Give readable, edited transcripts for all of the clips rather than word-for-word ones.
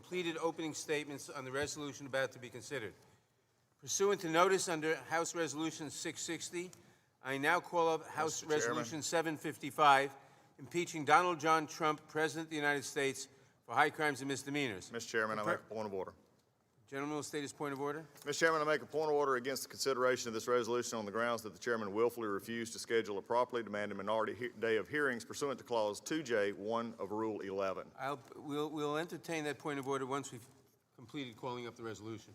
completed opening statements on the resolution about to be considered. Pursuant to notice under House Resolution 660, I now call up House Mr. Resolution 755, impeaching Donald John Trump, President of the United States, for high crimes and misdemeanors. Mr. Chairman, I make a point of order. Gentleman will state his point of order. Mr. Chairman, I make a point of order against the consideration of this resolution on the grounds that the chairman willfully refused to schedule a properly demanded minority day of hearings pursuant to Clause 2J1 of Rule 11. We'll entertain that point of order once we've completed calling up the resolution.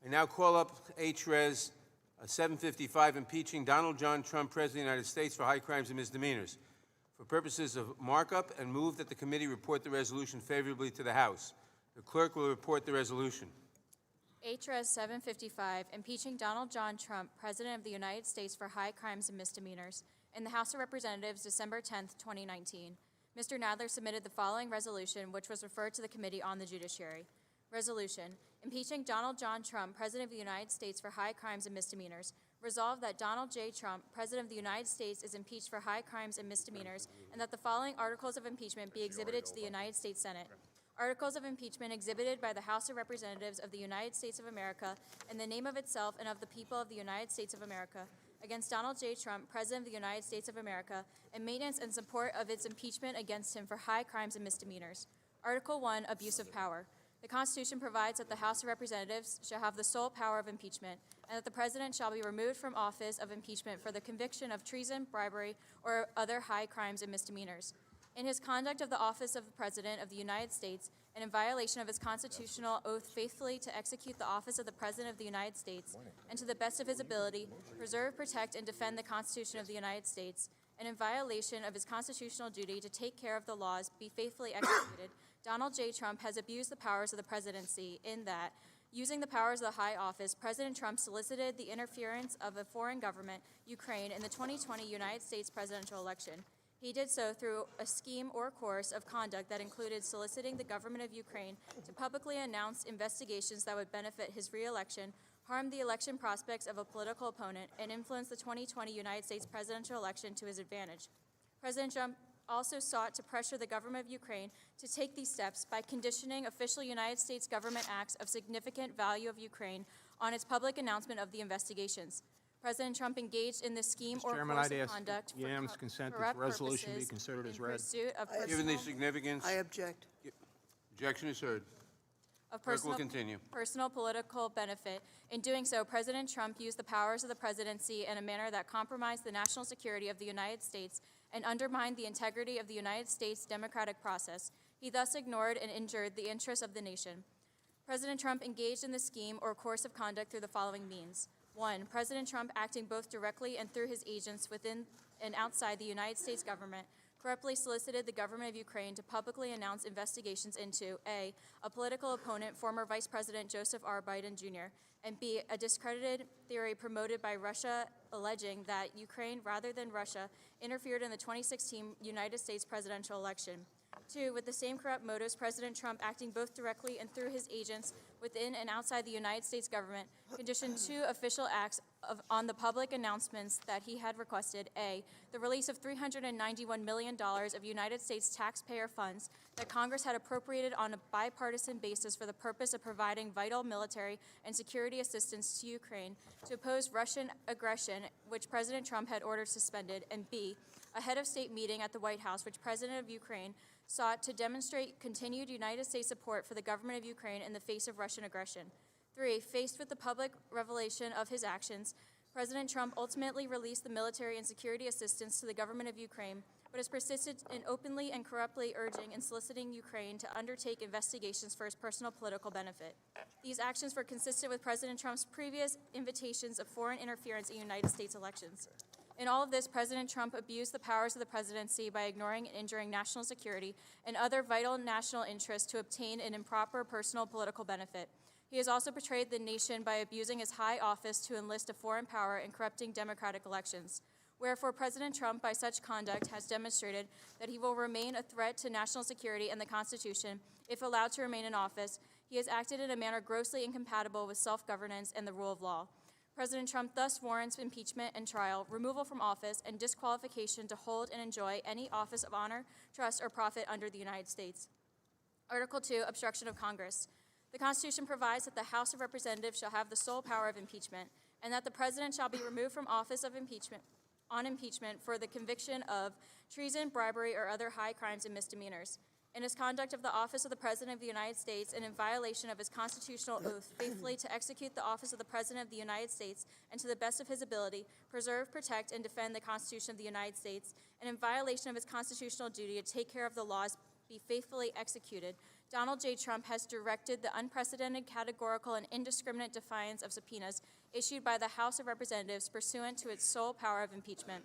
I now call up H.Res. 755, impeaching Donald John Trump, President of the United States, for high crimes and misdemeanors. For purposes of markup, and move that the committee report the resolution favorably to the House. The clerk will report the resolution. H.Res. 755, impeaching Donald John Trump, President of the United States, for high crimes and misdemeanors. In the House of Representatives, December 10, 2019. Mr. Nadler submitted the following resolution, which was referred to the Committee on the Judiciary. Resolution: impeaching Donald John Trump, President of the United States, for high crimes and misdemeanors. Resolved that Donald J. Trump, President of the United States, is impeached for high crimes and misdemeanors, and that the following articles of impeachment be exhibited to the United States Senate. Articles of impeachment exhibited by the House of Representatives of the United States of America in the name of itself and of the people of the United States of America against Donald J. Trump, President of the United States of America, and maintenance and support of its impeachment against him for high crimes and misdemeanors. Article 1, abuse of power. The Constitution provides that the House of Representatives shall have the sole power of impeachment, and that the President shall be removed from office of impeachment for the conviction of treason, bribery, or other high crimes and misdemeanors. In his conduct of the office of the President of the United States, and in violation of his constitutional oath faithfully to execute the office of the President of the United States, and to the best of his ability, preserve, protect, and defend the Constitution of the United States, and in violation of his constitutional duty to take care of the laws be faithfully executed, Donald J. Trump has abused the powers of the presidency in that, using the powers of the high office, President Trump solicited the interference of a foreign government, Ukraine, in the 2020 United States presidential election. He did so through a scheme or course of conduct that included soliciting the government of Ukraine to publicly announce investigations that would benefit his re-election, harm the election prospects of a political opponent, and influence the 2020 United States presidential election to his advantage. President Trump also sought to pressure the government of Ukraine to take these steps by conditioning official United States government acts of significant value of Ukraine on its public announcement of the investigations. President Trump engaged in this scheme or course of conduct for unanimous consent that corrupt the resolution be purposes considered as in read. pursuit of Given the personal, significance, I object. objection is heard. of Clerk will personal, continue. personal political benefit. In doing so, President Trump used the powers of the presidency in a manner that compromised the national security of the United States and undermined the integrity of the United States democratic process. He thus ignored and injured the interests of the nation. President Trump engaged in the scheme or course of conduct through the following means. 1. President Trump, acting both directly and through his agents within and outside the United States government, corruptly solicited the government of Ukraine to publicly announce investigations into A, a political opponent, former Vice President Joseph R. Biden Jr., and B, a discredited theory promoted by Russia alleging that Ukraine, rather than Russia, interfered in the 2016 United States presidential election. 2, with the same corrupt motives, President Trump, acting both directly and through his agents within and outside the United States government, conditioned 2 official acts on the public announcements that he had requested: A, the release of $391 million of United States taxpayer funds that Congress had appropriated on a bipartisan basis for the purpose of providing vital military and security assistance to Ukraine to oppose Russian aggression, which President Trump had ordered suspended; and B, a head of state meeting at the White House, which President of Ukraine sought to demonstrate continued United States support for the government of Ukraine in the face of Russian aggression. 3, faced with the public revelation of his actions, President Trump ultimately released the military and security assistance to the government of Ukraine, but has persisted in openly and corruptly urging and soliciting Ukraine to undertake investigations for his personal political benefit. These actions were consistent with President Trump's previous invitations of foreign interference in United States elections. In all of this, President Trump abused the powers of the presidency by ignoring and injuring national security and other vital national interests to obtain an improper personal political benefit. He has also betrayed the nation by abusing his high office to enlist a foreign power and corrupting democratic elections. Wherefore, President Trump, by such conduct, has demonstrated that he will remain a threat to national security and the Constitution if allowed to remain in office. He has acted in a manner grossly incompatible with self-governance and the rule of law. President Trump thus warrants impeachment and trial, removal from office, and disqualification to hold and enjoy any office of honor, trust, or profit under the United States. Article 2, obstruction of Congress. The Constitution provides that the House of Representatives shall have the sole power of impeachment, and that the President shall be removed from office of impeachment on impeachment for the conviction of treason, bribery, or other high crimes and misdemeanors. In his conduct of the office of the President of the United States and in violation of his constitutional oath, faithfully to execute the office of the President of the United States and to the best of his ability, preserve, protect, and defend the Constitution of the United States, and in violation of his constitutional duty to take care of the laws be faithfully executed, Donald J. Trump has directed the unprecedented, categorical, and indiscriminate defiance of subpoenas issued by the House of Representatives pursuant to its sole power of impeachment.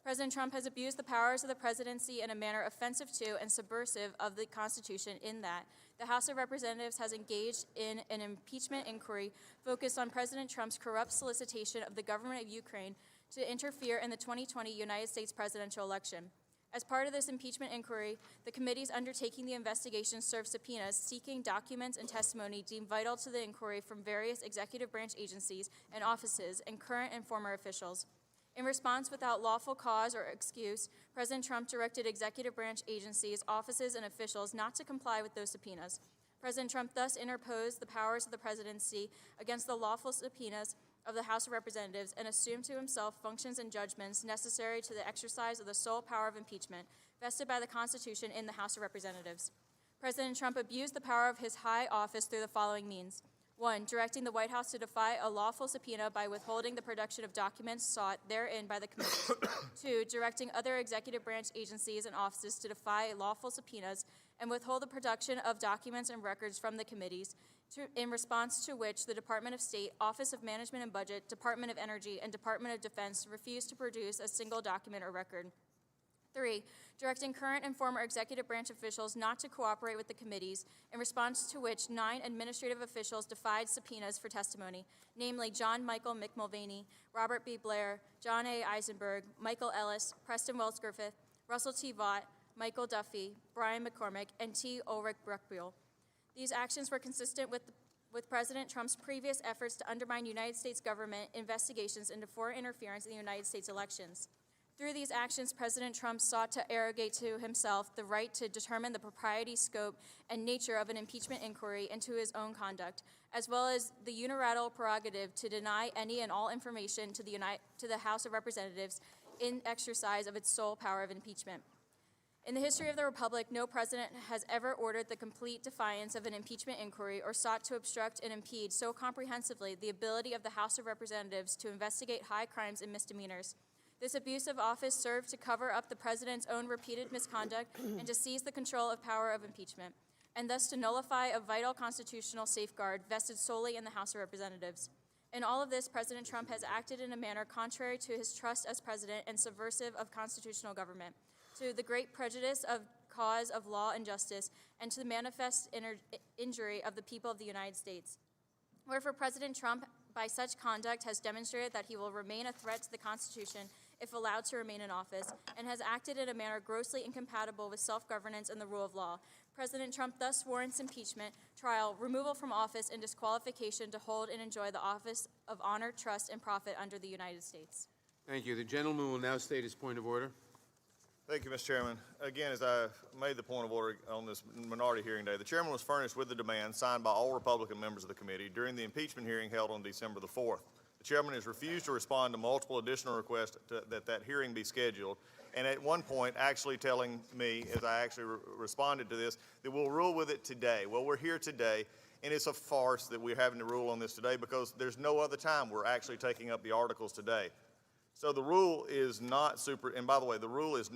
President Trump has abused the powers of the presidency in a manner offensive to and subversive of the Constitution in that the House of Representatives has engaged in an impeachment inquiry focused on President Trump's corrupt solicitation of the government of Ukraine to interfere in the 2020 United States presidential election. As part of this impeachment inquiry, the committees undertaking the investigation served subpoenas seeking documents and testimony deemed vital to the inquiry from various executive branch agencies and offices and current and former officials. In response, without lawful cause or excuse, President Trump directed executive branch agencies, offices, and officials not to comply with those subpoenas. President Trump thus interposed the powers of the presidency against the lawful subpoenas of the House of Representatives and assumed to himself functions and judgments necessary to the exercise of the sole power of impeachment vested by the Constitution in the House of Representatives. President Trump abused the power of his high office through the following means. 1, directing the White House to defy a lawful subpoena by withholding the production of documents sought therein by the committee. 2, directing other executive branch agencies and offices to defy lawful subpoenas and withhold the production of documents and records from the committees, in response to which the Department of State, Office of Management and Budget, Department of Energy, and Department of Defense refused to produce a single document or record. 3, directing current and former executive branch officials not to cooperate with the committees, in response to which 9 administrative officials defied subpoenas for testimony, namely John Michael McMulvaney, Robert B. Blair, John A. Eisenberg, Michael Ellis, Preston Wells Griffith, Russell T. Vaught, Michael Duffy, Brian McCormick, and T. Ulrich Bruckbuhl. These actions were consistent with President Trump's previous efforts to undermine United States government investigations into foreign interference in the United States elections. Through these actions, President Trump sought to arrogate to himself the right to determine the propriety, scope, and nature of an impeachment inquiry into his own conduct, as well as the unilateral prerogative to deny any and all information to the House of Representatives in exercise of its sole power of impeachment. In the history of the Republic, no president has ever ordered the complete defiance of an impeachment inquiry or sought to obstruct and impede so comprehensively the ability of the House of Representatives to investigate high crimes and misdemeanors. This abuse of office served to cover up the president's own repeated misconduct and to seize the control of power of impeachment, and thus to nullify a vital constitutional safeguard vested solely in the House of Representatives. In all of this, President Trump has acted in a manner contrary to his trust as president and subversive of constitutional government, to the great prejudice of cause of law and justice, and to the manifest injury of the people of the United States. Wherefore, President Trump, by such conduct, has demonstrated that he will remain a threat to the Constitution if allowed to remain in office, and has acted in a manner grossly incompatible with self-governance and the rule of law. President Trump thus warrants impeachment, trial, removal from office, and disqualification to hold and enjoy the office of honor, trust, and profit under the United States. Thank you. The gentleman will now state his point of order. Thank you, Mr. Chairman. Again, as I made the point of order on this minority hearing day, the chairman was furnished with the demand signed by all Republican members of the committee during the impeachment hearing held on December the 4th. The chairman has refused to respond to multiple additional requests that hearing be scheduled, and at one point actually telling me, as I actually responded to this, that we'll rule with it today. Well, we're here today, and it's a farce that we're having to rule on this today because there's no other time we're actually taking up the articles today. So the rule is not and by the way,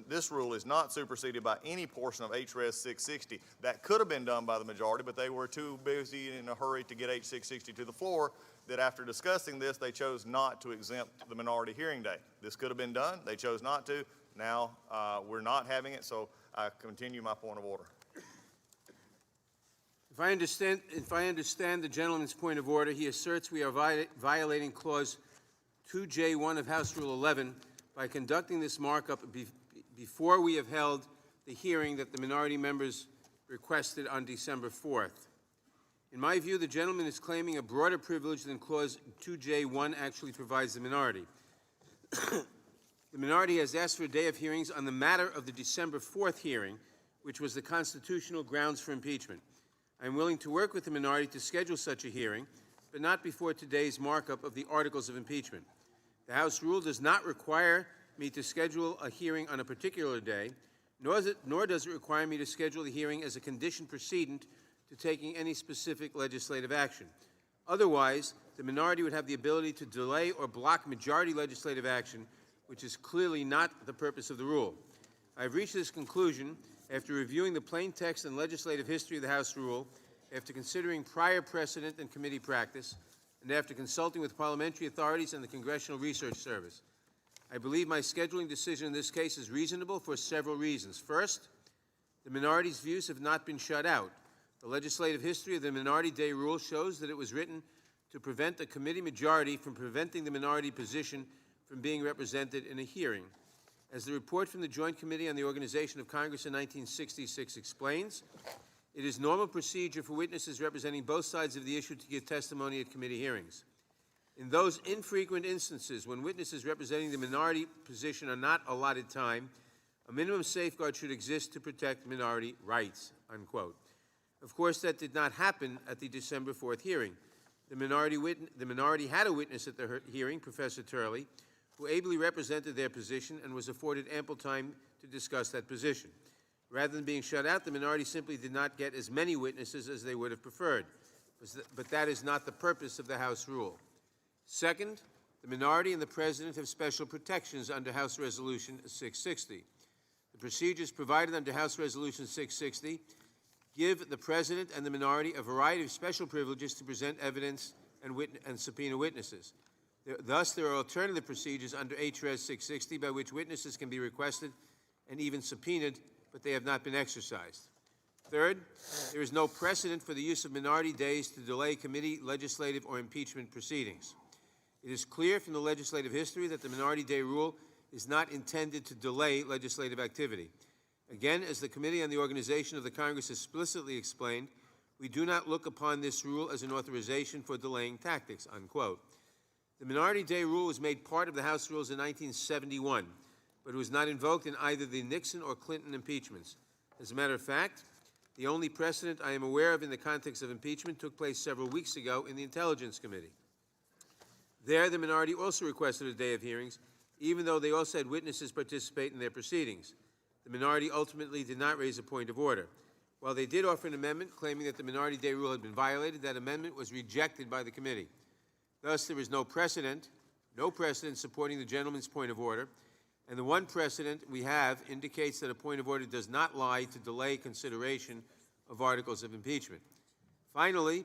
this rule is not superseded by any portion of H.Res. 660. That could have been done by the majority, but they were too busy and in a hurry to get H. 660 to the floor that after discussing this, they chose not to exempt the minority hearing day. This could have been done. They chose not to. Now we're not having it, so I continue my point of order. If I understand the gentleman's point of order, he asserts we are violating Clause 2J1 of House Rule 11 by conducting this markup before we have held the hearing that the minority members requested on December 4th. In my view, the gentleman is claiming a broader privilege than Clause 2J1 actually provides the minority. The minority has asked for a day of hearings on the matter of the December 4th hearing, which was the constitutional grounds for impeachment. I am willing to work with the minority to schedule such a hearing, but not before today's markup of the articles of impeachment. The House rule does not require me to schedule a hearing on a particular day, nor does it require me to schedule the hearing as a condition precedent to taking any specific legislative action. Otherwise, the minority would have the ability to delay or block majority legislative action, which is clearly not the purpose of the rule. I have reached this conclusion after reviewing the plain text and legislative history of the House rule, after considering prior precedent and committee practice, and after consulting with parliamentary authorities and the Congressional Research Service. I believe my scheduling decision in this case is reasonable for several reasons. First, the minority's views have not been shut out. The legislative history of the Minority Day Rule shows that it was written to prevent a committee majority from preventing the minority position from being represented in a hearing. As the report from the Joint Committee on the Organization of Congress in 1966 explains, it is normal procedure for witnesses representing both sides of the issue to give testimony at committee hearings. In those infrequent instances when witnesses representing the minority position are not allotted time, a minimum safeguard should exist to protect minority rights, unquote. Of course, that did not happen at the December 4th hearing. The minority had a witness at the hearing, Professor Turley, who ably represented their position and was afforded ample time to discuss that position. Rather than being shut out, the minority simply did not get as many witnesses as they would have preferred. But that is not the purpose of the House rule. Second, the minority and the President have special protections under House Resolution 660. The procedures provided under House Resolution 660 give the President and the minority a variety of special privileges to present evidence and subpoena witnesses. Thus, there are alternative procedures under HRES 660 by which witnesses can be requested and even subpoenaed, but they have not been exercised. Third, there is no precedent for the use of minority days to delay committee, legislative, or impeachment proceedings. It is clear from the legislative history that the Minority Day Rule is not intended to delay legislative activity. Again, as the Committee on the Organization of the Congress explicitly explained, we do not look upon this rule as an authorization for delaying tactics, unquote. The Minority Day Rule was made part of the House rules in 1971, but it was not invoked in either the Nixon or Clinton impeachments. As a matter of fact, the only precedent I am aware of in the context of impeachment took place several weeks ago in the Intelligence Committee. There, the minority also requested a day of hearings, even though they also had witnesses participate in their proceedings. The minority ultimately did not raise a point of order. While they did offer an amendment claiming that the Minority Day Rule had been violated, that amendment was rejected by the committee. Thus, there is no precedent supporting the gentleman's point of order, and the one precedent we have indicates that a point of order does not lie to delay consideration of articles of impeachment. Finally,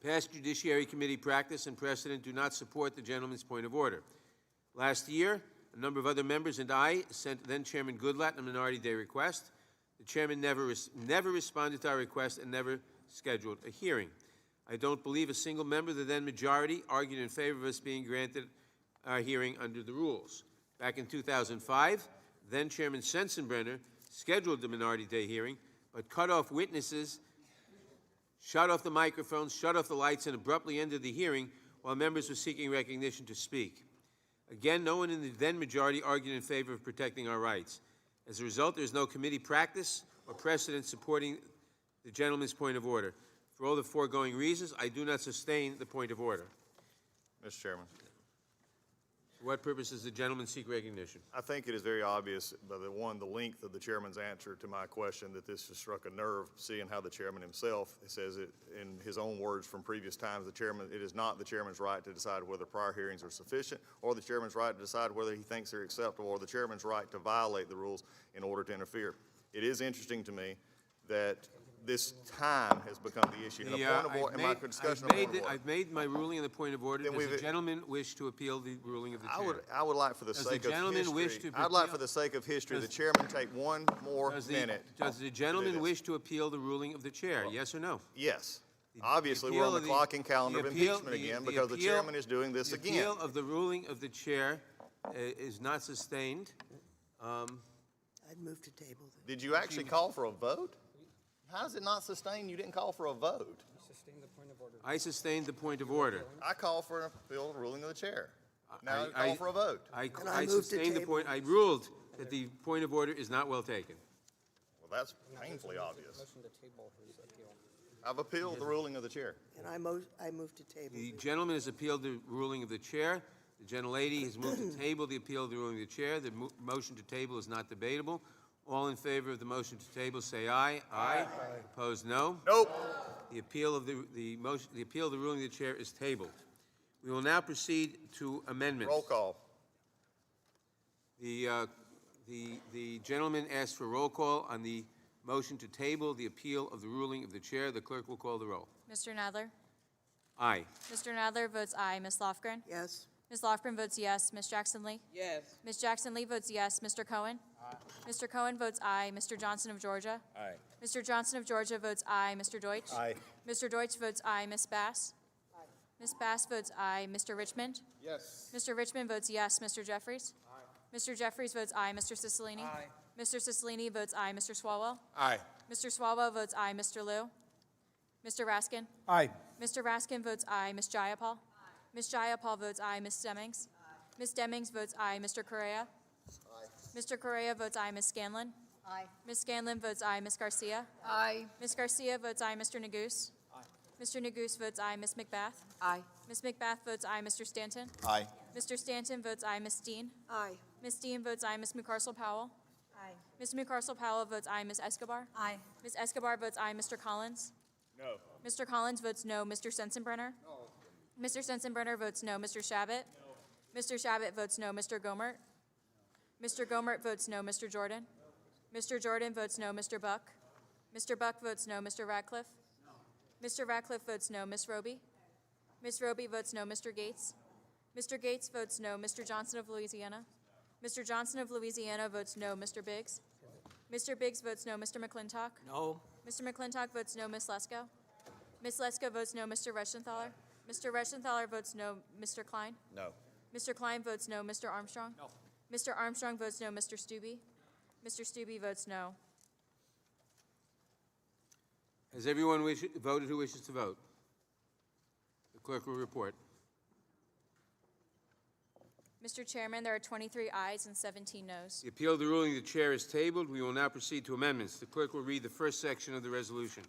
past Judiciary Committee practice and precedent do not support the gentleman's point of order. Last year, a number of other members and I sent then-Chairman Goodlatte a Minority Day request. The chairman never responded to our request and never scheduled a hearing. I don't believe a single member of the then-majority argued in favor of us being granted a hearing under the rules. Back in 2005, then-Chairman Sensenbrenner scheduled the Minority Day hearing, but cut off witnesses, shut off the microphones, shut off the lights, and abruptly ended the hearing while members were seeking recognition to speak. Again, no one in the then-majority argued in favor of protecting our rights. As a result, there is no committee practice or precedent supporting the gentleman's point of order. For all the foregoing reasons, I do not sustain the point of order. Mr. Chairman. For what purpose does the gentleman seek recognition? I think it is very obvious by the length of the chairman's answer to my question that this has struck a nerve, seeing how the chairman himself says it in his own words from previous times. It is not the chairman's right to decide whether prior hearings are sufficient, or the chairman's right to decide whether he thinks they're acceptable, or the chairman's right to violate the rules in order to interfere. It is interesting to me that this time has become the issue. I've made my ruling on the point of order. Does the gentleman wish to appeal the ruling of the chair? I would like, for the sake of history, I'd like, for the sake of history, the chairman take one more minute. Does the gentleman wish to appeal the ruling of the chair? Yes or no? Yes. Obviously, we're on the clock and calendar of impeachment again because the chairman is doing this again. The appeal of the ruling of the chair is not sustained. I'd move to table this. Did you actually call for a vote? How is it not sustained? You didn't call for a vote. I sustained the point of order. I call for an appeal of the ruling of the chair. Now I call for a vote. I sustained the point. I ruled that the point of order is not well taken. Well, That's painfully obvious. I've appealed the ruling of the chair. And I move to table. The gentleman has appealed the ruling of the chair. The gentlelady has moved to table the appeal of the ruling of the chair. The motion to table is not debatable. All in favor of the motion to table, say aye. Aye. Opposed, no. Nope. The appeal of the motion, the appeal of the ruling of the chair is tabled. We will now proceed to amendments. Roll call. The gentleman asked for roll call on the motion to table the appeal of the ruling of the chair. The clerk will call the roll. Mr. Nadler? Aye. Mr. Nadler votes aye. Ms. Lofgren? Yes. Ms. Lofgren votes yes. Ms. Jackson-Lee? Yes. Ms. Jackson-Lee votes yes. Mr. Cohen? Aye. Mr. Cohen votes aye. Mr. Johnson of Georgia? Aye. Mr. Johnson of Georgia votes aye. Mr. Deutsch? Aye. Mr. Deutsch votes aye. Ms. Bass? Aye. Ms. Bass votes aye. Mr. Richmond? Yes. Mr. Richmond votes yes. Mr. Jeffries? Aye. Mr. Jeffries votes aye. Mr. Cicilline? Aye. Mr. Cicilline votes aye. Mr. Swalwell? Aye. Mr. Swalwell votes aye. Mr. Liu? Mr. Raskin? Aye. Mr. Raskin votes aye. Ms. Jayapal? Ms. Jayapal votes aye. Ms. Demings? Ms. Demings votes aye. Mr. Correa? Mr. Correa votes aye. Ms. Scanlon? Aye. Ms. Scanlon votes aye. Ms. Garcia? Aye. Ms. Garcia votes aye. Mr. Neguse? Mr. Neguse votes aye. Ms. McBath? Aye. Ms. McBath votes aye. Mr. Stanton? Aye. Mr. Stanton votes aye. Ms. Dean? Aye. Ms. Dean votes aye. Ms. McCarcel-Powell? Aye. Ms. McCarcel-Powell votes aye. Ms. Escobar? Aye. Ms. Escobar votes aye. Mr. Collins? No. Mr. Collins votes no. Mr. Sensenbrenner? No. Mr. Sensenbrenner votes no. Mr. Shabbat? No. Mr. Shabbat votes no. Mr. Gomert? Mr. Gomert votes no. Mr. Jordan? No. Mr. Jordan votes no. Mr. Buck? Mr. Buck votes no. Mr. Radcliffe? No. Mr. Radcliffe votes no. Ms. Roby? Ms. Roby votes no. Mr. Gates? Mr. Gates votes no. Mr. Johnson of Louisiana? Mr. Johnson of Louisiana votes no. Mr. Biggs? Mr. Biggs votes no. Mr. McClintock? No. Mr. McClintock votes no. Ms. Lesko? Ms. Lesko votes no. Mr. Reschenthaler? Mr. Reschenthaler votes no. Mr. Klein? No. Mr. Klein votes no. Mr. Armstrong? No. Mr. Armstrong votes no. Mr. Stube? Mr. Stube votes no. Has everyone voted who wishes to vote? The clerk will report. Mr. Chairman, there are 23 ayes and 17 noes. The appeal of the ruling of the chair is tabled. We will now proceed to amendments. The clerk will read the first section of the resolution.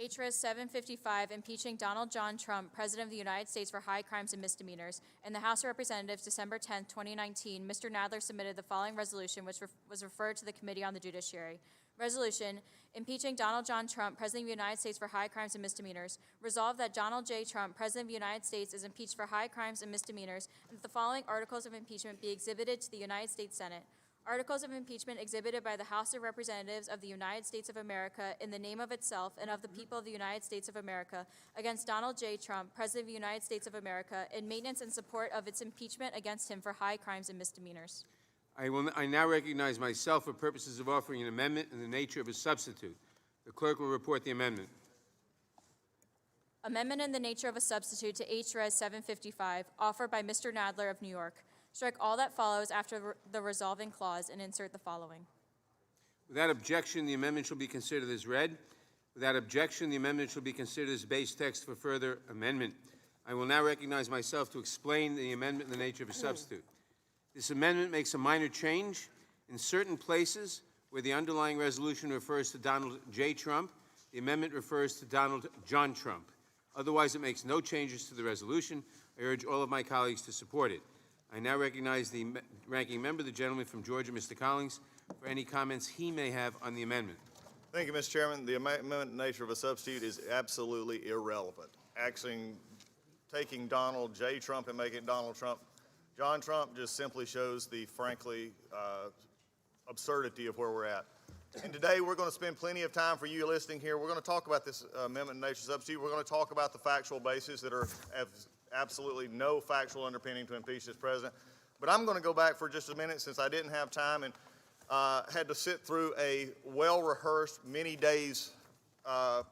HRES 755, impeaching Donald John Trump, President of the United States for high crimes and misdemeanors. In the House of Representatives, December 10, 2019, Mr. Nadler submitted the following resolution, which was referred to the Committee on the Judiciary. Resolution, impeaching Donald John Trump, President of the United States for high crimes and misdemeanors. Resolved that Donald J. Trump, President of the United States, is impeached for high crimes and misdemeanors, and that the following articles of impeachment be exhibited to the United States Senate. Articles of impeachment exhibited by the House of Representatives of the United States of America in the name of itself and of the people of the United States of America against Donald J. Trump, President of the United States of America, in maintenance and support of its impeachment against him for high crimes and misdemeanors. I now recognize myself for purposes of offering an amendment in the nature of a substitute. The clerk will report the amendment. Amendment in the nature of a substitute to HRES 755, offered by Mr. Nadler of New York. Strike all that follows after the resolving clause and insert the following. Without objection, the amendment shall be considered as read. Without objection, the amendment shall be considered as base text for further amendment. I will now recognize myself to explain the amendment in the nature of a substitute. This amendment makes a minor change in certain places where the underlying resolution refers to Donald J. Trump. The amendment refers to Donald John Trump. Otherwise, it makes no changes to the resolution. I urge all of my colleagues to support it. I now recognize the ranking member, the gentleman from Georgia, Mr. Collins, for any comments he may have on the amendment. Thank you, Mr. Chairman. The amendment nature of a substitute is absolutely irrelevant. Actually, taking Donald J. Trump and making it Donald Trump, John Trump just simply shows the, frankly, absurdity of where we're at. And today we're going to spend plenty of time for you listening here. We're going to talk about this amendment nature substitute. We're going to talk about the factual basis that are absolutely no factual underpinning to impeach this president. But I'm going to go back for just a minute since I didn't have time and had to sit through a well-rehearsed, many days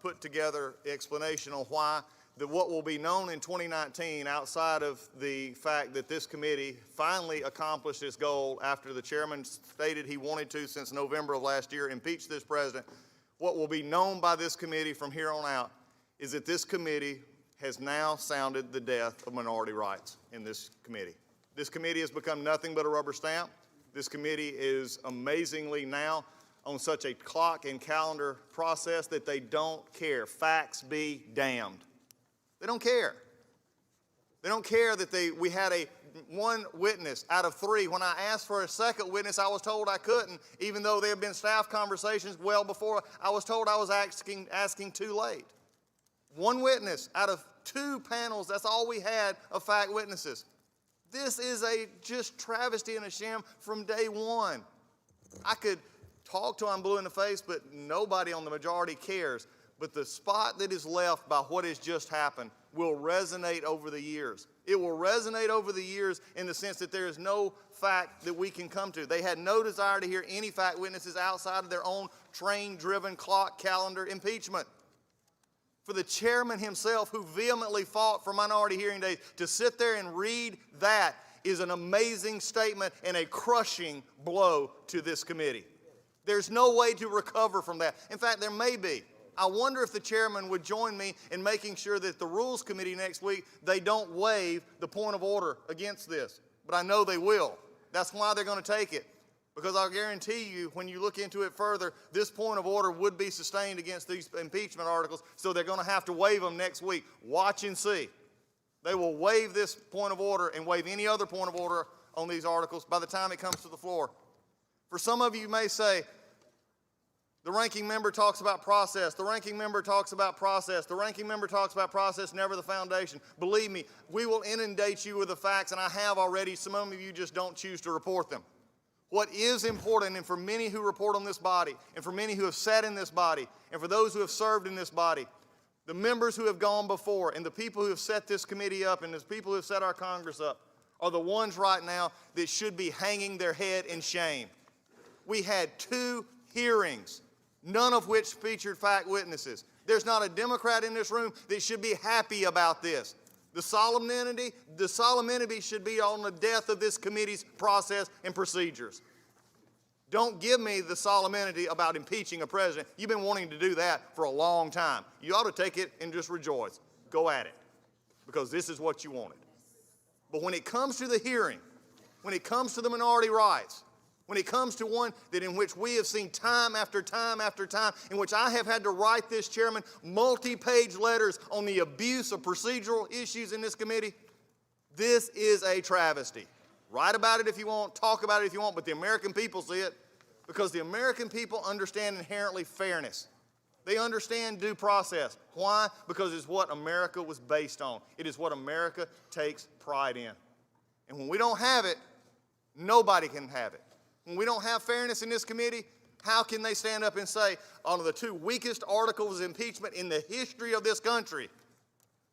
put together explanation on why that what will be known in 2019 outside of the fact that this committee finally accomplished its goal after the chairman stated he wanted to since November of last year impeach this president. What will be known by this committee from here on out is that this committee has now sounded the death of minority rights in this committee. This committee has become nothing but a rubber stamp. This committee is amazingly now on such a clock and calendar process that they don't care. Facts be damned. They don't care. They don't care that we had one witness out of 3. When I asked for a second witness, I was told I couldn't, even though there had been staff conversations well before. I was told I was asking too late. 1 witness out of 2 panels, that's all we had of fact witnesses. This is a just travesty and a sham from day one. I could talk till I'm blue in the face, but nobody on the majority cares. But the spot that is left by what has just happened will resonate over the years. It will resonate over the years in the sense that there is no fact that we can come to. They had no desire to hear any fact witnesses outside of their own train-driven clock calendar impeachment. For the chairman himself, who vehemently fought for minority hearing days, to sit there and read that is an amazing statement and a crushing blow to this committee. There's no way to recover from that. In fact, there may be. I wonder if the chairman would join me in making sure that the Rules Committee next week, they don't waive the point of order against this. But I know they will. That's why they're going to take it. Because I'll guarantee you, when you look into it further, this point of order would be sustained against these impeachment articles, so they're going to have to waive them next week. Watch and see. They will waive this point of order and waive any other point of order on these articles by the time it comes to the floor. For some of you may say, the ranking member talks about process. The ranking member talks about process. The ranking member talks about process, never the foundation. Believe me, we will inundate you with the facts, and I have already. Some of you just don't choose to report them. What is important, and for many who report on this body, and for many who have sat in this body, and for those who have served in this body, the members who have gone before, and the people who have set this committee up, and the people who have set our Congress up, are the ones right now that should be hanging their head in shame. We had 2 hearings, none of which featured fact witnesses. There's not a Democrat in this room that should be happy about this. The solemnity should be on the death of this committee's process and procedures. Don't give me the solemnity about impeaching a president. You've been wanting to do that for a long time. You ought to take it and just rejoice. Go at it, because this is what you wanted. But when it comes to the hearing, when it comes to the minority rights, when it comes to one that in which we have seen time after time after time, in which I have had to write this chairman multi-page letters on the abuse of procedural issues in this committee, this is a travesty. Write about it if you want, talk about it if you want, but the American people see it, because the American people understand inherently fairness. They understand due process. Why? Because it's what America was based on. It is what America takes pride in. And when we don't have it, nobody can have it. When we don't have fairness in this committee, how can they stand up and say, on the 2 weakest articles of impeachment in the history of this country,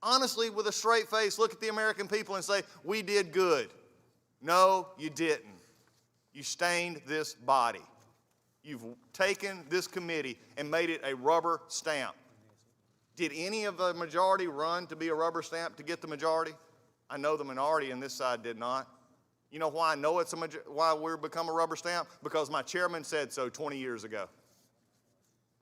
honestly, with a straight face, look at the American people and say, we did good? No, you didn't. You stained this body. You've taken this committee and made it a rubber stamp. Did any of the majority run to be a rubber stamp to get the majority? I know the minority on this side did not. You know why I know why we've become a rubber stamp? Because my chairman said so 20 years ago.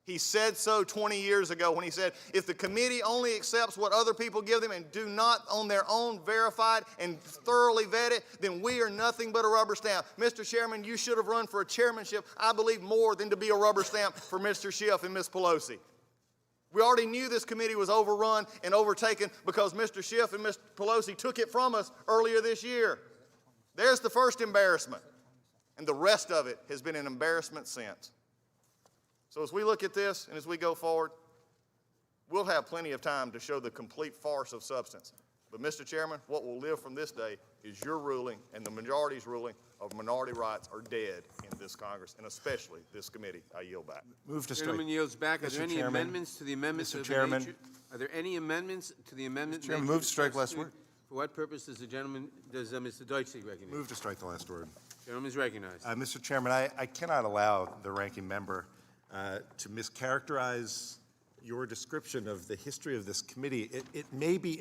He said so 20 years ago when he said, if the committee only accepts what other people give them and do not on their own verify it and thoroughly vet it, then we are nothing but a rubber stamp. Mr. Chairman, you should have run for a chairmanship, I believe, more than to be a rubber stamp for Mr. Schiff and Ms. Pelosi. We already knew this committee was overrun and overtaken because Mr. Schiff and Ms. Pelosi took it from us earlier this year. There's the first embarrassment, and the rest of it has been an embarrassment since. So as we look at this and as we go forward, we'll have plenty of time to show the complete farce of substance. But, Mr. Chairman, what will live from this day is your ruling and the majority's ruling of minority rights are dead in this Congress, and especially this committee. I yield back. Move to strike. Gentleman yields back. Are there any Chairman. amendments to the amendments? Mr. of Chairman. nature? Are there any amendments to the amendment? Chairman, nature move to strike last constituted? For what purpose does Mr. Deutsch seek recognition? Move to strike the last word. Gentleman is recognized. Mr. Chairman, I cannot allow the ranking member to mischaracterize your description of the history of this committee. It may be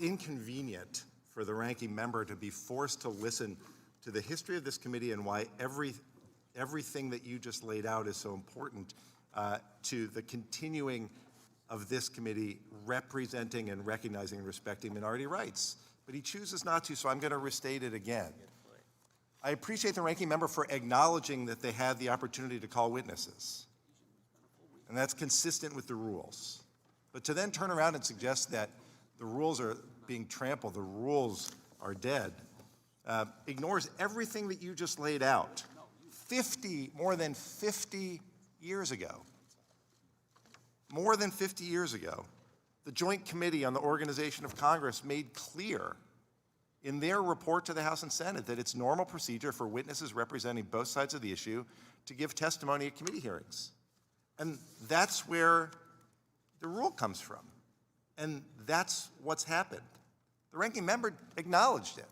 inconvenient for the ranking member to be forced to listen to the history of this committee and why everything that you just laid out is so important to the continuing of this committee representing and recognizing and respecting minority rights. But he chooses not to, so I'm going to restate it again. I appreciate the ranking member for acknowledging that they had the opportunity to call witnesses. And that's consistent with the rules. But to then turn around and suggest that the rules are being trampled, the rules are dead, ignores everything that you just laid out. More than 50 years ago, the Joint Committee on the Organization of Congress made clear in their report to the House and Senate that it's normal procedure for witnesses representing both sides of the issue to give testimony at committee hearings. And that's where the rule comes from. And that's what's happened. The ranking member acknowledged it.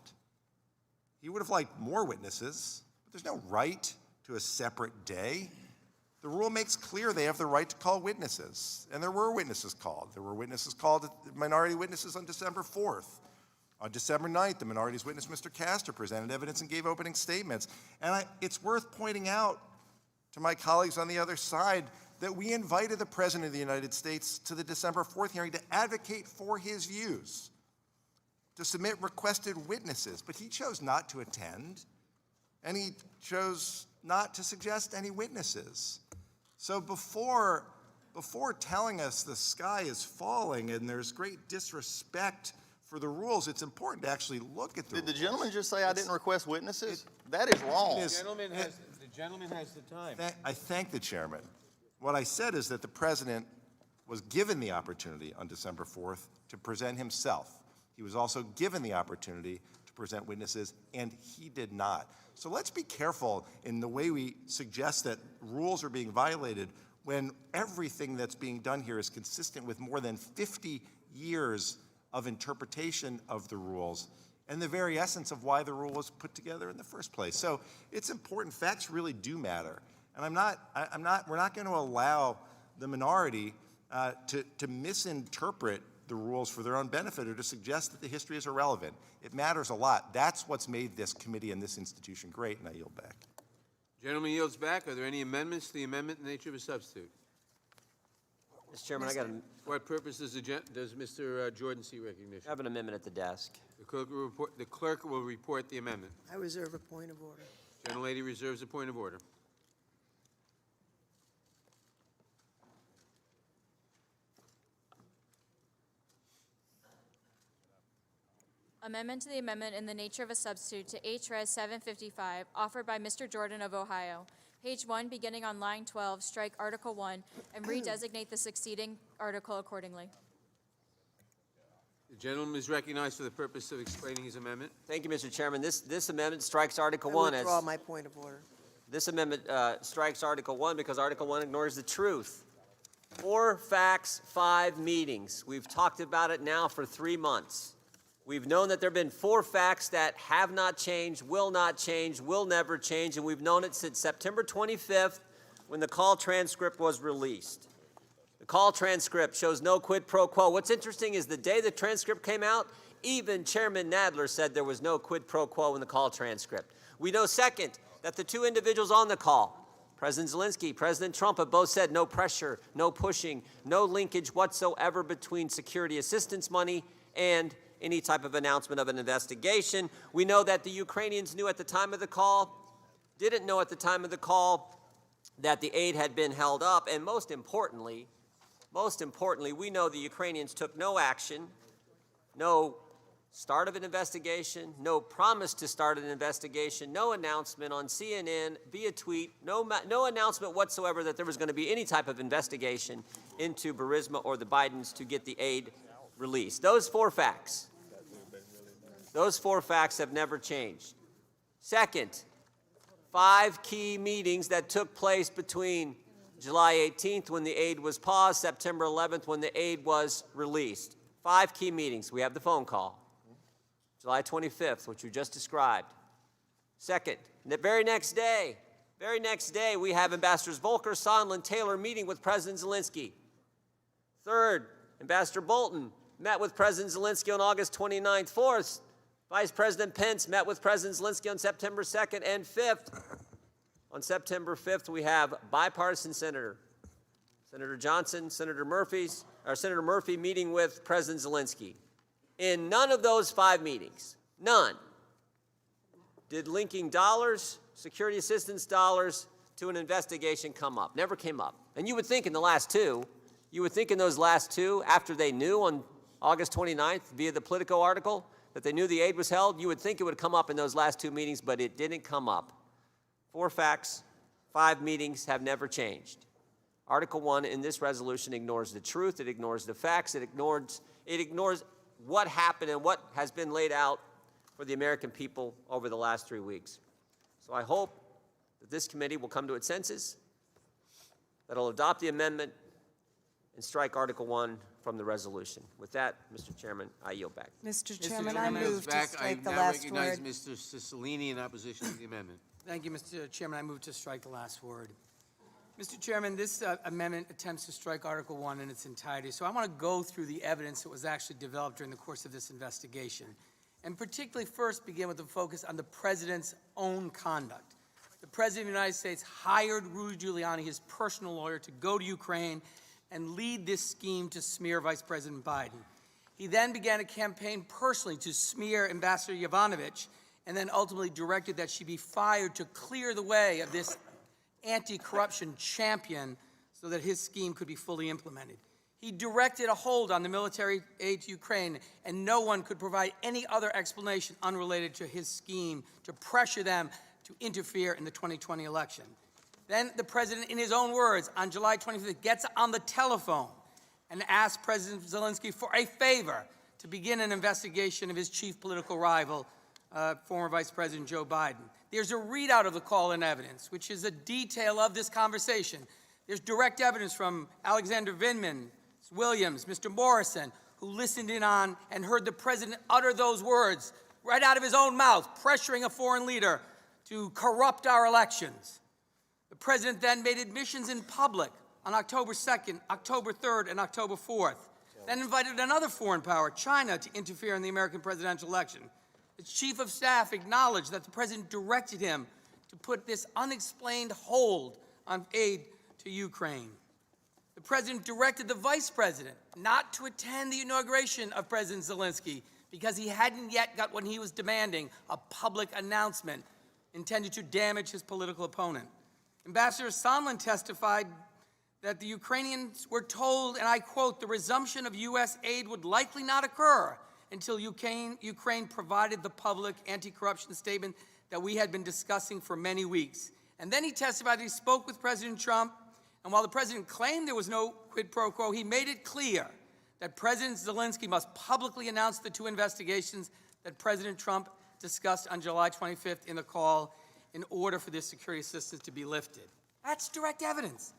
He would have liked more witnesses, but there's no right to a separate day. The rule makes clear they have the right to call witnesses, and there were witnesses called. There were witnesses called, minority witnesses on December 4th. On December 9th, the minority's witness, Mr. Castor, presented evidence and gave opening statements. And it's worth pointing out to my colleagues on the other side that we invited the President of the United States to the December 4th hearing to advocate for his views, to submit requested witnesses, but he chose not to attend, and he chose not to suggest any witnesses. So before telling us the sky is falling and there's great disrespect for the rules, it's important to actually look at the rules. Did the gentleman just say I didn't request witnesses? That is wrong. The gentleman has the time. I thank the chairman. What I said is that the president was given the opportunity on December 4th to present himself. He was also given the opportunity to present witnesses, and he did not. So let's be careful in the way we suggest that rules are being violated when everything that's being done here is consistent with more than 50 years of interpretation of the rules and the very essence of why the rule was put together in the first place. So it's important. Facts really do matter. And we're not going to allow the minority to misinterpret the rules for their own benefit or to suggest that the history is irrelevant. It matters a lot. That's what's made this committee and this institution great, and I yield back. Gentleman yields back. Are there any amendments to the amendment in the nature of a substitute? Mr. Chairman, I For what purpose does Mr. Jordan seek recognition? have an amendment at the desk. The clerk will report the amendment. I reserve a point of order. Gentlelady reserves a point of order. Amendment to the amendment in the nature of a substitute to H.Res. 755, offered by Mr. Jordan of Ohio. Page 1, beginning on line 12, strike Article 1 and redesignate the succeeding article accordingly. The gentleman is recognized for the purpose of explaining his amendment. Thank you, Mr. Chairman. This amendment strikes Article I 1 withdraw my point of order. This amendment strikes Article 1 because Article 1 ignores the truth. 4 facts, 5 meetings. We've talked about it now for 3 months. We've known that there have been 4 facts that have not changed, will never change, and we've known it since September 25th when the call transcript was released. The call transcript shows no quid pro quo. What's interesting is the day the transcript came out, even Chairman Nadler said there was no quid pro quo in the call transcript. We know, second, that the 2 individuals on the call, President Zelensky, President Trump, have both said no pressure, no pushing, no linkage whatsoever between security assistance money and any type of announcement of an investigation. We know that the Ukrainians knew at the time of the call, didn't know at the time of the call that the aid had been held up, and most importantly, we know the Ukrainians took no action, no start of an investigation, no promise to start an investigation, no announcement on CNN, via tweet, no announcement whatsoever that there was going to be any type of investigation into Burisma or the Bidens to get the aid released. Those 4 facts have never changed. Second, 5 key meetings that took place between July 18th when the aid was paused, September 11th when the aid was released. 5 key meetings. We have the phone call. July 25th, which you just described. Second, the very next day, we have Ambassadors Volker, Sondland, Taylor meeting with President Zelensky. Third, Ambassador Bolton met with President Zelensky on August 29th. Fourth, Vice President Pence met with President Zelensky on September 2nd. And fifth, on September 5th, we have bipartisan Senator Johnson, Senator Murphy meeting with President Zelensky. In none of those 5 meetings, none, did linking dollars, security assistance dollars, to an investigation come up? Never came up. And you would think in the last two, after they knew on August 29th via the Politico article that they knew the aid was held, you would think it would come up in those last two meetings, but it didn't come up. 4 facts, 5 meetings have never changed. Article 1 in this resolution ignores the truth, it ignores the facts, it ignores what happened and what has been laid out for the American people over the last 3 weeks. So I hope that this committee will come to its senses, that it'll adopt the amendment and strike Article 1 from the resolution. With that, Mr. Chairman, I yield back. Mr. Mr. Chairman, I Chairman is move to back. strike the I last now recognize word. Mr. Cicilline in opposition to the amendment. Thank you, Mr. Chairman. I move to strike the last word. Mr. Chairman, this amendment attempts to strike Article 1 in its entirety, so I want to go through the evidence that was actually developed during the course of this investigation, and particularly first begin with a focus on the President's own conduct. The President of the United States hired Rudy Giuliani, his personal lawyer, to go to Ukraine and lead this scheme to smear Vice President Biden. He then began a campaign personally to smear Ambassador Yovanovitch, and then ultimately directed that she be fired to clear the way of this anti-corruption champion so that his scheme could be fully implemented. He directed a hold on the military aid to Ukraine, and no one could provide any other explanation unrelated to his scheme to pressure them to interfere in the 2020 election. Then the President, in his own words, on July 25th, gets on the telephone and asks President Zelensky for a favor to begin an investigation of his chief political rival, former Vice President Joe Biden. There's a readout of the call-in evidence, which is a detail of this conversation. There's direct evidence from Alexander Vindman, Williams, Mr. Morrison, who listened in on and heard the President utter those words right out of his own mouth, pressuring a foreign leader to corrupt our elections. The President then made admissions in public on October 2nd, October 3rd, and October 4th, then invited another foreign power, China, to interfere in the American presidential election. The Chief of Staff acknowledged that the President directed him to put this unexplained hold on aid to Ukraine. The President directed the Vice President not to attend the inauguration of President Zelensky because he hadn't yet got what he was demanding, a public announcement intended to damage his political opponent. Ambassador Sondland testified that the Ukrainians were told, and I quote, the resumption of U.S. aid would likely not occur until Ukraine provided the public anti-corruption statement that we had been discussing for many weeks. And then he testified that he spoke with President Trump, and while the President claimed there was no quid pro quo, he made it clear that President Zelensky must publicly announce the 2 investigations that President Trump discussed on July 25th in the call in order for this security assistance to be lifted. That's direct evidence.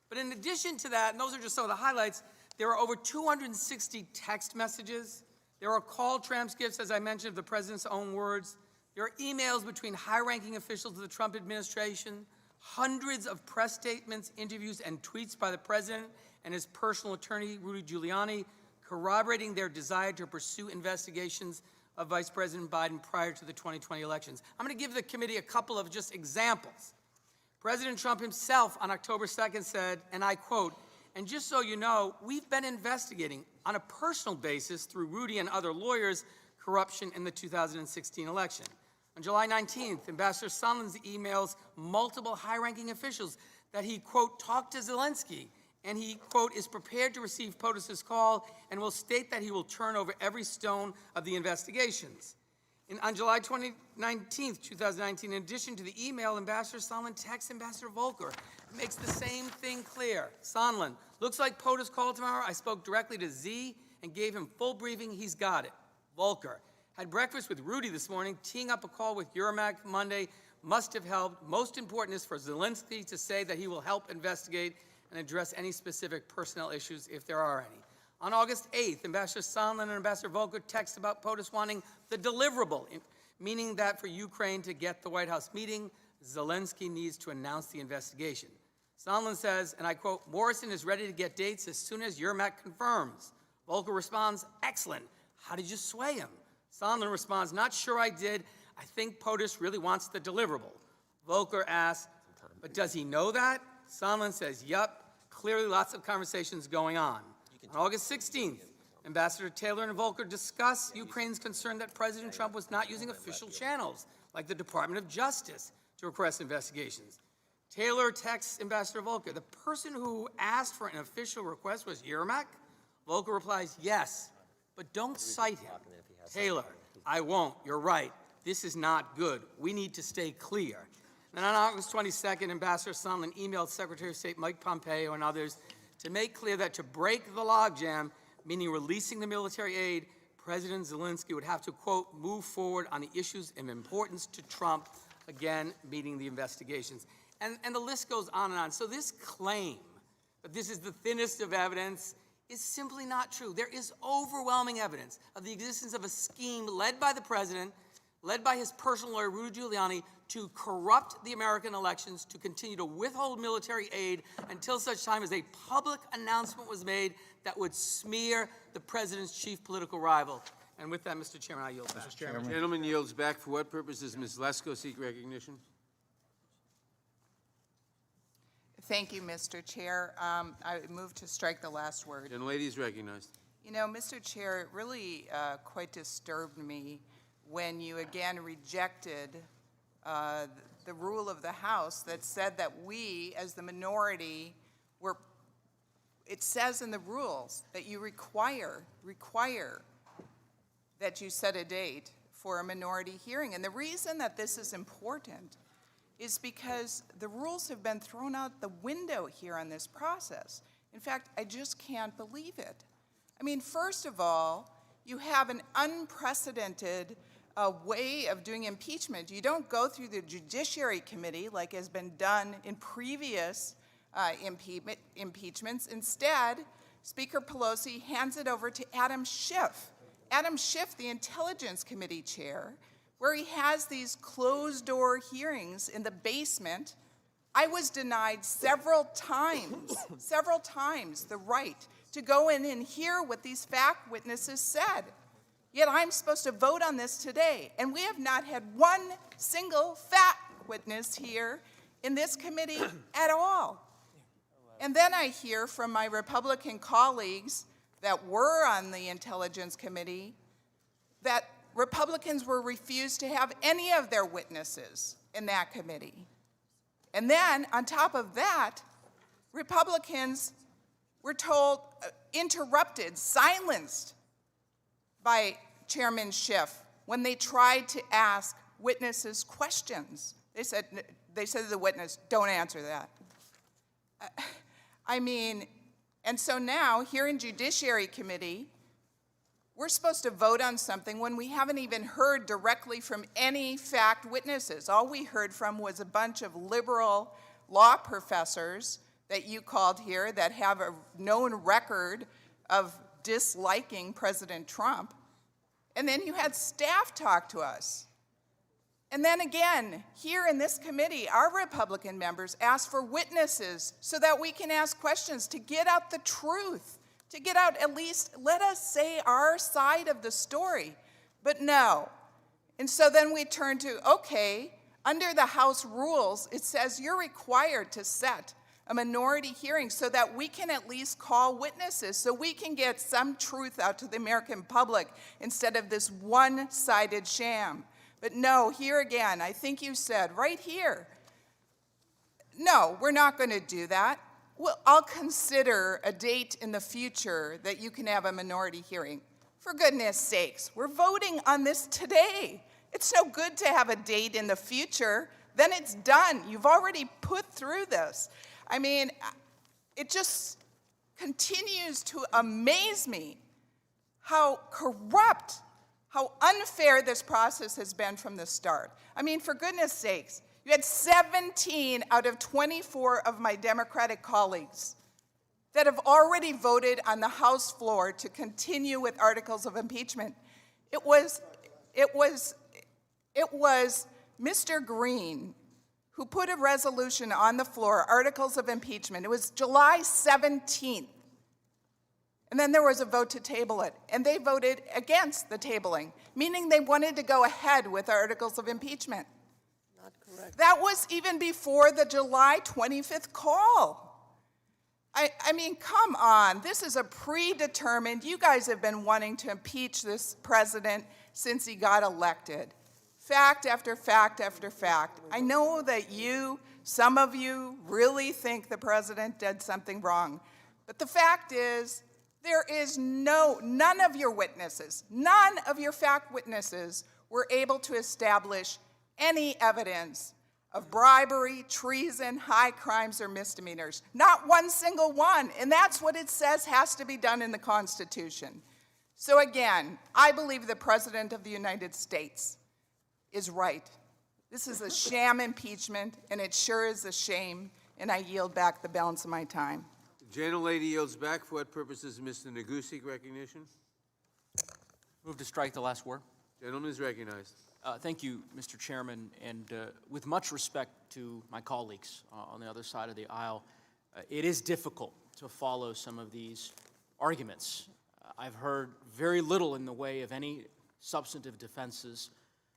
But in addition to that, and those are just some of the highlights, there are over 260 text messages. There are call transcripts, as I mentioned, of the President's own words. There are emails between high-ranking officials of the Trump administration, hundreds of press statements, interviews, and tweets by the President and his personal attorney, Rudy Giuliani, corroborating their desire to pursue investigations of Vice President Biden prior to the 2020 elections. I'm going to give the committee a couple of just examples. President Trump himself on October 2nd said, and I quote, and just so you know, we've been investigating on a personal basis through Rudy and other lawyers corruption in the 2016 election. On July 19th, Ambassador Sondland emails multiple high-ranking officials that he, quote, talked to Zelensky, and he, quote, is prepared to receive POTUS's call and will state that he will turn over every stone of the investigations. On July 19th, 2019, in addition to the email, Ambassador Sondland texts Ambassador Volker. It makes the same thing clear. Sondland, looks like POTUS call tomorrow. I spoke directly to Z and gave him full briefing. He's got it. Volker, had breakfast with Rudy this morning, teeing up a call with Yermak Monday. Must have helped. Most important is for Zelensky to say that he will help investigate and address any specific personnel issues if there are any. On August 8th, Ambassador Sondland and Ambassador Volker text about POTUS wanting the deliverable, meaning that for Ukraine to get the White House meeting, Zelensky needs to announce the investigation. Sondland says, and I quote, Morrison is ready to get dates as soon as Yermak confirms. Volker responds, excellent. How did you sway him? Sondland responds, not sure I did. I think POTUS really wants the deliverable. Volker asks, but does he know that? Sondland says, yup. Clearly lots of conversations going on. On August 16th, Ambassador Taylor and Volker discuss Ukraine's concern that President Trump was not using official channels, like the Department of Justice, to request investigations. Taylor texts Ambassador Volker, the person who asked for an official request was Yermak? Volker replies, yes, but don't cite him. Taylor, I won't, you're right. This is not good. We need to stay clear. Then on August 22nd, Ambassador Sondland emailed Secretary of State Mike Pompeo and others to make clear that to break the logjam, meaning releasing the military aid, President Zelensky would have to, quote, move forward on the issues of importance to Trump, again, meeting the investigations. And the list goes on and on. So this claim that this is the thinnest of evidence is simply not true. There is overwhelming evidence of the existence of a scheme led by the president, led by his personal lawyer, Rudy Giuliani, to corrupt the American elections, to continue to withhold military aid until such time as a public announcement was made that would smear the president's chief political rival. And with that, Mr. Chairman, I yield back. Mr. Chairman. Gentleman yields back. For what purpose does Ms. Lesko seek recognition? Thank you, Mr. Chair. I move to strike the last word. Gentlelady is recognized. You know, Mr. Chair, it really quite disturbed me when you again rejected the rule of the House that said that we, as the minority, were, it says in the rules that you require that you set a date for a minority hearing. And the reason that this is important is because the rules have been thrown out the window here on this process. In fact, I just can't believe it. I mean, first of all, you have an unprecedented way of doing impeachment. You don't go through the Judiciary Committee like has been done in previous impeachments. Instead, Speaker Pelosi hands it over to Adam Schiff. Adam Schiff, the Intelligence Committee chair, where he has these closed-door hearings in the basement. I was denied several times, the right to go in and hear what these fact witnesses said. Yet I'm supposed to vote on this today, and we have not had one single fact witness here in this committee at all. And then I hear from my Republican colleagues that were on the Intelligence Committee that Republicans were refused to have any of their witnesses in that committee. And then, on top of that, Republicans were told, interrupted, silenced by Chairman Schiff when they tried to ask witnesses questions. They said to the witness, don't answer that. I mean, and so now, here in Judiciary Committee, we're supposed to vote on something when we haven't even heard directly from any fact witnesses. All we heard from was a bunch of liberal law professors that you called here that have a known record of disliking President Trump. And then you had staff talk to us. And then again, here in this committee, our Republican members asked for witnesses so that we can ask questions to get out the truth, to get out at least, let us say our side of the story. But no. And so then we turn to, okay, under the House rules, it says you're required to set a minority hearing so that we can at least call witnesses, so we can get some truth out to the American public instead of this one-sided sham. But no, here again, I think you said right here, no, we're not going to do that. Well, I'll consider a date in the future that you can have a minority hearing. For goodness sakes, we're voting on this today. It's no good to have a date in the future. Then it's done. You've already put through this. I mean, it just continues to amaze me how corrupt, how unfair this process has been from the start. I mean, for goodness sakes, you had 17 out of 24 of my Democratic colleagues that have already voted on the House floor to continue with articles of impeachment. It was Mr. Green who put a resolution on the floor, articles of impeachment. It was July 17th. And then there was a vote to table it, and they voted against the tabling, meaning they wanted to go ahead with articles of impeachment. Not correct. That was even before the July 25th call. I mean, come on. This is a predetermined, you guys have been wanting to impeach this president since he got elected. fact after fact after fact. I know that some of you really think the president did something wrong, but the fact is there is none of your witnesses, none of your fact witnesses were able to establish any evidence of bribery, treason, high crimes, or misdemeanors. Not one single one, and that's what it says has to be done in the Constitution. So again, I believe the President of the United States is right. This is a sham impeachment, and it sure is a shame, and I yield back the balance of my time. The gentlelady yields back. For what purposes is Mr. Negusik recognition? Move to strike the last word. Gentleman is recognized. Thank you, Mr. Chairman, and with much respect to my colleagues on the other side of the aisle, it is difficult to follow some of these arguments. I've heard very little in the way of any substantive defenses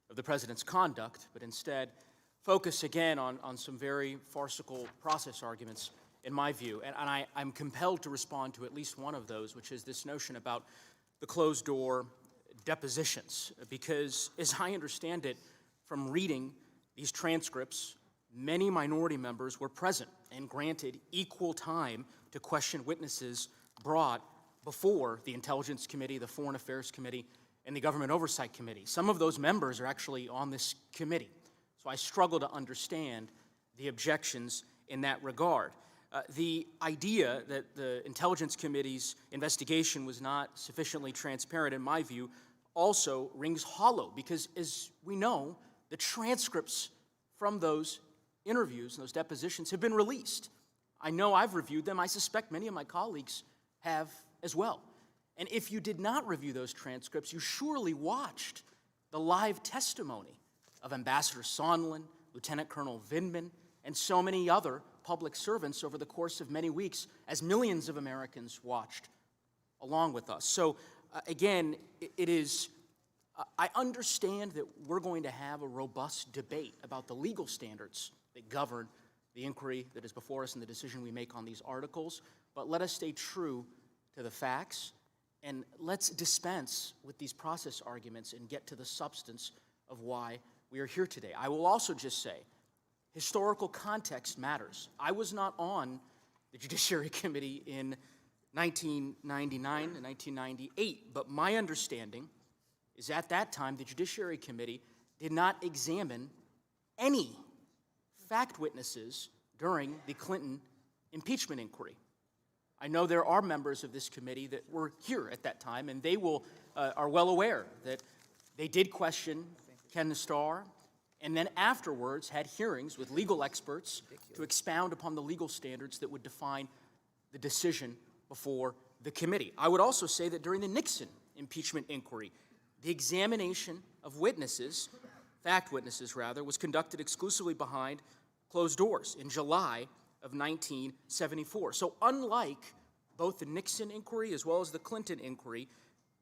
of the president's conduct, but instead focus again on some very farcical process arguments, in my view. And I'm compelled to respond to at least one of those, which is this notion about the closed-door depositions, because as I understand it from reading these transcripts, many minority members were present and granted equal time to question witnesses brought before the Intelligence Committee, the Foreign Affairs Committee, and the Government Oversight Committee. Some of those members are actually on this committee, so I struggle to understand the objections in that regard. The idea that the Intelligence Committee's investigation was not sufficiently transparent, in my view, also rings hollow, because as we know, the transcripts from those interviews and those depositions have been released. I know I've reviewed them. I suspect many of my colleagues have as well. And if you did not review those transcripts, you surely watched the live testimony of Ambassador Sondland, Lieutenant Colonel Vindman, and so many other public servants over the course of many weeks, as millions of Americans watched along with us. So again, I understand that we're going to have a robust debate about the legal standards that govern the inquiry that is before us and the decision we make on these articles, but let us stay true to the facts, and let's dispense with these process arguments and get to the substance of why we are here today. I will also just say, historical context matters. I was not on the Judiciary Committee in 1999 and 1998, but my understanding is at that time the Judiciary Committee did not examine any fact witnesses during the Clinton impeachment inquiry. I know there are members of this committee that were here at that time, and they are well aware that they did question Ken Starr, and then afterwards had hearings with legal experts to expound upon the legal standards that would define the decision before the committee. I would also say that during the Nixon impeachment inquiry, the examination of witnesses, fact witnesses rather, was conducted exclusively behind closed doors in July of 1974. So unlike both the Nixon inquiry as well as the Clinton inquiry,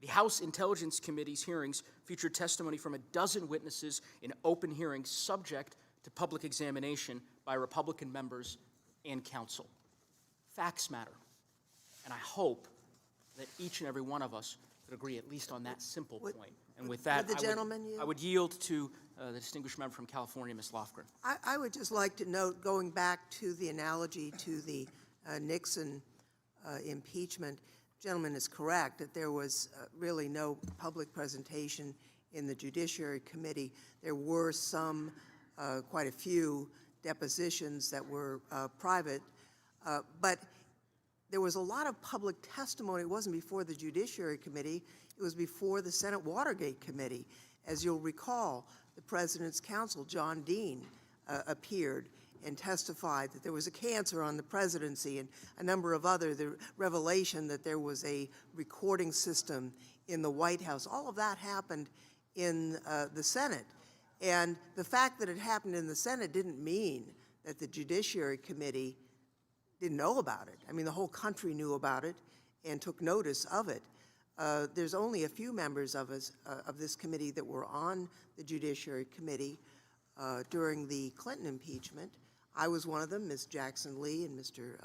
the House Intelligence Committee's hearings featured testimony from a dozen witnesses in open hearings subject to public examination by Republican members and counsel. Facts matter. And I hope that each and every one of us could agree at least on that simple point. And with that, I would yield to the distinguished member from California, Ms. Lofgren. I would just like to note, going back to the analogy to the Nixon impeachment, gentleman is correct that there was really no public presentation in the Judiciary Committee. There were quite a few depositions that were private, but there was a lot of public testimony. It wasn't before the Judiciary Committee, it was before the Senate Watergate Committee. As you'll recall, the President's counsel, John Dean, appeared and testified that there was a cancer on the presidency and a number of the revelation that there was a recording system in the White House. All of that happened in the Senate. And the fact that it happened in the Senate didn't mean that the Judiciary Committee didn't know about it. I mean, the whole country knew about it and took notice of it. There's only a few members of this committee that were on the Judiciary Committee during the Clinton impeachment. I was one of them. Ms. Jackson Lee and Mr.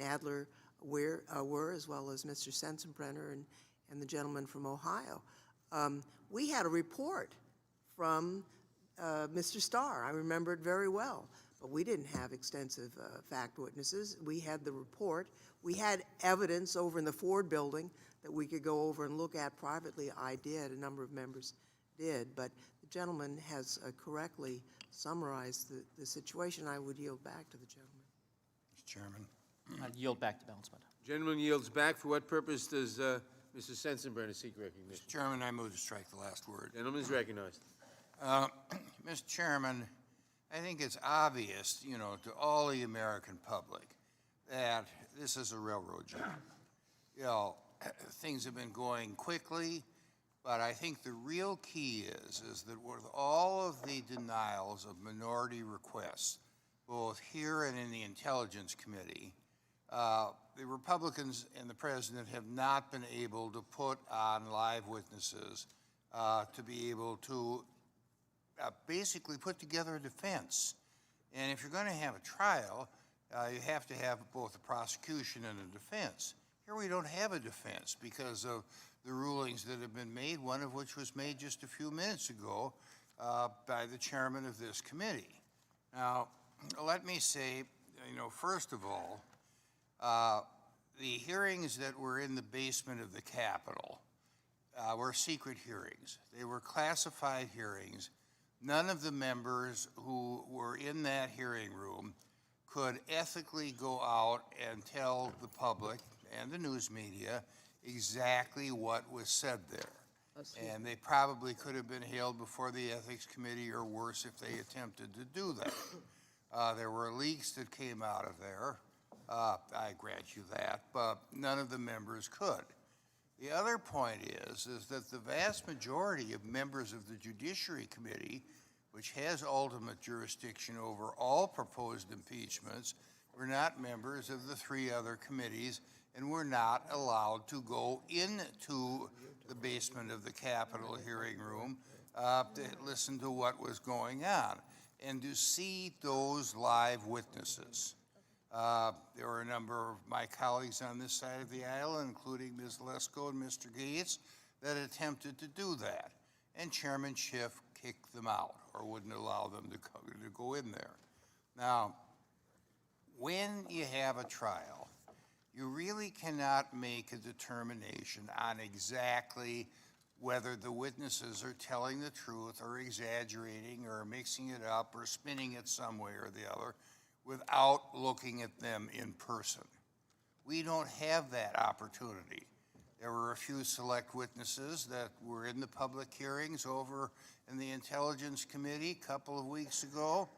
Nadler were, as well as Mr. Sensenbrenner and the gentleman from Ohio. We had a report from Mr. Starr. I remember it very well. But we didn't have extensive fact witnesses. We had the report. We had evidence over in the Ford building that we could go over and look at privately. I did. A number of members did. But the gentleman has correctly summarized the situation. I would yield back to the gentleman. Mr. Chairman. I yield back to balance my time. Gentleman yields back. For what purpose does Mr. Sensenbrenner seek recognition? Mr. Chairman, I move to strike the last word. Gentleman is recognized. Mr. Chairman, I think it's obvious, to all the American public that this is a railroad job. Things have been going quickly, but I think the real key is that with all of the denials of minority requests, both here and in the Intelligence Committee, the Republicans and the President have not been able to put on live witnesses to be able to basically put together a defense. And if you're going to have a trial, you have to have both a prosecution and a defense. Here we don't have a defense because of the rulings that have been made, one of which was made just a few minutes ago by the chairman of this committee. Now, let me say, first of all, the hearings that were in the basement of the Capitol were secret hearings. They were classified hearings. None of the members who were in that hearing room could ethically go out and tell the public and the news media exactly what was said there. And they probably could have been hailed before the Ethics Committee, or worse if they attempted to do that. There were leaks that came out of there. I grant you that, but none of the members could. The other point is that the vast majority of members of the Judiciary Committee, which has ultimate jurisdiction over all proposed impeachments, were not members of the three other committees and were not allowed to go into the basement of the Capitol hearing room to listen to what was going on and to see those live witnesses. There were a number of my colleagues on this side of the aisle, including Ms. Lesko and Mr. Gates, that attempted to do that. And Chairman Schiff kicked them out or wouldn't allow them to go in there. Now, when you have a trial, you really cannot make a determination on exactly whether the witnesses are telling the truth or exaggerating or mixing it up or spinning it some way or the other without looking at them in person. We don't have that opportunity. There were a few select witnesses that were in the public hearings over in the Intelligence Committee a couple of weeks ago,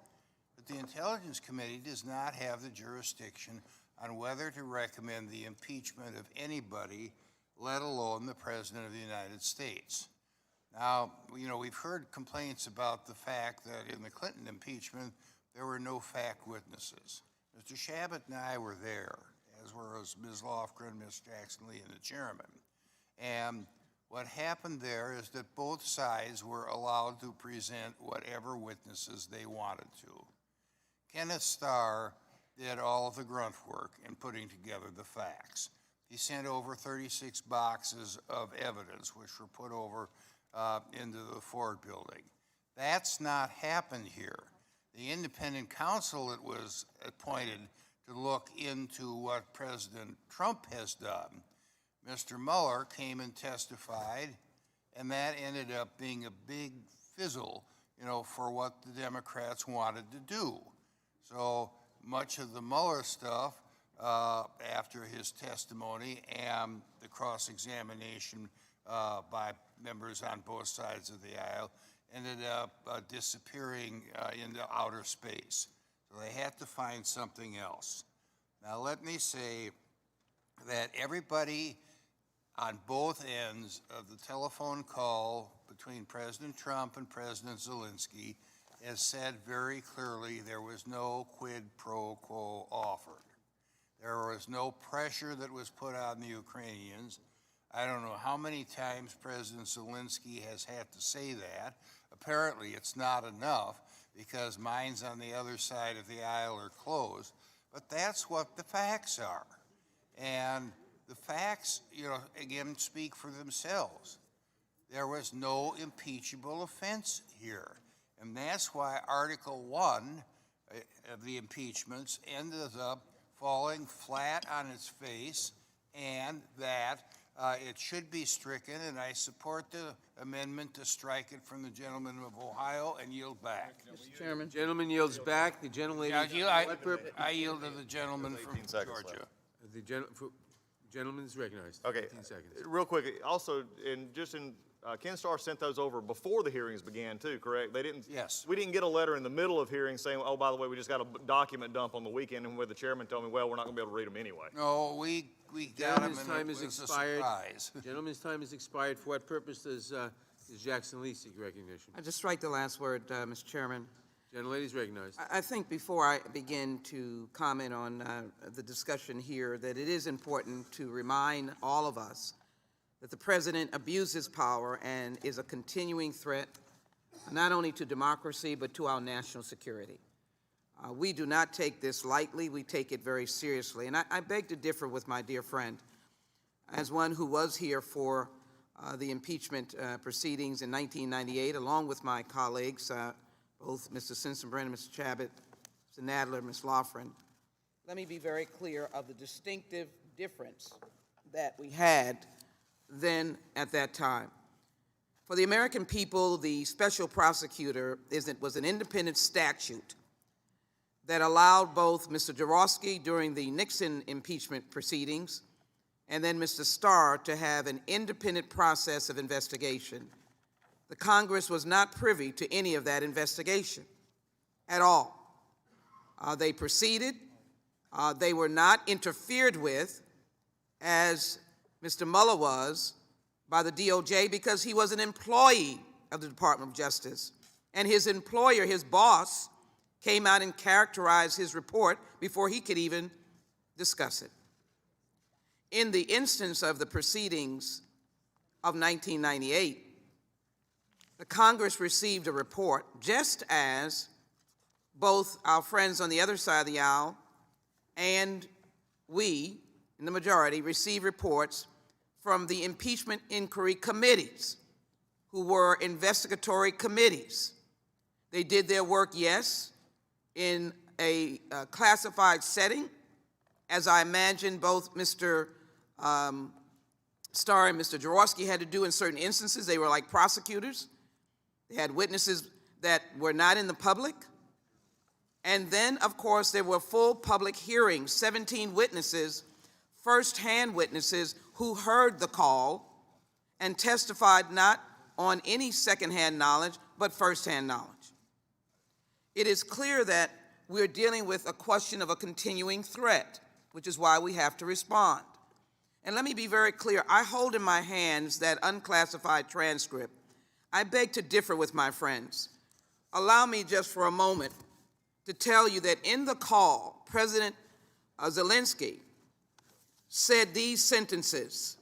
but the Intelligence Committee does not have the jurisdiction on whether to recommend the impeachment of anybody, let alone the President of the United States. Now, we've heard complaints about the fact that in the Clinton impeachment, there were no fact witnesses. Mr. Shabbat and I were there, as were Ms. Lofgren, Ms. Jackson Lee, and the chairman. And what happened there is that both sides were allowed to present whatever witnesses they wanted to. Kenneth Starr did all of the grunt work in putting together the facts. He sent over 36 boxes of evidence, which were put over into the Ford building. That's not happened here. The independent counsel that was appointed to look into what President Trump has done, Mr. Mueller, came and testified, and that ended up being a big fizzle, for what the Democrats wanted to do. So much of the Mueller stuff, after his testimony and the cross-examination by members on both sides of the aisle, ended up disappearing into outer space. So they had to find something else. Now let me say that everybody on both ends of the telephone call between President Trump and President Zelensky has said very clearly there was no quid pro quo offered. There was no pressure that was put on the Ukrainians. I don't know how many times President Zelensky has had to say that. Apparently it's not enough because minds on the other side of the aisle are closed. But that's what the facts are. And the facts, again, speak for themselves. There was no impeachable offense here. And that's why Article 1 of the impeachments ended up falling flat on its face, and that it should be stricken, and I support the amendment to strike it from the gentleman of Ohio and yield back. Mr. Chairman. Gentleman yields back. The gentlelady. I yield to the gentleman from 15 seconds Georgia. left. The gentleman is recognized. Okay. 15 seconds. Real quick, also, Ken Starr sent those over before the hearings began too, correct? They didn't. Yes. We didn't get a letter in the middle of hearings saying, oh, by the way, we just got a document dump on the weekend, and where the chairman told me, well, we're not going to be able to read them anyway. No, we got him, Gentleman's and time it is was a expired. surprise. Gentleman's time is expired. For what purpose does Jackson Lee seek recognition? I just strike the last word, Mr. Chairman. Gentlelady is recognized. I think before I begin to comment on the discussion here, that it is important to remind all of us that the president abuses power and is a continuing threat not only to democracy but to our national security. We do not take this lightly. We take it very seriously. And I beg to differ with my dear friend. As one who was here for the impeachment proceedings in 1998, along with my colleagues, both Mr. Sensenbrenner, Mr. Chabot, Mr. Nadler, Ms. Loughran, let me be very clear of the distinctive difference that we had then at that time. For the American people, the special prosecutor was an independent statute that allowed both Mr. Jaworski during the Nixon impeachment proceedings and then Mr. Starr to have an independent process of investigation. The Congress was not privy to any of that investigation at all. They proceeded. They were not interfered with, as Mr. Mueller was, by the DOJ, because he was an employee of the Department of Justice. And his employer, his boss, came out and characterized his report before he could even discuss it. In the instance of the proceedings of 1998, the Congress received a report, just as both our friends on the other side of the aisle and we, in the majority, received reports from the impeachment inquiry committees, who were investigatory committees. They did their work, yes, in a classified setting, as I imagine both Mr. Starr and Mr. Jaworski had to do in certain instances. They were like prosecutors. They had witnesses that were not in the public. And then, of course, there were full public hearings, 17 witnesses, first-hand witnesses who heard the call and testified not on any second-hand knowledge, but first-hand knowledge. It is clear that we're dealing with a question of a continuing threat, which is why we have to respond. And let me be very clear. I hold in my hands that unclassified transcript. I beg to differ with my friends. Allow me just for a moment to tell you that in the call, President Zelensky said these sentences.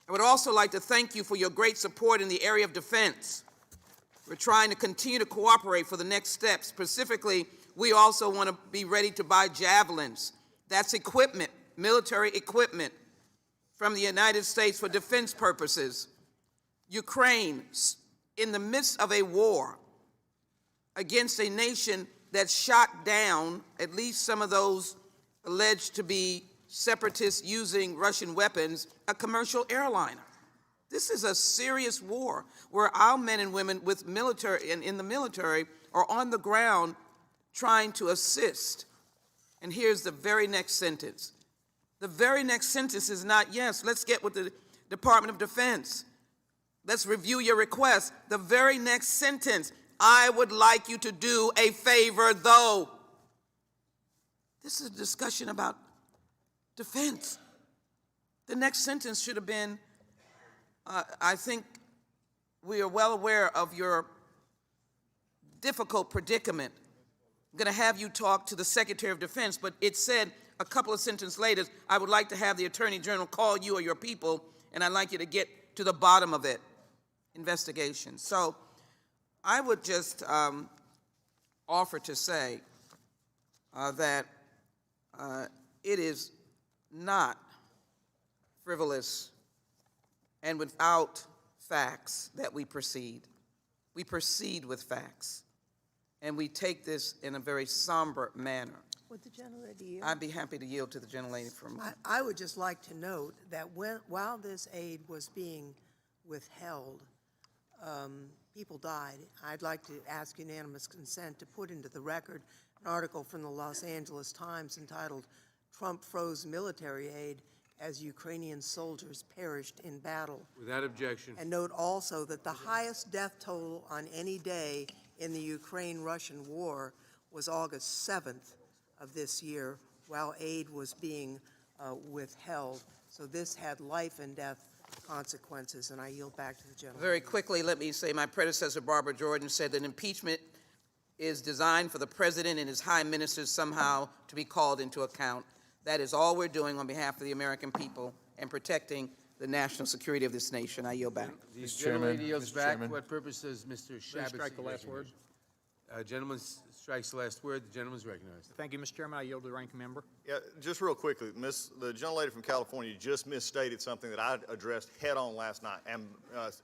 I would also like to thank you for your great support in the area of defense. We're trying to continue to cooperate for the next steps. Specifically, we also want to be ready to buy javelins. That's equipment, military equipment from the United States for defense purposes. Ukraine, in the midst of a war against a nation that shot down at least some of those alleged to be separatists using Russian weapons, a commercial airliner. This is a serious war where our men and women with military and in the military are on the ground trying to assist. And here's the very next sentence. The very next sentence is not, yes, let's get with the Department of Defense. Let's review your request. The very next sentence, I would like you to do a favor, though. This is a discussion about defense. The next sentence should have been, I think we are well aware of your difficult predicament. I'm going to have you talk to the Secretary of Defense, but it said a couple of sentences later, I would like to have the Attorney General call you or your people, and I'd like you to get to the bottom of it. Investigation. So I would just offer to say that it is not frivolous and without facts that we proceed. We proceed with facts. and we take this in a very somber manner. Would the gentlelady yield? I'd be happy to yield to the gentlelady for a moment. I would just like to note that while this aid was being withheld, people died. I'd like to ask unanimous consent to put into the record an article from the Los Angeles Times entitled "Trump Froze Military Aid as Ukrainian Soldiers Perished in Battle." Without objection. And note also that the highest death toll on any day in the Ukraine-Russian war was August 7th of this year, while aid was being withheld. So this had life and death consequences, and I yield back to the gentleman. Very quickly, let me say my predecessor, Barbara Jordan, said that impeachment is designed for the president and his high ministers somehow to be called into account. That is all we're doing on behalf of the American people and protecting the national security of this nation. I yield back. The Mr. Chairman, gentlelady yields Mr. back. Chairman. What purpose does Mr. Shabbat strike the last word. Gentleman strikes the last word. The gentleman's recognized. Thank you, Mr. Chairman. I yield to the ranking member. Yeah, just real quickly, the gentlelady from California just misstated something that I addressed head-on last night. And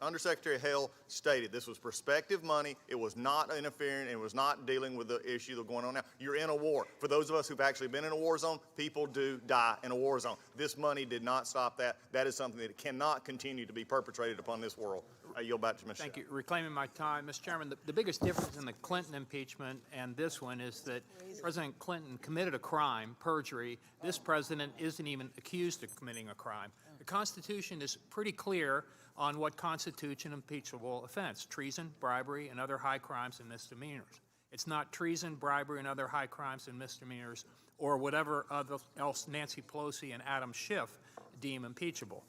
Undersecretary Hale stated this was prospective money. It was not interfering. It was not dealing with the issue that's going on now. You're in a war. For those of us who've actually been in a war zone, people do die in a war zone. This money did not stop that. That is something that cannot continue to be perpetrated upon this world. I yield back to Mr. Thank you. Reclaiming my time, Mr. Chairman, the biggest difference in the Clinton impeachment and this one is that President Clinton committed a crime, perjury. This president isn't even accused of committing a crime. The Constitution is pretty clear on what constitutes an impeachable offense: treason, bribery, and other high crimes and misdemeanors. It's not treason, bribery, and other high crimes and misdemeanors, or whatever else Nancy Pelosi and Adam Schiff deem impeachable.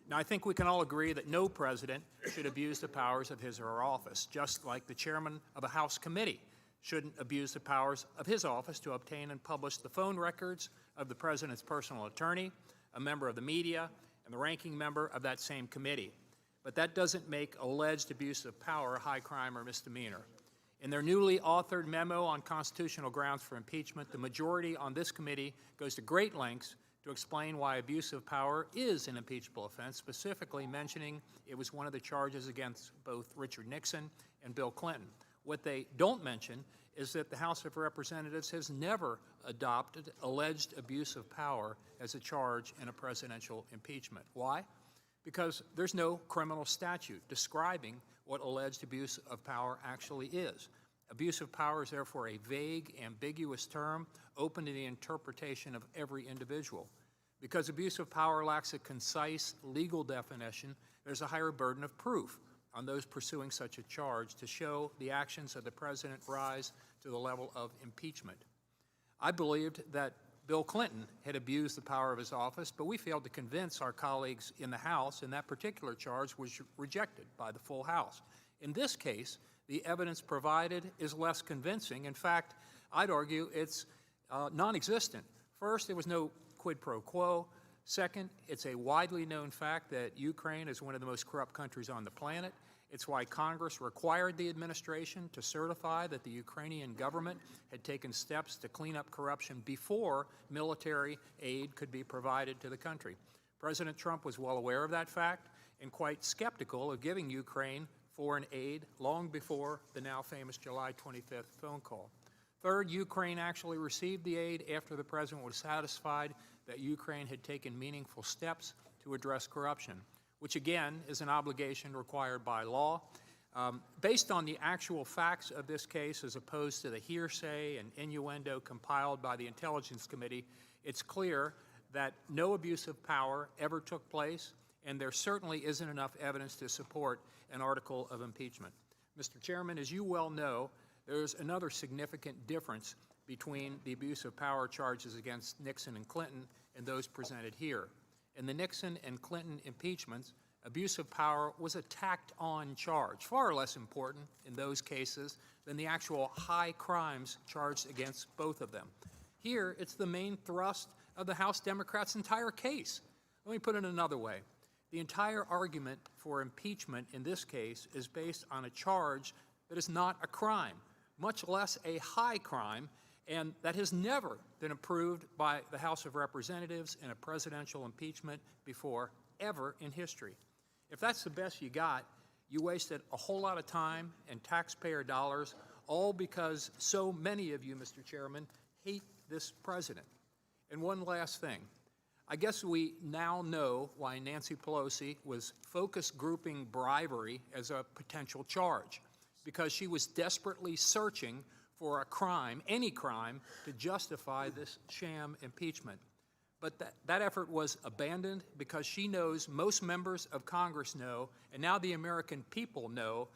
Now, I think we can all agree that no president should abuse the powers of his or her office, just like the chairman of a House committee shouldn't abuse the powers of his office to obtain and publish the phone records of the president's personal attorney, a member of the media, and the ranking member of that same committee. But that doesn't make alleged abuse of power a high crime or misdemeanor. In their newly authored memo on constitutional grounds for impeachment, the majority on this committee goes to great lengths to explain why abuse of power is an impeachable offense, specifically mentioning it was one of the charges against both Richard Nixon and Bill Clinton. What they don't mention is that the House of Representatives has never adopted alleged abuse of power as a charge in a presidential impeachment. Why? Because there's no criminal statute describing what alleged abuse of power actually is. Abuse of power is therefore a vague, ambiguous term open to the interpretation of every individual. Because abuse of power lacks a concise legal definition, there's a higher burden of proof on those pursuing such a charge to show the actions of the president rise to the level of impeachment. I believed that Bill Clinton had abused the power of his office, but we failed to convince our colleagues in the House, and that particular charge was rejected by the full House. In this case, the evidence provided is less convincing. In fact, I'd argue it's non-existent. First, there was no quid pro quo. Second, it's a widely known fact that Ukraine is one of the most corrupt countries on the planet. It's why Congress required the administration to certify that the Ukrainian government had taken steps to clean up corruption before military aid could be provided to the country. President Trump was well aware of that fact and quite skeptical of giving Ukraine foreign aid long before the now famous July 25th phone call. Third, Ukraine actually received the aid after the president was satisfied that Ukraine had taken meaningful steps to address corruption, which again is an obligation required by law. Based on the actual facts of this case as opposed to the hearsay and innuendo compiled by the Intelligence Committee, it's clear that no abuse of power ever took place, and there certainly isn't enough evidence to support an article of impeachment. Mr. Chairman, as you well know, there's another significant difference between the abuse of power charges against Nixon and Clinton and those presented here. In the Nixon and Clinton impeachments, abuse of power was a tacked-on charge, far less important in those cases than the actual high crimes charged against both of them. Here, it's the main thrust of the House Democrats' entire case. Let me put it another way. The entire argument for impeachment in this case is based on a charge that is not a crime, much less a high crime, and that has never been approved by the House of Representatives in a presidential impeachment before, ever in history. If that's the best you got, you wasted a whole lot of time and taxpayer dollars all because so many of you, Mr. Chairman, hate this president. And one last thing. I guess we now know why Nancy Pelosi was focus grouping bribery as a potential charge, because she was desperately searching for a crime, any crime, to justify this sham impeachment. But that effort was abandoned because she knows, most members of Congress know, and now the American people know,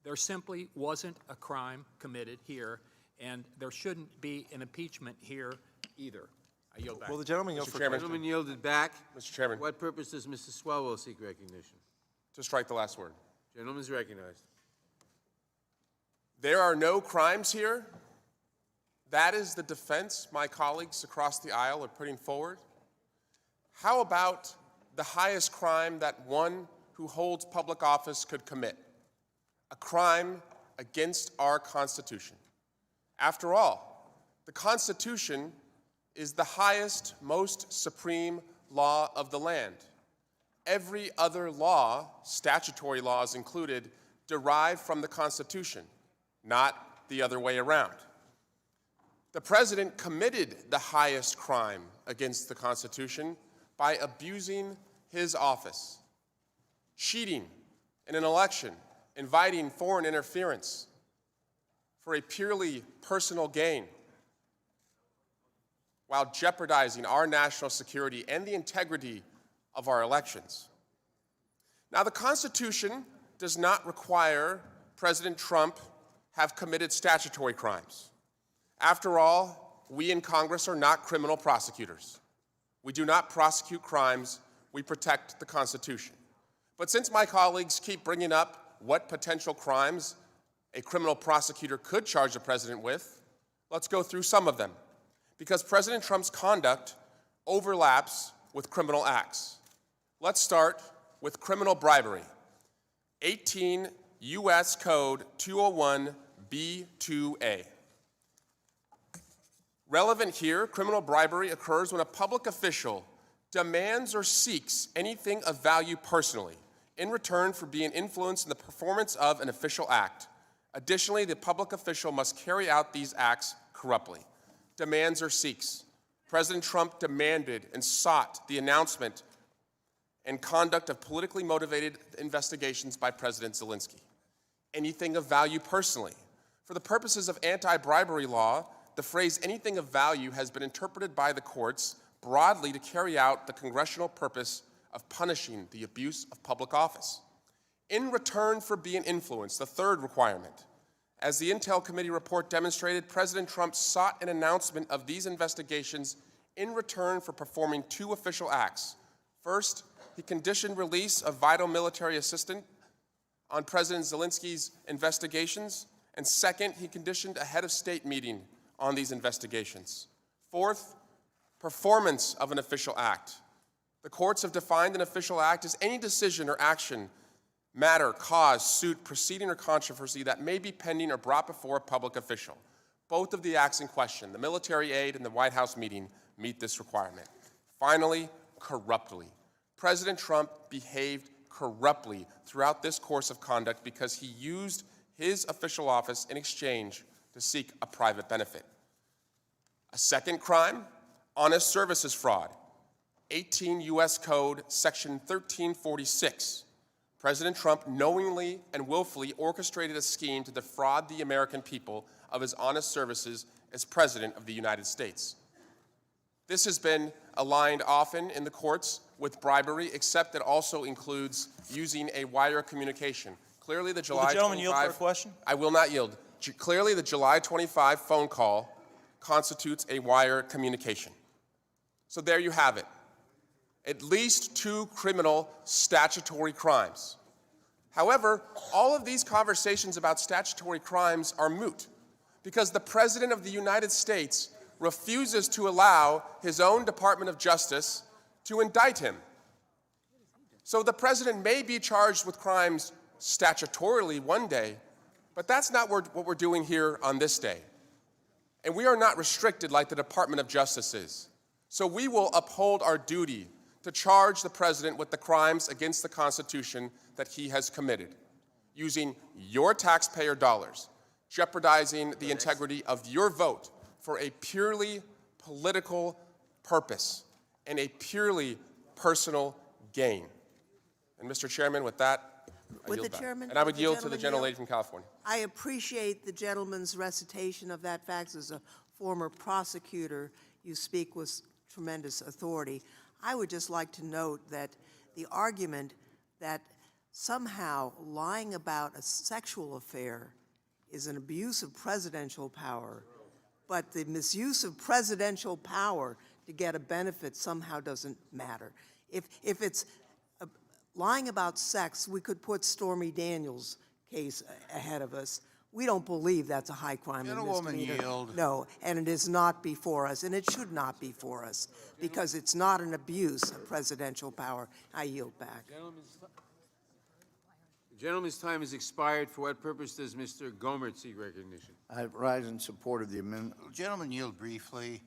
there simply wasn't a crime committed here, and there shouldn't be an impeachment here either. I yield back. Will the gentleman yield Mr. for Chairman. question? Gentleman yielded back. Mr. Chairman, For what purpose does Mrs. Swalwell seek recognition? to strike the last word. Gentleman is recognized. There are no crimes here. That is the defense my colleagues across the aisle are putting forward. How about the highest crime that one who holds public office could commit? A crime against our Constitution. After all, the Constitution is the highest, most supreme law of the land. Every other law, statutory laws included, derive from the Constitution, not the other way around. The president committed the highest crime against the Constitution by abusing his office, cheating in an election, inviting foreign interference for a purely personal gain, while jeopardizing our national security and the integrity of our elections. Now, the Constitution does not require President Trump have committed statutory crimes. After all, we in Congress are not criminal prosecutors. We do not prosecute crimes, we protect the Constitution. But since my colleagues keep bringing up what potential crimes a criminal prosecutor could charge the president with, let's go through some of them, because President Trump's conduct overlaps with criminal acts. Let's start with criminal bribery. 18 U.S. Code 201B2A. Relevant here, criminal bribery occurs when a public official demands or seeks anything of value personally in return for being influenced in the performance of an official act. Additionally, the public official must carry out these acts corruptly. Demands or seeks. President Trump demanded and sought the announcement and conduct of politically motivated investigations by President Zelensky. Anything of value personally. For the purposes of anti-bribery law, the phrase anything of value has been interpreted by the courts broadly to carry out the congressional purpose of punishing the abuse of public office. In return for being influenced, the third requirement. As the Intel Committee report demonstrated, President Trump sought an announcement of these investigations in return for performing two official acts. First, he conditioned release of vital military assistance on President Zelensky's investigations. And second, he conditioned a head of state meeting on these investigations. Fourth, performance of an official act. The courts have defined an official act as any decision or action, matter, cause, suit, proceeding, or controversy that may be pending or brought before a public official. Both of the acts in question, the military aid and the White House meeting, meet this requirement. Finally, corruptly. President Trump behaved corruptly throughout this course of conduct because he used his official office in exchange to seek a private benefit. A second crime, honest services fraud. 18 U.S. Code, Section 1346. President Trump knowingly and willfully orchestrated a scheme to defraud the American people of his honest services as President of the United States. This has been aligned often in the courts with bribery, except it also includes using a wire communication. Clearly, the July 25... Will the gentleman yield for a question? I will not yield. Clearly, the July 25 phone call constitutes a wire communication. So there you have it. At least two criminal statutory crimes. However, all of these conversations about statutory crimes are moot because the President of the United States refuses to allow his own Department of Justice to indict him. So the President may be charged with crimes statutorily one day, but that's not what we're doing here on this day. And we are not restricted like the Department of Justice is. So we will uphold our duty to charge the President with the crimes against the Constitution that he has committed, using your taxpayer dollars. jeopardizing the integrity of your vote for a purely political purpose and a purely personal gain. And Mr. Chairman, with that, I Would yield the back. chairman- And I would would the yield to the gentleman gentlelady from California. I appreciate the gentleman's recitation of that fact. As a former prosecutor, you speak with tremendous authority. I would just like to note that the argument that somehow lying about a sexual affair is an abuse of presidential power, but the misuse of presidential power to get a benefit somehow doesn't matter. If it's lying about sex, we could put Stormy Daniels' case ahead of us. We don't believe that's a high crime and Gentlewoman misdemeanor. yield. No, and it is not before us, and it should not be for us, because it's not an abuse of presidential power. I yield back. The gentleman's time has expired. For what purpose does Mr. Gohmert seek recognition? I rise in support of the amendment. Gentlemen, yield briefly.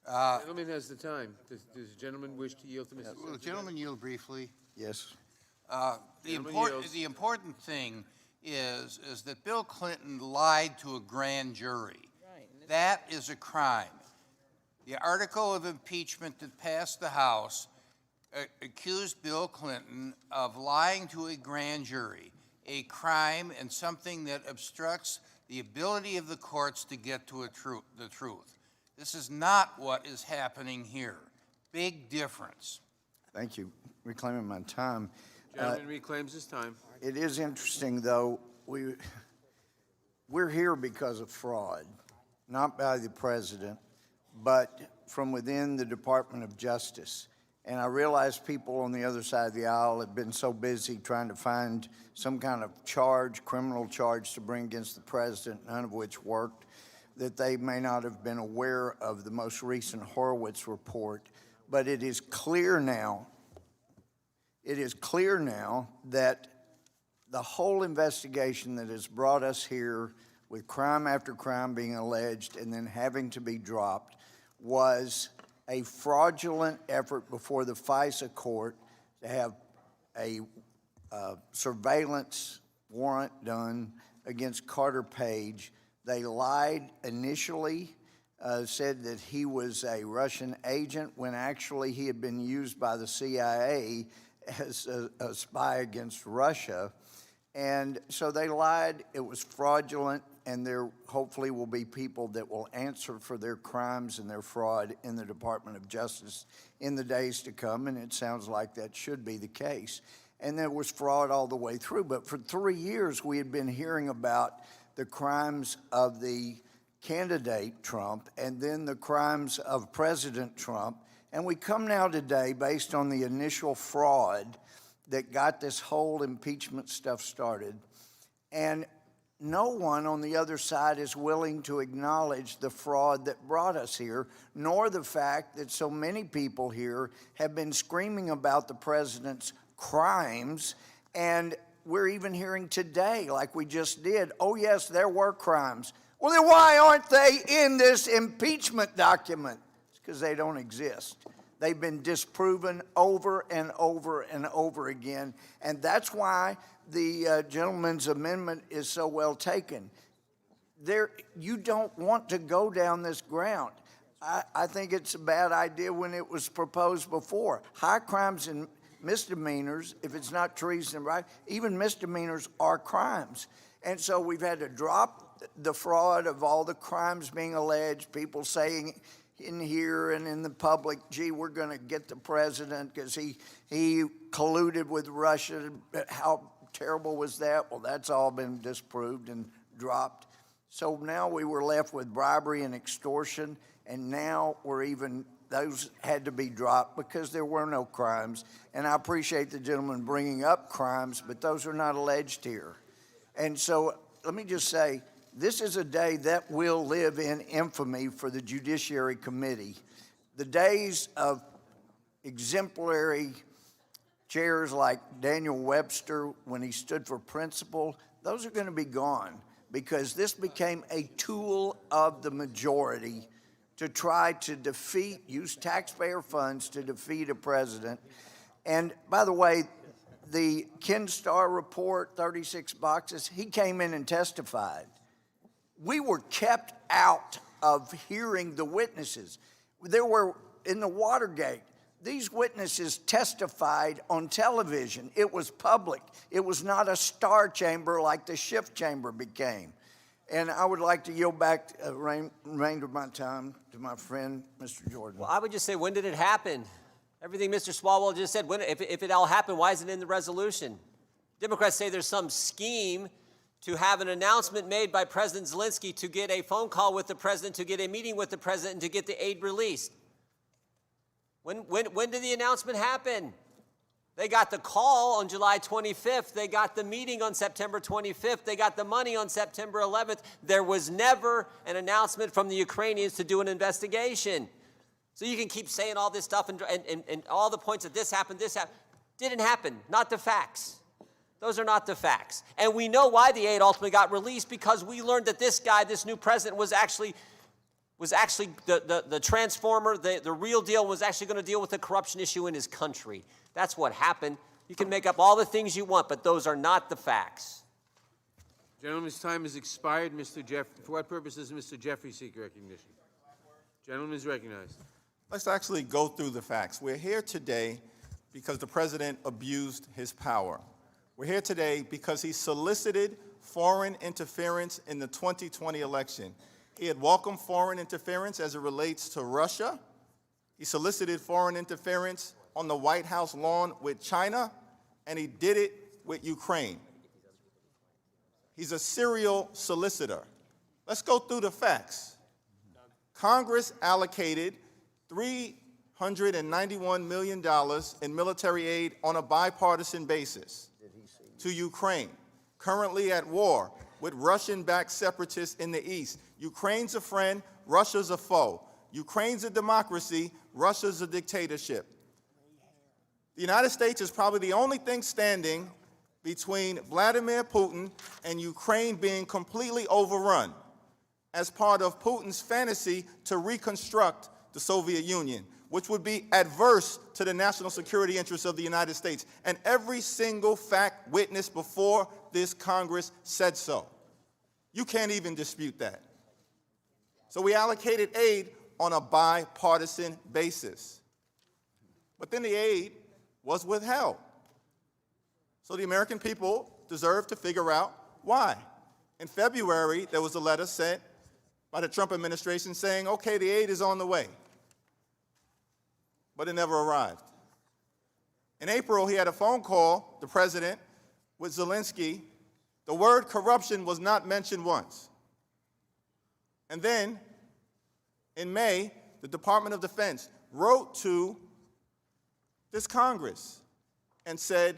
The gentleman has the time. Does the gentleman wish to yield to Mr. Will the Secretary? gentleman yield briefly? Yes. The important thing is that Bill Clinton lied to a grand jury. That is a crime. The article of impeachment that passed the House accused Bill Clinton of lying to a grand jury, a crime and something that obstructs the ability of the courts to get to the truth. This is not what is happening here. Big difference. Thank you. Reclaiming my time. Gentleman reclaims his time. It is interesting, though, we're here because of fraud, not by the president, but from within the Department of Justice. And I realize people on the other side of the aisle have been so busy trying to find some kind of charge, criminal charge to bring against the president, none of which worked, that they may not have been aware of the most recent Horowitz report. But it is clear now, that the whole investigation that has brought us here, with crime after crime being alleged and then having to be dropped, was a fraudulent effort before the FISA court to have a surveillance warrant done against Carter Page. They lied initially, said that he was a Russian agent when actually he had been used by the CIA as a spy against Russia. And so they lied, it was fraudulent, and there hopefully will be people that will answer for their crimes and their fraud in the Department of Justice in the days to come, and it sounds like that should be the case. And there was fraud all the way through, but for 3 years we had been hearing about the crimes of the candidate Trump and then the crimes of President Trump. And we come now today based on the initial fraud that got this whole impeachment stuff started. And no one on the other side is willing to acknowledge the fraud that brought us here, nor the fact that so many people here have been screaming about the president's crimes. And we're even hearing today, like we just did, oh yes, there were crimes. Well, then why aren't they in this impeachment document? It's because they don't exist. They've been disproven over and over and over again. And that's why the gentleman's amendment is so well taken. You don't want to go down this ground. I think it's a bad idea when it was proposed before. High crimes and misdemeanors, if it's not treason, right? Even misdemeanors are crimes. And so we've had to drop the fraud of all the crimes being alleged, people saying in here and in the public, gee, we're going to get the president because he colluded with Russia. How terrible was that? Well, that's all been disproved and dropped. So now we were left with bribery and extortion, and now those had to be dropped because there were no crimes. And I appreciate the gentleman bringing up crimes, but those are not alleged here. And so let me just say, this is a day that will live in infamy for the Judiciary Committee. The days of exemplary chairs like Daniel Webster when he stood for principle, those are going to be gone because this became a tool of the majority to try to use taxpayer funds to defeat a president. And by the way, the Ken Starr report, 36 boxes, he came in and testified. We were kept out of hearing the witnesses. There were, in the Watergate, these witnesses testified on television. It was public. It was not a star chamber like the Schiff chamber became. And I would like to yield back remainder of my time to my friend, Mr. Jordan. Well, I would just say, when did it happen? Everything Mr. Swalwell just said, if it all happened, why isn't it in the resolution? Democrats say there's some scheme to have an announcement made by President Zelensky to get a phone call with the president, to get a meeting with the president, and to get the aid released. When did the announcement happen? They got the call on July 25th. They got the meeting on September 25th. They got the money on September 11th. There was never an announcement from the Ukrainians to do an investigation. So you can keep saying all this stuff and all the points that this happened. Didn't happen. Not the facts. Those are not the facts. And we know why the aid ultimately got released, because we learned that this guy, this new president, was actually the transformer, the real deal, was actually going to deal with the corruption issue in his country. That's what happened. You can make up all the things you want, but those are not the facts. Gentleman's time has expired. Mr. Jeff, for what purpose does Mr. Jeffrey seek recognition? Gentleman is recognized. Let's actually go through the facts. We're here today because the president abused his power. We're here today because he solicited foreign interference in the 2020 election. He had welcomed foreign interference as it relates to Russia. He solicited foreign interference on the White House lawn with China, and he did it with Ukraine. He's a serial solicitor. Let's go through the facts. Congress allocated $391 million in military aid on a bipartisan basis to Ukraine, currently at war with Russian-backed separatists in the east. Ukraine's a friend, Russia's a foe. Ukraine's a democracy, Russia's a dictatorship. The United States is probably the only thing standing between Vladimir Putin and Ukraine being completely overrun as part of Putin's fantasy to reconstruct the Soviet Union, which would be adverse to the national security interests of the United States. And every single fact witnessed before this Congress said so. You can't even dispute that. So we allocated aid on a bipartisan basis. But then the aid was withheld. So the American people deserve to figure out why. In February, there was a letter sent by the Trump administration saying, okay, the aid is on the way. But it never arrived. In April, he had a phone call, the president, with Zelensky. The word corruption was not mentioned once. And then, in May, the Department of Defense wrote to this Congress and said,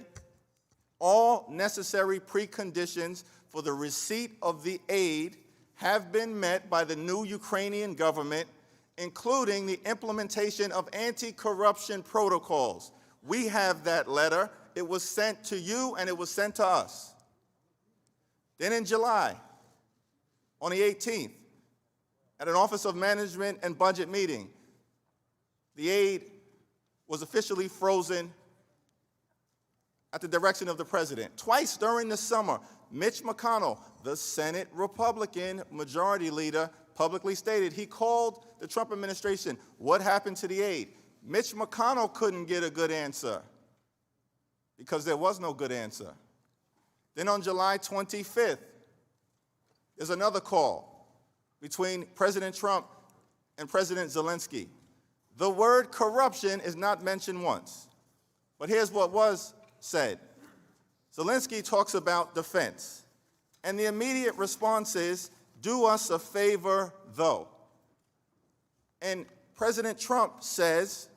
all necessary preconditions for the receipt of the aid have been met by the new Ukrainian government, including the implementation of anti-corruption protocols. We have that letter. It was sent to you and it was sent to us. Then in July, on the 18th, at an Office of Management and Budget meeting, the aid was officially frozen at the direction of the president. Twice during the summer, Mitch McConnell, the Senate Republican majority leader, publicly stated he called the Trump administration, what happened to the aid? Mitch McConnell couldn't get a good answer because there was no good answer. Then on July 25th, there's another call between President Trump and President Zelensky. The word corruption is not mentioned once, but here's what was said. Zelensky talks about defense, and the immediate response is, do us a favor, though. And President Trump says,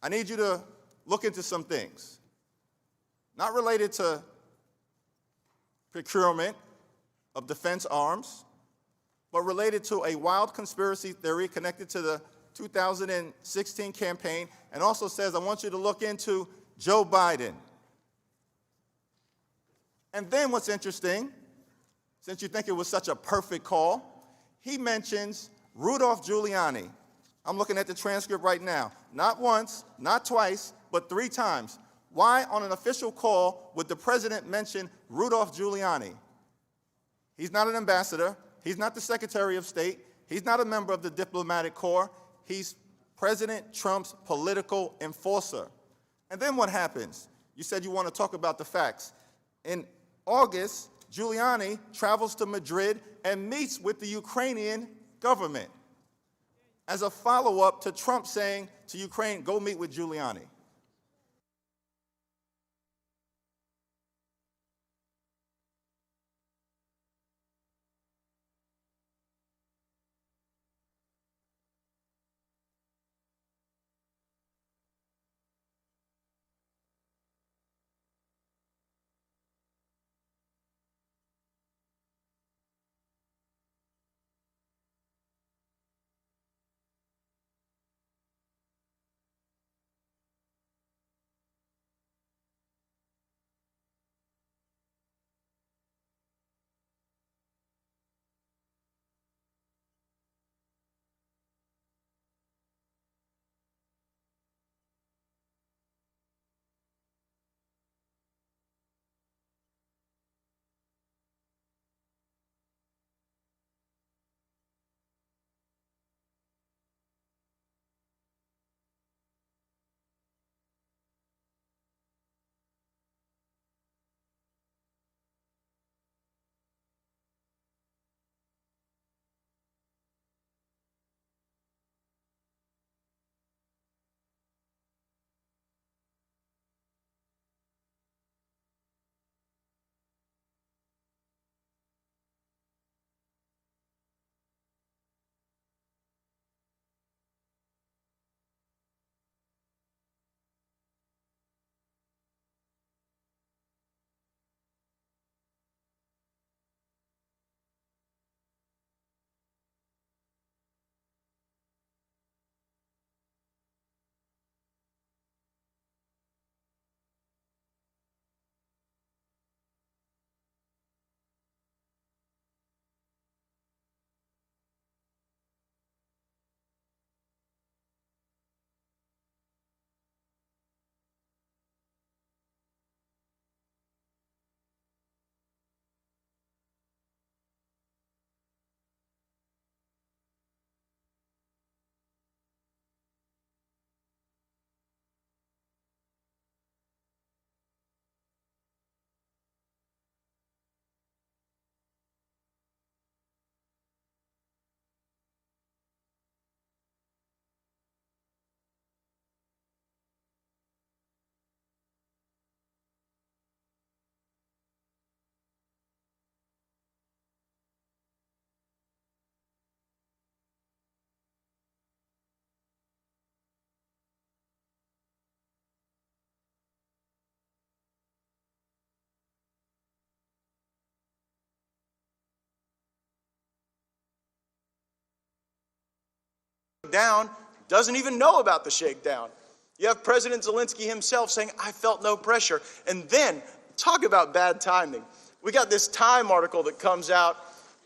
I need you to look into some things, not related to procurement of defense arms, but related to a wild conspiracy theory connected to the 2016 campaign, and also says, I want you to look into Joe Biden. And then what's interesting, since you think it was such a perfect call, he mentions Rudolph Giuliani. I'm looking at the transcript right now. Not once, not twice, but 3 times. Why on an official call would the president mention Rudolph Giuliani? He's not an ambassador. He's not the Secretary of State. He's not a member of the diplomatic corps. He's President Trump's political enforcer. And then what happens? You said you want to talk about the facts. In August, Giuliani travels to Madrid and meets with the Ukrainian government as a follow-up to Trump saying to Ukraine, go meet with Giuliani. Down doesn't even know about the shakedown. You have President Zelensky himself saying, I felt no pressure. And then, talk about bad timing. We got this Time article that comes out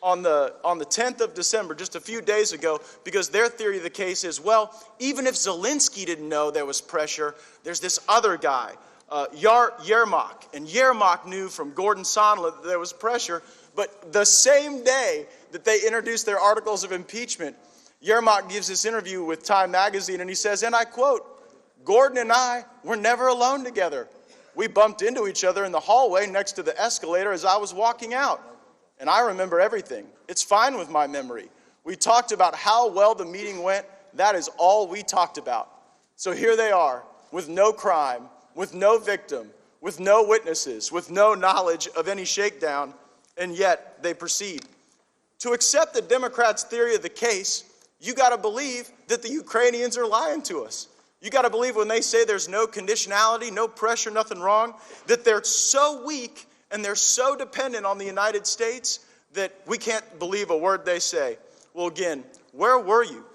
on the 10th of December, just a few days ago, because their theory of the case is, well, even if Zelensky didn't know there was pressure, there's this other guy, Yermak. And Yermak knew from Gordon Sondland that there was pressure, but the same day that they introduced their articles of impeachment, Yermak gives this interview with Time magazine, and he says, and I quote, Gordon and I were never alone together. We bumped into each other in the hallway next to the escalator as I was walking out. And I remember everything. It's fine with my memory. We talked about how well the meeting went. That is all we talked about. So here they are, with no crime, with no victim, with no witnesses, with no knowledge of any shakedown, and yet they proceed. To accept the Democrats' theory of the case, you got to believe that the Ukrainians are lying to us. You got to believe when they say there's no conditionality, no pressure, nothing wrong, that they're so weak and they're so dependent on the United States that we can't believe a word they say. Well, again, where were you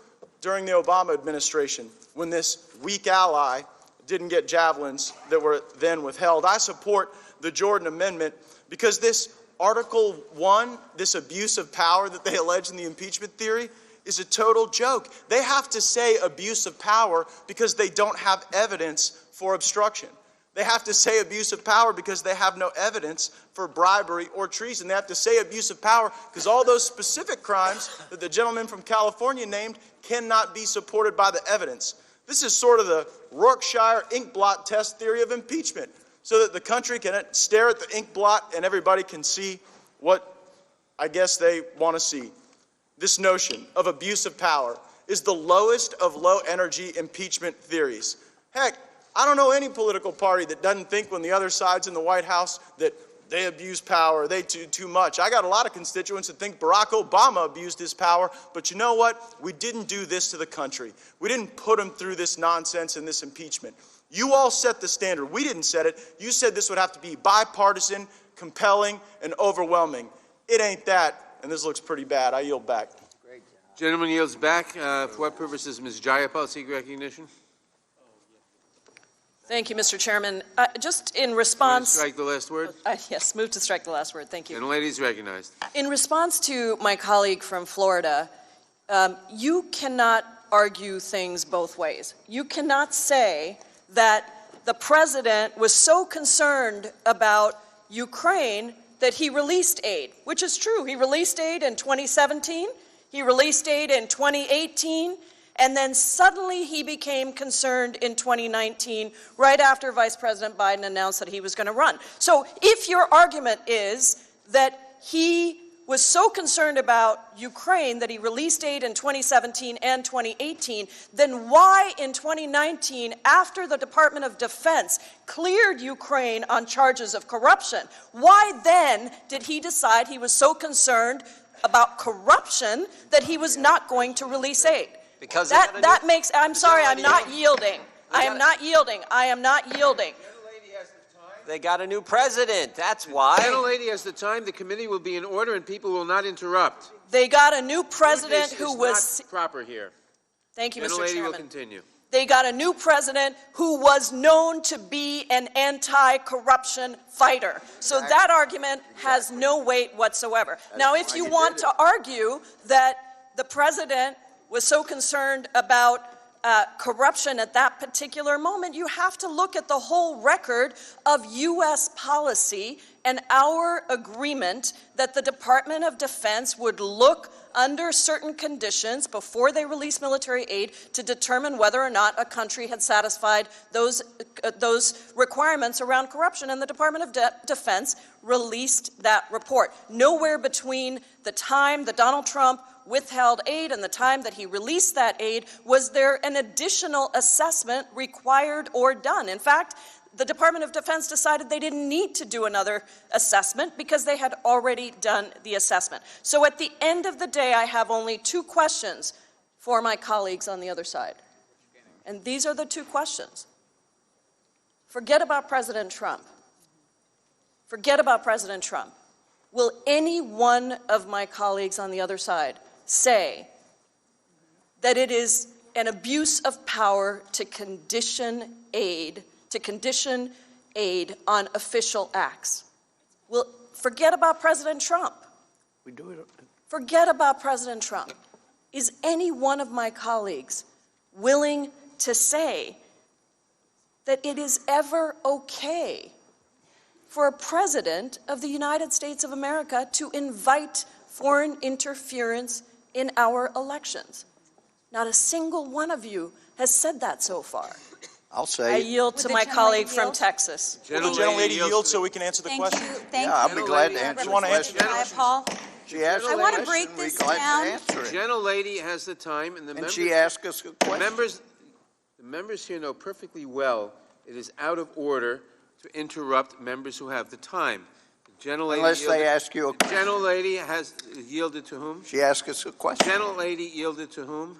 during the Obama administration when this weak ally didn't get javelins that were then withheld? I support the Jordan Amendment because this Article 1, this abuse of power that they allege in the impeachment theory, is a total joke. They have to say abuse of power because they don't have evidence for obstruction. They have to say abuse of power because they have no evidence for bribery or treason. They have to say abuse of power because all those specific crimes that the gentleman from California named cannot be supported by the evidence. This is sort of the Rorschach ink blot test theory of impeachment, so that the country can stare at the ink blot and everybody can see what I guess they want to see. This notion of abuse of power is the lowest of low-energy impeachment theories. Heck, I don't know any political party that doesn't think when the other side's in the White House that they abuse power, they do too much. I got a lot of constituents that think Barack Obama abused his power, but you know what? We didn't do this to the country. We didn't put him through this nonsense and this impeachment. You all set the standard. We didn't set it. You said this would have to be bipartisan, compelling, and overwhelming. It ain't that, and this looks pretty bad. I yield back. Gentleman yields back. For what purposes, Ms. Jayapal seek recognition? Thank you, Mr. Chairman. Just in response... Strike the last word. Yes, move to strike the last word. Thank you. Gentlelady is recognized. In response to my colleague from Florida, you cannot argue things both ways. You cannot say that the president was so concerned about Ukraine that he released aid, which is true. He released aid in 2017. He released aid in 2018. And then suddenly he became concerned in 2019, right after Vice President Biden announced that he was going to run. So if your argument is that he was so concerned about Ukraine that he released aid in 2017 and 2018, then why in 2019, after the Department of Defense cleared Ukraine on charges of corruption, why then did he decide he was so concerned about corruption that he was not going to release aid? Because that makes, I'm sorry, I'm not yielding. I am not yielding. I am not yielding. They got a new president, that's why. Gentlelady has the time. The committee will be in order and people will not interrupt. They got a new president This who is was... not proper here. Thank you, Mr. Gentlelady Chairman. will continue. They got a new president who was known to be an anti-corruption fighter. So that argument has no weight whatsoever. Now, if you want to argue that the president was so concerned about corruption at that particular moment, you have to look at the whole record of U.S. policy and our agreement that the Department of Defense would look under certain conditions before they release military aid to determine whether or not a country had satisfied those requirements around corruption, and the Department of Defense released that report. Nowhere between the time that Donald Trump withheld aid and the time that he released that aid was there an additional assessment required or done. In fact, the Department of Defense decided they didn't need to do another assessment because they had already done the assessment. So at the end of the day, I have only two questions for my colleagues on the other side. And these are the two questions. Forget about President Trump. Forget about President Trump. Will any one of my colleagues on the other side say that it is an abuse of power to condition aid on official acts? Well, forget about President Trump. Forget about President Trump. Is any one of my colleagues willing to say that it is ever okay for a president of the United States of America to invite foreign interference in our elections? Not a single one of you has said that so far. I'll say I it. yield to my colleague from Texas. Will the gentlelady yield so we can answer the question? Yeah, I'll be glad to answer You want to answer the question. question? She asked I the want to question, break we're this glad to down. answer it. Gentlelady has the time, and the And members... she asked us a question. The members here know perfectly well it is out of order to interrupt members who have the time. The gentlelady Unless they ask you a question. Gentlelady has yielded to whom? She asked us a question. Gentlelady yielded to whom?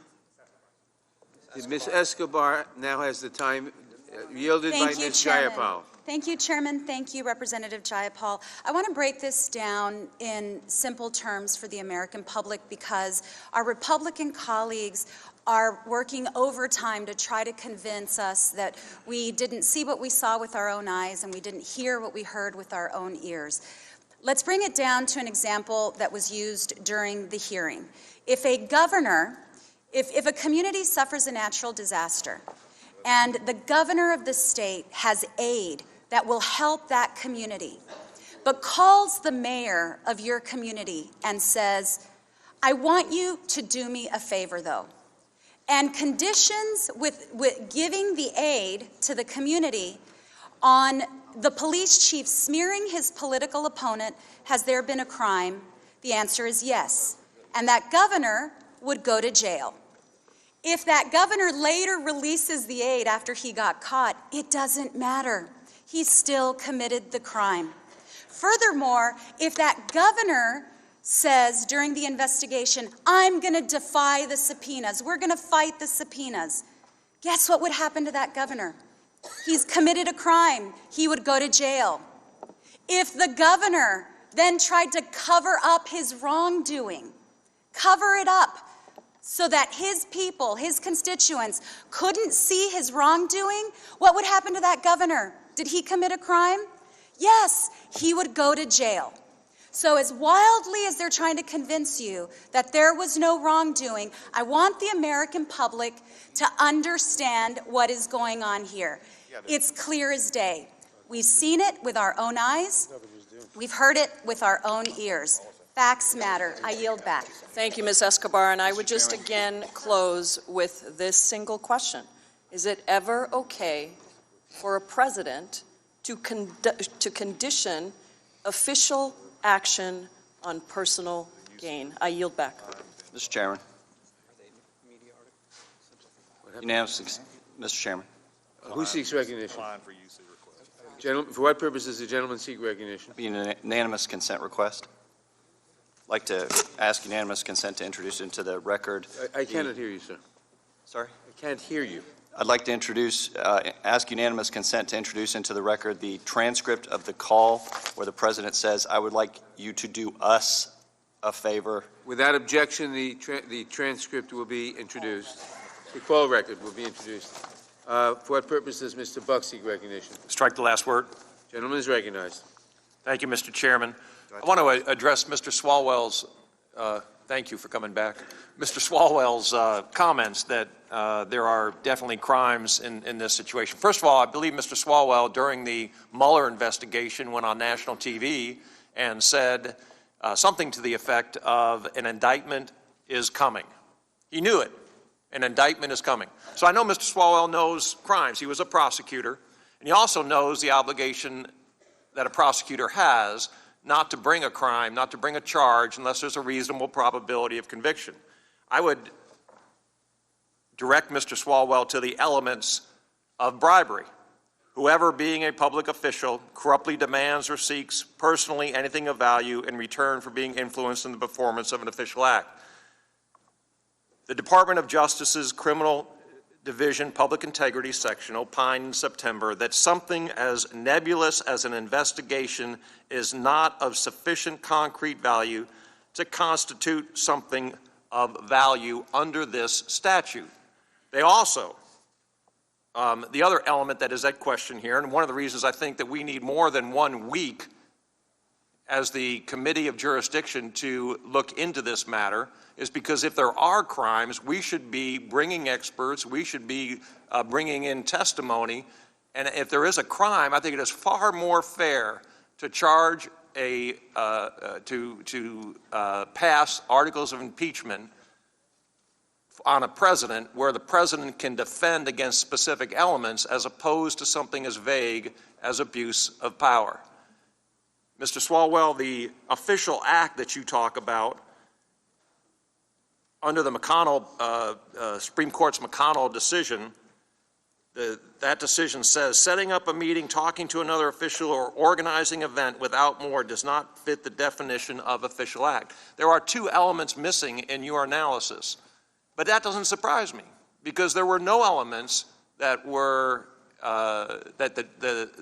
Ms. Escobar now has the time yielded by Thank you, Ms. Chairman. Jayapal. Thank you, Chairman. Thank you, Representative Jayapal. I want to break this down in simple terms for the American public because our Republican colleagues are working overtime to try to convince us that we didn't see what we saw with our own eyes and we didn't hear what we heard with our own ears. Let's bring it down to an example that was used during the hearing. If a governor, if a community suffers a natural disaster and the governor of the state has aid that will help that community, but calls the mayor of your community and says, I want you to do me a favor, though, and conditions with giving the aid to the community on the police chief smearing his political opponent, has there been a crime? The answer is yes. And that governor would go to jail. If that governor later releases the aid after he got caught, it doesn't matter. He still committed the crime. Furthermore, if that governor says during the investigation, I'm going to defy the subpoenas, we're going to fight the subpoenas, guess what would happen to that governor? He's committed a crime. He would go to jail. If the governor then tried to cover up his wrongdoing, cover it up so that his people, his constituents, couldn't see his wrongdoing, what would happen to that governor? Did he commit a crime? Yes, he would go to jail. So as wildly as they're trying to convince you that there was no wrongdoing, I want the American public to understand what is going on here. It's clear as day. We've seen it with our own eyes. We've heard it with our own ears. Facts matter. I yield back. Thank you, Ms. Escobar, and I would just again close with this single question. Is it ever okay for a president to condition official action on personal gain? I yield back. Mr. Chairman. Unanimous, Mr. Chairman. Who seeks recognition? For what purpose does the gentleman seek recognition? Unanimous consent request. I'd like to ask unanimous consent to introduce into the record. I cannot hear you, sir. Sorry? I can't hear you. I'd like to ask unanimous consent to introduce into the record the transcript of the call where the president says, I would like you to do us a favor. Without objection, the transcript will be introduced. The call record will be introduced. For what purpose does Mr. Buck seek recognition? Strike the last word. Gentleman is recognized. Thank you, Mr. Chairman. I want to address Mr. Swalwell's, thank you for coming back, Mr. Swalwell's comments that there are definitely crimes in this situation. First of all, I believe Mr. Swalwell, during the Mueller investigation, went on national TV and said something to the effect of an indictment is coming. He knew it. An indictment is coming. So I know Mr. Swalwell knows crimes. He was a prosecutor. And he also knows the obligation that a prosecutor has not to bring a crime, not to bring a charge, unless there's a reasonable probability of conviction. I would direct Mr. Swalwell to the elements of bribery. Whoever, being a public official, corruptly demands or seeks personally anything of value in return for being influenced in the performance of an official act. The Department of Justice's Criminal Division Public Integrity Section opined in September that something as nebulous as an investigation is not of sufficient concrete value to constitute something of value under this statute. They also, the other element that is at question here, and one of the reasons I think that we need more than 1 week as the Committee of Jurisdiction to look into this matter, is because if there are crimes, we should be bringing experts, we should be bringing in testimony, and if there is a crime, I think it is far more fair to charge pass articles of impeachment on a president where the president can defend against specific elements as opposed to something as vague as abuse of power. Mr. Swalwell, the official act that you talk about under the McConnell, Supreme Court's McConnell decision, that decision says, setting up a meeting, talking to another official, or organizing an event without more does not fit the definition of official act. There are 2 elements missing in your analysis, but that doesn't surprise me because there were no elements that were, that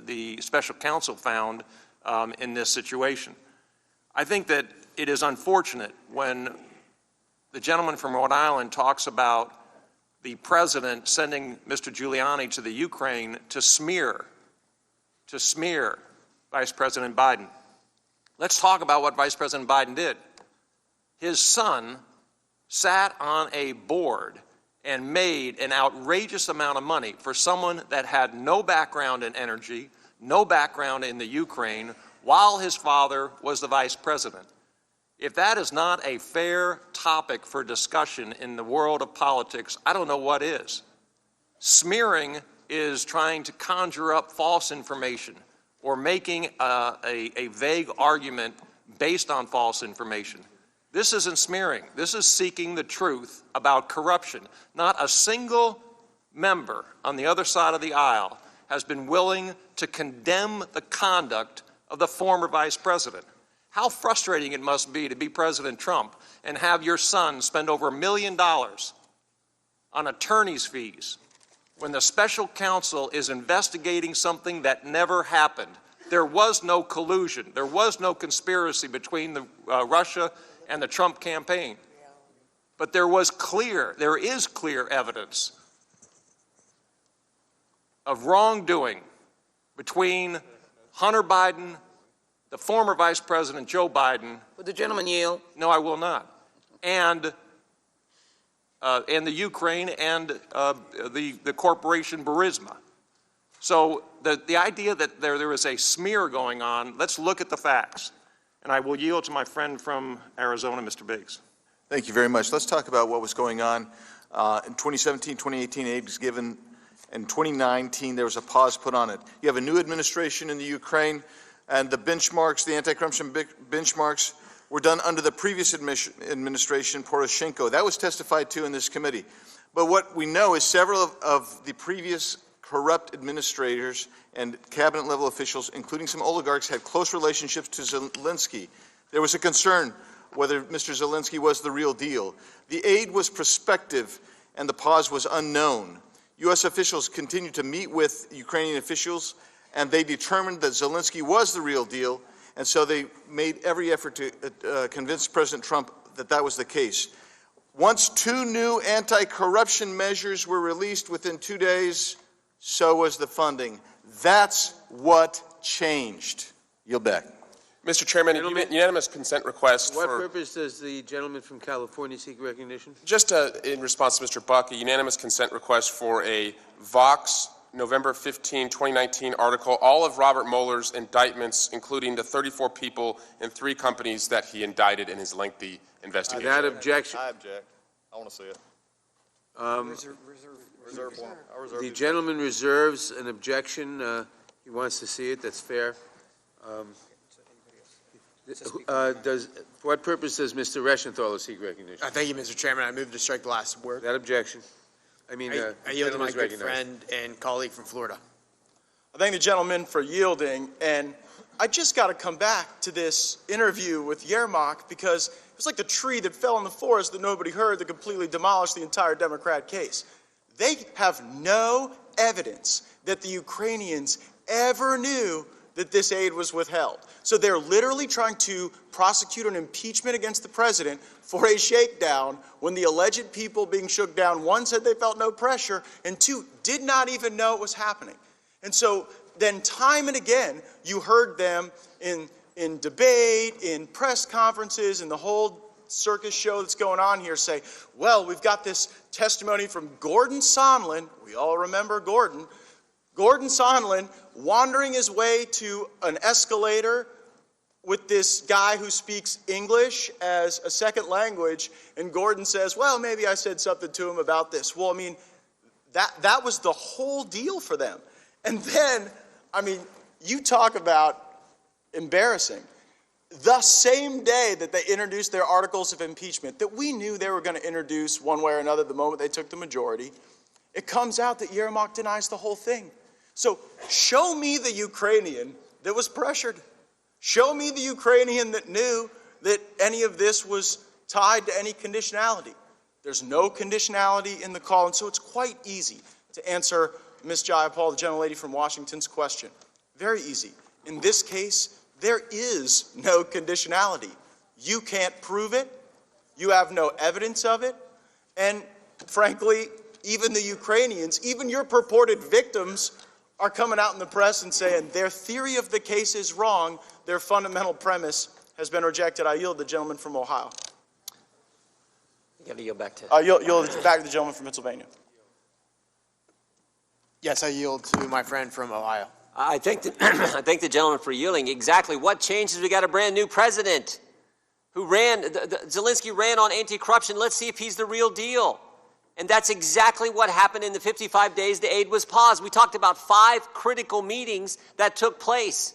the special counsel found in this situation. I think that it is unfortunate when the gentleman from Rhode Island talks about the president sending Mr. Giuliani to the Ukraine to smear Vice President Biden. Let's talk about what Vice President Biden did. His son sat on a board and made an outrageous amount of money for someone that had no background in energy, no background in the Ukraine, while his father was the vice president. If that is not a fair topic for discussion in the world of politics, I don't know what is. Smearing is trying to conjure up false information or making a vague argument based on false information. This isn't smearing. This is seeking the truth about corruption. Not a single member on the other side of the aisle has been willing to condemn the conduct of the former vice president. How frustrating it must be to be President Trump and have your son spend over $1 million on attorney's fees when the special counsel is investigating something that never happened. There was no collusion. There was no conspiracy between Russia and the Trump campaign. But there is clear evidence of wrongdoing between Hunter Biden, the former Vice President Joe Biden. Would the gentleman yield? No, I will not. And the Ukraine and the corporation Burisma. So the idea that there is a smear going on, let's look at the facts. And I will yield to my friend from Arizona, Mr. Biggs. Thank you very much. Let's talk about what was going on. In 2017, 2018, aid was given. In 2019, there was a pause put on it. You have a new administration in the Ukraine, and the benchmarks, the anti-corruption benchmarks, were done under the previous administration, Poroshenko. That was testified to in this committee. But what we know is several of the previous corrupt administrators and cabinet-level officials, including some oligarchs, had close relationships to Zelensky. There was a concern whether Mr. Zelensky was the real deal. The aid was prospective, and the pause was unknown. U.S. officials continued to meet with Ukrainian officials, and they determined that Zelensky was the real deal, and so they made every effort to convince President Trump that that was the case. Once 2 new anti-corruption measures were released within 2 days, so was the funding. That's what changed. Yield back. Mr. Chairman, a unanimous consent request For what for... purpose does the gentleman from California seek recognition? Just in response to Mr. Buck, a unanimous consent request for a Vox November 15, 2019 article, all of Robert Mueller's indictments, including the 34 people and 3 companies that he indicted in his lengthy investigation. That objection. I object. I want to see it. Reserve one. I reserve The gentleman reserves an objection. He wants to see it. That's fair. For what purpose does Mr. Reschenthaler seek recognition? Thank you, Mr. Chairman. I move to strike the last word. That objection. I yield to my good friend and colleague from Florida. I thank the gentleman for yielding, and I just got to come back to this interview with Yermak because it was like the tree that fell in the forest that nobody heard that completely demolished the entire Democrat case. They have no evidence that the Ukrainians ever knew that this aid was withheld. So they're literally trying to prosecute an impeachment against the president for a shakedown when the alleged people being shook down, 1, said they felt no pressure, and 2, did not even know it was happening. And so then time and again, you heard them in debate, in press conferences, in the whole circus show that's going on here say, well, we've got this testimony from Gordon Sondland. We all remember Gordon. Gordon Sondland wandering his way to an escalator with this guy who speaks English as a second language, and Gordon says, well, maybe I said something to him about this. Well, I mean, that was the whole deal for them. And then, I mean, you talk about embarrassing. The same day that they introduced their articles of impeachment that we knew they were going to introduce one way or another the moment they took the majority, it comes out that Yermak denies the whole thing. So show me the Ukrainian that was pressured. Show me the Ukrainian that knew that any of this was tied to any conditionality. There's no conditionality in the call, and so it's quite easy to answer Ms. Jayapal, the gentlelady from Washington's question. Very easy. In this case, there is no conditionality. You can't prove it. You have no evidence of it. And frankly, even the Ukrainians, even your purported victims, are coming out in the press and saying their theory of the case is wrong. Their fundamental premise has been rejected. I yield the gentleman from Ohio. Got to yield back to. You'll back to the gentleman from Pennsylvania. Yes, I yield to my friend from Ohio. I thank the gentleman for yielding. Exactly. What changes? We got a brand new president who ran, Zelensky ran on anti-corruption. Let's see if he's the real deal. And that's exactly what happened in the 55 days the aid was paused. We talked about 5 critical meetings that took place.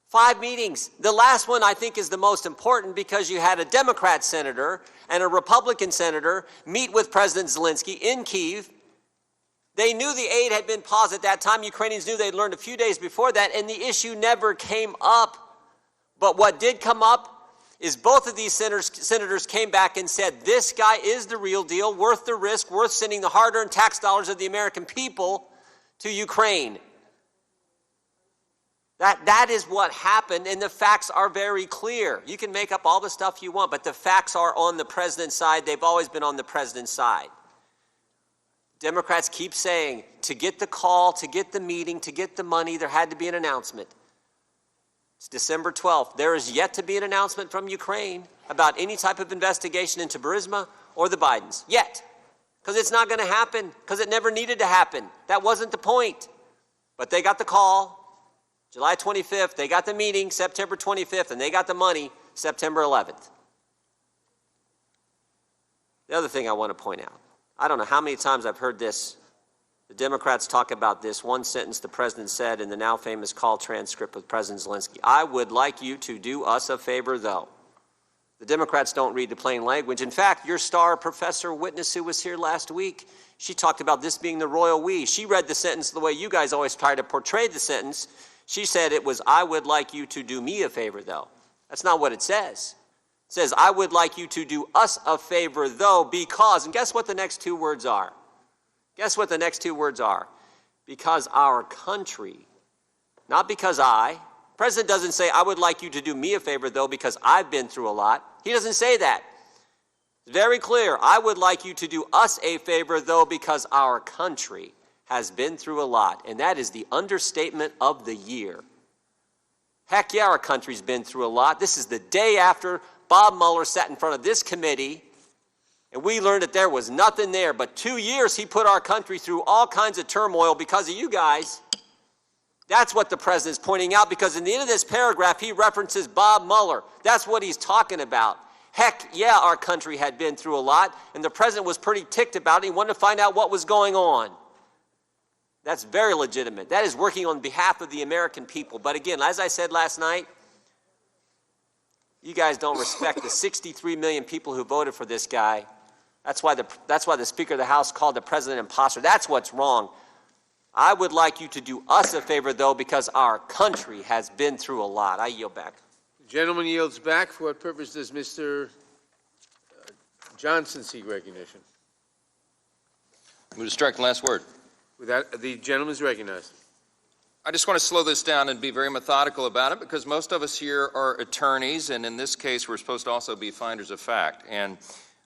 5 meetings. The last one, I think, is the most important because you had a Democrat senator and a Republican senator meet with President Zelensky in Kyiv. They knew the aid had been paused at that time. Ukrainians knew they'd learned a few days before that, and the issue never came up. But what did come up is both of these senators came back and said, this guy is the real deal, worth the risk, worth sending the hard-earned tax dollars of the American people to Ukraine. That is what happened, and the facts are very clear. You can make up all the stuff you want, but the facts are on the president's side. They've always been on the president's side. Democrats keep saying, to get the call, to get the meeting, to get the money, there had to be an announcement. It's December 12th. There is yet to be an announcement from Ukraine about any type of investigation into Burisma or the Bidens. Yet. Because it's not going to happen. Because it never needed to happen. That wasn't the point. But they got the call July 25th. They got the meeting September 25th. And they got the money September 11th. The other thing I want to point out. I don't know how many times I've heard this. The Democrats talk about this one sentence the president said in the now famous call transcript with President Zelensky. I would like you to do us a favor, though. The Democrats don't read the plain language. In fact, your star professor witness who was here last week, she talked about this being the royal we. She read the sentence the way you guys always try to portray the sentence. She said it was, I would like you to do me a favor, though. That's not what it says. It says, I would like you to do us a favor, though, because, and guess what the next 2 words are? Guess what the next 2 words are? Because our country, not because I. President doesn't say, I would like you to do me a favor, though, because I've been through a lot. He doesn't say that. It's very clear. I would like you to do us a favor, though, because our country has been through a lot. And that is the understatement of the year. Heck yeah, our country's been through a lot. This is the day after Bob Mueller sat in front of this committee, and we learned that there was nothing there. But 2 years he put our country through all kinds of turmoil because of you guys. That's what the president's pointing out, because in the end of this paragraph, he references Bob Mueller. That's what he's talking about. Heck yeah, our country had been through a lot, and the president was pretty ticked about it. He wanted to find out what was going on. That's very legitimate. That is working on behalf of the American people. But again, as I said last night, you guys don't respect the 63 million people who voted for this guy. That's why the Speaker of the House called the president an imposter. That's what's wrong. I would like you to do us a favor, though, because our country has been through a lot. I yield back. The gentleman yields back. For what purpose does Mr. Johnson seek recognition? Move to strike the last word. With that, the gentleman is recognized. I just want to slow this down and be very methodical about it, because most of us here are attorneys, and in this case, we're supposed to also be finders of fact. And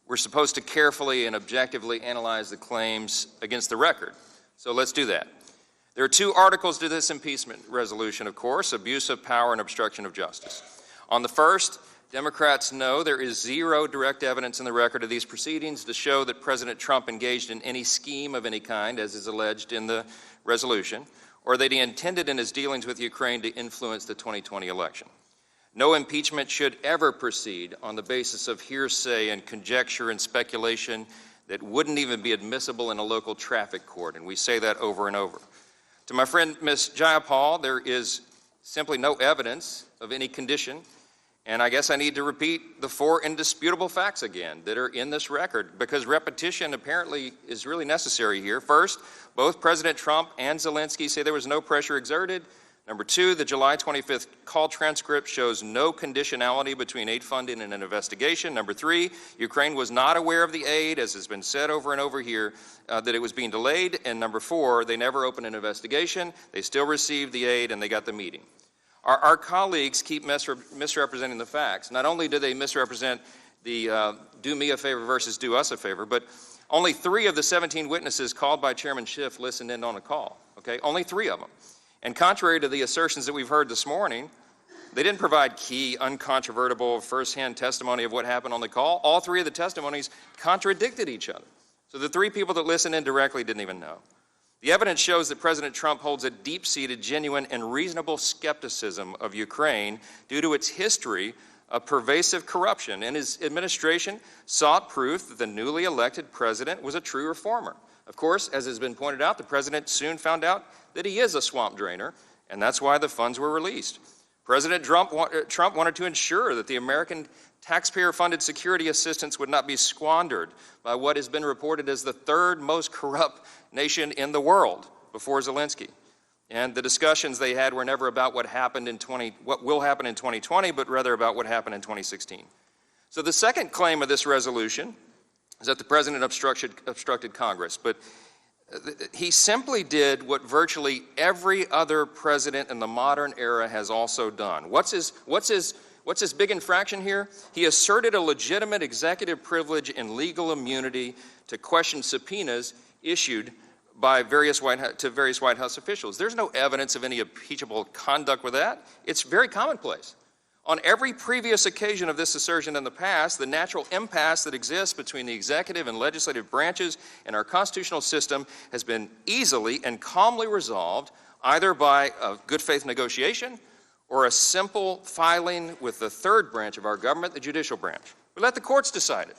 we're supposed to carefully and objectively analyze the claims against the record. So let's do that. There are 2 articles to this impeachment resolution, of course, abuse of power and obstruction of justice. On the first, Democrats know there is 0 direct evidence in the record of these proceedings to show that President Trump engaged in any scheme of any kind, as is alleged in the resolution, or that he intended in his dealings with Ukraine to influence the 2020 election. No impeachment should ever proceed on the basis of hearsay and conjecture and speculation that wouldn't even be admissible in a local traffic court, and we say that over and over. To my friend Ms. Jayapal, there is simply no evidence of any condition, and I guess I need to repeat the 4 indisputable facts again that are in this record, because repetition apparently is really necessary here. First, both President Trump and Zelensky say there was no pressure exerted. Number 2, the July 25th call transcript shows no conditionality between aid funding and an investigation. Number 3, Ukraine was not aware of the aid, as has been said over and over here, that it was being delayed. And number 4, they never opened an investigation. They still received the aid, and they got the meeting. Our colleagues keep misrepresenting the facts. Not only do they misrepresent the do me a favor versus do us a favor, but only 3 of the 17 witnesses called by Chairman Schiff listened in on a call. Okay, only 3 of them. And contrary to the assertions that we've heard this morning, They didn't provide key, uncontrovertible, firsthand testimony of what happened on the call. All three of the testimonies contradicted each other. So the three people that listened in directly didn't even know. The evidence shows that President Trump holds a deep-seated, genuine, and reasonable skepticism of Ukraine due to its history of pervasive corruption, and his administration sought proof that the newly elected president was a true reformer. Of course, as has been pointed out, the president soon found out that he is a swamp drainer, and that's why the funds were released. President Trump wanted to ensure that the American taxpayer-funded security assistance would not be squandered by what has been reported as the third most corrupt nation in the world before Zelensky. And the discussions they had were never about what will happen in 2020, but rather about what happened in 2016. So the second claim of this resolution is that the president obstructed Congress, but he simply did what virtually every other president in the modern era has also done. What's his big infraction here? He asserted a legitimate executive privilege and legal immunity to question subpoenas issued by various White House officials. There's no evidence of any impeachable conduct with that. It's very commonplace. On every previous occasion of this assertion in the past, the natural impasse that exists between the executive and legislative branches in our constitutional system has been easily and calmly resolved either by a good faith negotiation or a simple filing with the third branch of our government, the judicial branch. We let the courts decide it.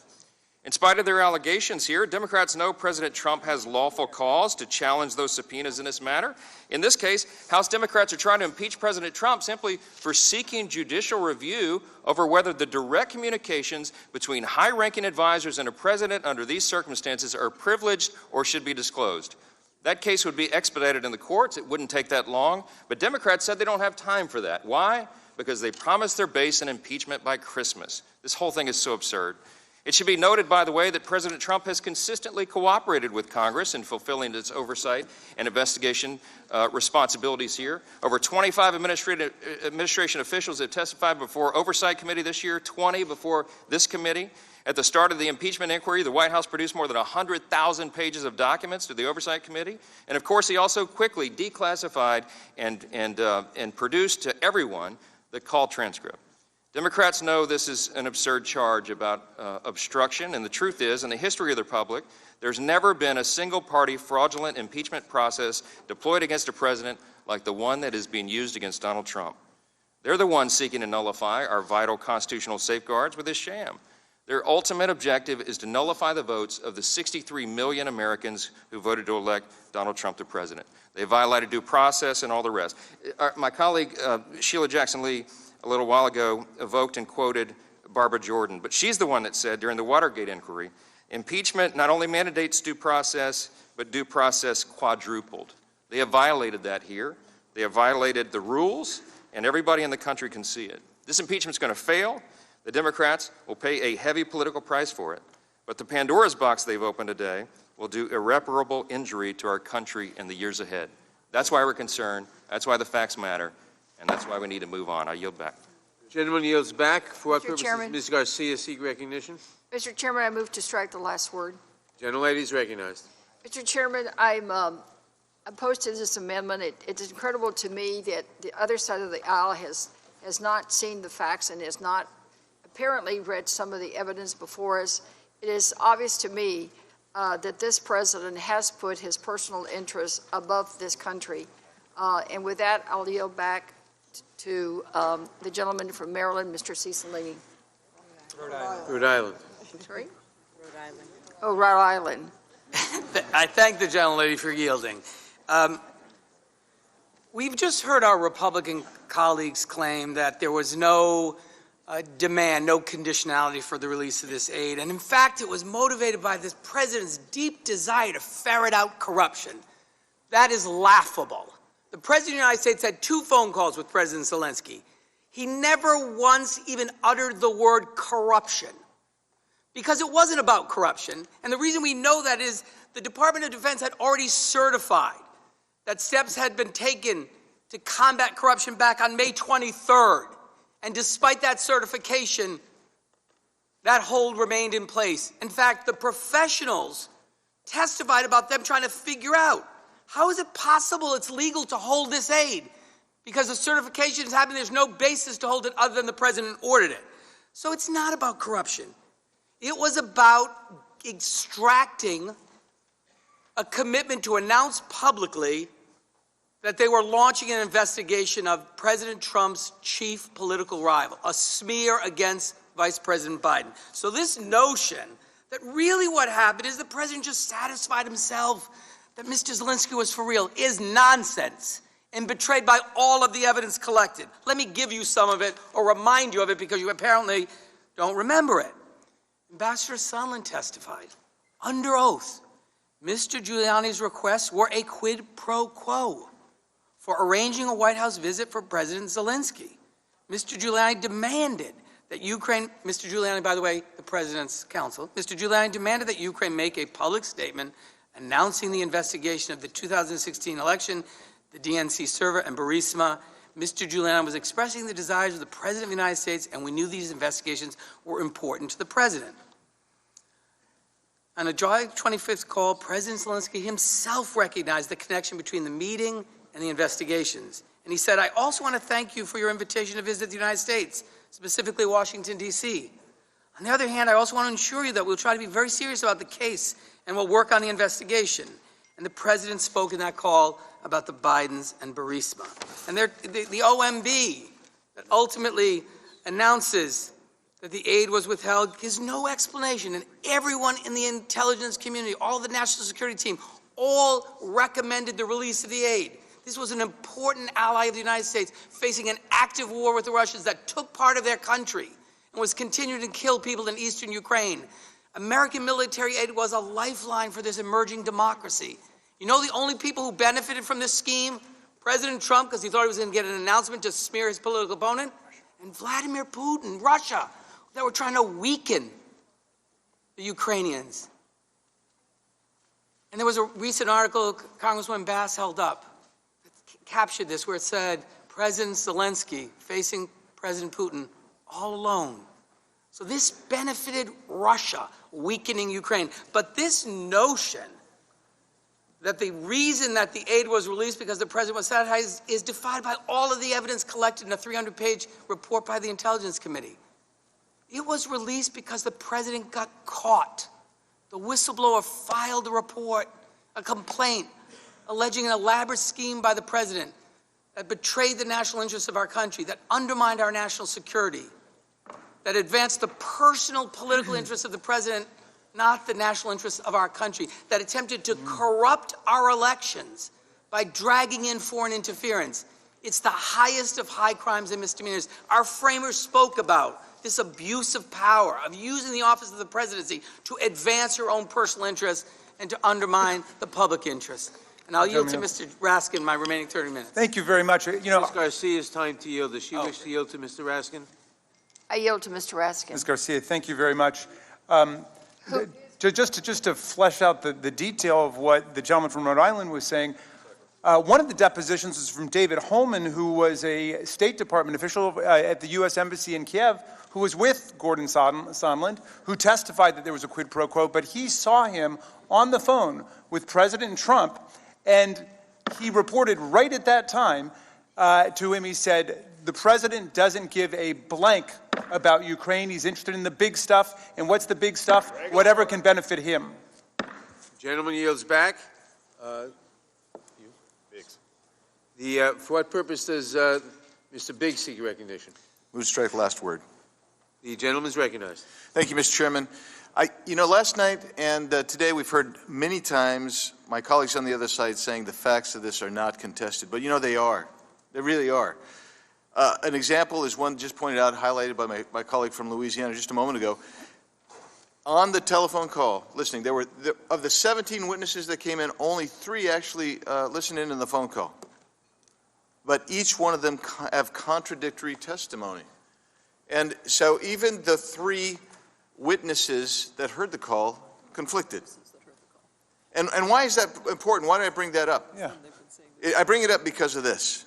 In spite of their allegations here, Democrats know President Trump has lawful cause to challenge those subpoenas in this matter. In this case, House Democrats are trying to impeach President Trump simply for seeking judicial review over whether the direct communications between high-ranking advisors and a president under these circumstances are privileged or should be disclosed. That case would be expedited in the courts. It wouldn't take that long. But Democrats said they don't have time for that. Why? Because they promised their base an impeachment by Christmas. This whole thing is so absurd. It should be noted, by the way, that President Trump has consistently cooperated with Congress in fulfilling its oversight and investigation responsibilities here. Over 25 administration officials have testified before Oversight Committee this year, 20 before this committee. At the start of the impeachment inquiry, the White House produced more than 100,000 pages of documents to the Oversight Committee. And of course, he also quickly declassified and produced to everyone the call transcript. Democrats know this is an absurd charge about obstruction, and the truth is, in the history of the republic, there's never been a single-party fraudulent impeachment process deployed against a president like the one that is being used against Donald Trump. They're the ones seeking to nullify our vital constitutional safeguards with this sham. Their ultimate objective is to nullify the votes of the 63 million Americans who voted to elect Donald Trump the president. They violated due process and all the rest. My colleague, Sheila Jackson-Lee, a little while ago, evoked and quoted Barbara Jordan, but she's the one that said during the Watergate inquiry, impeachment not only mandates due process, but due process quadrupled. They have violated that here. They have violated the rules, and everybody in the country can see it. This impeachment's going to fail. The Democrats will pay a heavy political price for it, but the Pandora's box they've opened today will do irreparable injury to our country in the years ahead. That's why we're concerned. That's why the facts matter. And that's why we need to move on. I yield back. Gentleman yields back. For what Mr. purposes? Chairman. Ms. Garcia seek recognition. Mr. Chairman, I move to strike the last word. Gentlelady is recognized. Mr. Chairman, I'm opposed to this amendment. It is incredible to me that the other side of the aisle has not seen the facts and has not apparently read some of the evidence before us. It is obvious to me that this president has put his personal interests above this country. And with that, I'll yield back to the gentleman from Maryland, Mr. Cicilline. Rhode Island. Sorry? Rhode Island. Oh, Rhode Island. I thank the gentlelady for yielding. We've just heard our Republican colleagues claim that there was no demand, no conditionality for the release of this aid. And in fact, it was motivated by this president's deep desire to ferret out corruption. That is laughable. The President of the United States had 2 phone calls with President Zelensky. He never once even uttered the word corruption because it wasn't about corruption. And the reason we know that is the Department of Defense had already certified that steps had been taken to combat corruption back on May 23rd. And despite that certification, that hold remained in place. In fact, the professionals testified about them trying to figure out how is it possible it's legal to hold this aid? because the certification is happening. There's no basis to hold it other than the president ordered it. So it's not about corruption. It was about extracting a commitment to announce publicly that they were launching an investigation of President Trump's chief political rival, a smear against Vice President Biden. So this notion that really what happened is the president just satisfied himself that Mr. Zelensky was for real is nonsense and betrayed by all of the evidence collected. Let me give you some of it or remind you of it because you apparently don't remember it. Ambassador Sondland testified under oath. Mr. Giuliani's requests were a quid pro quo for arranging a White House visit for President Zelensky. Mr. Giuliani demanded that Ukraine, Mr. Giuliani, by the way, the President's counsel, Mr. Giuliani demanded that Ukraine make a public statement announcing the investigation of the 2016 election, the DNC server, and Burisma. Mr. Giuliani was expressing the desires of the President of the United States, and we knew these investigations were important to the President. On a July 25th call, President Zelensky himself recognized the connection between the meeting and the investigations. And he said, I also want to thank you for your invitation to visit the United States, specifically Washington, D.C. On the other hand, I also want to assure you that we'll try to be very serious about the case and we'll work on the investigation. And the President spoke in that call about the Bidens and Burisma. And the OMB that ultimately announces that the aid was withheld gives no explanation. And everyone in the intelligence community, all the national security team, all recommended the release of the aid. This was an important ally of the United States facing an active war with the Russians that took part of their country and was continuing to kill people in eastern Ukraine. American military aid was a lifeline for this emerging democracy. You know the only people who benefited from this scheme? President Trump, because he thought he was going to get an announcement to smear his political opponent, and Vladimir Putin, Russia, that were trying to weaken the Ukrainians. And there was a recent article Congresswoman Bass held up that captured this, where it said, President Zelensky facing President Putin all alone. So this benefited Russia, weakening Ukraine. But this notion that the reason that the aid was released because the president was satisfied is defied by all of the evidence collected in a 300-page report by the Intelligence Committee. It was released because the president got caught. The whistleblower filed a report, a complaint, alleging an elaborate scheme by the president that betrayed the national interests of our country, that undermined our national security, that advanced the personal political interests of the president, not the national interests of our country, that attempted to corrupt our elections by dragging in foreign interference. It's the highest of high crimes and misdemeanors. Our framers spoke about this abuse of power, of using the office of the presidency to advance your own personal interests and to undermine the public interest. And I'll yield to Mr. Raskin my remaining 30 minutes. Thank you very much. You know, Ms. Garcia's time to yield. Does she wish to yield to Mr. Raskin? I yield to Mr. Raskin. Ms. Garcia, thank you very much. Just to flesh out the detail of what the gentleman from Rhode Island was saying, one of the depositions is from David Holman, who was a State Department official at the U.S. Embassy in Kiev, who was with Gordon Sondland, who testified that there was a quid pro quo, but he saw him on the phone with President Trump, and he reported right at that time to him, he said, the president doesn't give a blank about Ukraine. He's interested in the big stuff, and what's the big stuff? Whatever can benefit him. Gentleman yields back. For what purpose does Mr. Biggs seek recognition? Move strike last word. The gentleman is recognized. Thank you, Mr. Chairman. Last night and today we've heard many times my colleagues on the other side saying the facts of this are not contested, but they are. They really are. An example is one just pointed out, highlighted by my colleague from Louisiana just a moment ago. On the telephone call, listening, of the 17 witnesses that came in, only 3 actually listened in on the phone call. But each one of them have contradictory testimony. And so even the 3 witnesses that heard the call conflicted. And why is that important? Why did I bring that up? Yeah. I bring it up because of this.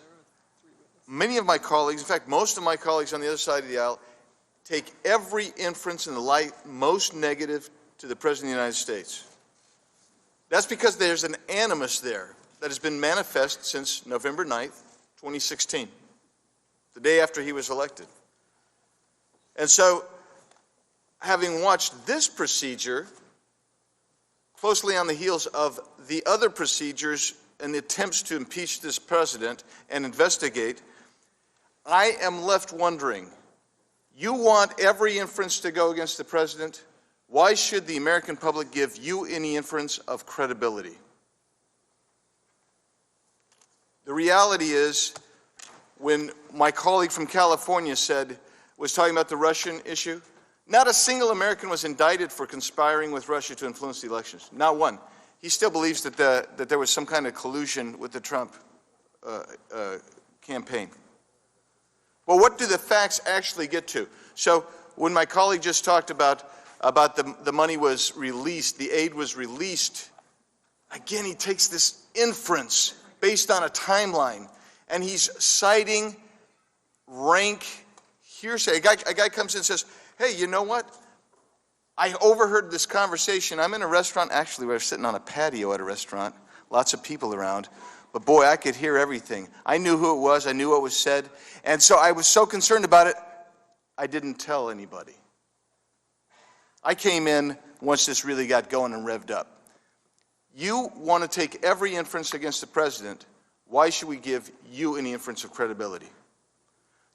Many of my colleagues, in fact, most of my colleagues on the other side of the aisle, take every inference in the light most negative to the President of the United States. That's because there's an animus there that has been manifest since November 9th, 2016, the day after he was elected. And so, having watched this procedure closely on the heels of the other procedures and the attempts to impeach this president and investigate, I am left wondering, you want every inference to go against the president? Why should the American public give you any inference of credibility? The reality is, when my colleague from California was talking about the Russian issue, not a single American was indicted for conspiring with Russia to influence the elections. Not one. He still believes that there was some kind of collusion with the Trump campaign. But what do the facts actually get to? So when my colleague just talked about the money was released, the aid was released, again, he takes this inference based on a timeline, and he's citing rank hearsay. A guy comes in and says, hey, you know what? I overheard this conversation. I'm in a restaurant. Actually, we're sitting on a patio at a restaurant. Lots of people around. But boy, I could hear everything. I knew who it was. I knew what was said. And so I was so concerned about it, I didn't tell anybody. I came in once this really got going and revved up. You want to take every inference against the president. Why should we give you any inference of credibility?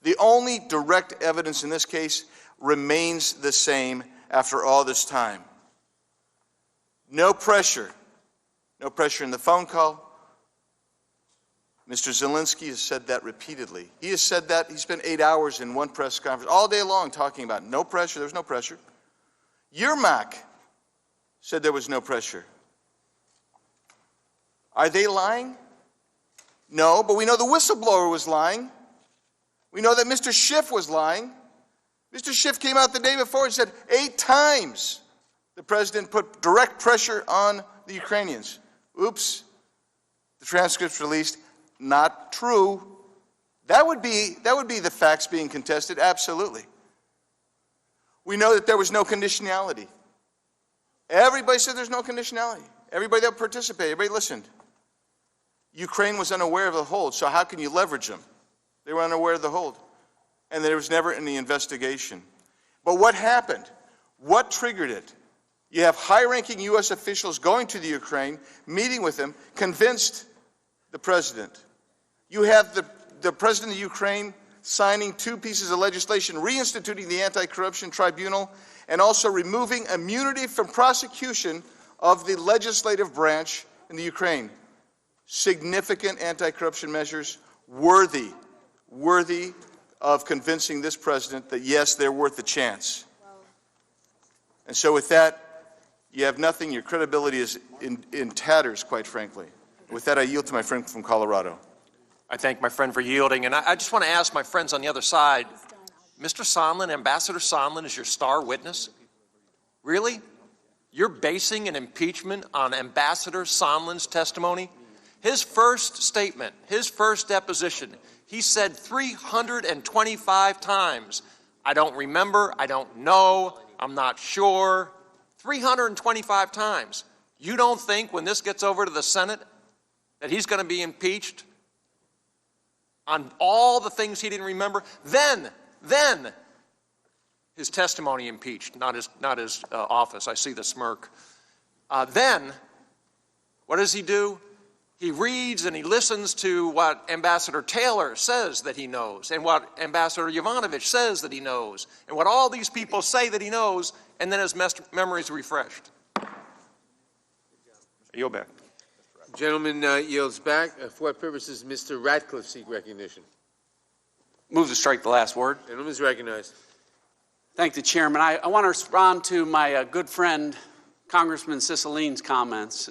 The only direct evidence in this case remains the same after all this time. No pressure. No pressure in the phone call. Mr. Zelensky has said that repeatedly. He has said that. He spent 8 hours in one press conference all day long talking about no pressure. There's no pressure. Yermak said there was no pressure. Are they lying? No, but we know the whistleblower was lying. We know that Mr. Schiff was lying. Mr. Schiff came out the day before and said 8 times the president put direct pressure on the Ukrainians. Oops, the transcript's released. Not true. That would be the facts being contested, absolutely. We know that there was no conditionality. Everybody said there's no conditionality. Everybody that participated, everybody listened. Ukraine was unaware of the hold, so how can you leverage them? They were unaware of the hold. And there was never any investigation. But what happened? What triggered it? You have high-ranking U.S. officials going to the Ukraine, meeting with them, convinced the president. You have the president of Ukraine signing 2 pieces of legislation reinstituting the anti-corruption tribunal and also removing immunity from prosecution of the legislative branch in the Ukraine. Significant anti-corruption measures worthy of convincing this president that, yes, they're worth a chance. And so with that, you have nothing. Your credibility is in tatters, quite frankly. With that, I yield to my friend from Colorado. I thank my friend for yielding, and I just want to ask my friends on the other side, Mr. Sondland, Ambassador Sondland is your star witness? Really? You're basing an impeachment on Ambassador Sondland's testimony? His first statement, his first deposition, he said 325 times, I don't remember, I don't know, I'm not sure. 325 times. You don't think when this gets over to the Senate that he's going to be impeached on all the things he didn't remember? Then his testimony impeached, not his office. I see the smirk. Then, what does he do? He reads and he listens to what Ambassador Taylor says that he knows, and what Ambassador Yovanovitch says that he knows, and what all these people say that he knows, and then his memory is refreshed. Yield back. Gentleman yields back. For what purposes Mr. Ratcliffe seek recognition? Move to strike the last word. Gentleman is recognized. Thank the chairman. I want to respond to my good friend, Congressman Ciciline's comments.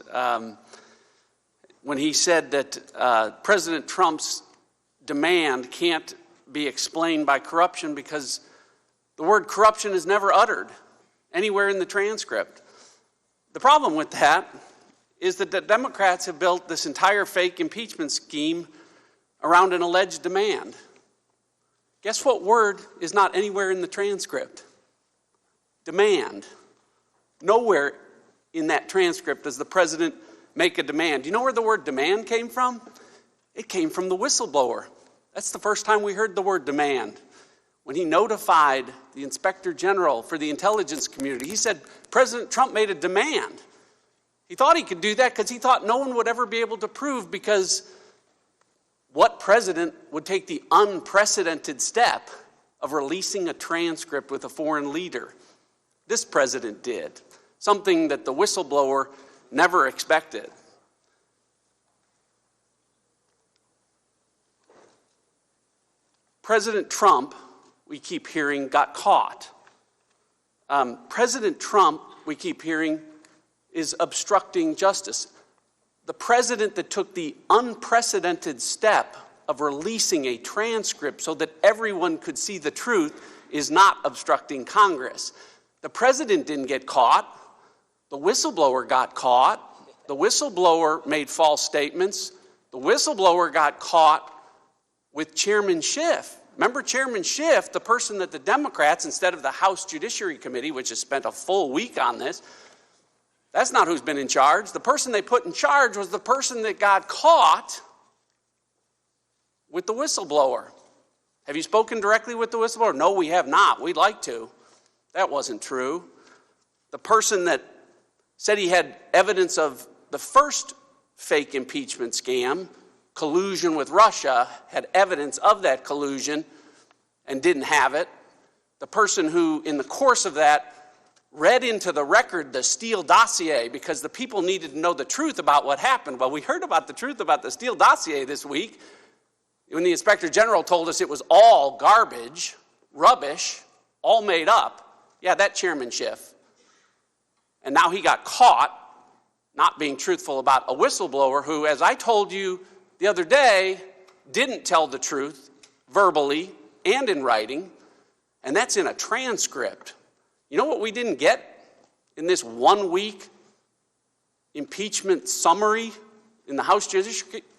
When he said that President Trump's demand can't be explained by corruption because the word corruption is never uttered anywhere in the transcript. The problem with that is that the Democrats have built this entire fake impeachment scheme around an alleged demand. Guess what word is not anywhere in the transcript? Demand. Nowhere in that transcript does the president make a demand. Do you know where the word demand came from? It came from the whistleblower. That's the first time we heard the word demand. When he notified the Inspector General for the intelligence community, he said President Trump made a demand. He thought he could do that because he thought no one would ever be able to prove, because what president would take the unprecedented step of releasing a transcript with a foreign leader? This president did, something that the whistleblower never expected. President Trump, we keep hearing, got caught. President Trump, we keep hearing, is obstructing justice. The president that took the unprecedented step of releasing a transcript so that everyone could see the truth is not obstructing Congress. The president didn't get caught. The whistleblower got caught. The whistleblower made false statements. The whistleblower got caught with Chairman Schiff. Remember Chairman Schiff, the person that the Democrats, instead of the House Judiciary Committee, which has spent a full week on this, that's not who's been in charge. The person they put in charge was the person that got caught with the whistleblower. Have you spoken directly with the whistleblower? No, we have not. We'd like to. That wasn't true. The person that said he had evidence of the first fake impeachment scam, collusion with Russia, had evidence of that collusion and didn't have it. The person who, in the course of that, read into the record the Steele dossier because the people needed to know the truth about what happened. Well, we heard about the truth about the Steele dossier this week when the Inspector General told us it was all garbage, rubbish, all made up. Yeah, that Chairman Schiff. And now he got caught not being truthful about a whistleblower who, as I told you the other day, didn't tell the truth verbally and in writing, and that's in a transcript. You know what we didn't get in this 1 week impeachment summary in the House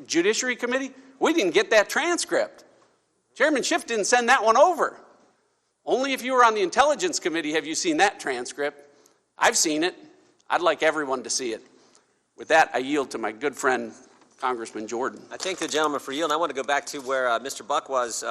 Judiciary Committee? We didn't get that transcript. Chairman Schiff didn't send that one over. Only if you were on the Intelligence Committee have you seen that transcript. I've seen it. I'd like everyone to see it. With that, I yield to my good friend, Congressman Jordan. I thank the gentleman for yielding. I want to go back to where Mr. Buck was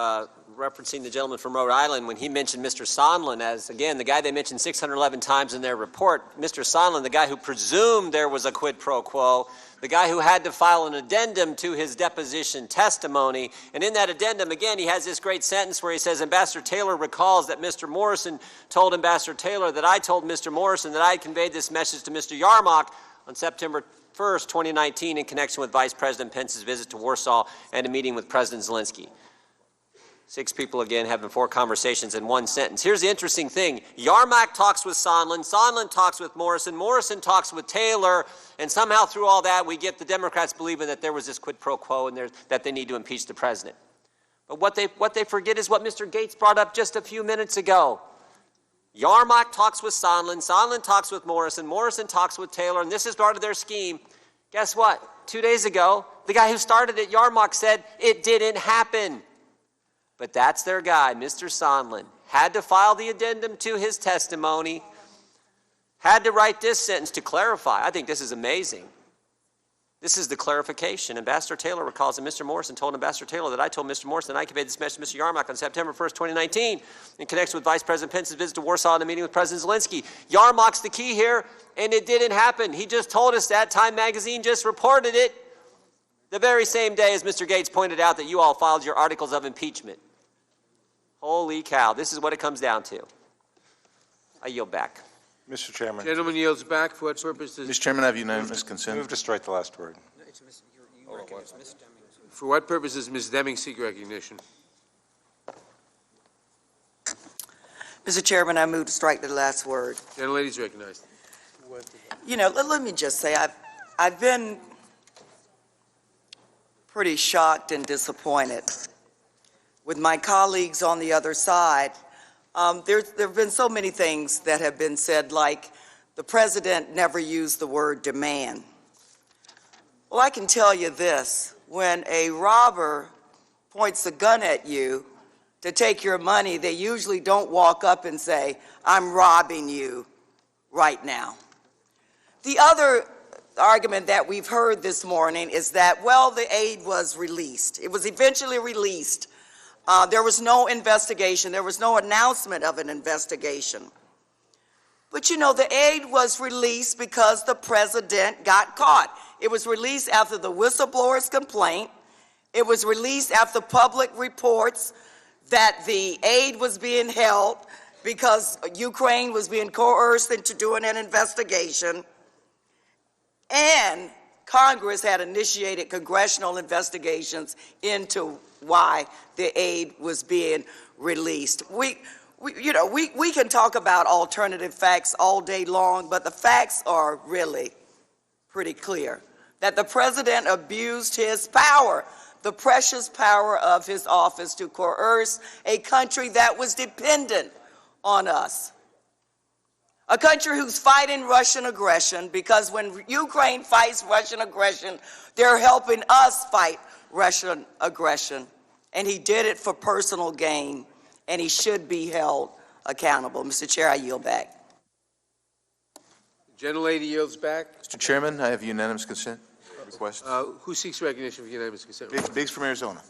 referencing the gentleman from Rhode Island when he mentioned Mr. Sondland as, again, the guy they mentioned 611 times in their report. Mr. Sondland, the guy who presumed there was a quid pro quo, the guy who had to file an addendum to his deposition testimony. And in that addendum, again, he has this great sentence where he says, Ambassador Taylor recalls that Mr. Morrison told Ambassador Taylor that I told Mr. Morrison that I had conveyed this message to Mr. Yarmouk on September 1st, 2019, in connection with Vice President Pence's visit to Warsaw and a meeting with President Zelensky. 6 people, again, having 4 conversations in 1 sentence. Here's the interesting thing. Yarmouk talks with Sondland. Sondland talks with Morrison. Morrison talks with Taylor. And somehow through all that, we get the Democrats believing that there was this quid pro quo and that they need to impeach the president. But what they forget is what Mr. Gates brought up just a few minutes ago. Yarmouk talks with Sondland. Sondland talks with Morrison. Morrison talks with Taylor. And this is part of their scheme. Guess what? 2 days ago, the guy who started it, Yarmouk, said it didn't happen. But that's their guy, Mr. Sondland. Had to file the addendum to his testimony. Had to write this sentence to clarify. I think this is amazing. This is the clarification. Ambassador Taylor recalls that Mr. Morrison told Ambassador Taylor that I told Mr. Morrison that I conveyed this message to Mr. Yarmouk on September 1st, 2019, in connection with Vice President Pence's visit to Warsaw and a meeting with President Zelensky. Yarmouk's the key here, and it didn't happen. He just told us that. Time magazine just reported it the very same day as Mr. Gates pointed out that you all filed your articles of impeachment. Holy cow, this is what it comes down to. I yield back. Mr. Chairman. Gentleman yields back. For what purposes? Mr. Chairman, I have unanimous consent. Move to strike the last word. For what purposes Ms. Deming seek recognition? Mr. Chairman, I move to strike the last word. Gentlelady is recognized. You know, let me just say, I've been pretty shocked and disappointed with my colleagues on the other side. There have been so many things that have been said, like the president never used the word demand. Well, I can tell you this, when a robber points a gun at you to take your money, they usually don't walk up and say, I'm robbing you right now. The other argument that we've heard this morning is that, well, the aid was released. It was eventually released There was no investigation. There was no announcement of an investigation. But you know, the aid was released because the president got caught. It was released after the whistleblower's complaint. It was released after public reports that the aid was being held because Ukraine was being coerced into doing an investigation. And Congress had initiated congressional investigations into why the aid was being released. We can talk about alternative facts all day long, but the facts are really pretty clear that the president abused his power, the precious power of his office, to coerce a country that was dependent on us. A country who's fighting Russian aggression, because when Ukraine fights Russian aggression, they're helping us fight Russian aggression. And he did it for personal gain, and he should be held accountable. Mr. Chair, I yield back. The gentlelady yields back. Mr. Chairman, I have unanimous consent request. Who seeks recognition for unanimous consent? Biggs from Arizona.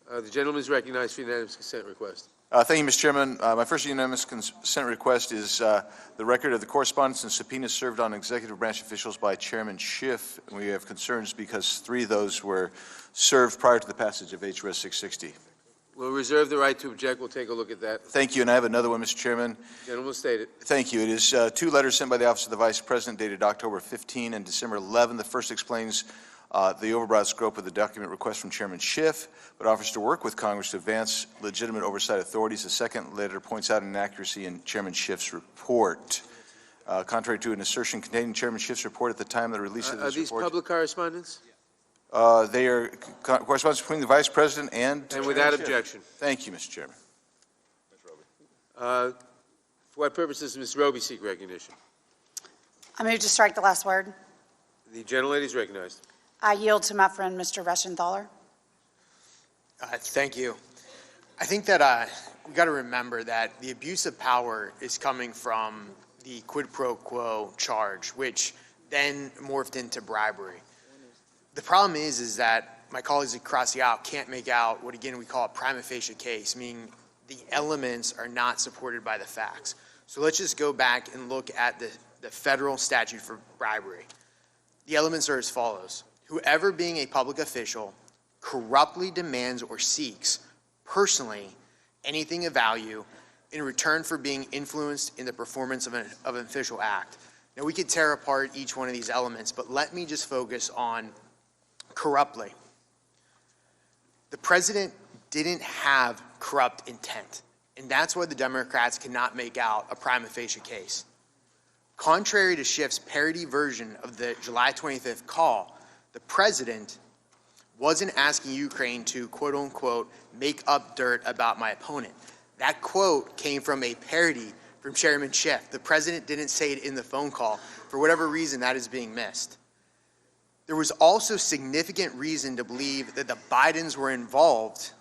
The gentleman is recognized for unanimous consent request. Thank you, Mr. Chairman. My first unanimous consent request is the record of the correspondence and subpoenas served on executive branch officials by Chairman Schiff. And we have concerns because 3 of those were served prior to the passage of H. Res. 660. We'll reserve the right to object. We'll take a look at that. Thank you, and I have another one, Mr. Chairman. Gentleman stated. Thank you. It is 2 letters sent by the Office of the Vice President dated October 15 and December 11. The first explains the overbroad scope of the document request from Chairman Schiff, but offers to work with Congress to advance legitimate oversight authorities. The second letter points out an inaccuracy in Chairman Schiff's report. Contrary to an assertion contained in Chairman Schiff's report at the time of the release of this Are these report. public correspondence? They are correspondence between the Vice President and without Schiff. objection. Thank you, Mr. Chairman. For what purposes does Ms. Roby seek recognition? I move to strike the last word. The gentlelady is recognized. I yield to my friend, Mr. Reschenthaler. Thank you. I think that we got to remember that the abuse of power is coming from the quid pro quo charge, which then morphed into bribery. The problem is that my colleagues across the aisle can't make out what, again, we call a prima facie case, meaning the elements are not supported by the facts. So let's just go back and look at the federal statute for bribery. The elements are as follows. Whoever, being a public official, corruptly demands or seeks personally anything of value in return for being influenced in the performance of an official act. Now, we could tear apart each one of these elements, but let me just focus on corruptly. The president didn't have corrupt intent, and that's why the Democrats cannot make out a prima facie case. Contrary to Schiff's parody version of the July 25th call, the president wasn't asking Ukraine to, quote unquote, make up dirt about my opponent. That quote came from a parody from Chairman Schiff. The president didn't say it in the phone call. For whatever reason, that is being missed. There was also significant reason to believe that the Bidens were involved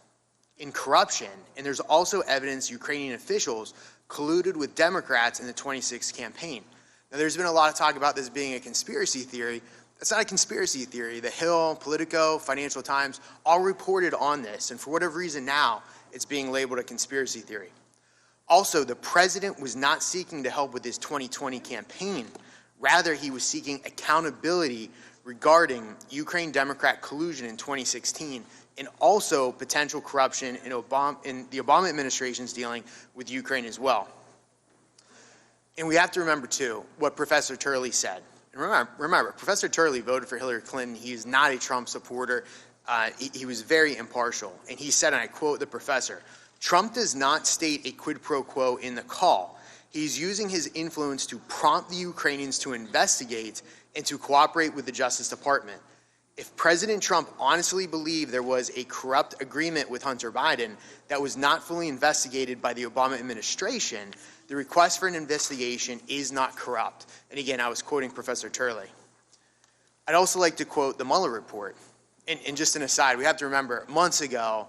in corruption, and there's also evidence Ukrainian officials colluded with Democrats in the 26th campaign. Now, there's been a lot of talk about this being a conspiracy theory. That's not a conspiracy theory. The Hill, Politico, Financial Times all reported on this, and for whatever reason now, it's being labeled a conspiracy theory. Also, the president was not seeking to help with his 2020 campaign. Rather, he was seeking accountability regarding Ukraine Democrat collusion in 2016 and also potential corruption in the Obama administration's dealing with Ukraine as well. And we have to remember, too, what Professor Turley said. And remember, Professor Turley voted for Hillary Clinton. He is not a Trump supporter. He was very impartial. And he said, and I quote the professor, "Trump does not state a quid pro quo in the call. He's using his influence to prompt the Ukrainians to investigate and to cooperate with the Justice Department. If President Trump honestly believed there was a corrupt agreement with Hunter Biden that was not fully investigated by the Obama administration, the request for an investigation is not corrupt." And again, I was quoting Professor Turley. I'd also like to quote the Mueller report. And just an aside, we have to remember, months ago,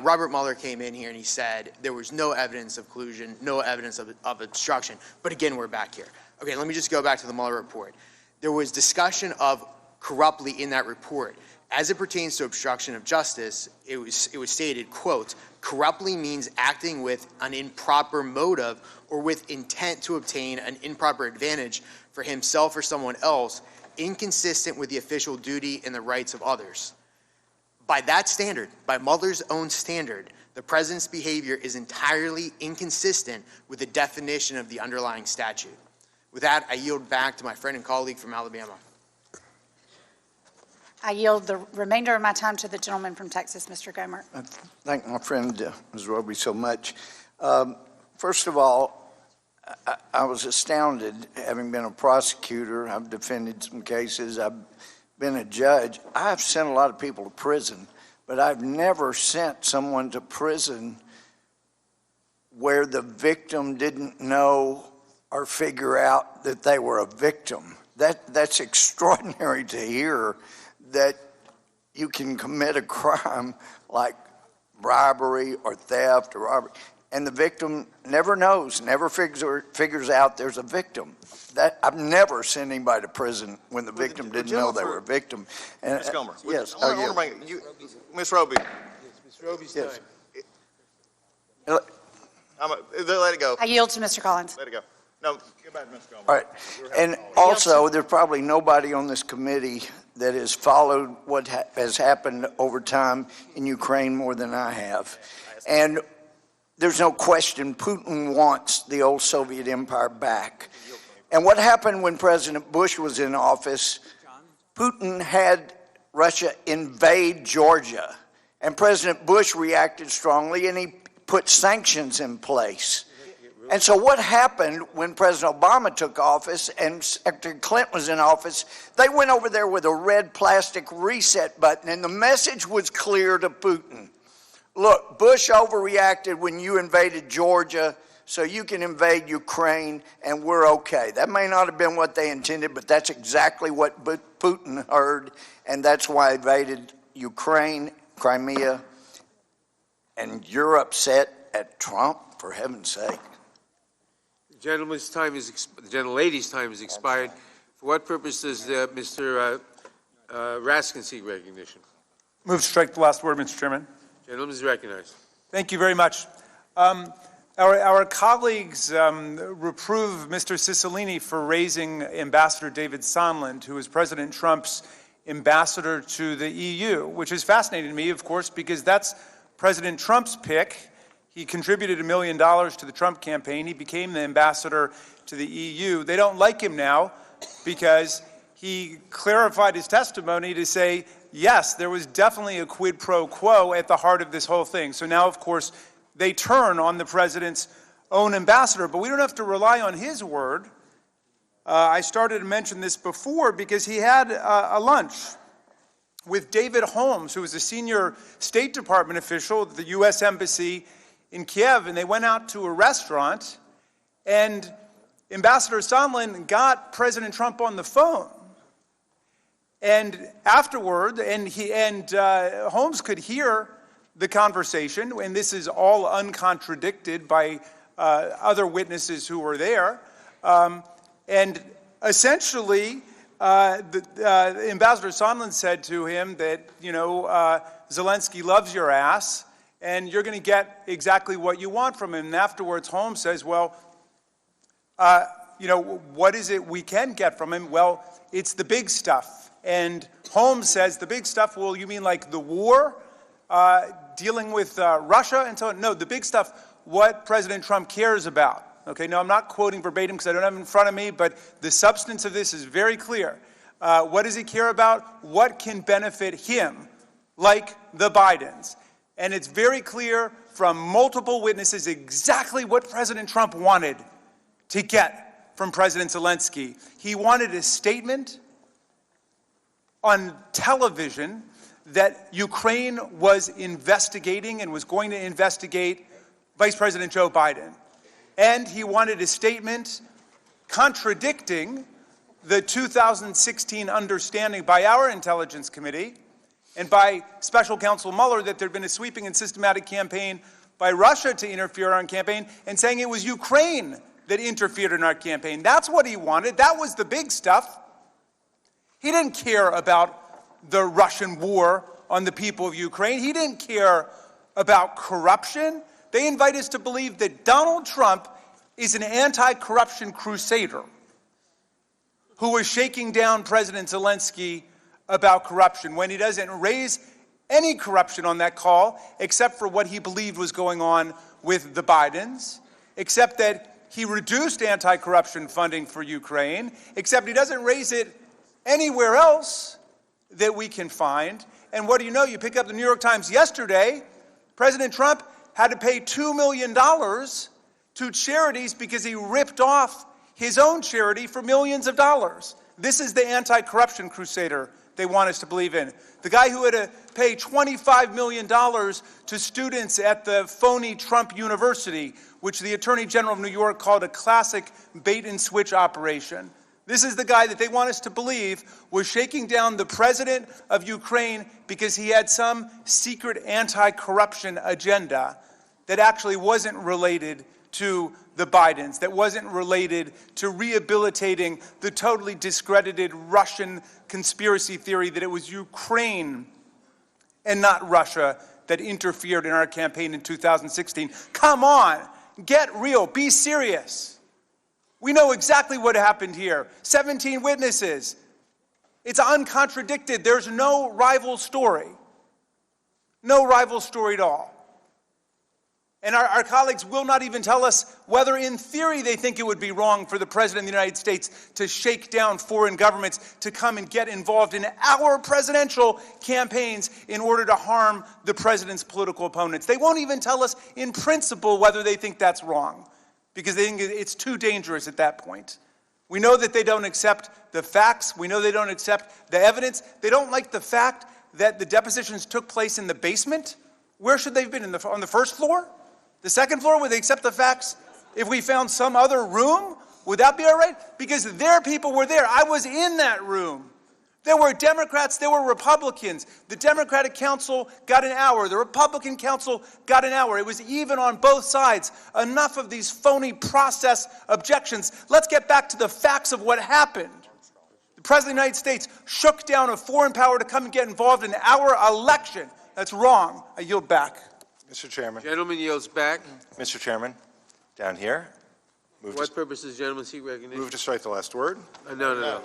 Robert Mueller came in here and he said there was no evidence of collusion, no evidence of obstruction. But again, we're back here. Okay, let me just go back to the Mueller report. There was discussion of corruptly in that report. As it pertains to obstruction of justice, it was stated, quote, corruptly means acting with an improper motive or with intent to obtain an improper advantage for himself or someone else, inconsistent with the official duty and the rights of others. By that standard, by Mueller's own standard, the president's behavior is entirely inconsistent with the definition of the underlying statute. With that, I yield back to my friend and colleague from Alabama. I yield the remainder of my time to the gentleman from Texas, Mr. Gomer. Thank my friend, Ms. Roby, so much. First of all, I was astounded, having been a prosecutor. I've defended some cases. I've been a judge. I've sent a lot of people to prison, but I've never sent someone to prison where the victim didn't know or figure out that they were a victim. That's extraordinary to hear, that you can commit a crime like bribery or theft or robbery, and the victim never knows, never figures out there's a victim. That I've never sent anybody to prison when the victim didn't know they were a victim. And, Ms. Gomer, yes, I want to bring you, Ms. Roby. Ms. Roby's yes. time. Let it go. I yield to Mr. Collins. Let it go. No, get back to Ms. Gomer. All right. And also, there's probably nobody on this committee that has followed what has happened over time in Ukraine more than I have. And there's no question Putin wants the old Soviet empire back. And what happened when President Bush was in office, Putin had Russia invade Georgia. And President Bush reacted strongly, and he put sanctions in place. And so what happened when President Obama took office and Secretary Clinton was in office? They went over there with a red plastic reset button, and the message was clear to Putin. Look, Bush overreacted when you invaded Georgia, so you can invade Ukraine, and we're okay. That may not have been what they intended, but that's exactly what Putin heard, and that's why he invaded Ukraine, Crimea, and you're upset at Trump, for heaven's sake. The gentlelady's time is expired. For what purpose does Mr. Raskin seek recognition? Move to strike the last word, Mr. Chairman. Gentleman is recognized. Thank you very much. Our colleagues reprove Mr. Cicilline for raising Ambassador David Sondland, who is President Trump's ambassador to the EU, which is fascinating to me, of course, because that's President Trump's pick. He contributed $1 million to the Trump campaign. He became the ambassador to the EU. They don't like him now because he clarified his testimony to say, yes, there was definitely a quid pro quo at the heart of this whole thing. So now, of course, they turn on the president's own ambassador. But we don't have to rely on his word. I started to mention this before because he had a lunch with David Holmes, who was a senior State Department official at the U.S. Embassy in Kiev, and they went out to a restaurant, and Ambassador Sondland got President Trump on the phone. And afterward, Holmes could hear the conversation, and this is all uncontradicted by other witnesses who were there. And essentially, Ambassador Sondland said to him that, Zelensky loves your ass, and you're going to get exactly what you want from him. And afterwards, Holmes says, well, what is it we can get from him? Well, it's the big stuff. And Holmes says, the big stuff, well, you mean like the war, dealing with Russia and so on? No, the big stuff, what President Trump cares about. Okay, no, I'm not quoting verbatim because I don't have it in front of me, but the substance of this is very clear. What does he care about? What can benefit him, like the Bidens? And it's very clear from multiple witnesses exactly what President Trump wanted to get from President Zelensky. He wanted a statement on television that Ukraine was investigating and was going to investigate Vice President Joe Biden. And he wanted a statement contradicting the 2016 understanding by our Intelligence Committee and by Special Counsel Mueller that there had been a sweeping and systematic campaign by Russia to interfere in our campaign, and saying it was Ukraine that interfered in our campaign. That's what he wanted. That was the big stuff. He didn't care about the Russian war on the people of Ukraine. He didn't care about corruption. They invite us to believe that Donald Trump is an anti-corruption crusader who was shaking down President Zelensky about corruption when he doesn't raise any corruption on that call except for what he believed was going on with the Bidens, except that he reduced anti-corruption funding for Ukraine, except he doesn't raise it anywhere else that we can find. And what do you know? You pick up the New York Times yesterday, President Trump had to pay $2 million to charities because he ripped off his own charity for millions of dollars. This is the anti-corruption crusader they want us to believe in. The guy who had to pay $25 million to students at the phony Trump University, which the Attorney General of New York called a classic bait-and-switch operation. This is the guy that they want us to believe was shaking down the president of Ukraine because he had some secret anti-corruption agenda that actually wasn't related to the Bidens, that wasn't related to rehabilitating the totally discredited Russian conspiracy theory that it was Ukraine and not Russia that interfered in our campaign in 2016. Come on, get real, be serious. We know exactly what happened here. 17 witnesses. It's uncontradicted. There's no rival story. No rival story at all. And our colleagues will not even tell us whether in theory they think it would be wrong for the President of the United States to shake down foreign governments to come and get involved in our presidential campaigns in order to harm the President's political opponents. They won't even tell us in principle whether they think that's wrong, because they think it's too dangerous at that point. We know that they don't accept the facts. We know they don't accept the evidence. They don't like the fact that the depositions took place in the basement. Where should they have been? On the first floor? The second floor? Would they accept the facts? If we found some other room, would that be all right? Because their people were there. I was in that room. There were Democrats, there were Republicans. The Democratic counsel got an hour. The Republican counsel got an hour. It was even on both sides. Enough of these phony process objections. Let's get back to the facts of what happened. The President of the United States shook down a foreign power to come and get involved in our election. That's wrong. I yield back. Mr. Chairman. Gentleman yields back. Mr. Chairman, down here. For what purpose does the gentleman seek recognition? Move to strike the last word. No.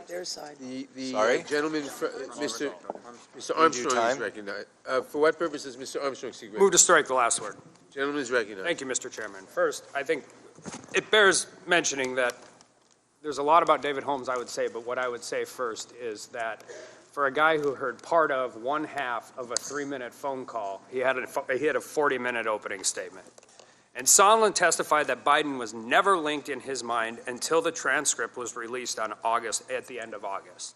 Their side. The Sorry? Gentleman, Mr. Armstrong is recognized. For what purpose does Mr. Armstrong seek recognition? Move to strike the last word. Gentleman is recognized. Thank you, Mr. Chairman. First, I think it bears mentioning that there's a lot about David Holmes I would say, but what I would say first is that for a guy who heard part of one half of a 3-minute phone call, he had a 40-minute opening statement. And Sondland testified that Biden was never linked in his mind until the transcript was released at the end of August.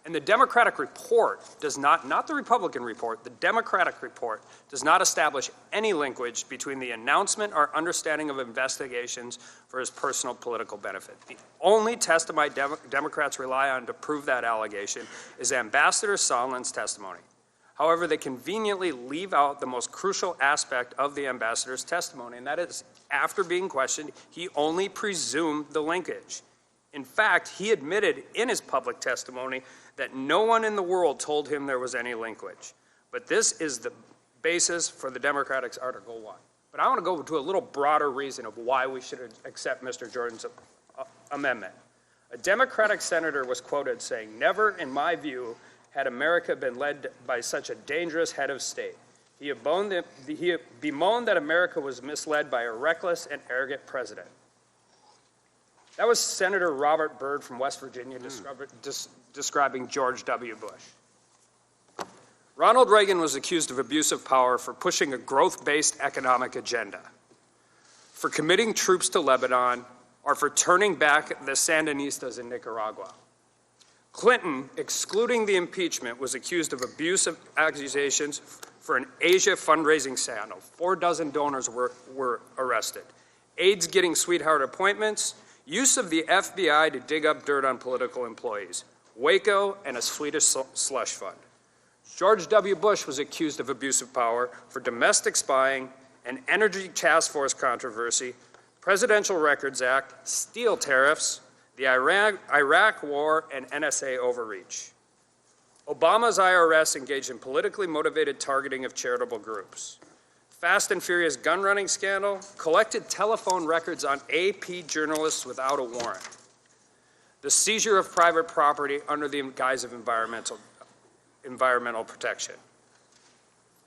And the Democratic report does not the Republican report, the Democratic report does not establish any linkage between the announcement or understanding of investigations for his personal political benefit. The only testimony Democrats rely on to prove that allegation is Ambassador Sondland's testimony. However, they conveniently leave out the most crucial aspect of the ambassador's testimony, and that is, after being questioned, he only presumed the linkage. In fact, he admitted in his public testimony that no one in the world told him there was any linkage. But this is the basis for the Democrats' Article 1. But I want to go to a little broader reason of why we should accept Mr. Jordan's amendment. A Democratic senator was quoted saying, "Never, in my view, had America been led by such a dangerous head of state. He bemoaned that America was misled by a reckless and arrogant president." That was Senator Robert Byrd from West Virginia describing George W. Bush. Ronald Reagan was accused of abuse of power for pushing a growth-based economic agenda, for committing troops to Lebanon, or for turning back the Sandinistas in Nicaragua. Clinton, excluding the impeachment, was accused of abusive accusations for an Asia fundraising scandal. 4 dozen donors were arrested. Aides getting sweetheart appointments, use of the FBI to dig up dirt on political employees, Waco, and a Swedish slush fund. George W. Bush was accused of abuse of power for domestic spying, an energy task force controversy, Presidential Records Act, steel tariffs, the Iraq War, and NSA overreach. Obama's IRS engaged in politically motivated targeting of charitable groups. Fast and Furious gun running scandal collected telephone records on AP journalists without a warrant. The seizure of private property under the guise of environmental protection.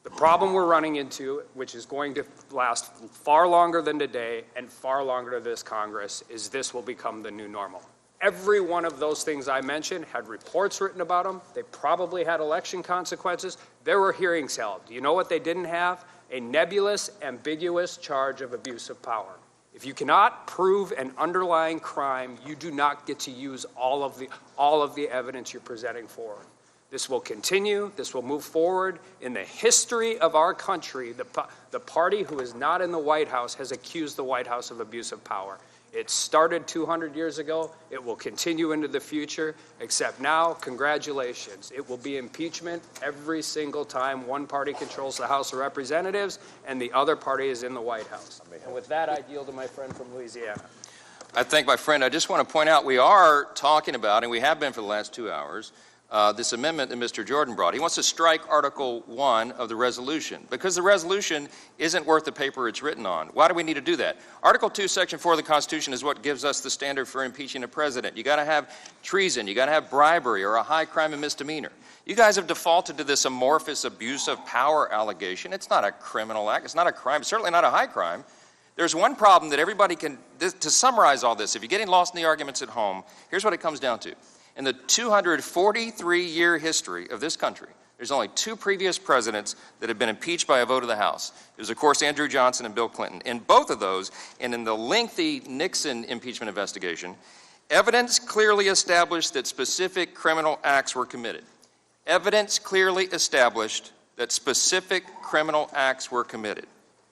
The problem we're running into, which is going to last far longer than today and far longer to this Congress, is this will become the new normal. Every one of those things I mentioned had reports written about them. They probably had election consequences. There were hearings held. Do you know what they didn't have? A nebulous, ambiguous charge of abuse of power. If you cannot prove an underlying crime, you do not get to use all of the evidence you're presenting forward. This will continue. This will move forward. In the history of our country, the party who is not in the White House has accused the White House of abuse of power. It started 200 years ago. It will continue into the future, except now, congratulations. It will be impeachment every single time one party controls the House of Representatives and the other party is in the White House. And with that, I yield to my friend from Louisiana. I thank my friend. I just want to point out we are talking about, and we have been for the last 2 hours, this amendment that Mr. Jordan brought. He wants to strike Article 1 of the resolution because the resolution isn't worth the paper it's written on. Why do we need to do that? Article 2, Section 4 of the Constitution is what gives us the standard for impeaching a president. You got to have treason. You got to have bribery or a high crime and misdemeanor. You guys have defaulted to this amorphous abuse of power allegation. It's not a criminal act. It's not a crime. It's certainly not a high crime. There's one problem that everybody can, to summarize all this, if you're getting lost in the arguments at home, here's what it comes down to. In the 243-year history of this country, there's only 2 previous presidents that have been impeached by a vote of the House. It was, of course, Andrew Johnson and Bill Clinton. In both of those, and in the lengthy Nixon impeachment investigation, evidence clearly established that specific criminal acts were committed. Evidence clearly established that specific criminal acts were committed.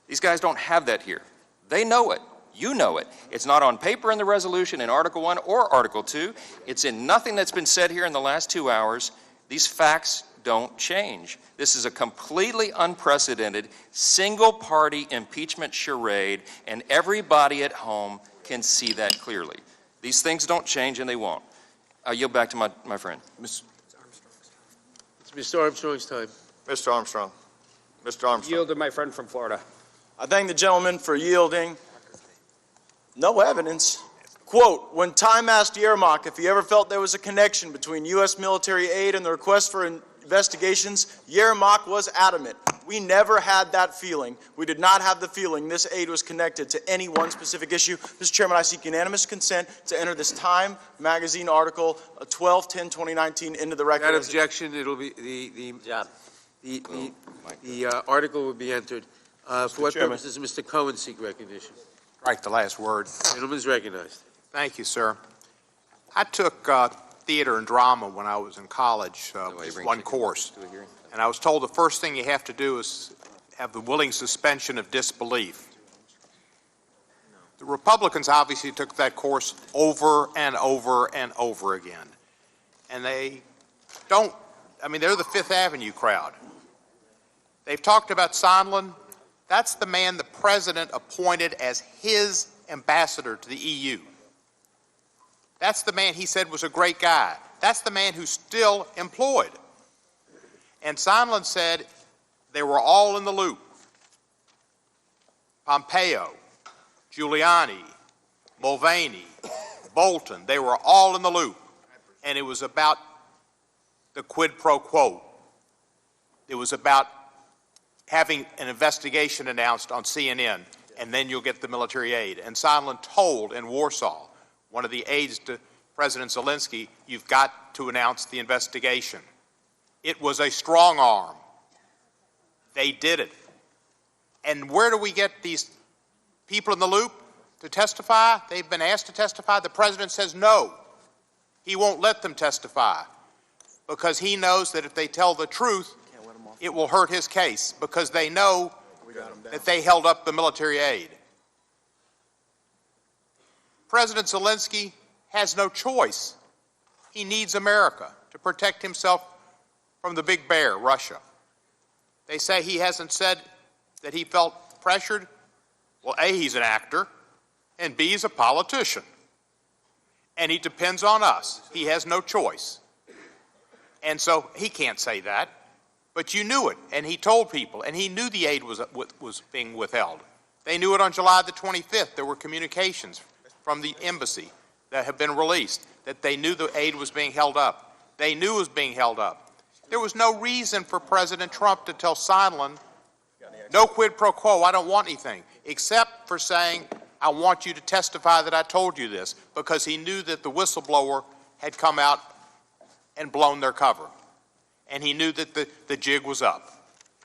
These guys don't have that here. They know it. You know it. It's not on paper in the resolution in Article 1 or Article 2. It's in nothing that's been said here in the last 2 hours. These facts don't change. This is a completely unprecedented, single-party impeachment charade, and everybody at home can see that clearly. These things don't change, and they won't. I yield back to my friend. It's Mr. Armstrong's time. Mr. Armstrong. Mr. Armstrong. Yield to my friend from Florida. I thank the gentleman for yielding. No evidence. Quote, when Time asked Yermak if he ever felt there was a connection between U.S. military aid and the request for investigations, Yermak was adamant. We never had that feeling. We did not have the feeling this aid was connected to any one specific issue. Mr. Chairman, I seek unanimous consent to enter this Time magazine article 12/10/2019 into the record. Without objection, it'll be the article will be entered. For what Chairman. purpose does Mr. Cohen seek recognition? Right, the last word. Gentleman is recognized. Thank you, sir. I took theater and drama when I was in college, one course. And I was told the first thing you have to do is have the willing suspension of disbelief. The Republicans obviously took that course over and over and over again. And they don't, they're the Fifth Avenue crowd. They've talked about Sondland. That's the man the president appointed as his ambassador to the EU. That's the man he said was a great guy. That's the man who's still employed. And Sondland said they were all in the loop. Pompeo, Giuliani, Mulvaney, Bolton, they were all in the loop. And it was about the quid pro quo. It was about having an investigation announced on CNN, and then you'll get the military aid. And Sondland told in Warsaw, one of the aides to President Zelensky, you've got to announce the investigation. It was a strong arm. They did it. And where do we get these people in the loop to testify? They've been asked to testify. The president says no. He won't let them testify because he knows that if they tell the truth, it will hurt his case because they know that they held up the military aid. President Zelensky has no choice. He needs America to protect himself from the big bear, Russia. They say he hasn't said that he felt pressured. Well, A, he's an actor, and B, he's a politician. And he depends on us. He has no choice. And so he can't say that, but you knew it, and he told people, and he knew the aid was being withheld. They knew it on July the 25th. There were communications from the embassy that have been released that they knew the aid was being held up. They knew it was being held up. There was no reason for President Trump to tell Sondland, no quid pro quo, I don't want anything, except for saying, I want you to testify that I told you this, because he knew that the whistleblower had come out and blown their cover. And he knew that the jig was up.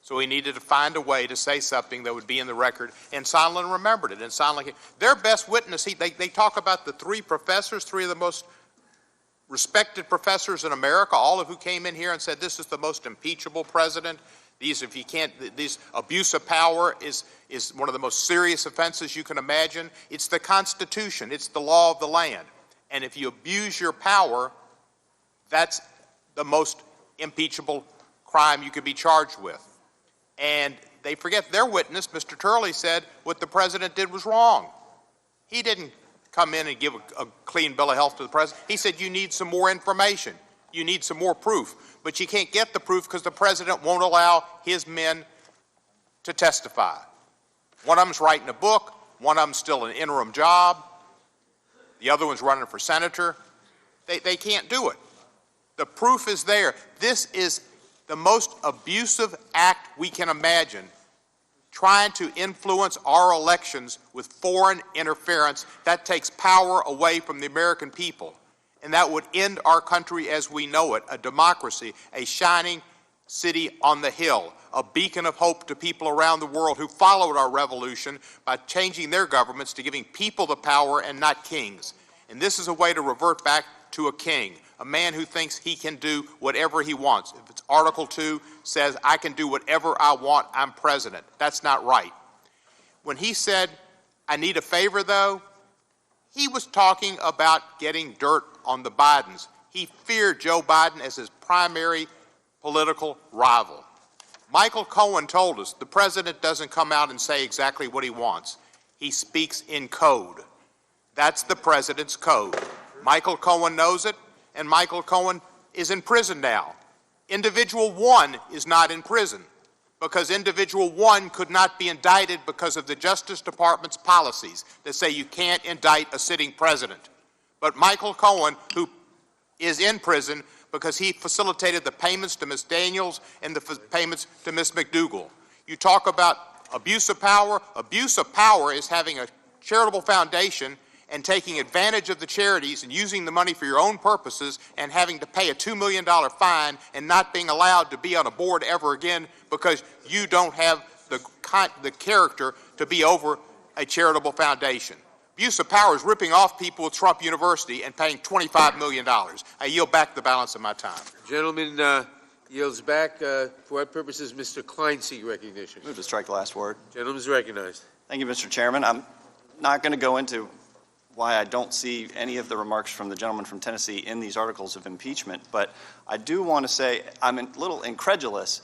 So he needed to find a way to say something that would be in the record, and Sondland remembered it. And Sondland, their best witness, they talk about the three professors, three of the most respected professors in America, all of who came in here and said this is the most impeachable president. These abuse of power is one of the most serious offenses you can imagine. It's the Constitution. It's the law of the land. And if you abuse your power, that's the most impeachable crime you could be charged with. And they forget their witness, Mr. Turley, said what the president did was wrong. He didn't come in and give a clean bill of health to the president. He said you need some more information. You need some more proof. But you can't get the proof because the president won't allow his men to testify. One of them's writing a book. One of them's still an interim job. The other one's running for senator. They can't do it. The proof is there. This is the most abusive act we can imagine, trying to influence our elections with foreign interference. That takes power away from the American people, and that would end our country as we know it, a democracy, a shining city on the hill, a beacon of hope to people around the world who followed our revolution by changing their governments to giving people the power and not kings. And this is a way to revert back to a king, a man who thinks he can do whatever he wants. If it's Article 2 says, I can do whatever I want, I'm president. That's not right. When he said, I need a favor, though, he was talking about getting dirt on the Bidens. He feared Joe Biden as his primary political rival. Michael Cohen told us the president doesn't come out and say exactly what he wants. He speaks in code. That's the president's code. Michael Cohen knows it, and Michael Cohen is in prison now. Individual 1 is not in prison because individual 1 could not be indicted because of the Justice Department's policies that say you can't indict a sitting president. But Michael Cohen, who is in prison because he facilitated the payments to Ms. Daniels and the payments to Ms. McDougal. You talk about abuse of power. Abuse of power is having a charitable foundation and taking advantage of the charities and using the money for your own purposes and having to pay a $2 million fine and not being allowed to be on a board ever again because you don't have the character to be over a charitable foundation. Abuse of power is ripping off people with Trump University and paying $25 million. I yield back the balance of my time. Gentleman yields back. For what purposes, Mr. Klein seek recognition? Move to strike the last word. Gentleman is recognized. Thank you, Mr. Chairman. I'm not going to go into why I don't see any of the remarks from the gentleman from Tennessee in these articles of impeachment, but I do want to say I'm a little incredulous.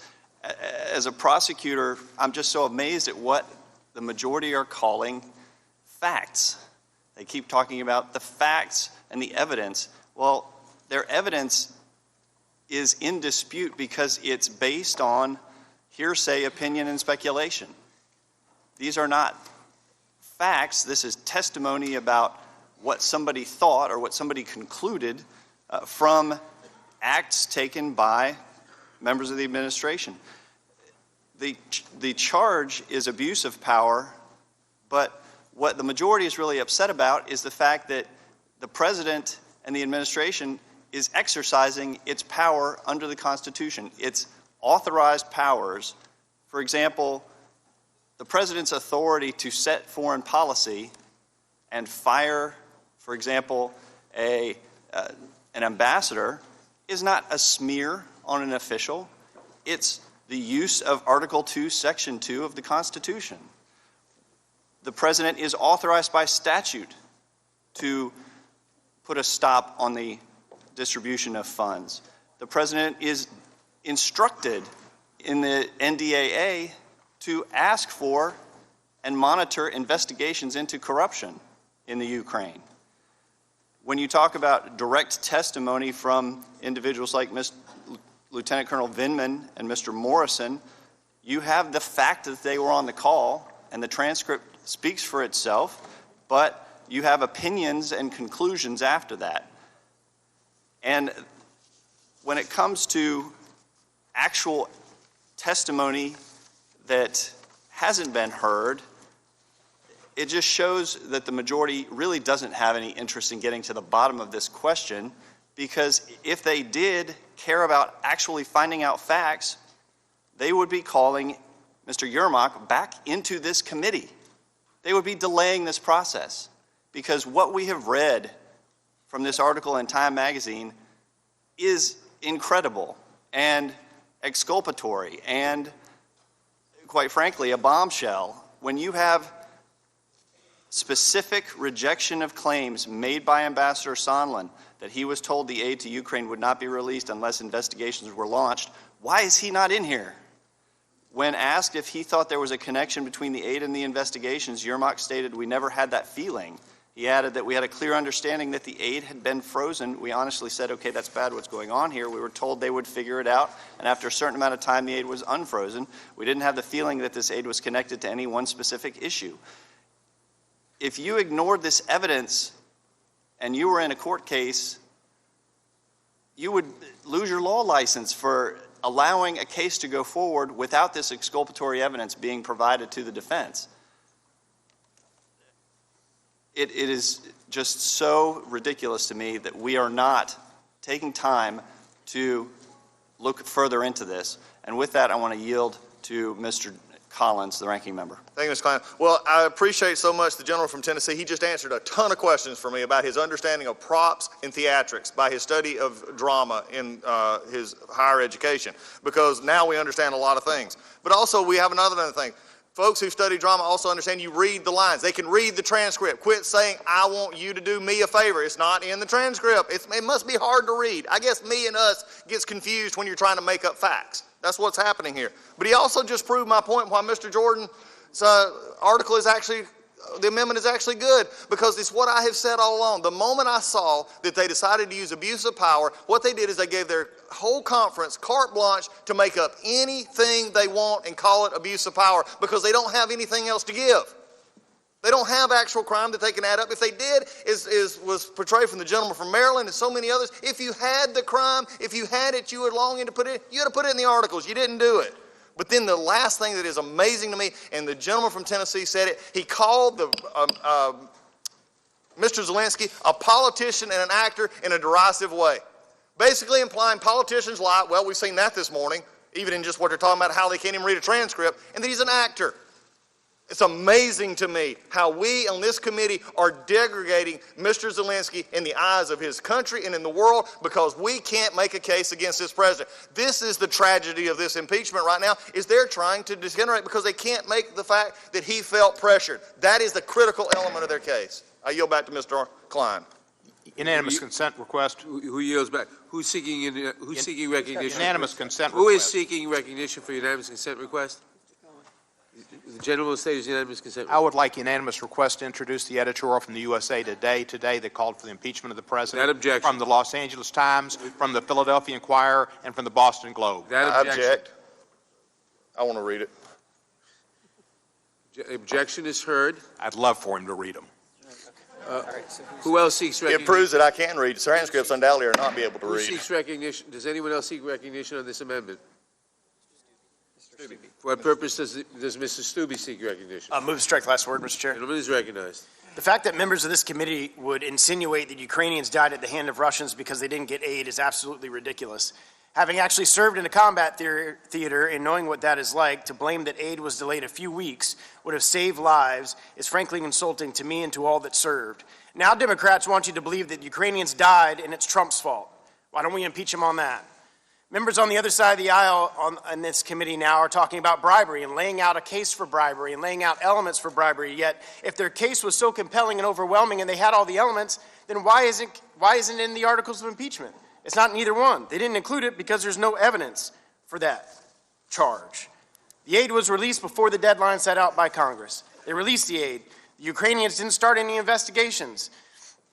As a prosecutor, I'm just so amazed at what the majority are calling facts. They keep talking about the facts and the evidence. Well, their evidence is in dispute because it's based on hearsay, opinion, and speculation. These are not facts. This is testimony about what somebody thought or what somebody concluded from acts taken by members of the administration. The charge is abuse of power, but what the majority is really upset about is the fact that the president and the administration is exercising its power under the Constitution, its authorized powers. For example, the president's authority to set foreign policy and fire, for example, an ambassador is not a smear on an official. It's the use of Article 2, Section 2 of the Constitution. The president is authorized by statute to put a stop on the distribution of funds. The president is instructed in the NDAA to ask for and monitor investigations into corruption in the Ukraine. When you talk about direct testimony from individuals like Lieutenant Colonel Vindman and Mr. Morrison, you have the fact that they were on the call, and the transcript speaks for itself, but you have opinions and conclusions after that. And when it comes to actual testimony that hasn't been heard, it just shows that the majority really doesn't have any interest in getting to the bottom of this question, because if they did care about actually finding out facts, they would be calling Mr. Yermak back into this committee. They would be delaying this process, because what we have read from this article in Time magazine is incredible and exculpatory and, quite frankly, a bombshell. When you have specific rejection of claims made by Ambassador Sondland that he was told the aid to Ukraine would not be released unless investigations were launched, why is he not in here? When asked if he thought there was a connection between the aid and the investigations, Yermak stated, "We never had that feeling." He added that we had a clear understanding that the aid had been frozen. We honestly said, okay, that's bad, what's going on here? We were told they would figure it out, and after a certain amount of time, the aid was unfrozen. We didn't have the feeling that this aid was connected to any one specific issue. If you ignored this evidence and you were in a court case, you would lose your law license for allowing a case to go forward without this exculpatory evidence being provided to the defense. It is just so ridiculous to me that we are not taking time to look further into this. And with that, I want to yield to Mr. Collins, the ranking member. Thank you, Mr. Klein. Well, I appreciate so much the gentleman from Tennessee. He just answered a ton of questions for me about his understanding of props and theatrics by his study of drama in his higher education, because now we understand a lot of things. But also we have another thing. Folks who study drama also understand you read the lines. They can read the transcript. Quit saying, I want you to do me a favor. It's not in the transcript. It must be hard to read. I guess me and us gets confused when you're trying to make up facts. That's what's happening here. But he also just proved my point why Mr. Jordan's article is actually, the amendment is actually good, because it's what I have said all along. The moment I saw that they decided to use abuse of power, what they did is they gave their whole conference carte blanche to make up anything they want and call it abuse of power, because they don't have anything else to give. They don't have actual crime that they can add up. If they did, was portrayed from the gentleman from Maryland and so many others, if you had the crime, if you had it, you would long in to put it, you had to put it in the articles. You didn't do it. But then the last thing that is amazing to me, and the gentleman from Tennessee said it, he called Mr. Zelensky a politician and an actor in a derisive way. Basically implying politicians lie. Well, we've seen that this morning, even in just what they're talking about, how they can't even read a transcript, and that he's an actor. It's amazing to me how we on this committee are degrading Mr. Zelensky in the eyes of his country and in the world, because we can't make a case against this president. This is the tragedy of this impeachment right now, is they're trying to degenerate because they can't make the fact that he felt pressured. That is the critical element of their case. I yield back to Mr. Klein. Unanimous consent request. Who yields back? Who's seeking recognition? Unanimous consent Who is request. seeking recognition for unanimous consent request? The gentleman will state his unanimous consent. I would like unanimous request to introduce the editorial from the USA Today today that called for the impeachment of the president. That objection. From the Los Angeles Times, from the Philadelphia Inquirer, and from the Boston Globe. That I objection. object. I want to read it. Objection is heard. I'd love for him to read them. Who else seeks recognition? It proves that I can read. Transcripts undoubtedly are not be able to Who read. seeks recognition? Does anyone else seek recognition on this amendment? For what purpose does Mrs. Stubbe seek recognition? Move to strike the last word, Mr. Chair. Gentleman is recognized. The fact that members of this committee would insinuate that Ukrainians died at the hand of Russians because they didn't get aid is absolutely ridiculous. Having actually served in a combat theater and knowing what that is like, to blame that aid was delayed a few weeks would have saved lives is frankly insulting to me and to all that served. Now Democrats want you to believe that Ukrainians died and it's Trump's fault. Why don't we impeach him on that? Members on the other side of the aisle on this committee now are talking about bribery and laying out a case for bribery and laying out elements for bribery. Yet, if their case was so compelling and overwhelming and they had all the elements, then why isn't it in the articles of impeachment? It's not in either one. They didn't include it because there's no evidence for that charge. The aid was released before the deadline set out by Congress. They released the aid. The Ukrainians didn't start any investigations.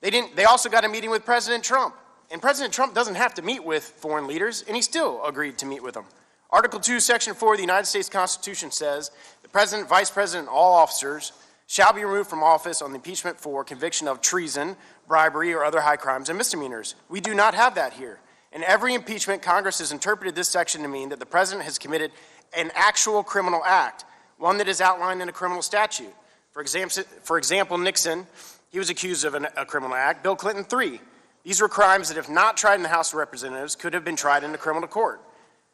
They also got a meeting with President Trump. And President Trump doesn't have to meet with foreign leaders, and he still agreed to meet with them. Article 2, Section 4 of the United States Constitution says the President, Vice President, and all officers shall be removed from office on impeachment for conviction of treason, bribery, or other high crimes and misdemeanors. We do not have that here. In every impeachment, Congress has interpreted this section to mean that the President has committed an actual criminal act, one that is outlined in a criminal statute. For example, Nixon, he was accused of a criminal act. Bill Clinton, 3. These were crimes that, if not tried in the House of Representatives, could have been tried in the criminal court.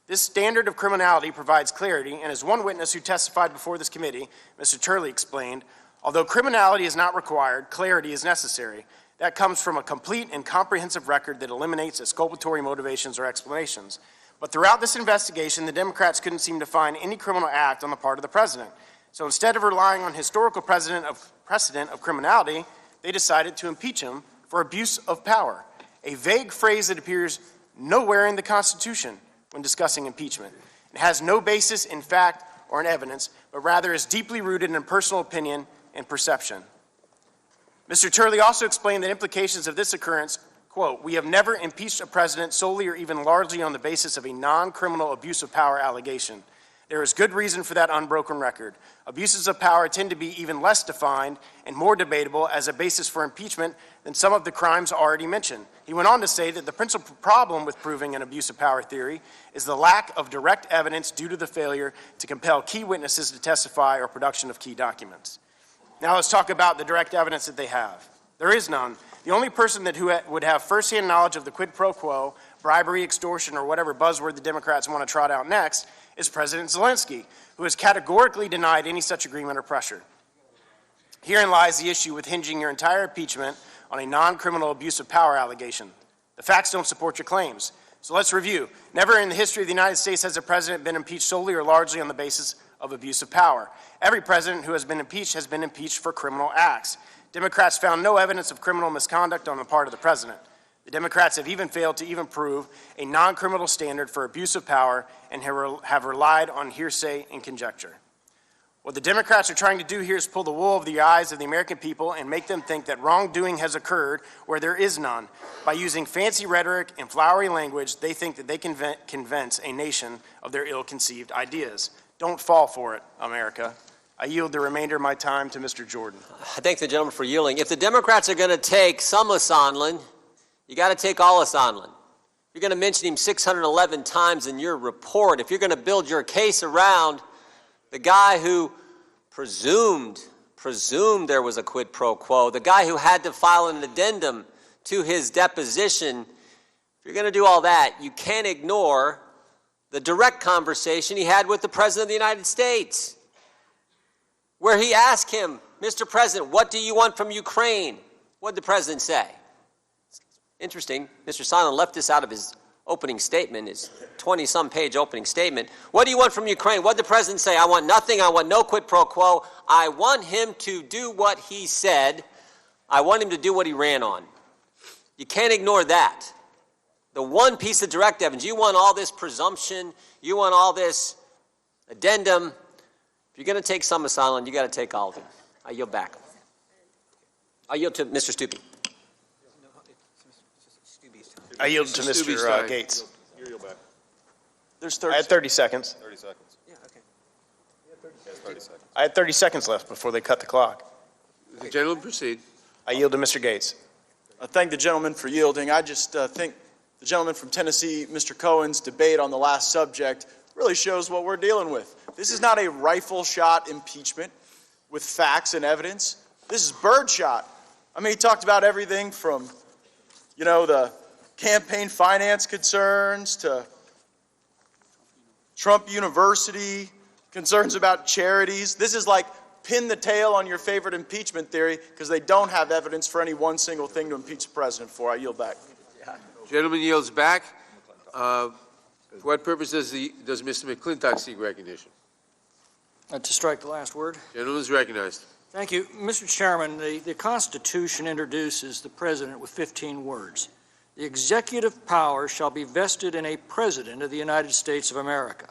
This standard of criminality provides clarity, and as one witness who testified before this committee, Mr. Turley, explained, although criminality is not required, clarity is necessary. That comes from a complete and comprehensive record that eliminates exculpatory motivations or explanations. But throughout this investigation, the Democrats couldn't seem to find any criminal act on the part of the president. So instead of relying on historical precedent of criminality, they decided to impeach him for abuse of power, a vague phrase that appears nowhere in the Constitution when discussing impeachment. It has no basis in fact or in evidence, but rather is deeply rooted in personal opinion and perception. Mr. Turley also explained the implications of this occurrence, quote, "We have never impeached a president solely or even largely on the basis of a non-criminal abuse of power allegation. There is good reason for that unbroken record. Abuses of power tend to be even less defined and more debatable as a basis for impeachment than some of the crimes already mentioned." He went on to say that the principal problem with proving an abuse of power theory is the lack of direct evidence due to the failure to compel key witnesses to testify or production of key documents. Now let's talk about the direct evidence that they have. There is none. The only person who would have firsthand knowledge of the quid pro quo, bribery, extortion, or whatever buzzword the Democrats want to trot out next is President Zelensky, who has categorically denied any such agreement or pressure. Herein lies the issue with hinging your entire impeachment on a non-criminal abuse of power allegation. The facts don't support your claims. So let's review. Never in the history of the United States has a president been impeached solely or largely on the basis of abuse of power. Every president who has been impeached for criminal acts. Democrats found no evidence of criminal misconduct on the part of the president. The Democrats have even failed to even prove a non-criminal standard for abuse of power and have relied on hearsay and conjecture. What the Democrats are trying to do here is pull the wool over the eyes of the American people and make them think that wrongdoing has occurred where there is none. By using fancy rhetoric and flowery language, they think that they can convince a nation of their ill-conceived ideas. Don't fall for it, America. I yield the remainder of my time to Mr. Jordan. I thank the gentleman for yielding. If the Democrats are going to take some of Sondland, you got to take all of Sondland. You're going to mention him 611 times in your report. If you're going to build your case around the guy who presumed there was a quid pro quo, the guy who had to file an addendum to his deposition, if you're going to do all that, you can't ignore the direct conversation he had with the President of the United States, where he asked him, Mr. President, what do you want from Ukraine? What did the President say? Interesting, Mr. Sondland left this out of his opening statement, his 20-some page opening statement. What do you want from Ukraine? What did the President say? I want nothing. I want no quid pro quo. I want him to do what he said. I want him to do what he ran on. You can't ignore that. The one piece of direct evidence, you want all this presumption, you want all this addendum. If you're going to take some of Sondland, you got to take all of it. I yield back. I yield to Mr. Stupi. I yield to Mr. Gates. I had 30 seconds. 30 seconds. Yeah, okay. 30 seconds. I had 30 seconds left before they cut the clock. The gentleman proceed. I yield to Mr. Gates. I thank the gentleman for yielding. I just think the gentleman from Tennessee, Mr. Cohen's debate on the last subject really shows what we're dealing with. This is not a rifle shot impeachment with facts and evidence. This is birdshot. I mean, he talked about everything from, the campaign finance concerns to Trump University, concerns about charities. This is like pin the tail on your favorite impeachment theory because they don't have evidence for any one single thing to impeach the president for. I yield back. Gentleman yields back. For what purpose does Mr. McClintock seek recognition? To strike the last word. Gentleman is recognized. Thank you. Mr. Chairman, the Constitution introduces the president with 15 words. The executive power shall be vested in a president of the United States of America.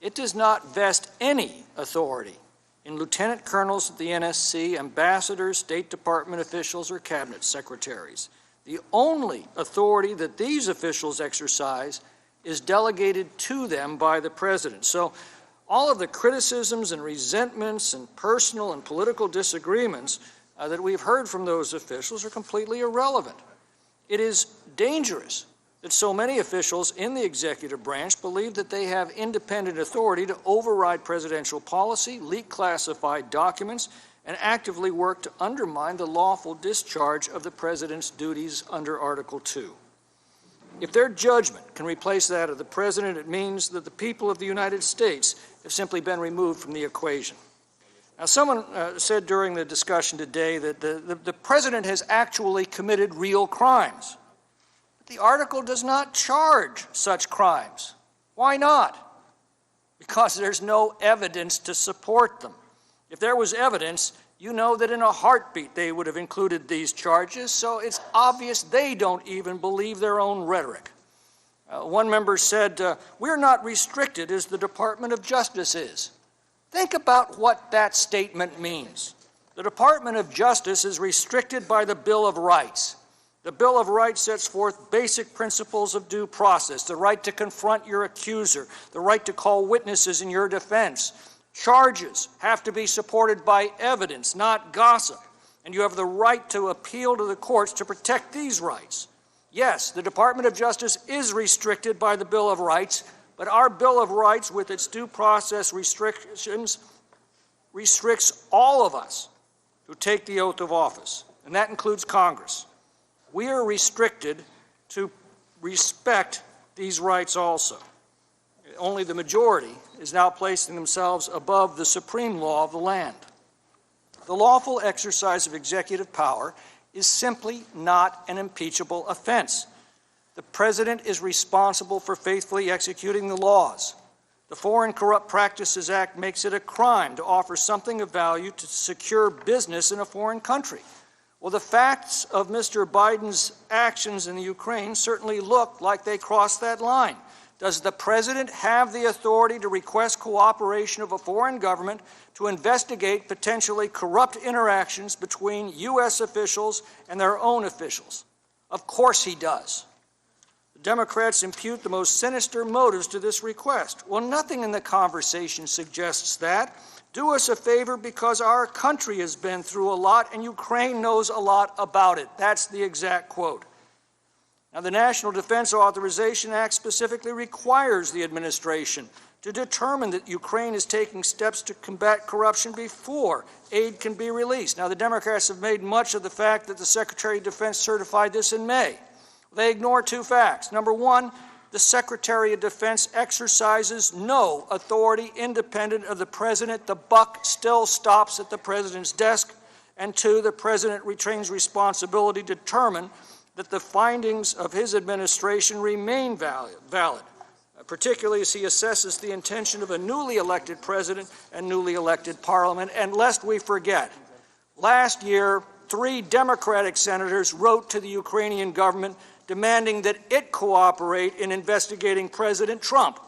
It does not vest any authority in lieutenant colonels of the NSC, ambassadors, State Department officials, or cabinet secretaries. The only authority that these officials exercise is delegated to them by the president. So all of the criticisms and resentments and personal and political disagreements that we've heard from those officials are completely irrelevant. It is dangerous that so many officials in the executive branch believe that they have independent authority to override presidential policy, leak classified documents, and actively work to undermine the lawful discharge of the president's duties under Article 2. If their judgment can replace that of the president, it means that the people of the United States have simply been removed from the equation. Now, someone said during the discussion today that the president has actually committed real crimes. But the article does not charge such crimes. Why not? Because there's no evidence to support them. If there was evidence, you know that in a heartbeat they would have included these charges, so it's obvious they don't even believe their own rhetoric. One member said, we're not restricted as the Department of Justice is. Think about what that statement means. The Department of Justice is restricted by the Bill of Rights. The Bill of Rights sets forth basic principles of due process, the right to confront your accuser, the right to call witnesses in your defense. Charges have to be supported by evidence, not gossip, and you have the right to appeal to the courts to protect these rights. Yes, the Department of Justice is restricted by the Bill of Rights, but our Bill of Rights, with its due process restrictions, restricts all of us who take the oath of office, and that includes Congress. We are restricted to respect these rights also. Only the majority is now placing themselves above the supreme law of the land. The lawful exercise of executive power is simply not an impeachable offense. The president is responsible for faithfully executing the laws. The Foreign Corrupt Practices Act makes it a crime to offer something of value to secure business in a foreign country. Well, the facts of Mr. Biden's actions in the Ukraine certainly look like they crossed that line. Does the president have the authority to request cooperation of a foreign government to investigate potentially corrupt interactions between U.S. officials and their own officials? Of course he does. The Democrats impute the most sinister motives to this request. Well, nothing in the conversation suggests that. Do us a favor because our country has been through a lot and Ukraine knows a lot about it. That's the exact quote. Now, the National Defense Authorization Act specifically requires the administration to determine that Ukraine is taking steps to combat corruption before aid can be released. Now, the Democrats have made much of the fact that the Secretary of Defense certified this in May. They ignore two facts. Number one, the Secretary of Defense exercises no authority independent of the President. The buck still stops at the President's desk. And two, the President retains responsibility to determine that the findings of his administration remain valid, particularly as he assesses the intention of a newly elected president and newly elected parliament. And lest we forget, last year, 3 Democratic senators wrote to the Ukrainian government demanding that it cooperate in investigating President Trump.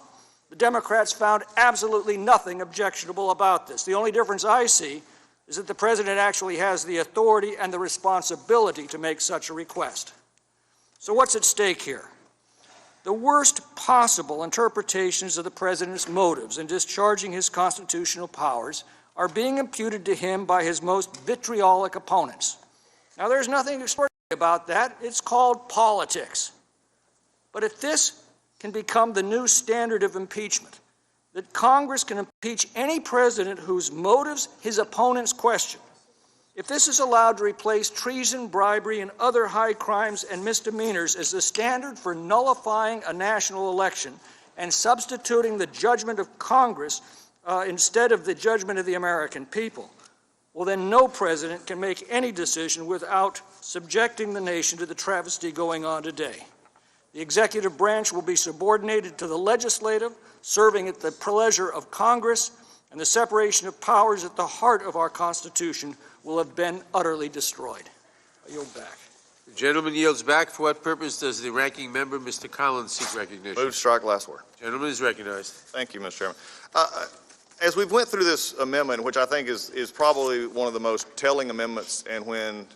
The Democrats found absolutely nothing objectionable about this. The only difference I see is that the president actually has the authority and the responsibility to make such a request. So what's at stake here? The worst possible interpretations of the president's motives in discharging his constitutional powers are being imputed to him by his most vitriolic opponents. Now, there's nothing extraordinary about that. It's called politics. But if this can become the new standard of impeachment, that Congress can impeach any president whose motives his opponents question, if this is allowed to replace treason, bribery, and other high crimes and misdemeanors as the standard for nullifying a national election and substituting the judgment of Congress instead of the judgment of the American people, well, then no president can make any decision without subjecting the nation to the travesty going on today. The executive branch will be subordinated to the legislative, serving at the pleasure of Congress, and the separation of powers at the heart of our Constitution will have been utterly destroyed. I yield back. The gentleman yields back. For what purpose does the ranking member, Mr. Collins, seek recognition? Move to strike last word. Gentleman is recognized. Thank you, Mr. Chairman. As we've went through this amendment, which I think is probably one of the most telling amendments, and when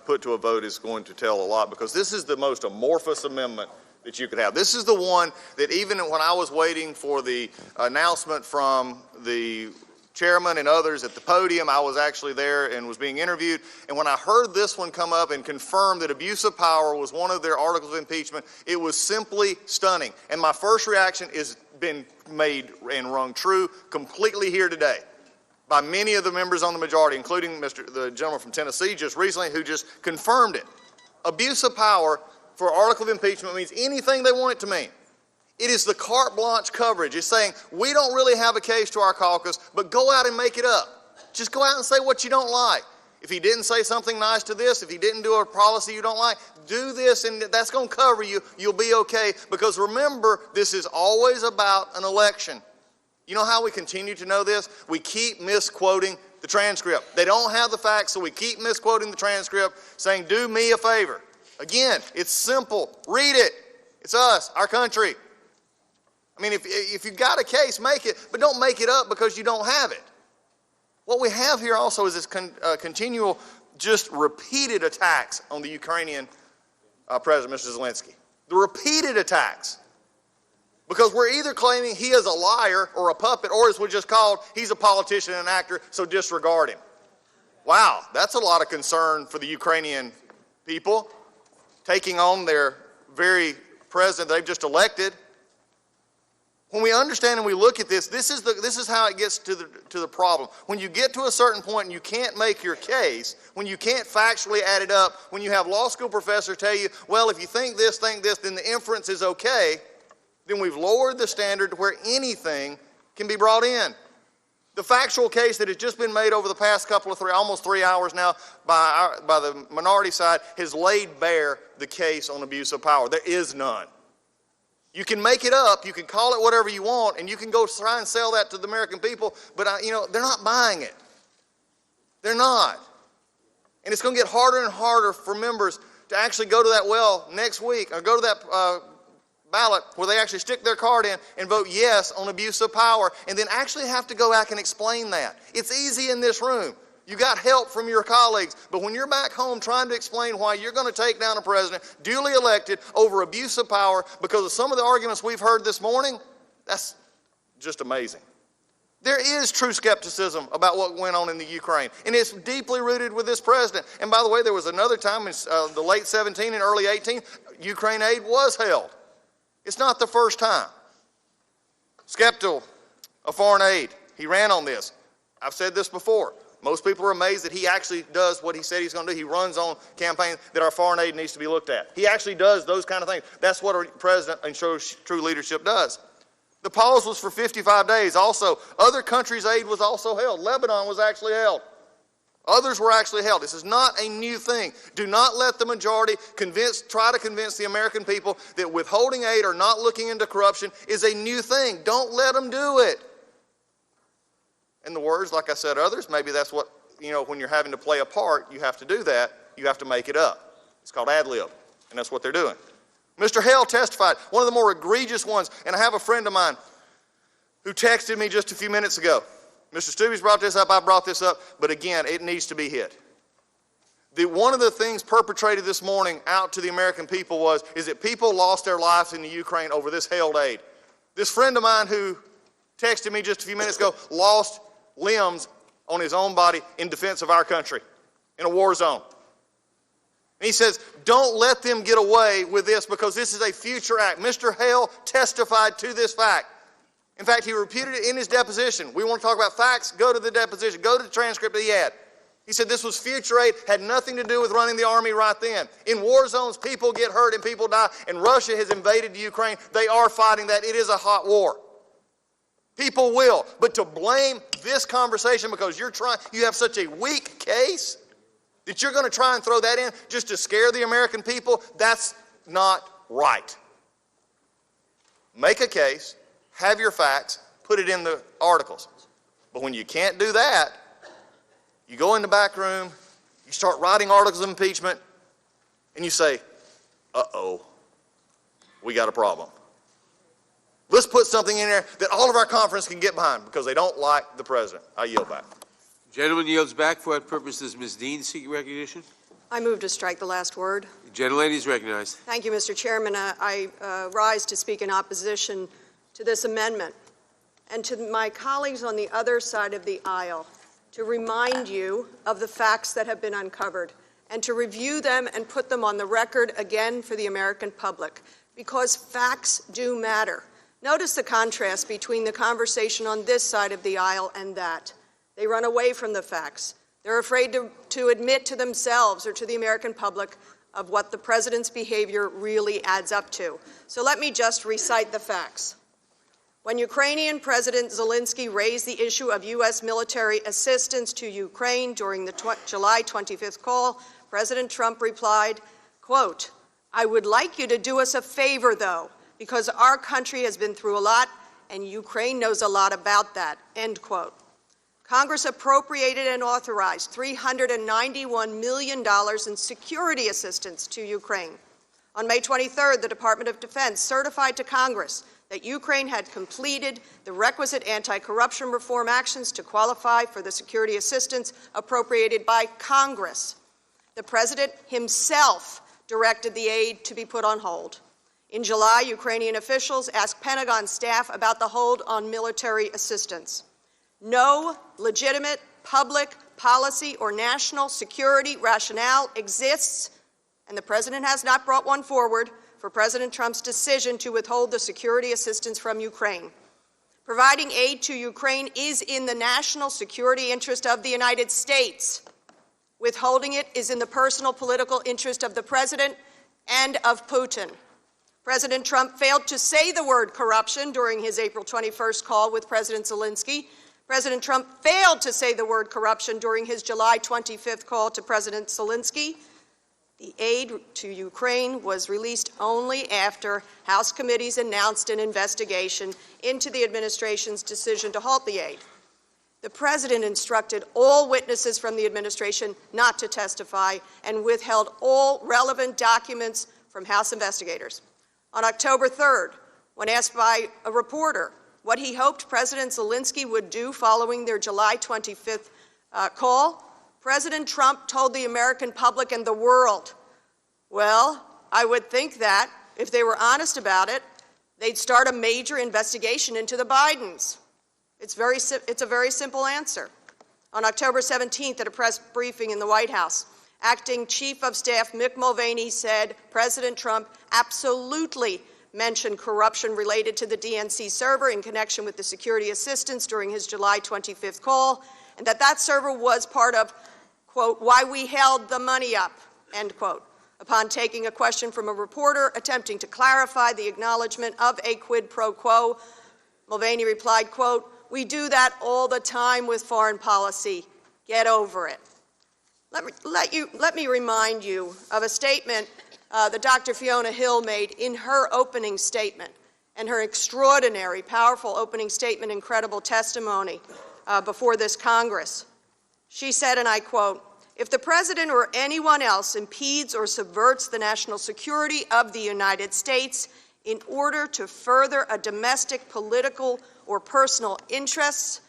put to a vote is going to tell a lot, because this is the most amorphous amendment that you could have. This is the one that even when I was waiting for the announcement from the chairman and others at the podium, I was actually there and was being interviewed. And when I heard this one come up and confirm that abuse of power was one of their articles of impeachment, it was simply stunning. And my first reaction is been made and rung true completely here today by many of the members on the majority, including the gentleman from Tennessee just recently who just confirmed it. Abuse of power for article of impeachment means anything they want it to mean. It is the carte blanche coverage. It's saying, we don't really have a case to our caucus, but go out and make it up. Just go out and say what you don't like. If he didn't say something nice to this, if he didn't do a policy you don't like, do this and that's going to cover you. You'll be okay. Because remember, this is always about an election. You know how we continue to know this? We keep misquoting the transcript. They don't have the facts, so we keep misquoting the transcript, saying, do me a favor. Again, it's simple. Read it. It's us, our country. I mean, if you've got a case, make it, but don't make it up because you don't have it. What we have here also is this continual, just repeated attacks on the Ukrainian President, Mr. Zelensky. The repeated attacks. Because we're either claiming he is a liar or a puppet, or as we just called, he's a politician and an actor, so disregard him. Wow, that's a lot of concern for the Ukrainian people, taking on their very president they've just elected. When we understand and we look at this, this is how it gets to the problem. When you get to a certain point and you can't make your case, when you can't factually add it up, when you have law school professors tell you, well, if you think this, then the inference is okay, then we've lowered the standard to where anything can be brought in. The factual case that has just been made over the past almost 3 hours now by the minority side has laid bare the case on abuse of power. There is none. You can make it up, you can call it whatever you want, and you can go try and sell that to the American people, but they're not buying it. They're not. And it's going to get harder and harder for members to actually go to that well next week, or go to that ballot where they actually stick their card in and vote yes on abuse of power, and then actually have to go back and explain that. It's easy in this room. You got help from your colleagues, but when you're back home trying to explain why you're going to take down a president duly elected over abuse of power because of some of the arguments we've heard this morning, that's just amazing. There is true skepticism about what went on in the Ukraine, and it's deeply rooted with this president. And by the way, there was another time in the late 17 and early 18, Ukraine aid was held. It's not the first time. Skeptical of foreign aid. He ran on this. I've said this before. Most people are amazed that he actually does what he said he's going to do. He runs on campaigns that our foreign aid needs to be looked at. He actually does those kind of things. That's what a president and true leadership does. The pause was for 55 days. Also, other countries' aid was also held. Lebanon was actually held. Others were actually held. This is not a new thing. Do not let the majority try to convince the American people that withholding aid or not looking into corruption is a new thing. Don't let them do it. In the words, like I said, others, maybe that's what, when you're having to play a part, you have to do that. You have to make it up. It's called ad lib, and that's what they're doing. Mr. Hale testified, one of the more egregious ones, and I have a friend of mine who texted me just a few minutes ago. Mr. Stubbe's brought this up, I brought this up, but again, it needs to be hit. One of the things perpetrated this morning out to the American people is that people lost their lives in the Ukraine over this held aid. This friend of mine who texted me just a few minutes ago lost limbs on his own body in defense of our country in a war zone. And he says, don't let them get away with this because this is a future act. Mr. Hale testified to this fact. In fact, he repeated it in his deposition. We want to talk about facts, go to the deposition, go to the transcript that he had. He said this was future aid, had nothing to do with running the army right then. In war zones, people get hurt and people die, and Russia has invaded Ukraine. They are fighting that. It is a hot war. People will. But to blame this conversation because you have such a weak case that you're going to try and throw that in just to scare the American people, that's not right. Make a case, have your facts, put it in the articles. But when you can't do that, you go in the back room, you start writing articles of impeachment, and you say, uh-oh, we got a problem. Let's put something in there that all of our conference can get behind because they don't like the president. I yield back. Gentleman yields back. For what purpose does Ms. Dean seek recognition? I move to strike the last word. The gentlelady is recognized. Thank you, Mr. Chairman. I rise to speak in opposition to this amendment and to my colleagues on the other side of the aisle to remind you of the facts that have been uncovered and to review them and put them on the record again for the American public, because facts do matter. Notice the contrast between the conversation on this side of the aisle and that. They run away from the facts. They're afraid to admit to themselves or to the American public of what the president's behavior really adds up to. So let me just recite the facts. When Ukrainian President Zelensky raised the issue of U.S. military assistance to Ukraine during the July 25th call, President Trump replied, quote, "I would like you to do us a favor, though, because our country has been through a lot and Ukraine knows a lot about that," end quote. Congress appropriated and authorized $391 million in security assistance to Ukraine. On May 23rd, the Department of Defense certified to Congress that Ukraine had completed the requisite anti-corruption reform actions to qualify for the security assistance appropriated by Congress. The President himself directed the aid to be put on hold. In July, Ukrainian officials asked Pentagon staff about the hold on military assistance. No legitimate public policy or national security rationale exists, and the President has not brought one forward, for President Trump's decision to withhold the security assistance from Ukraine. Providing aid to Ukraine is in the national security interest of the United States. Withholding it is in the personal political interest of the President and of Putin. President Trump failed to say the word corruption during his April 21st call with President Zelensky. President Trump failed to say the word corruption during his July 25th call to President Zelensky. The aid to Ukraine was released only after House committees announced an investigation into the administration's decision to halt the aid. The President instructed all witnesses from the administration not to testify and withheld all relevant documents from House investigators. On October 3rd, when asked by a reporter what he hoped President Zelensky would do following their July 25th call, President Trump told the American public and the world, "Well, I would think that if they were honest about it, they'd start a major investigation into the Bidens." It's a very simple answer. On October 17th, at a press briefing in the White House, Acting Chief of Staff Mick Mulvaney said President Trump absolutely mentioned corruption related to the DNC server in connection with the security assistance during his July 25th call, and that server was part of, quote, "why we held the money up," end quote. Upon taking a question from a reporter attempting to clarify the acknowledgement of a quid pro quo, Mulvaney replied, quote, "We do that all the time with foreign policy. Get over it." Let me remind you of a statement that Dr. Fiona Hill made in her opening statement, and her extraordinary, powerful opening statement, incredible testimony before this Congress. She said, and I quote, "If the President or anyone else impedes or subverts the national security of the United States in order to further a domestic, political, or personal interests,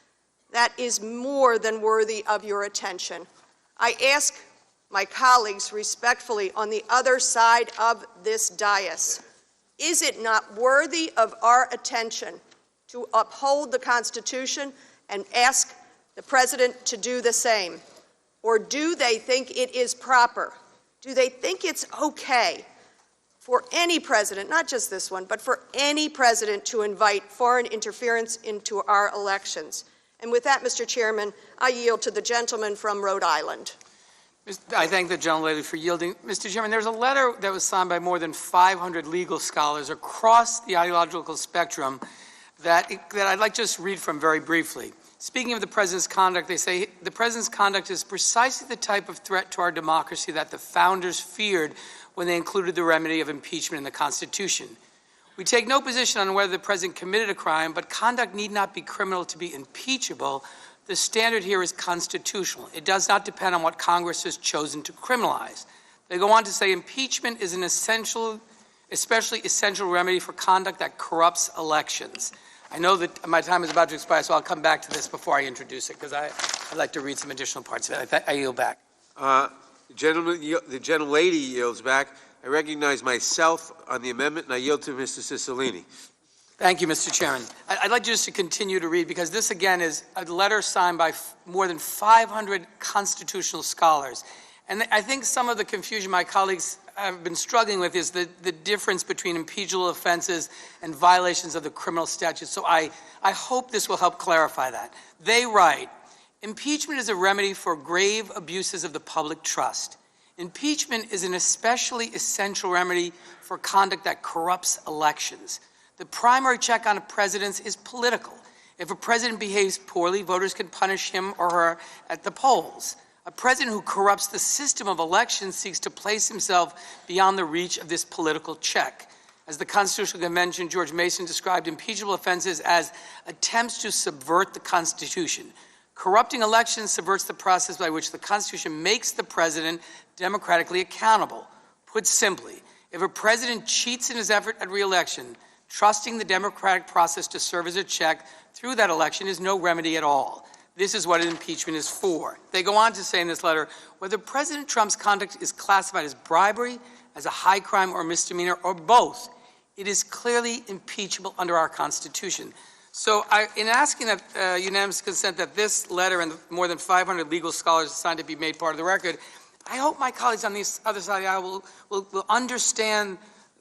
that is more than worthy of your attention." I ask my colleagues respectfully on the other side of this dais, is it not worthy of our attention to uphold the Constitution and ask the President to do the same? Or do they think it is proper? Do they think it's okay for any president, not just this one, but for any president to invite foreign interference into our elections? And with that, Mr. Chairman, I yield to the gentleman from Rhode Island. I thank the gentlelady for yielding. Mr. Chairman, there's a letter that was signed by more than 500 legal scholars across the ideological spectrum that I'd like to just read from very briefly. Speaking of the President's conduct, they say, "The President's conduct is precisely the type of threat to our democracy that the founders feared when they included the remedy of impeachment in the Constitution. We take no position on whether the President committed a crime, but conduct need not be criminal to be impeachable. The standard here is constitutional. It does not depend on what Congress has chosen to criminalize." They go on to say impeachment is an essential especially essential remedy for conduct that corrupts elections. I know that my time is about to expire, so I'll come back to this before I introduce it, because I'd like to read some additional parts of it. I yield back. The gentlelady yields back. I recognize myself on the amendment, and I yield to Mr. Cicilline. Thank you, Mr. Chairman. I'd like just to continue to read, because this, again, is a letter signed by more than 500 constitutional scholars. And I think some of the confusion my colleagues have been struggling with is the difference between impeachable offenses and violations of the criminal statute. So I hope this will help clarify that. They write, impeachment is a remedy for grave abuses of the public trust. Impeachment is an especially essential remedy for conduct that corrupts elections. The primary check on a president is political. If a president behaves poorly, voters can punish him or her at the polls. A president who corrupts the system of elections seeks to place himself beyond the reach of this political check. As the Constitutional Convention, George Mason described impeachable offenses as attempts to subvert the Constitution. Corrupting elections subverts the process by which the Constitution makes the president democratically accountable. Put simply, if a president cheats in his effort at re-election, trusting the democratic process to serve as a check through that election is no remedy at all. This is what an impeachment is for. They go on to say in this letter, whether President Trump's conduct is classified as bribery, as a high crime or misdemeanor, or both, it is clearly impeachable under our Constitution. So in asking that unanimous consent that this letter and more than 500 legal scholars assigned to be made part of the record, I hope my colleagues on the other side of the aisle will understand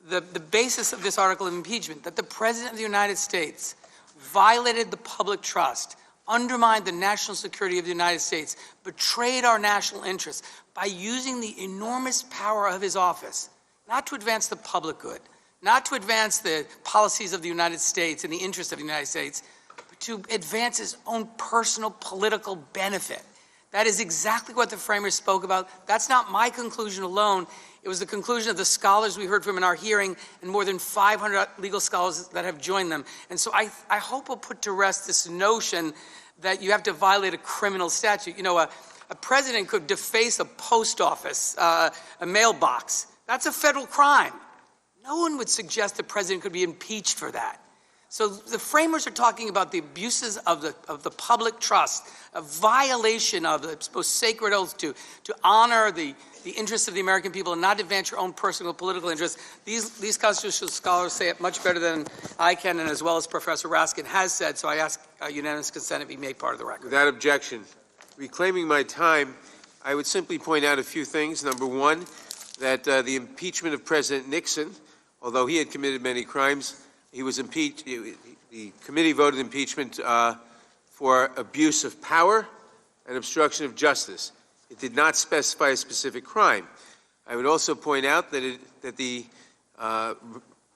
the basis of this article of impeachment, that the President of the United States violated the public trust, undermined the national security of the United States, betrayed our national interests by using the enormous power of his office, not to advance the public good, not to advance the policies of the United States and the interests of the United States, but to advance his own personal political benefit. That is exactly what the framers spoke about. That's not my conclusion alone. It was the conclusion of the scholars we heard from in our hearing and more than 500 legal scholars that have joined them. And so I hope we'll put to rest this notion that you have to violate a criminal statute. You know, a president could deface a post office, a mailbox. That's a federal crime. No one would suggest the president could be impeached for that. So the framers are talking about the abuses of the public trust, a violation of the most sacred oath to honor the interests of the American people and not advance your own personal political interests. These constitutional scholars say it much better than I can, and as well as Professor Raskin has said, so I ask unanimous consent to be made part of the record. Without objection. Reclaiming my time, I would simply point out a few things. Number one, that the impeachment of President Nixon, although he had committed many crimes, he was impeached. The committee voted impeachment for abuse of power and obstruction of justice. It did not specify a specific crime. I would also point out that the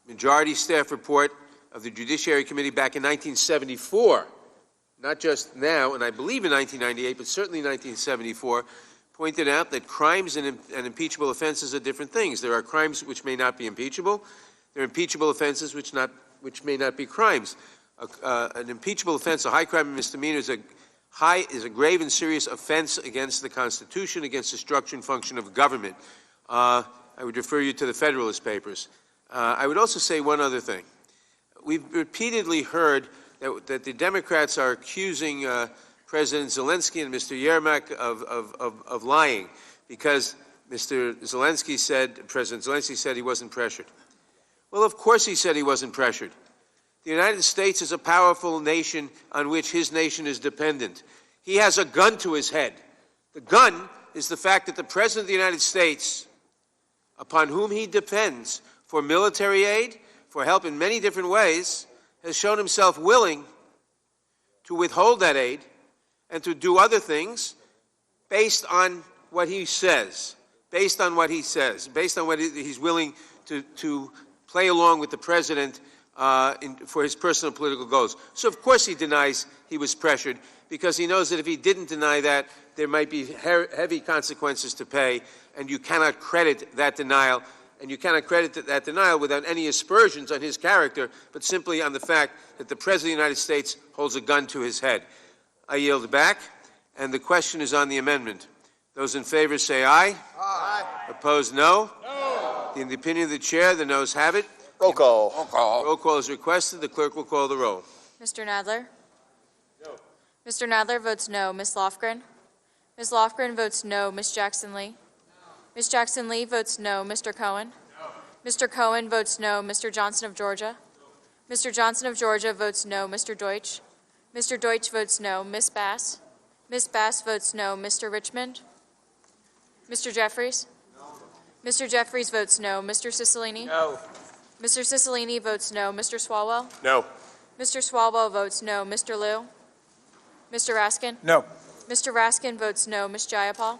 majority staff report of the Judiciary Committee back in 1974, not just now, and I believe in 1998, but certainly 1974, pointed out that crimes and impeachable offenses are different things. There are crimes which may not be impeachable. There are impeachable offenses which may not be crimes. An impeachable offense, a high crime and misdemeanor, is a grave and serious offense against the Constitution, against the structure and function of government. I would refer you to the Federalist Papers. I would also say one other thing. We've repeatedly heard that the Democrats are accusing President Zelensky and Mr. Yermak of lying because President Zelensky said he wasn't pressured. Well, of course he said he wasn't pressured. The United States is a powerful nation on which his nation is dependent. He has a gun to his head. The gun is the fact that the President of the United States, upon whom he depends for military aid, for help in many different ways, has shown himself willing to withhold that aid and to do other things based on what he says, based on what he's willing to play along with the President for his personal political goals. So, of course, he denies he was pressured because he knows that if he didn't deny that, there might be heavy consequences to pay, and you cannot credit that denial. And you cannot credit that denial without any aspersions on his character, but simply on the fact that the President of the United States holds a gun to his head. I yield back, and the question is on the amendment. Those in favor say aye. Aye. Opposed, no. No. In the opinion of the chair, the noes have it. Roll call. Roll call is requested. The clerk will call the roll. Mr. Nadler? No. Mr. Nadler votes no. Ms. Lofgren? Ms. Lofgren votes no. Ms. Jackson-Lee? Ms. Jackson-Lee votes no. Mr. Cohen? No. Mr. Cohen votes no. Mr. Johnson of Georgia? Mr. Johnson of Georgia votes no. Mr. Deutsch? Mr. Deutsch votes no. Ms. Bass? Ms. Bass votes no. Mr. Richmond? Mr. Jeffries? No. Mr. Jeffries votes no. Mr. Cicilline? No. Mr. Cicilline votes no. Mr. Swalwell? No. Mr. Swalwell votes no. Mr. Liu? Mr. Raskin? No. Mr. Raskin votes no. Ms. Jayapal?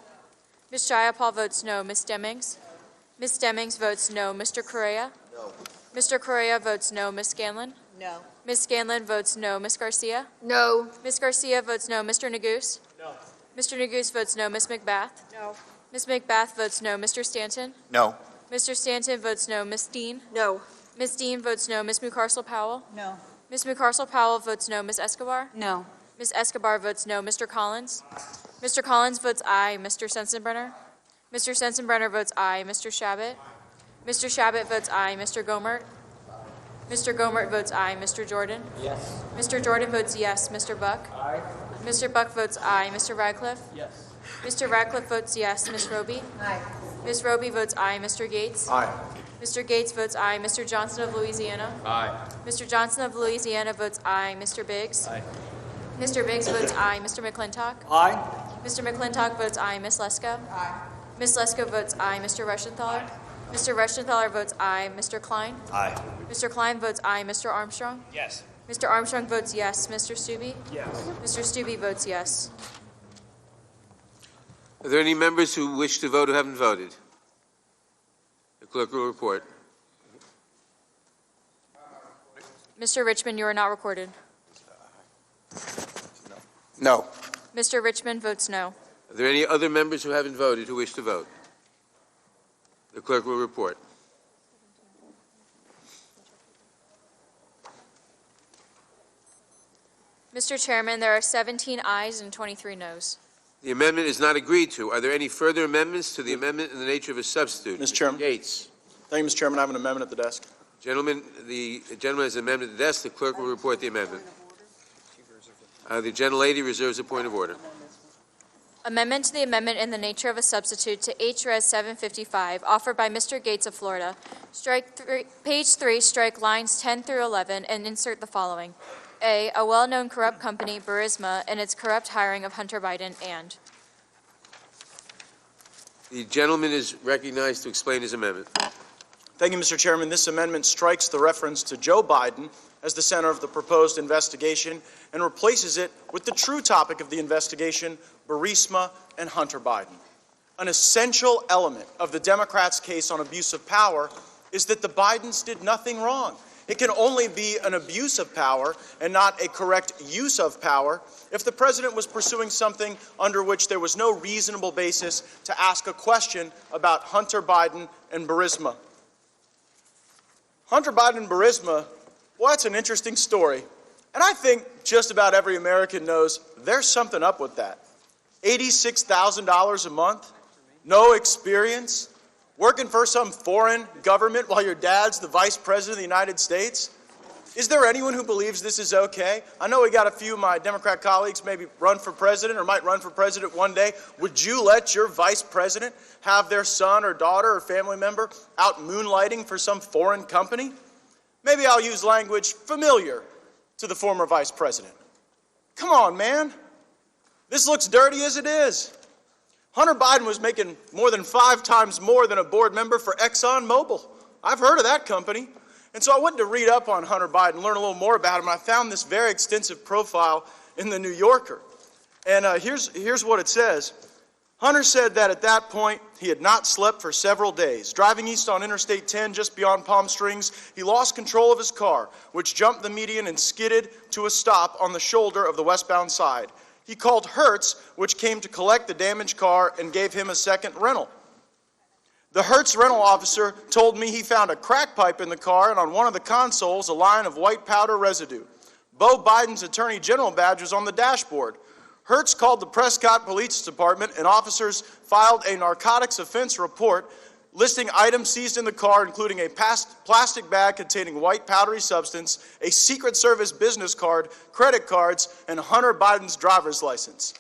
Ms. Jayapal votes no. Ms. Demmings? Ms. Demmings votes no. Mr. Correa? No. Mr. Correa votes no. Ms. Scanlon? No. Ms. Scanlon votes no. Ms. Garcia? No. Ms. Garcia votes no. Mr. Neguse? No. Mr. Neguse votes no. Ms. McBath? No. Ms. McBath votes no. Mr. Stanton? No. Mr. Stanton votes no. Ms. Dean? No. Ms. Dean votes no. Ms. Mucarsel-Powell? No. Ms. Mucarsel-Powell votes no. Ms. Escobar? No. Ms. Escobar votes no. Mr. Collins? Mr. Collins votes aye. Mr. Sensenbrenner? Mr. Sensenbrenner votes aye. Mr. Shabbat? Mr. Shabbat votes aye. Mr. Gomert? Mr. Gomert votes aye. Mr. Jordan? Yes. Mr. Jordan votes yes. Mr. Buck? Aye. Mr. Buck votes aye. Mr. Radcliffe? Yes. Mr. Radcliffe votes yes. Ms. Roby? Aye. Ms. Roby votes aye. Mr. Gates? Aye. Mr. Gates votes aye. Mr. Johnson of Louisiana? Aye. Mr. Johnson of Louisiana votes aye. Mr. Biggs? Aye. Mr. Biggs votes aye. Mr. McClintock? Aye. Mr. McClintock votes aye. Ms. Lesko? Aye. Ms. Lesko votes aye. Mr. Rushenthaler? Mr. Rushenthaler votes aye. Mr. Klein? Aye. Mr. Klein votes aye. Mr. Armstrong? Yes. Mr. Armstrong votes yes. Mr. Stubbe? Yes. Mr. Stubbe votes yes. Are there any members who wish to vote who haven't voted? The clerk will report. Mr. Richmond, you are not recorded. No. Mr. Richmond votes no. Are there any other members who haven't voted who wish to vote? The clerk will report. Mr. Chairman, there are 17 ayes and 23 noes. The amendment is not agreed to. Are there any further amendments to the amendment in the nature of a substitute? Mr. Chairman. Gates. Thank you, Mr. Chairman. I have an amendment at the desk. Gentlemen, the gentleman has an amendment at the desk. The clerk will report the amendment. The gentlelady reserves a point of order. Amendment to the amendment in the nature of a substitute to H.Res. 755, offered by Mr. Gates of Florida. Page 3, strike lines 10 through 11, and insert the following. A well-known corrupt company, Burisma, and its corrupt hiring of Hunter Biden, and. The gentleman is recognized to explain his amendment. Thank you, Mr. Chairman. This amendment strikes the reference to Joe Biden as the center of the proposed investigation and replaces it with the true topic of the investigation, Burisma and Hunter Biden. An essential element of the Democrats' case on abuse of power is that the Bidens did nothing wrong. It can only be an abuse of power and not a correct use of power if the president was pursuing something under which there was no reasonable basis to ask a question about Hunter Biden and Burisma. Hunter Biden and Burisma, well, that's an interesting story. And I think just about every American knows there's something up with that. $86,000 a month, no experience, working for some foreign government while your dad's the vice president of the United States? Is there anyone who believes this is okay? I know we got a few of my Democrat colleagues maybe run for president or might run for president one day. Would you let your vice president have their son or daughter or family member out moonlighting for some foreign company? Maybe I'll use language familiar to the former vice president. Come on, man. This looks dirty as it is. Hunter Biden was making more than 5 times more than a board member for ExxonMobil. I've heard of that company. And so I went to read up on Hunter Biden, learn a little more about him, and I found this very extensive profile in the New Yorker. And here's what it says. Hunter said that at that point, he had not slept for several days. Driving east on Interstate 10 just beyond Palm Springs, he lost control of his car, which jumped the median and skidded to a stop on the shoulder of the westbound side. He called Hertz, which came to collect the damaged car and gave him a second rental. The Hertz rental officer told me he found a crack pipe in the car and on one of the consoles a line of white powder residue. Beau Biden's Attorney General badge was on the dashboard. Hertz called the Prescott Police Department and officers filed a narcotics offense report listing items seized in the car, including a plastic bag containing white powdery substance, a Secret Service business card, credit cards, and Hunter Biden's driver's license.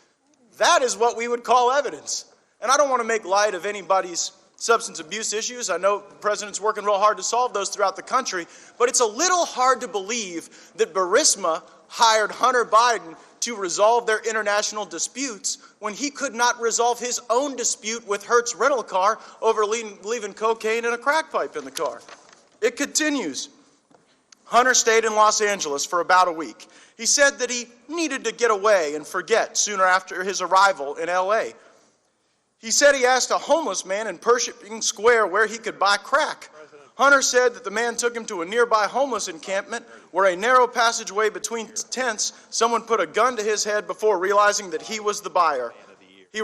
That is what we would call evidence. And I don't want to make light of anybody's substance abuse issues. I know the president's working real hard to solve those throughout the country, but it's a little hard to believe that Burisma hired Hunter Biden to resolve their international disputes when he could not resolve his own dispute with Hertz rental car over leaving cocaine and a crack pipe in the car. It continues. Hunter stayed in Los Angeles for about a week. He said that he needed to get away and forget sooner after his arrival in L.A. He said he asked a homeless man in Pershing Square where he could buy crack. Hunter said that the man took him to a nearby homeless encampment where a narrow passageway between tents, someone put a gun to his head before realizing that he was the buyer. He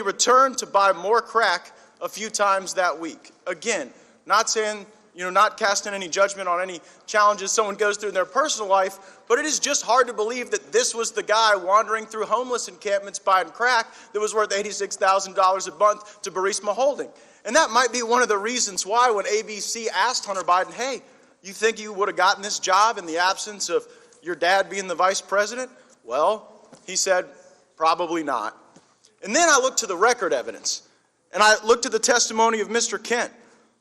returned to buy more crack a few times that week. Again, not saying, not casting any judgment on any challenges someone goes through in their personal life, but it is just hard to believe that this was the guy wandering through homeless encampments buying crack that was worth $86,000 a month to Burisma Holding. And that might be one of the reasons why when ABC asked Hunter Biden, hey, you think you would have gotten this job in the absence of your dad being the vice president? Well, he said, probably not. And then I looked to the record evidence, and I looked at the testimony of Mr. Kent.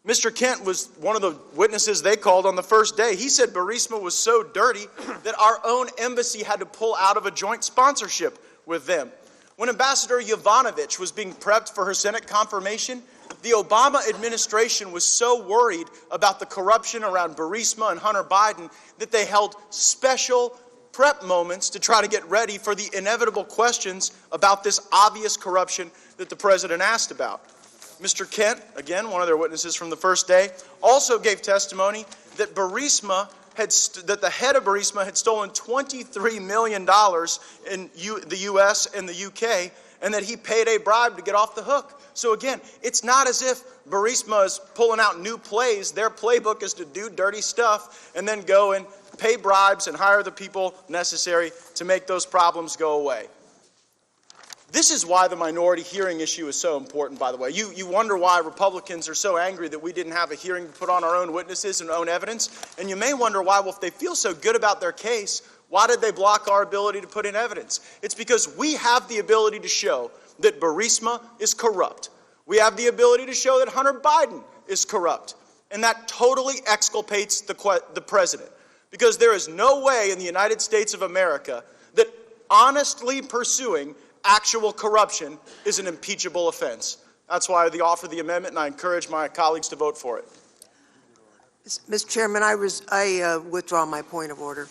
Mr. Kent was one of the witnesses they called on the first day. He said Burisma was so dirty that our own embassy had to pull out of a joint sponsorship with them. When Ambassador Yovanovitch was being prepped for her Senate confirmation, the Obama administration was so worried about the corruption around Burisma and Hunter Biden that they held special prep moments to try to get ready for the inevitable questions about this obvious corruption that the president asked about. Mr. Kent, again, one of their witnesses from the first day, also gave testimony that that the head of Burisma had stolen $23 million in the U.S. and the U.K., and that he paid a bribe to get off the hook. So again, it's not as if Burisma is pulling out new plays. Their playbook is to do dirty stuff and then go and pay bribes and hire the people necessary to make those problems go away. This is why the minority hearing issue is so important, by the way. You wonder why Republicans are so angry that we didn't have a hearing to put on our own witnesses and own evidence. And you may wonder why, well, if they feel so good about their case, why did they block our ability to put in evidence? It's because we have the ability to show that Burisma is corrupt. We have the ability to show that Hunter Biden is corrupt. And that totally exculpates the president. Because there is no way in the United States of America that honestly pursuing actual corruption is an impeachable offense. That's why I offer the amendment, and I encourage my colleagues to vote for it. Mr. Chairman, I withdraw my point of order.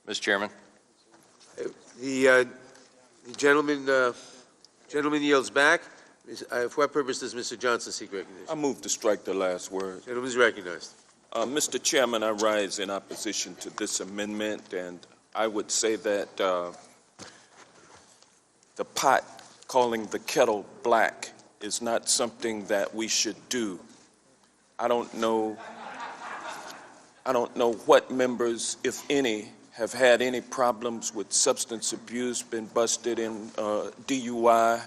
Mr. Chairman. The gentleman yields back. For what purpose does Mr. Johnson seek recognition? I move to strike the last word. Gentleman is recognized. Mr. Chairman, I rise in opposition to this amendment, and I would say that the pot calling the kettle black is not something that we should do. I don't know what members, if any, have had any problems with substance abuse, been busted in DUI.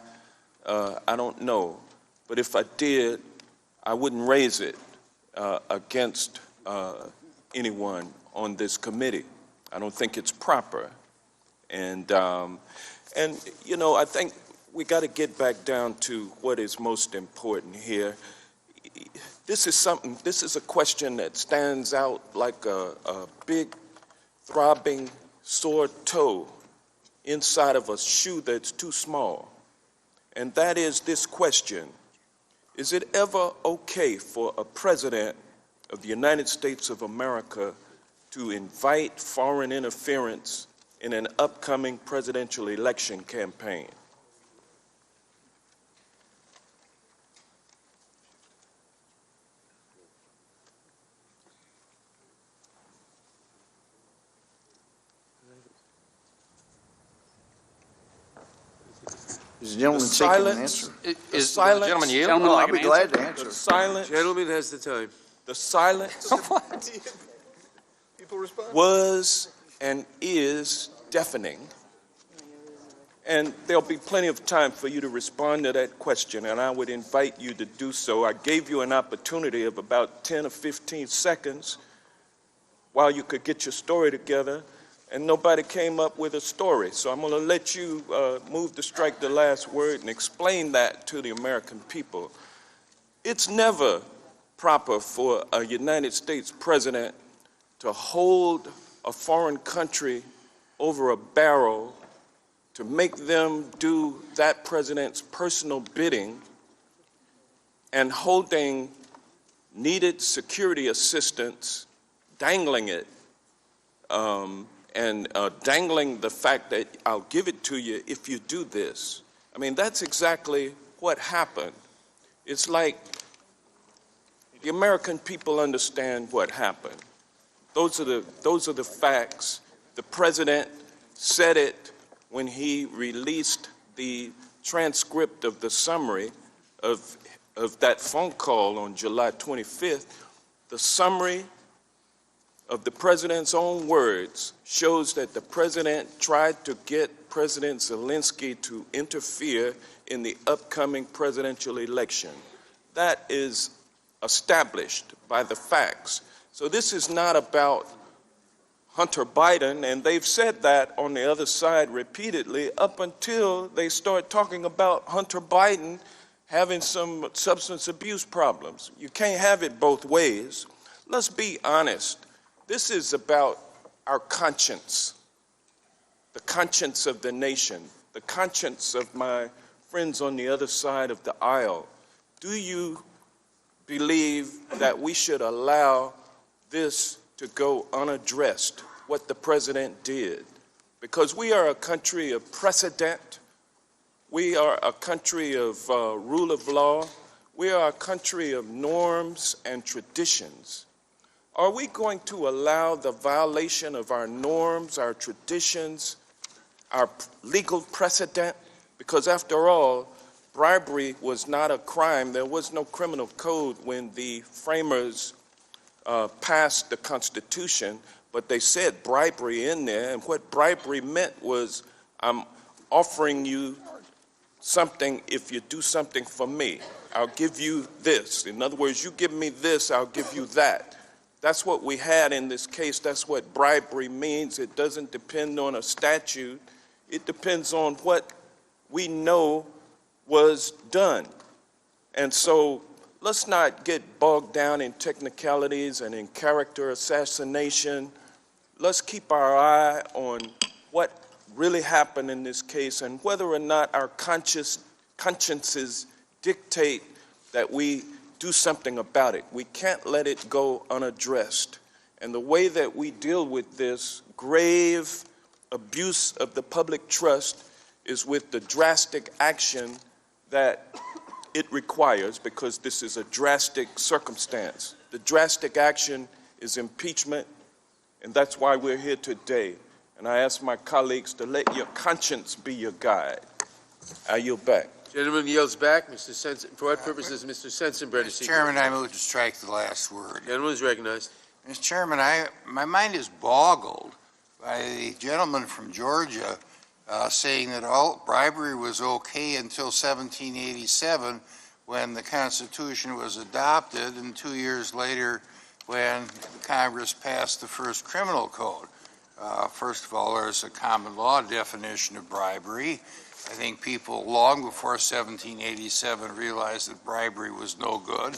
I don't know. But if I did, I wouldn't raise it against anyone on this committee. I don't think it's proper. And I think we got to get back down to what is most important here. This is a question that stands out like a big, throbbing, sore toe inside of a shoe that's too small. And that is this question: is it ever okay for a president of the United States of America to invite foreign interference in an upcoming presidential election campaign? Is the gentleman seeking an answer? Is the gentleman yield? I'll be glad to answer. The silence. Gentleman has the time. The silence People respond. was and is deafening. And there'll be plenty of time for you to respond to that question, and I would invite you to do so. I gave you an opportunity of about 10 or 15 seconds while you could get your story together, and nobody came up with a story. So I'm going to let you move to strike the last word and explain that to the American people. It's never proper for a United States president to hold a foreign country over a barrel to make them do that president's personal bidding and holding needed security assistance, dangling it, and dangling the fact that I'll give it to you if you do this. I mean, that's exactly what happened. It's like the American people understand what happened. Those are the facts. The president said it when he released the transcript of the summary of that phone call on July 25th. The summary of the president's own words shows that the president tried to get President Zelensky to interfere in the upcoming presidential election. That is established by the facts. So this is not about Hunter Biden, and they've said that on the other side repeatedly up until they start talking about Hunter Biden having some substance abuse problems. You can't have it both ways. Let's be honest. This is about our conscience, the conscience of the nation, the conscience of my friends on the other side of the aisle. Do you believe that we should allow this to go unaddressed, what the president did? Because we are a country of precedent. We are a country of rule of law. We are a country of norms and traditions. Are we going to allow the violation of our norms, our traditions, our legal precedent? Because after all, bribery was not a crime. There was no criminal code when the framers passed the Constitution, but they said bribery in there, and what bribery meant was I'm offering you something if you do something for me. I'll give you this. In other words, you give me this, I'll give you that. That's what we had in this case. That's what bribery means. It doesn't depend on a statute. It depends on what we know was done. And so let's not get bogged down in technicalities and in character assassination. Let's keep our eye on what really happened in this case and whether or not our consciences dictate that we do something about it. We can't let it go unaddressed. And the way that we deal with this grave abuse of the public trust is with the drastic action that it requires, because this is a drastic circumstance. The drastic action is impeachment, and that's why we're here today. And I ask my colleagues to let your conscience be your guide. I yield back. Gentleman yields back. Mr. Sensen, for what purpose is Mr. Sensenbrenner Mr. seeking? Chairman, I move to strike the last word. Gentleman is recognized. Mr. Chairman, my mind is boggled by the gentleman from Georgia saying that all bribery was okay until 1787 when the Constitution was adopted, and 2 years later when Congress passed the first criminal code. First of all, there's a common law definition of bribery. I think people long before 1787 realized that bribery was no good,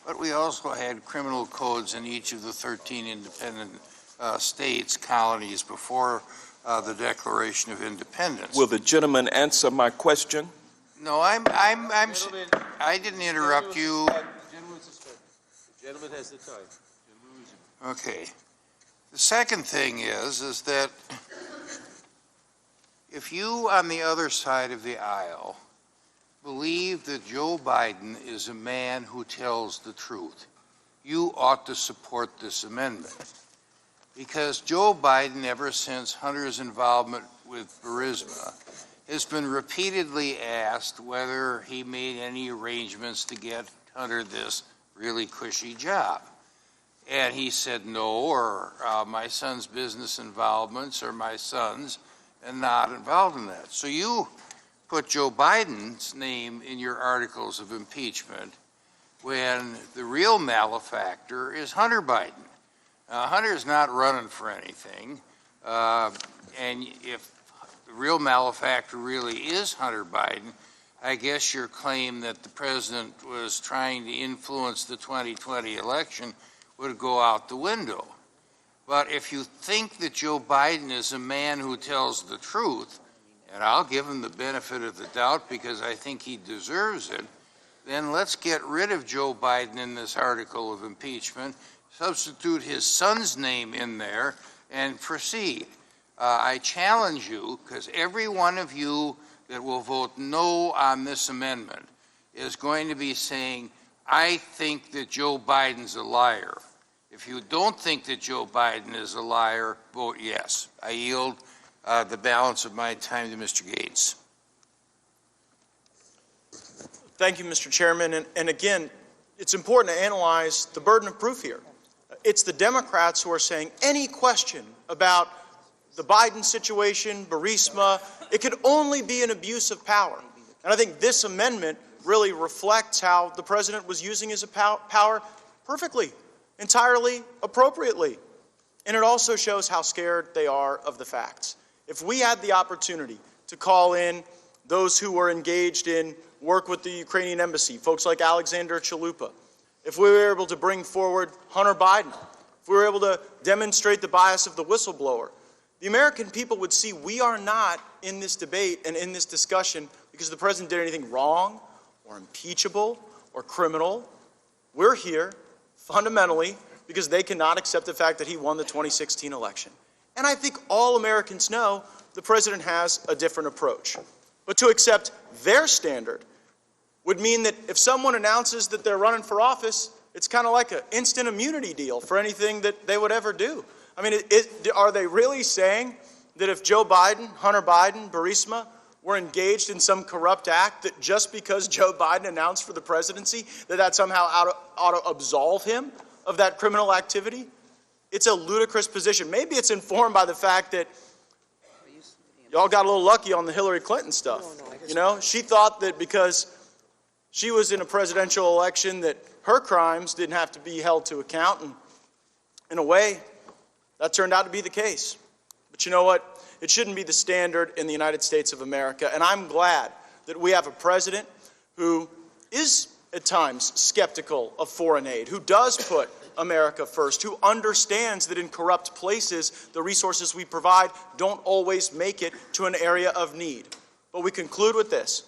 but we also had criminal codes in each of the 13 independent states, colonies, before the Declaration of Independence. Will the gentleman answer my question? No, I didn't interrupt you. Gentleman suspended. The gentleman has the time. Okay. The second thing is that if you on the other side of the aisle believe that Joe Biden is a man who tells the truth, you ought to support this amendment. Because Joe Biden, ever since Hunter's involvement with Burisma, has been repeatedly asked whether he made any arrangements to get Hunter this really cushy job. And he said no, or my son's business involvements are my son's, and not involved in that. So you put Joe Biden's name in your articles of impeachment when the real malefactor is Hunter Biden. Hunter's not running for anything, and if the real malefactor really is Hunter Biden, I guess your claim that the president was trying to influence the 2020 election would go out the window. But if you think that Joe Biden is a man who tells the truth, and I'll give him the benefit of the doubt because I think he deserves it, then let's get rid of Joe Biden in this article of impeachment, substitute his son's name in there, and proceed. I challenge you, because every one of you that will vote no on this amendment is going to be saying, I think that Joe Biden's a liar. If you don't think that Joe Biden is a liar, vote yes. I yield the balance of my time to Mr. Gates. Thank you, Mr. Chairman. And again, it's important to analyze the burden of proof here. It's the Democrats who are saying any question about the Biden situation, Burisma, it could only be an abuse of power. And I think this amendment really reflects how the president was using his power perfectly, entirely appropriately. And it also shows how scared they are of the facts. If we had the opportunity to call in those who were engaged in work with the Ukrainian embassy, folks like Alexander Chalupa, if we were able to bring forward Hunter Biden, if we were able to demonstrate the bias of the whistleblower, the American people would see we are not in this debate and in this discussion because the president did anything wrong or impeachable or criminal. We're here fundamentally because they cannot accept the fact that he won the 2016 election. And I think all Americans know the president has a different approach. But to accept their standard would mean that if someone announces that they're running for office, it's kind of like an instant immunity deal for anything that they would ever do. I mean, are they really saying that if Joe Biden, Hunter Biden, Burisma were engaged in some corrupt act, that just because Joe Biden announced for the presidency, that somehow ought to absolve him of that criminal activity? It's a ludicrous position. Maybe it's informed by the fact that y'all got a little lucky on the Hillary Clinton stuff. You know, she thought that because she was in a presidential election that her crimes didn't have to be held to account. And in a way, that turned out to be the case. But you know what? It shouldn't be the standard in the United States of America. And I'm glad that we have a president who is at times skeptical of foreign aid, who does put America first, who understands that in corrupt places, the resources we provide don't always make it to an area of need. But we conclude with this.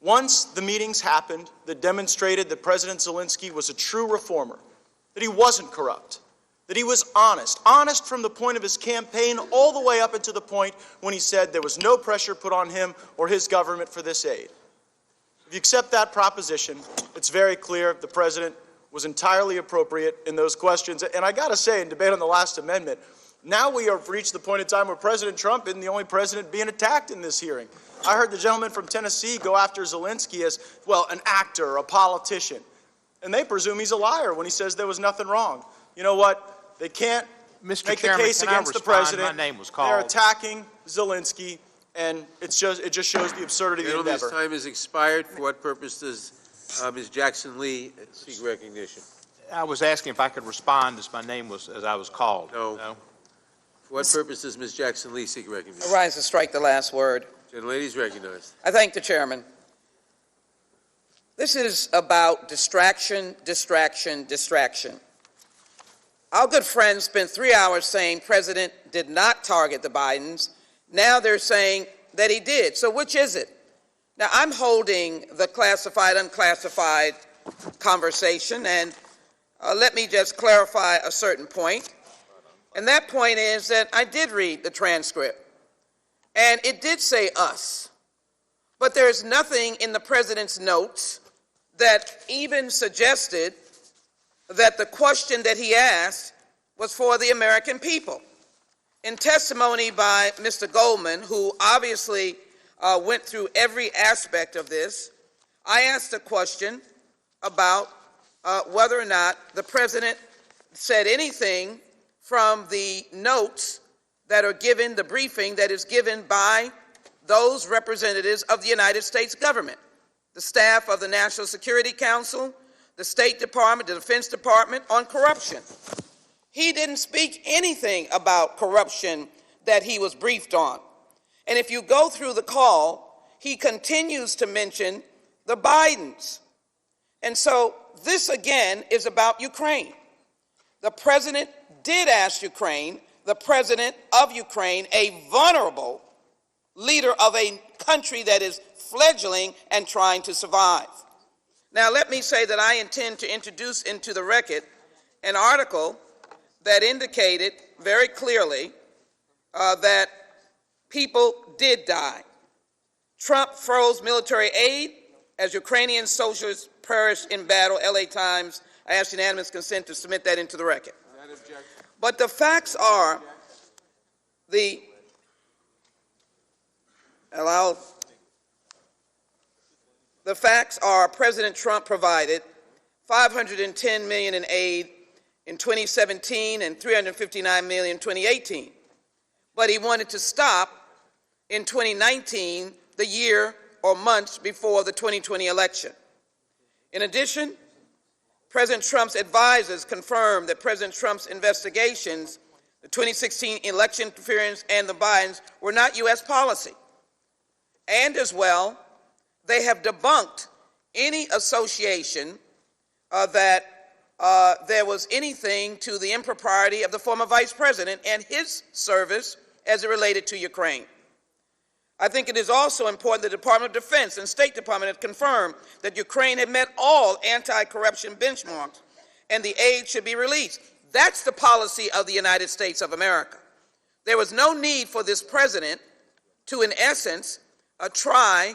Once the meetings happened that demonstrated that President Zelensky was a true reformer, that he wasn't corrupt, that he was honest from the point of his campaign all the way up until the point when he said there was no pressure put on him or his government for this aid. If you accept that proposition, it's very clear the president was entirely appropriate in those questions. And I got to say, in debate on the last amendment, now we have reached the point in time where President Trump isn't the only president being attacked in this hearing. I heard the gentleman from Tennessee go after Zelensky as, well, an actor, a politician. And they presume he's a liar when he says there was nothing wrong. You know what? They can't make the case against the president. My name was called. They're attacking Zelensky, and it just shows the absurdity of the Gentleman's endeavor. time is expired. For what purpose does Ms. Jackson Lee seek recognition? I was asking if I could respond as my name was, as I was called. No. For what purpose does Ms. Jackson Lee seek recognition? I rise to strike the last word. Gentlelady is recognized. I thank the chairman. This is about distraction, distraction, distraction. Our good friends spent 3 hours saying President did not target the Bidens. Now they're saying that he did. So which is it? Now I'm holding the classified, unclassified conversation, and let me just clarify a certain point. And that point is that I did read the transcript, and it did say us. But there's nothing in the president's notes that even suggested that the question that he asked was for the American people. In testimony by Mr. Goldman, who obviously went through every aspect of this, I asked a question about whether or not the president said anything from the notes that are given, the briefing that is given by those representatives of the United States government, the staff of the National Security Council, the State Department, the Defense Department, on corruption. He didn't speak anything about corruption that he was briefed on. And if you go through the call, he continues to mention the Bidens. And so this, again, is about Ukraine. The president did ask Ukraine, the president of Ukraine, a vulnerable leader of a country that is fledgling and trying to survive. Now, let me say that I intend to introduce into the record an article that indicated very clearly that people did die. Trump froze military aid as Ukrainian soldiers perished in battle. LA Times. I ask unanimous consent to submit that into the record. But the facts are the facts are President Trump provided $510 million in aid in 2017 and $359 million in 2018. But he wanted to stop in 2019, the year or months before the 2020 election. In addition, President Trump's advisors confirmed that President Trump's investigations, the 2016 election interference and the Bidens, were not U.S. policy. And as well, they have debunked any association that there was anything to the impropriety of the former vice president and his service as it related to Ukraine. I think it is also important the Department of Defense and State Department have confirmed that Ukraine had met all anti-corruption benchmarks and the aid should be released. That's the policy of the United States of America. There was no need for this president to, in essence, try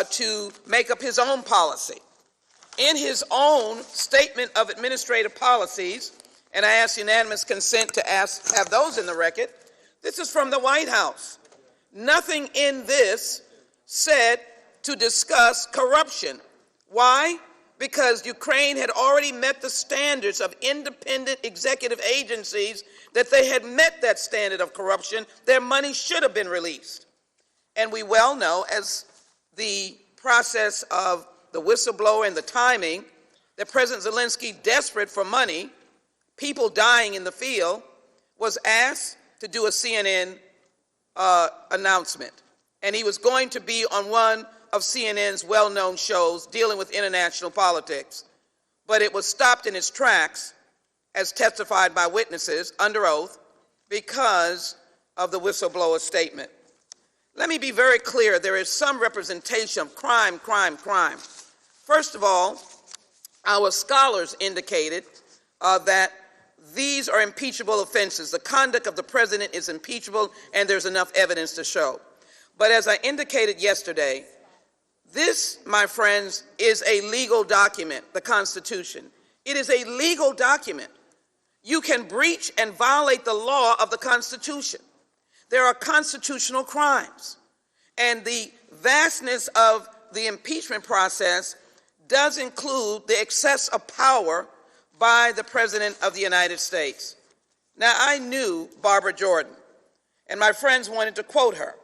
to make up his own policy. In his own statement of administrative policies, and I ask unanimous consent to have those in the record, this is from the White House. Nothing in this said to discuss corruption. Why? Because Ukraine had already met the standards of independent executive agencies, that they had met that standard of corruption. Their money should have been released. And we well know, as the process of the whistleblower and the timing, that President Zelensky, desperate for money, people dying in the field, was asked to do a CNN announcement. And he was going to be on one of CNN's well-known shows dealing with international politics. But it was stopped in its tracks, as testified by witnesses under oath, because of the whistleblower statement. Let me be very clear. There is some representation of crime. First of all, our scholars indicated that these are impeachable offenses. The conduct of the president is impeachable, and there's enough evidence to show. But as I indicated yesterday, this, my friends, is a legal document, the Constitution. It is a legal document. You can breach and violate the law of the Constitution. There are constitutional crimes. And the vastness of the impeachment process does include the excess of power by the President of the United States. Now, I knew Barbara Jordan, and my friends wanted to quote her.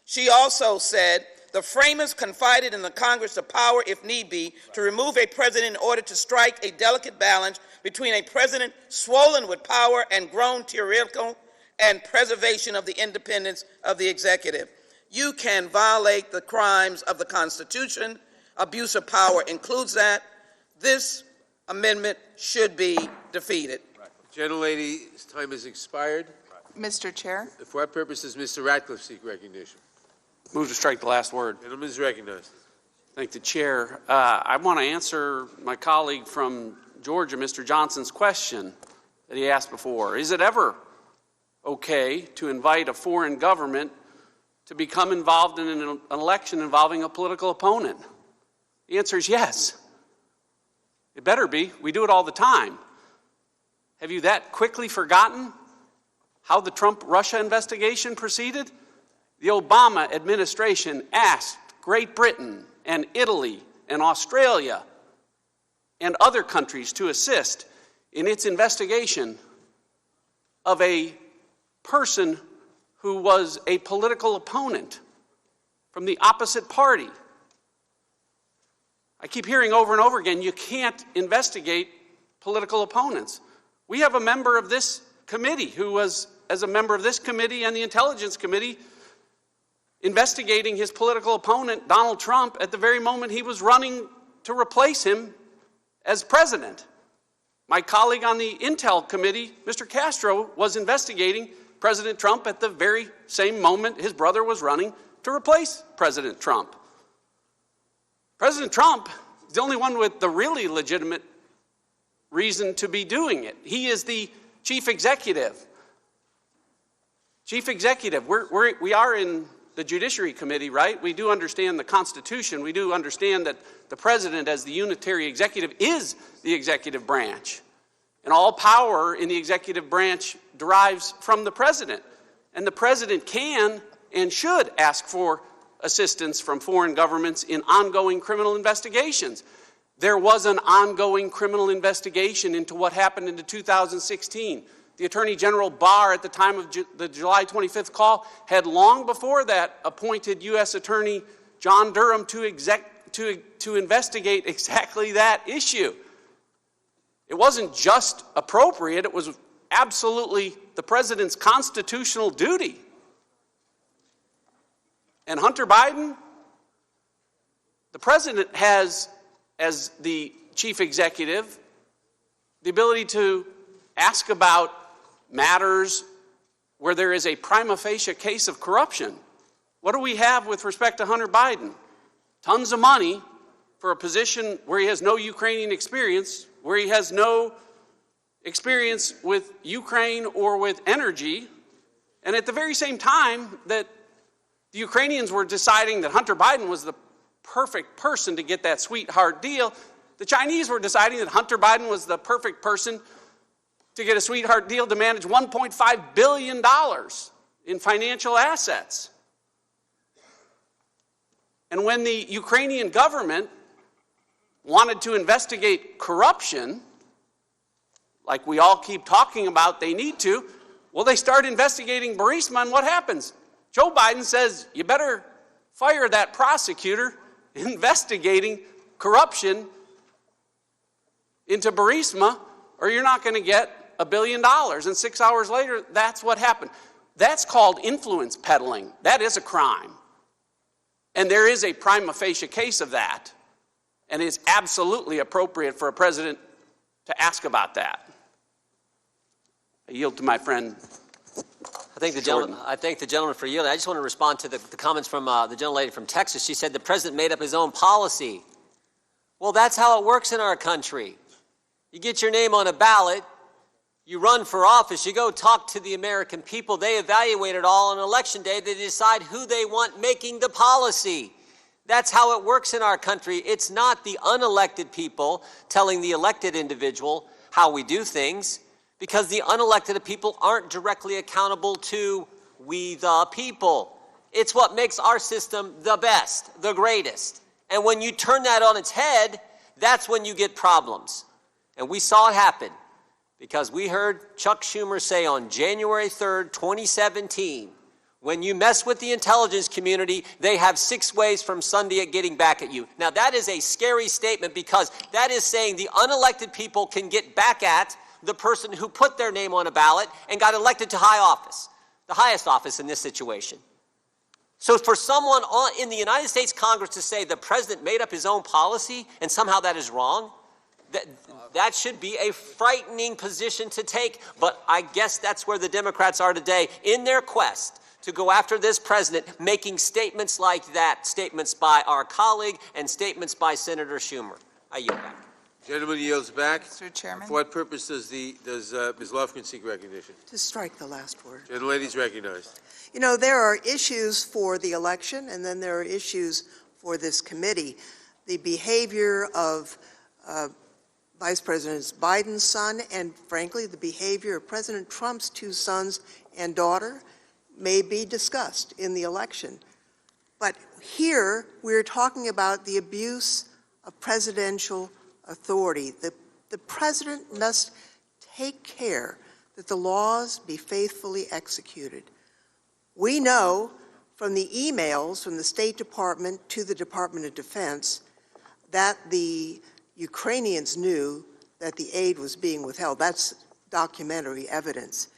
She also said, "The framers confided in the Congress the power, if need be, to remove a president in order to strike a delicate balance between a president swollen with power and grown tyrannical and preservation of the independence of the executive." You can violate the crimes of the Constitution. Abuse of power includes that. This amendment should be defeated. Gentlelady's time has expired. Mr. Chair. For what purpose does Mr. Ratcliffe seek recognition? Move to strike the last word. Gentleman is recognized. Thank the chair. I want to answer my colleague from Georgia, Mr. Johnson's question that he asked before. Is it ever okay to invite a foreign government to become involved in an election involving a political opponent? The answer is yes. It better be. We do it all the time. Have you that quickly forgotten how the Trump-Russia investigation proceeded? The Obama administration asked Great Britain and Italy and Australia and other countries to assist in its investigation of a person who was a political opponent from the opposite party. I keep hearing over and over again, you can't investigate political opponents. We have a member of this committee who was, as a member of this committee and the Intelligence Committee, investigating his political opponent, Donald Trump, at the very moment he was running to replace him as president. My colleague on the Intel Committee, Mr. Castro, was investigating President Trump at the very same moment his brother was running to replace President Trump. President Trump is the only one with the really legitimate reason to be doing it. He is the chief executive. Chief executive, we are in the Judiciary Committee, right? We do understand the Constitution. We do understand that the president, as the unitary executive, is the executive branch. And all power in the executive branch derives from the president. And the president can and should ask for assistance from foreign governments in ongoing criminal investigations. There was an ongoing criminal investigation into what happened in 2016. The Attorney General Barr, at the time of the July 25th call, had long before that appointed U.S. Attorney John Durham to investigate exactly that issue. It wasn't just appropriate, it was absolutely the president's constitutional duty. And Hunter Biden, the president has, as the chief executive, the ability to ask about matters where there is a prima facie case of corruption. What do we have with respect to Hunter Biden? Tons of money for a position where he has no Ukrainian experience, where he has no experience with Ukraine or with energy, and at the very same time that the Ukrainians were deciding that Hunter Biden was the perfect person to get that sweetheart deal, the Chinese were deciding that Hunter Biden was the perfect person to get a sweetheart deal to manage $1.5 billion in financial assets. And when the Ukrainian government wanted to investigate corruption, like we all keep talking about they need to, well, they start investigating Burisma, and what happens? Joe Biden says, you better fire that prosecutor investigating corruption into Burisma, or you're not going to get $1 billion. And 6 hours later, that's what happened. That's called influence peddling. That is a crime. And there is a prima facie case of that. And it's absolutely appropriate for a president to ask about that. I yield to my friend. I thank the gentleman for yielding. I just want to respond to the comments from the gentlelady from Texas. She said the president made up his own policy. Well, that's how it works in our country. You get your name on a ballot, you run for office, you go talk to the American people, they evaluate it all on election day, they decide who they want making the policy. That's how it works in our country. It's not the unelected people telling the elected individual how we do things, because the unelected people aren't directly accountable to we the people. It's what makes our system the best, the greatest. And when you turn that on its head, that's when you get problems. And we saw it happen, because we heard Chuck Schumer say on January 3rd, 2017, when you mess with the intelligence community, they have 6 ways from Sunday at getting back at you. Now, that is a scary statement, because that is saying the unelected people can get back at the person who put their name on a ballot and got elected to high office, the highest office in this situation. So for someone in the United States Congress to say the president made up his own policy and somehow that is wrong, that should be a frightening position to take. But I guess that's where the Democrats are today in their quest to go after this president, making statements like that, statements by our colleague and statements by Senator Schumer. I yield back. Gentleman yields back. Mr. Chairman. For what purpose does Ms. Lofgren seek recognition? To strike the last word. Gentlelady is recognized. You know, there are issues for the election, and then there are issues for this committee. The behavior of Vice President Biden's son, and frankly, the behavior of President Trump's 2 sons and daughter may be discussed in the election. But here, we're talking about the abuse of presidential authority. The president must take care that the laws be faithfully executed. We know from the emails from the State Department to the Department of Defense that the Ukrainians knew that the aid was being withheld. That's documentary evidence.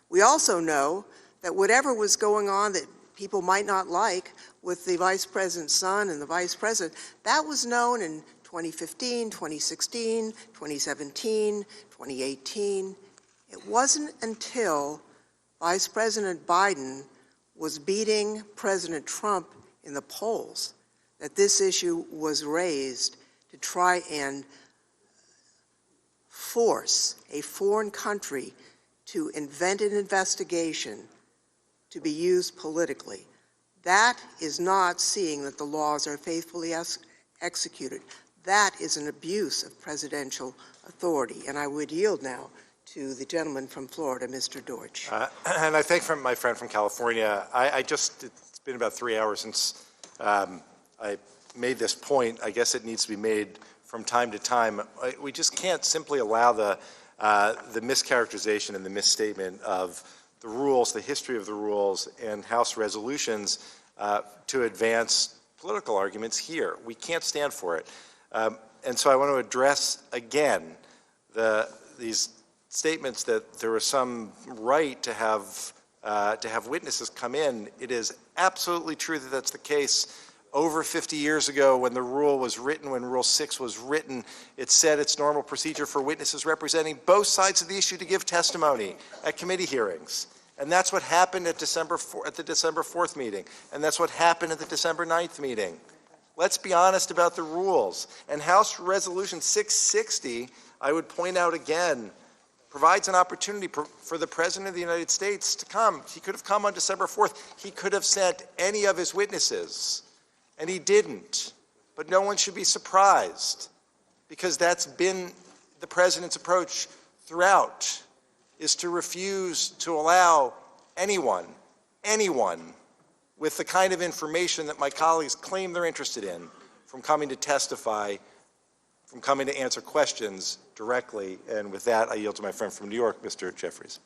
We also know that whatever was going on that people might not like with the Vice President's son and the Vice President, that was known in 2015, 2016, 2017, 2018. It wasn't until Vice President Biden was beating President Trump in the polls that this issue was raised to try and force a foreign country to invent an investigation to be used politically. That is not seeing that the laws are faithfully executed. That is an abuse of presidential authority. And I would yield now to the gentleman from Florida, Mr. Deutsch. And I think from my friend from California, it's been about 3 hours since I made this point. I guess it needs to be made from time to time. We just can't simply allow the mischaracterization and the misstatement of the rules, the history of the rules, and House resolutions to advance political arguments here. We can't stand for it. And so I want to address again these statements that there was some right to have witnesses come in. It is absolutely true that that's the case. Over 50 years ago, when the rule was written, when Rule 6 was written, it said it's normal procedure for witnesses representing both sides of the issue to give testimony at committee hearings. And that's what happened at the December 4th meeting. And that's what happened at the December 9th meeting. Let's be honest about the rules. And House Resolution 660, I would point out again, provides an opportunity for the President of the United States to come. He could have come on December 4th. He could have sent any of his witnesses. And he didn't. But no one should be surprised, because that's been the President's approach throughout, is to refuse to allow anyone with the kind of information that my colleagues claim they're interested in from coming to testify, from coming to answer questions directly. And with that, I yield to my friend from New York, Mr. Jeffries.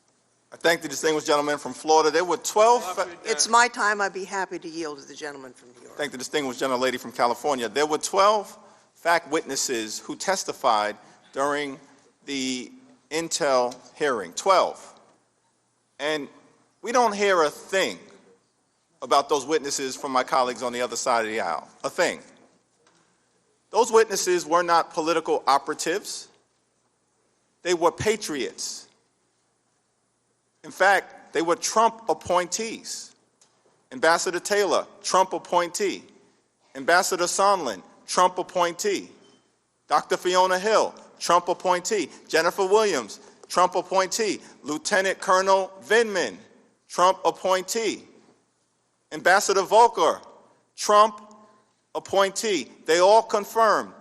I thank the distinguished gentleman from Florida. There were 12... It's my time. I'd be happy to yield to the gentleman from New York. Thank the distinguished gentlelady from California. There were 12 fact witnesses who testified during the Intel hearing. 12. And we don't hear a thing about those witnesses from my colleagues on the other side of the aisle. A thing. Those witnesses were not political operatives. They were patriots. In fact, they were Trump appointees. Ambassador Taylor, Trump appointee. Ambassador Sondland, Trump appointee. Dr. Fiona Hill, Trump appointee. Jennifer Williams, Trump appointee. Lieutenant Colonel Vindman, Trump appointee. Ambassador Volker, Trump appointee. They all confirmed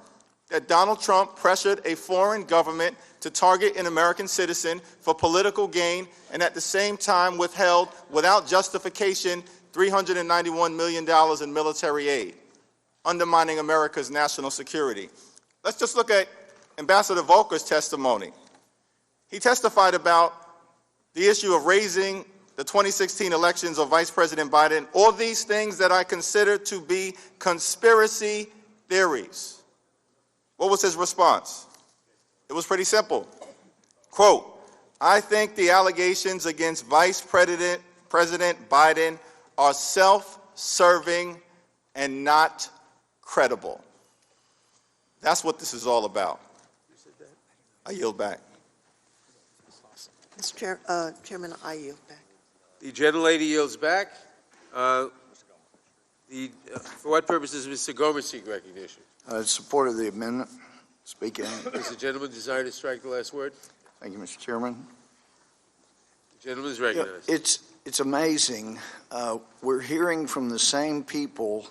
that Donald Trump pressured a foreign government to target an American citizen for political gain, and at the same time withheld, without justification, $391 million in military aid, undermining America's national security. Let's just look at Ambassador Volker's testimony. He testified about the issue of raising the 2016 elections of Vice President Biden, all these things that I consider to be conspiracy theories. What was his response? It was pretty simple. Quote, I think the allegations against Vice President Biden are self-serving and not credible. That's what this is all about. I yield back. Mr. Chairman, I yield back. The gentlelady yields back. For what purpose does Mr. Gomer seek recognition? Support of the amendment. Speaking. Does the gentleman desire to strike the last word? Thank you, Mr. Chairman. The gentleman is recognized. It's amazing. We're hearing from the same people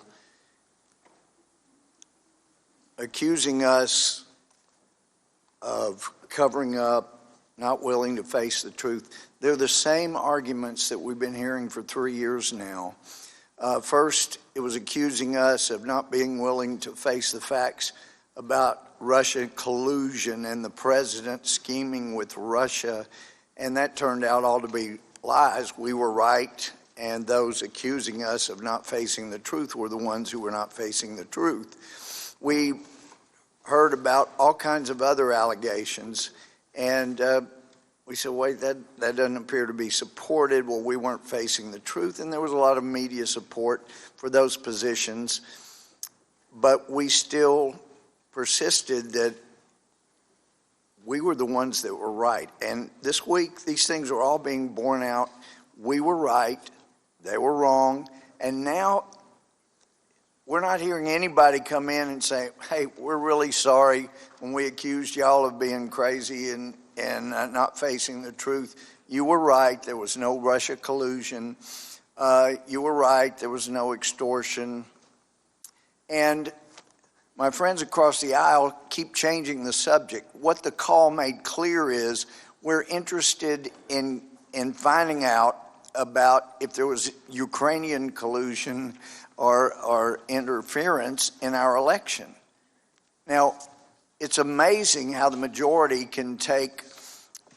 accusing us of covering up, not willing to face the truth. They're the same arguments that we've been hearing for 3 years now. First, it was accusing us of not being willing to face the facts about Russia collusion and the president scheming with Russia, and that turned out all to be lies. We were right, and those accusing us of not facing the truth were the ones who were not facing the truth. We heard about all kinds of other allegations, and we said, wait, that doesn't appear to be supported. Well, we weren't facing the truth, and there was a lot of media support for those positions, but we still persisted that we were the ones that were right. And this week, these things are all being borne out. We were right, they were wrong, and now we're not hearing anybody come in and say, hey, we're really sorry when we accused y'all of being crazy and not facing the truth. You were right, there was no Russia collusion. You were right, there was no extortion. And my friends across the aisle keep changing the subject. What the call made clear is we're interested in finding out about if there was Ukrainian collusion or interference in our election. Now, it's amazing how the majority can take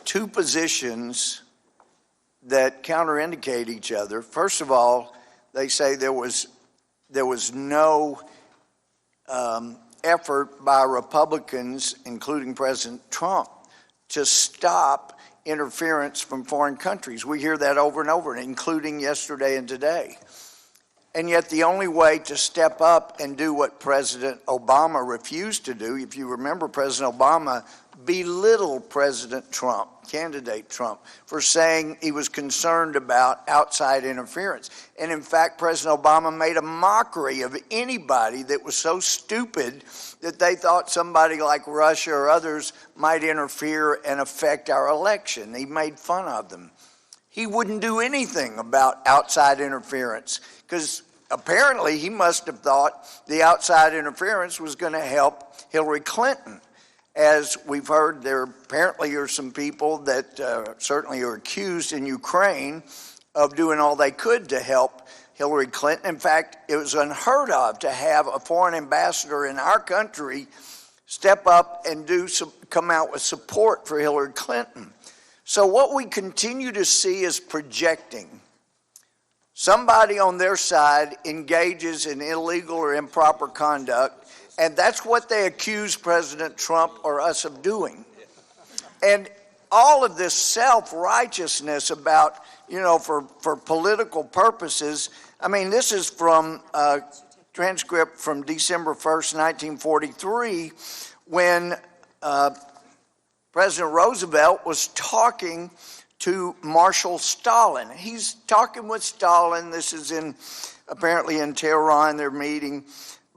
two positions that counterindicate each other. First of all, they say there was no effort by Republicans, including President Trump, to stop interference from foreign countries. We hear that over and over, including yesterday and today. And yet the only way to step up and do what President Obama refused to do, if you remember, President Obama belittled President Trump, candidate Trump, for saying he was concerned about outside interference. And in fact, President Obama made a mockery of anybody that was so stupid that they thought somebody like Russia or others might interfere and affect our election. He made fun of them. He wouldn't do anything about outside interference because apparently he must have thought the outside interference was going to help Hillary Clinton. As we've heard, there apparently are some people that certainly are accused in Ukraine of doing all they could to help Hillary Clinton. In fact, it was unheard of to have a foreign ambassador in our country step up and come out with support for Hillary Clinton. So what we continue to see is projecting. Somebody on their side engages in illegal or improper conduct, and that's what they accuse President Trump or us of doing. And all of this self-righteousness about, for political purposes, I mean, this is from a transcript from December 1st, 1943, when President Roosevelt was talking to Marshal Stalin. He's talking with Stalin. This is apparently in Tehran, they're meeting.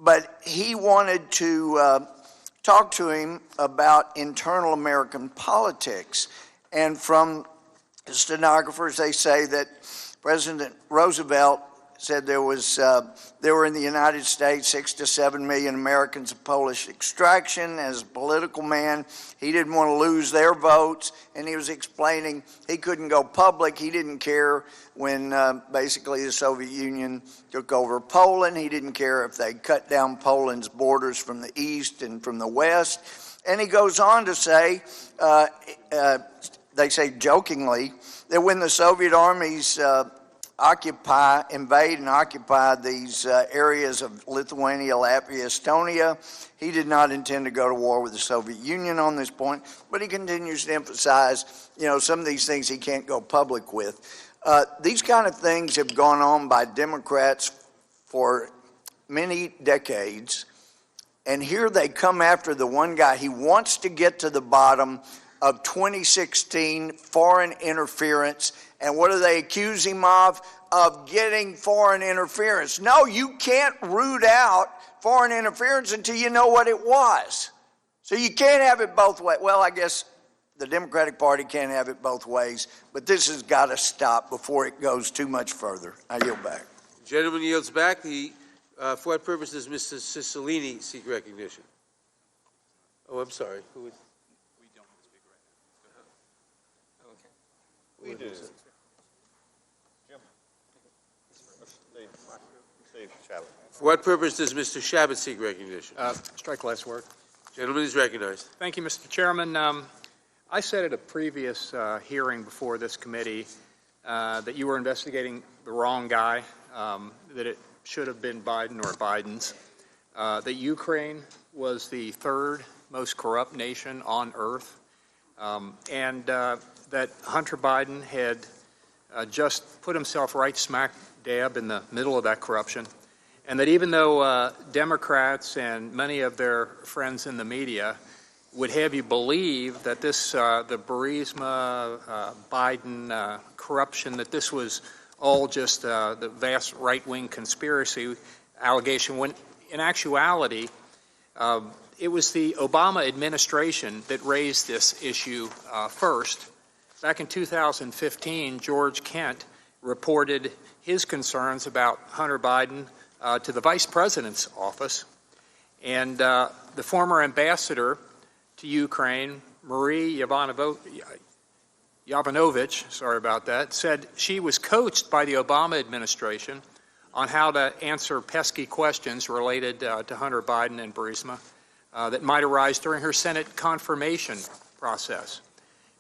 But he wanted to talk to him about internal American politics. And from the stenographers, they say that President Roosevelt said there were in the United States 6 to 7 million Americans of Polish extraction. As a political man, he didn't want to lose their votes, and he was explaining he couldn't go public. He didn't care when basically the Soviet Union took over Poland. He didn't care if they cut down Poland's borders from the east and from the west. And he goes on to say, they say jokingly, that when the Soviet armies invade and occupy these areas of Lithuania, Latvia, Estonia, he did not intend to go to war with the Soviet Union on this point, but he continues to emphasize, some of these things he can't go public with. These kind of things have gone on by Democrats for many decades, and here they come after the one guy. He wants to get to the bottom of 2016 foreign interference. And what do they accuse him of? Of getting foreign interference. No, you can't root out foreign interference until you know what it was. So you can't have it both ways. Well, I guess the Democratic Party can't have it both ways, but this has got to stop before it goes too much further. I yield back. The gentleman yields back. For what purpose does Mr. Cicilline seek recognition? Oh, I'm sorry. Who is? We do. Steve Shabbat. For what purpose does Mr. Shabbat seek recognition? Strike last word. Gentleman is recognized. Thank you, Mr. Chairman. I said at a previous hearing before this committee that you were investigating the wrong guy, that it should have been Biden or Biden's, that Ukraine was the third most corrupt nation on earth, and that Hunter Biden had just put himself right smack dab in the middle of that corruption, and that even though Democrats and many of their friends in the media would have you believe that this, the Burisma, Biden corruption, that this was all just the vast right-wing conspiracy allegation, when in actuality, it was the Obama administration that raised this issue first. Back in 2015, George Kent reported his concerns about Hunter Biden to the vice president's office, and the former ambassador to Ukraine, Marie Yovanovitch, sorry about that, said she was coached by the Obama administration on how to answer pesky questions related to Hunter Biden and Burisma that might arise during her Senate confirmation process.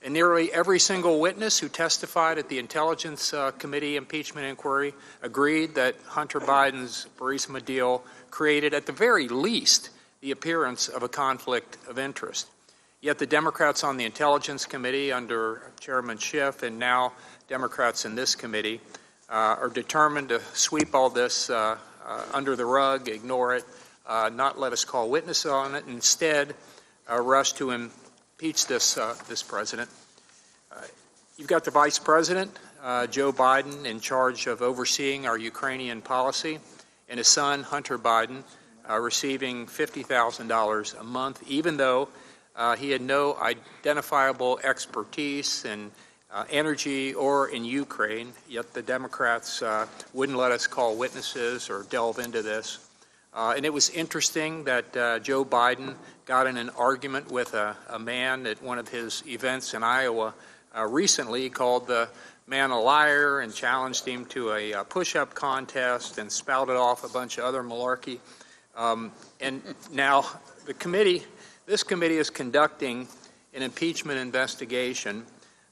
And nearly every single witness who testified at the Intelligence Committee impeachment inquiry agreed that Hunter Biden's Burisma deal created, at the very least, the appearance of a conflict of interest. Yet the Democrats on the Intelligence Committee under Chairman Schiff and now Democrats in this committee are determined to sweep all this under the rug, ignore it, not let us call witnesses on it, instead rush to impeach this president. You've got the Vice President, Joe Biden, in charge of overseeing our Ukrainian policy, and his son, Hunter Biden, receiving $50,000 a month, even though he had no identifiable expertise in energy or in Ukraine, yet the Democrats wouldn't let us call witnesses or delve into this. And it was interesting that Joe Biden got in an argument with a man at one of his events in Iowa recently. He called the man a liar and challenged him to a push-up contest and spouted off a bunch of other malarkey. And now this committee is conducting an impeachment investigation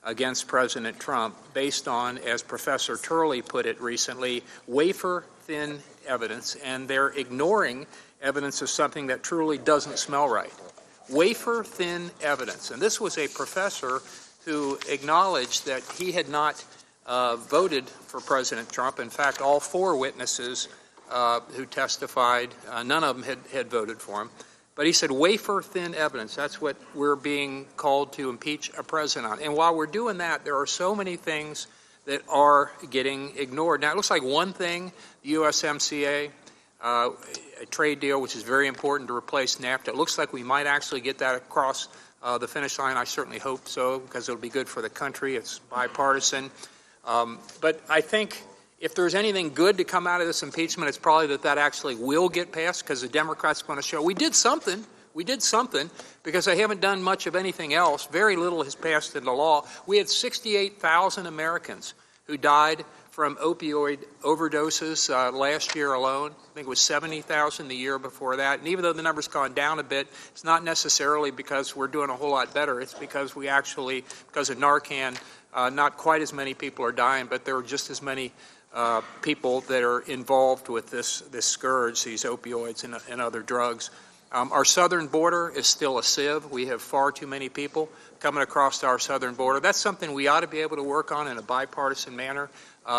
against President Trump based on, as Professor Turley put it recently, wafer-thin evidence, and they're ignoring evidence of something that truly doesn't smell right. Wafer-thin evidence. And this was a professor who acknowledged that he had not voted for President Trump. In fact, all four witnesses who testified, none of them had voted for him. But he said wafer-thin evidence. That's what we're being called to impeach a president on. And while we're doing that, there are so many things that are getting ignored. Now, it looks like one thing, the USMCA, a trade deal which is very important to replace NAFTA, it looks like we might actually get that across the finish line. I certainly hope so, because it'll be good for the country. It's bipartisan. But I think if there's anything good to come out of this impeachment, it's probably that actually will get passed, because the Democrats want to show we did something. We did something, because they haven't done much of anything else. Very little has passed into law. We had 68,000 Americans who died from opioid overdoses last year alone. I think it was 70,000 the year before that. And even though the number's gone down a bit, it's not necessarily because we're doing a whole lot better. It's because because of Narcan, not quite as many people are dying, but there are just as many people that are involved with this scourge, these opioids and other drugs. Our southern border is still a sieve. We have far too many people coming across our southern border. That's something we ought to be able to work on in a bipartisan manner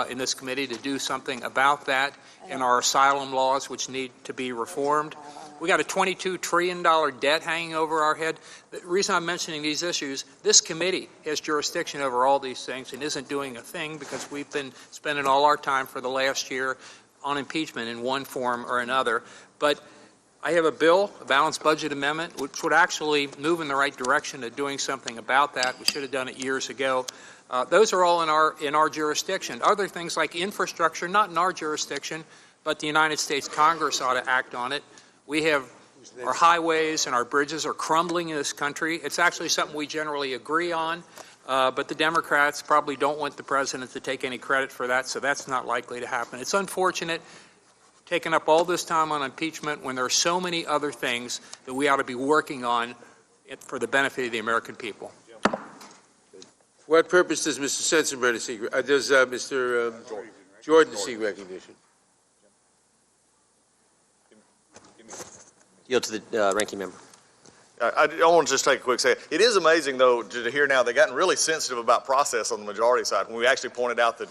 in this committee, to do something about that, and our asylum laws, which need to be reformed. We got a $22 trillion debt hanging over our head. The reason I'm mentioning these issues, this committee has jurisdiction over all these things and isn't doing a thing, because we've been spending all our time for the last year on impeachment in one form or another. But I have a bill, a balanced budget amendment, which would actually move in the right direction to doing something about that. We should have done it years ago. Those are all in our jurisdiction. Other things like infrastructure, not in our jurisdiction, but the United States Congress ought to act on it. We have our highways and our bridges are crumbling in this country. It's actually something we generally agree on, but the Democrats probably don't want the president to take any credit for that, so that's not likely to happen. It's unfortunate taking up all this time on impeachment when there are so many other things that we ought to be working on for the benefit of the American people. What purpose does Mr. Sensenbrenner seek? Does Mr. Jordan seek recognition? Yield to the ranking member. I want to just take a quick second. It is amazing, though, to hear now they've gotten really sensitive about process on the majority side. When we actually pointed out the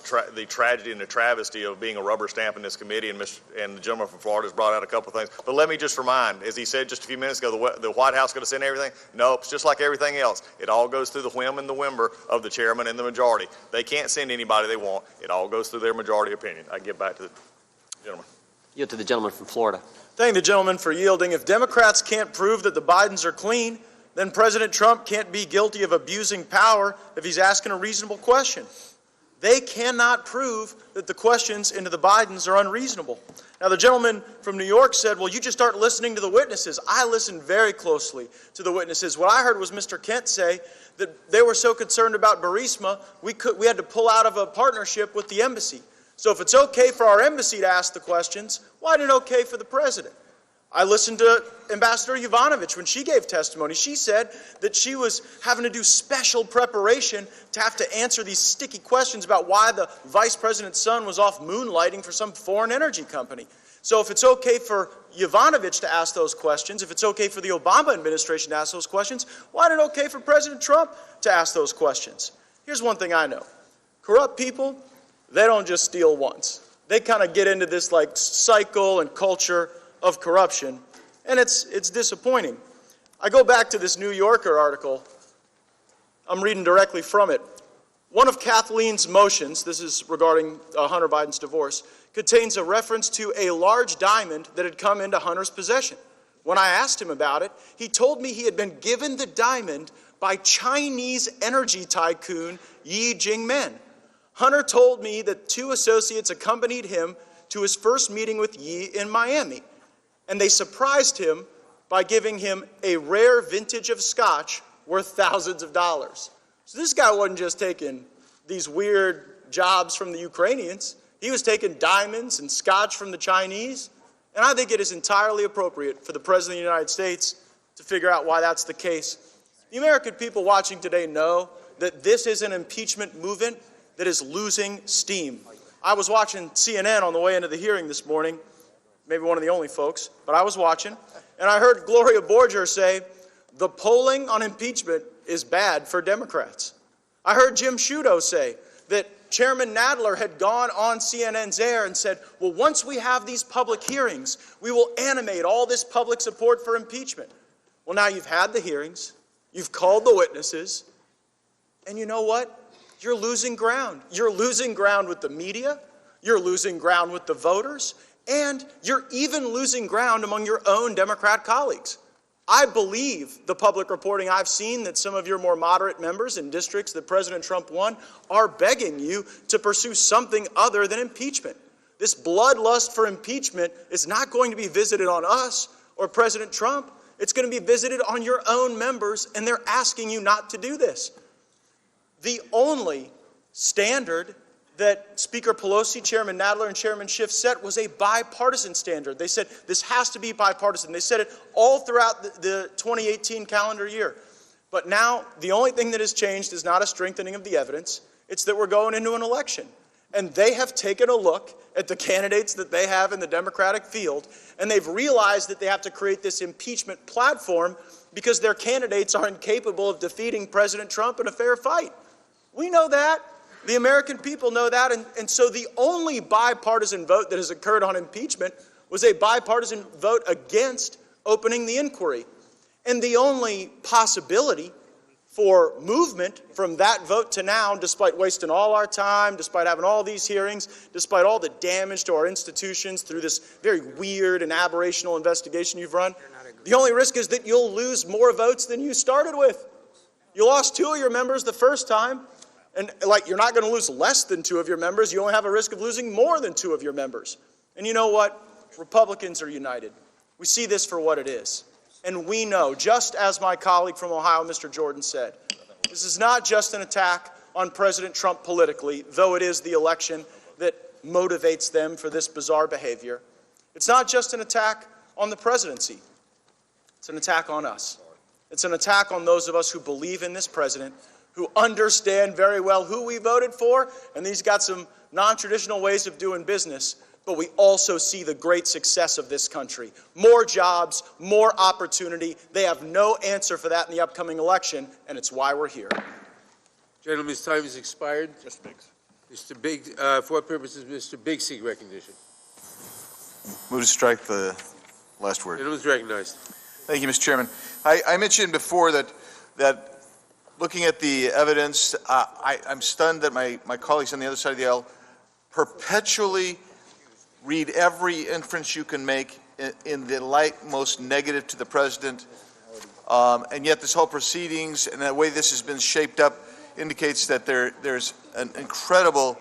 tragedy and the travesty of being a rubber stamp in this committee, and the gentleman from Florida has brought out a couple of things. But let me just remind, as he said just a few minutes ago, the White House going to send everything? Nope, it's just like everything else. It all goes through the whim and the whimper of the chairman and the majority. They can't send anybody they want. It all goes through their majority opinion. I get back to the gentleman. Yield to the gentleman from Florida. Thank the gentleman for yielding. If Democrats can't prove that the Bidens are clean, then President Trump can't be guilty of abusing power if he's asking a reasonable question. They cannot prove that the questions into the Bidens are unreasonable. Now, the gentleman from New York said, well, you just start listening to the witnesses. I listened very closely to the witnesses. What I heard was Mr. Kent say that they were so concerned about Burisma, we had to pull out of a partnership with the embassy. So if it's okay for our embassy to ask the questions, why isn't it okay for the president? I listened to Ambassador Yovanovitch when she gave testimony. She said that she was having to do special preparation to have to answer these sticky questions about why the vice president's son was off moonlighting for some foreign energy company. So if it's okay for Yovanovitch to ask those questions, if it's okay for the Obama administration to ask those questions, why isn't it okay for President Trump to ask those questions? Here's one thing I know. Corrupt people, they don't just steal once. They kind of get into this like cycle and culture of corruption, and it's disappointing. I go back to this New Yorker article. I'm reading directly from it. One of Kathleen's motions, this is regarding Hunter Biden's divorce, contains a reference to a large diamond that had come into Hunter's possession. When I asked him about it, he told me he had been given the diamond by Chinese energy tycoon Yi Jingmen. Hunter told me that 2 associates accompanied him to his first meeting with Yi in Miami, and they surprised him by giving him a rare vintage of scotch worth thousands of dollars. So this guy wasn't just taking these weird jobs from the Ukrainians. He was taking diamonds and scotch from the Chinese, and I think it is entirely appropriate for the President of the United States to figure out why that's the case. The American people watching today know that this is an impeachment movement that is losing steam. I was watching CNN on the way into the hearing this morning, maybe one of the only folks, but I was watching, and I heard Gloria Borger say, the polling on impeachment is bad for Democrats. I heard Jim Sciutto say that Chairman Nadler had gone on CNN's air and said, well, once we have these public hearings, we will animate all this public support for impeachment. Well, now you've had the hearings, you've called the witnesses, and you know what? You're losing ground. You're losing ground with the media, you're losing ground with the voters, and you're even losing ground among your own Democrat colleagues. I believe the public reporting I've seen that some of your more moderate members in districts that President Trump won are begging you to pursue something other than impeachment. This bloodlust for impeachment is not going to be visited on us or President Trump. It's going to be visited on your own members, and they're asking you not to do this. The only standard that Speaker Pelosi, Chairman Nadler, and Chairman Schiff set was a bipartisan standard. They said this has to be bipartisan. They said it all throughout the 2018 calendar year. But now the only thing that has changed is not a strengthening of the evidence. It's that we're going into an election. And they have taken a look at the candidates that they have in the Democratic field, and they've realized that they have to create this impeachment platform because their candidates are incapable of defeating President Trump in a fair fight. We know that. The American people know that, and so the only bipartisan vote that has occurred on impeachment was a bipartisan vote against opening the inquiry. And the only possibility for movement from that vote to now, despite wasting all our time, despite having all these hearings, despite all the damage to our institutions through this very weird and aberrational investigation you've run, the only risk is that you'll lose more votes than you started with. You lost 2 of your members the first time. And you're not going to lose less than 2 of your members. You only have a risk of losing more than 2 of your members. And you know what? Republicans are united. We see this for what it is. And we know, just as my colleague from Ohio, Mr. Jordan, said, this is not just an attack on President Trump politically, though it is the election that motivates them for this bizarre behavior. It's not just an attack on the presidency. It's an attack on us. It's an attack on those of us who believe in this president, who understand very well who we voted for, and he's got some non-traditional ways of doing business. But we also see the great success of this country. More jobs, more opportunity. They have no answer for that in the upcoming election, and it's why we're here. Gentleman's time has expired. Mr. Biggs. Mr. Biggs, for what purposes, Mr. Biggs seek recognition? Move to strike the last word. Gentleman's recognized. Thank you, Mr. Chairman. I mentioned before that looking at the evidence, I'm stunned that my colleagues on the other side of the aisle perpetually read every inference you can make in the light most negative to the president, and yet this whole proceedings and the way this has been shaped up indicates that there's an incredible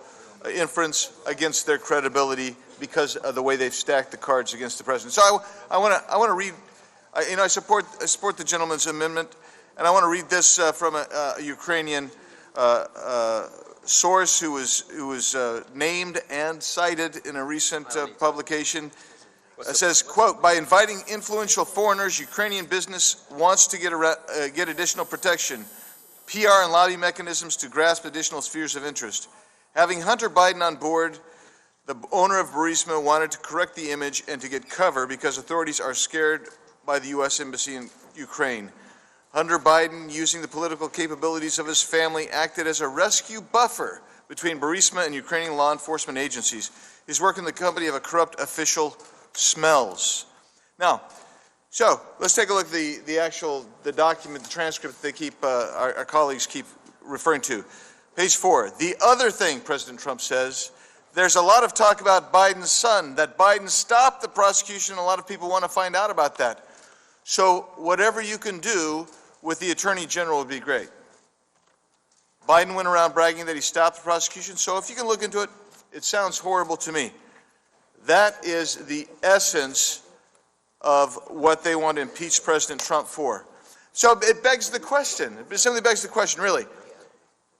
inference against their credibility because of the way they've stacked the cards against the president. So I want to read. I support the gentleman's amendment, and I want to read this from a Ukrainian source who was named and cited in a recent publication. It says, quote, by inviting influential foreigners, Ukrainian business wants to get additional protection, PR and lobby mechanisms to grasp additional spheres of interest. Having Hunter Biden on board, the owner of Burisma wanted to correct the image and to get cover because authorities are scared by the U.S. Embassy in Ukraine. Hunter Biden, using the political capabilities of his family, acted as a rescue buffer between Burisma and Ukrainian law enforcement agencies. His work in the company of a corrupt official smells. Now, so let's take a look at the document, the transcript they keep, our colleagues keep referring to. Page 4, the other thing President Trump says, there's a lot of talk about Biden's son, that Biden stopped the prosecution. A lot of people want to find out about that. So whatever you can do with the Attorney General would be great. Biden went around bragging that he stopped the prosecution. So if you can look into it, it sounds horrible to me. That is the essence of what they want to impeach President Trump for. So it begs the question, it simply begs the question, really.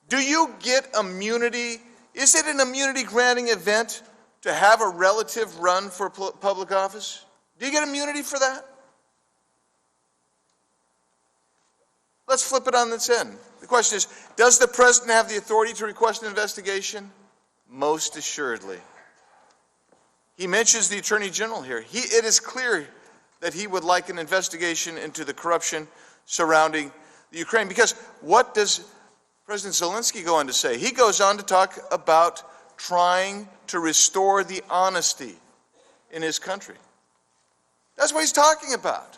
Do you get immunity? Is it an immunity granting event to have a relative run for public office? Do you get immunity for that? Let's flip it on its end. The question is, does the president have the authority to request an investigation? Most assuredly. He mentions the Attorney General here. It is clear that he would like an investigation into the corruption surrounding the Ukraine. Because what does President Zelensky go on to say? He goes on to talk about trying to restore the honesty in his country. That's what he's talking about.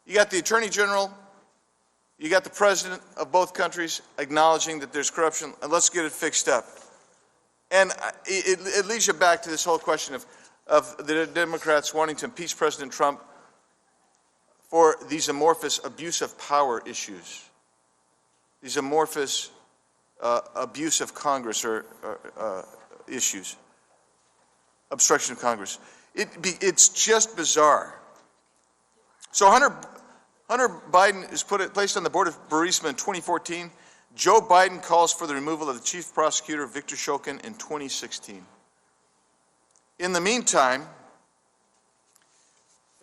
You got the Attorney General, you got the President of both countries acknowledging that there's corruption, and let's get it fixed up. And it leads you back to this whole question of the Democrats wanting to impeach President Trump for these amorphous abuse of power issues, these amorphous abuse of Congress or issues, obstruction of Congress. It's just bizarre. So Hunter Biden is placed on the board of Burisma in 2014. Joe Biden calls for the removal of the chief prosecutor, Victor Shokin, in 2016. In the meantime,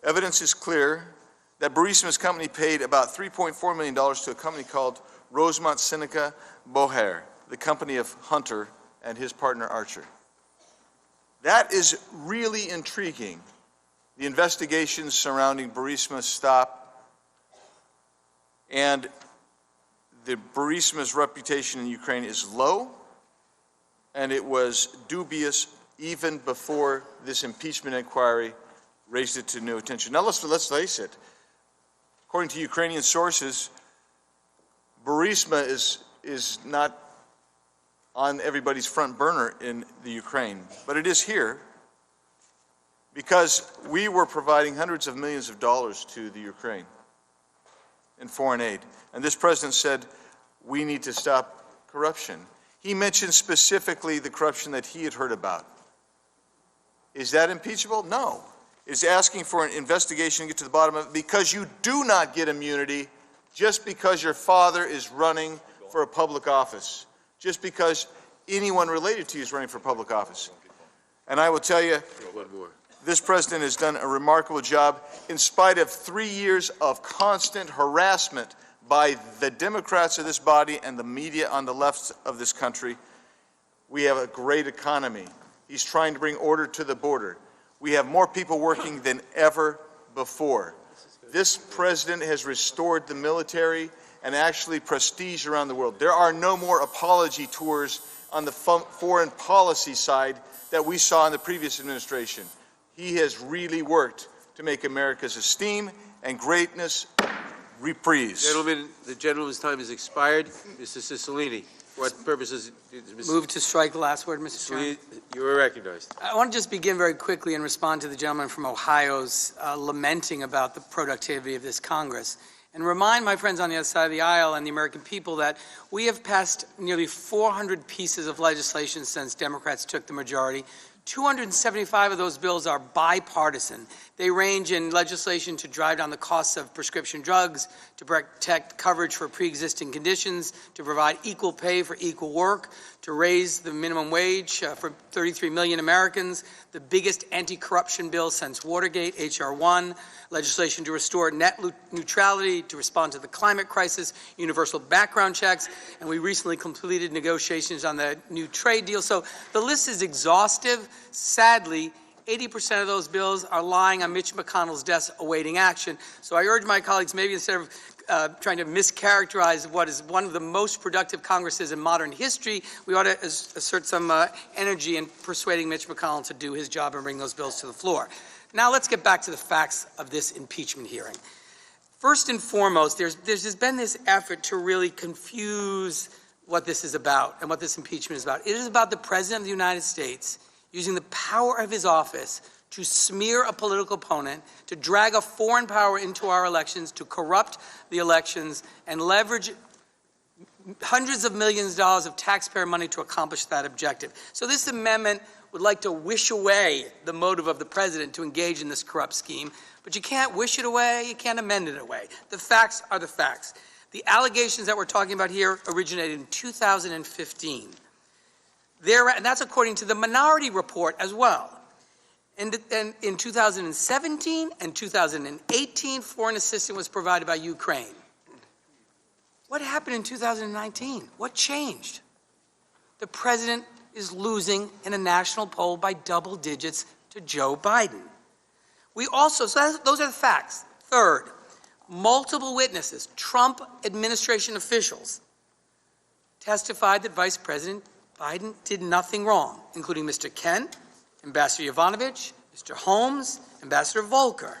evidence is clear that Burisma's company paid about $3.4 million to a company called Rosemont Seneca Boher, the company of Hunter and his partner Archer. That is really intriguing. The investigations surrounding Burisma's stop and the Burisma's reputation in Ukraine is low, and it was dubious even before this impeachment inquiry raised it to new attention. Now let's face it. According to Ukrainian sources, Burisma is not on everybody's front burner in the Ukraine, but it is here because we were providing hundreds of millions of dollars to the Ukraine in foreign aid. And this president said, we need to stop corruption. He mentioned specifically the corruption that he had heard about. Is that impeachable? No. Is asking for an investigation to get to the bottom of it, because you do not get immunity just because your father is running for a public office, just because anyone related to you is running for public office. And I will tell you, this president has done a remarkable job in spite of 3 years of constant harassment by the Democrats of this body and the media on the left of this country. We have a great economy. He's trying to bring order to the border. We have more people working than ever before. This president has restored the military and actually prestige around the world. There are no more apology tours on the foreign policy side that we saw in the previous administration. He has really worked to make America's esteem and greatness reprise. Gentlemen, the gentleman's time has expired. Mr. Cicilline, for what purposes? Move to strike the last word, Mr. Chairman. You are recognized. I want to just begin very quickly and respond to the gentleman from Ohio's lamenting about the productivity of this Congress, and remind my friends on the other side of the aisle and the American people that we have passed nearly 400 pieces of legislation since Democrats took the majority. 275 of those bills are bipartisan. They range in legislation to drive down the costs of prescription drugs, to protect coverage for pre-existing conditions, to provide equal pay for equal work, to raise the minimum wage for 33 million Americans, the biggest anti-corruption bill since Watergate, H.R. 1, legislation to restore net neutrality, to respond to the climate crisis, universal background checks, and we recently completed negotiations on the new trade deal. So the list is exhaustive. Sadly, 80% of those bills are lying on Mitch McConnell's desk awaiting action. So I urge my colleagues, maybe instead of trying to mischaracterize what is one of the most productive Congresses in modern history, we ought to assert some energy in persuading Mitch McConnell to do his job and bring those bills to the floor. Now let's get back to the facts of this impeachment hearing. First and foremost, there's been this effort to really confuse what this is about and what this impeachment is about. It is about the President of the United States using the power of his office to smear a political opponent, to drag a foreign power into our elections, to corrupt the elections, and leverage hundreds of millions of dollars of taxpayer money to accomplish that objective. So this amendment would like to wish away the motive of the president to engage in this corrupt scheme, but you can't wish it away, you can't amend it away. The facts are the facts. The allegations that we're talking about here originated in 2015. And that's according to the Minority Report as well. And in 2017 and 2018, foreign assistance was provided by Ukraine. What happened in 2019? What changed? The president is losing in a national poll by double digits to Joe Biden. Those are the facts. Third, multiple witnesses, Trump administration officials, testified that Vice President Biden did nothing wrong, including Mr. Kent, Ambassador Yovanovitch, Mr. Holmes, Ambassador Volker.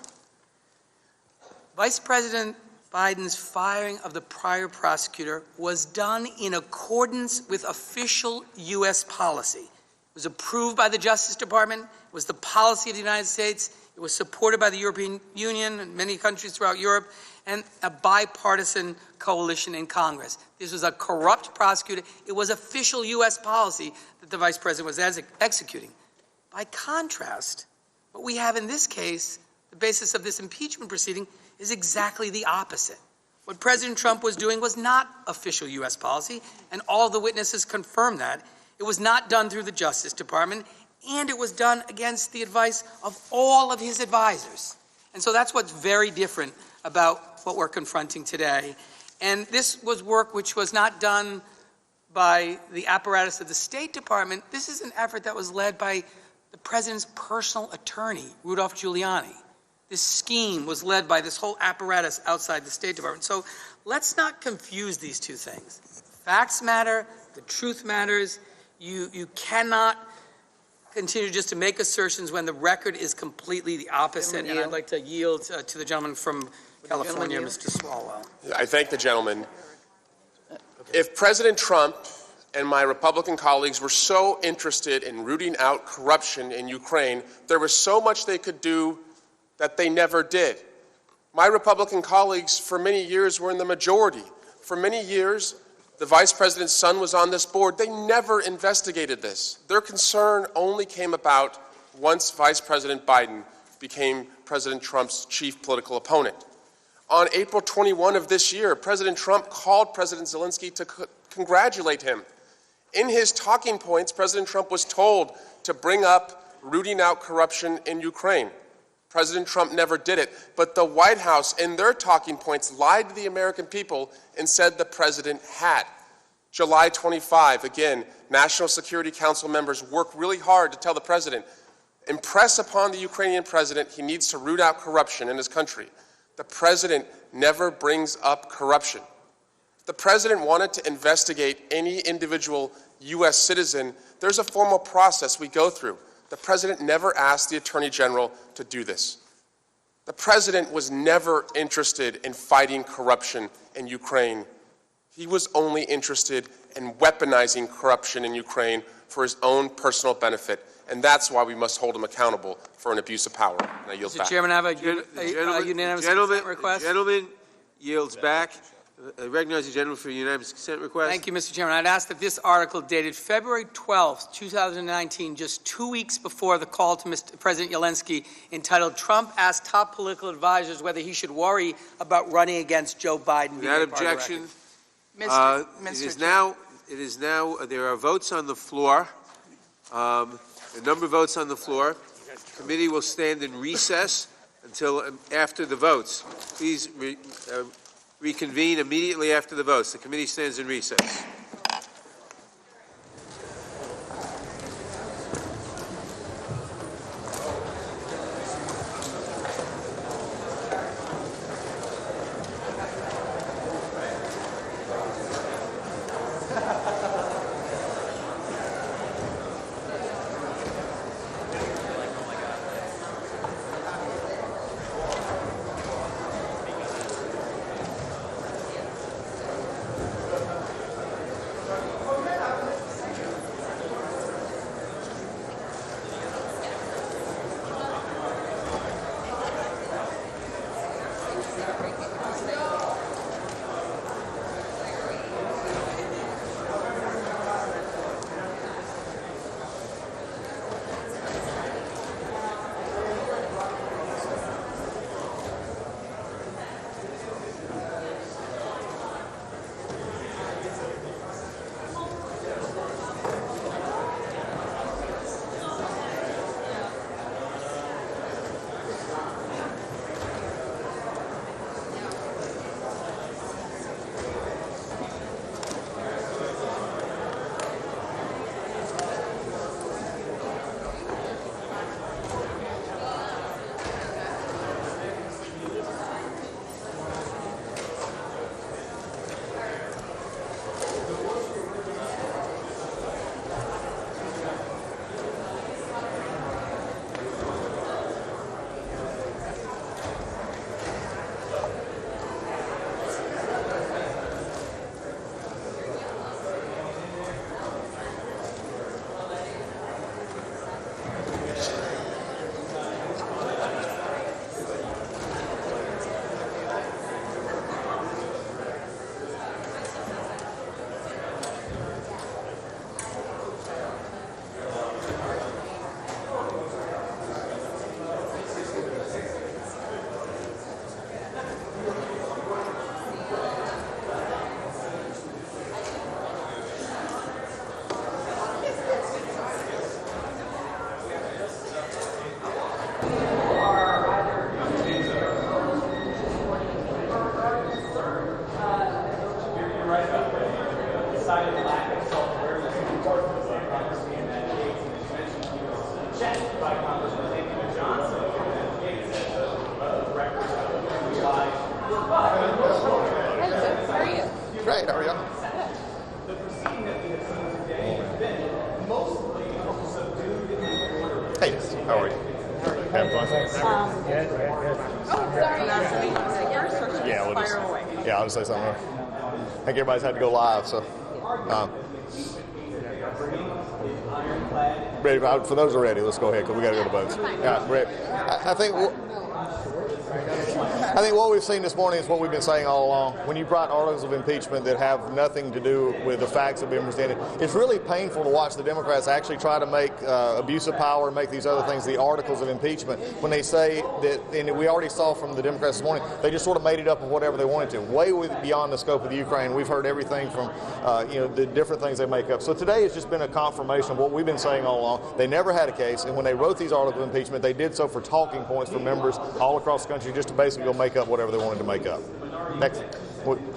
Vice President Biden's firing of the prior prosecutor was done in accordance with official U.S. policy. It was approved by the Justice Department. It was the policy of the United States. It was supported by the European Union and many countries throughout Europe, and a bipartisan coalition in Congress. This was a corrupt prosecutor. It was official U.S. policy that the vice president was executing. By contrast, what we have in this case, the basis of this impeachment proceeding, is exactly the opposite. What President Trump was doing was not official U.S. policy, and all the witnesses confirmed that. It was not done through the Justice Department, and it was done against the advice of all of his advisors. And so that's what's very different about what we're confronting today. And this was work which was not done by the apparatus of the State Department. This is an effort that was led by the president's personal attorney, Rudolph Giuliani. This scheme was led by this whole apparatus outside the State Department. So let's not confuse these two things. Facts matter, the truth matters. You cannot continue just to make assertions when the record is completely the opposite. And I'd like to yield to the gentleman from California, Mr. Swalwell. I thank the gentleman. If President Trump and my Republican colleagues were so interested in rooting out corruption in Ukraine, there was so much they could do that they never did. My Republican colleagues for many years were in the majority. For many years, the vice president's son was on this board. They never investigated this. Their concern only came about once Vice President Biden became President Trump's chief political opponent. On April 21 of this year, President Trump called President Zelensky to congratulate him. In his talking points, President Trump was told to bring up rooting out corruption in Ukraine. President Trump never did it, but the White House, in their talking points, lied to the American people and said the president had. July 25, again, National Security Council members work really hard to tell the president, impress upon the Ukrainian president he needs to root out corruption in his country. The president never brings up corruption. If the president wanted to investigate any individual U.S. citizen, there's a formal process we go through. The president never asked the Attorney General to do this. The president was never interested in fighting corruption in Ukraine. He was only interested in weaponizing corruption in Ukraine for his own personal benefit, and that's why we must hold him accountable for an abuse of power. And I yield Mr. back. Chairman, I have a unanimous consent request. Gentleman yields back. I recognize the gentleman for a unanimous consent request. Thank you, Mr. Chairman. I'd ask that this article dated February 12th, 2019, just 2 weeks before the call to Mr. President Zelensky, entitled "Trump asked top political advisors whether he should worry about running against Joe Biden." Without objection, it is now, there are votes on the floor. A number of votes on the floor. The committee will stand in recess until after the votes. Please reconvene immediately after the votes. The committee stands in recess. Great, how are you? Hey, how are you? Having fun? Yeah, we'll just, yeah, I'll just say something. I think everybody's had to go live, so. Ready, for those who are ready, let's go ahead, because we got to go to votes. Yeah, ready. I think. I think what we've seen this morning is what we've been saying all along. When you brought articles of impeachment that have nothing to do with the facts that have been presented, it's really painful to watch the Democrats actually try to make abuse of power and make these other things the articles of impeachment when they say that, and we already saw from the Democrats this morning, they just sort of made it up of whatever they wanted to, way beyond the scope of the Ukraine. We've heard everything from, the different things they make up. So today has just been a confirmation of what we've been saying all along. They never had a case, and when they wrote these articles of impeachment, they did so for talking points for members all across the country, just to basically go make up whatever they wanted to make up. Next.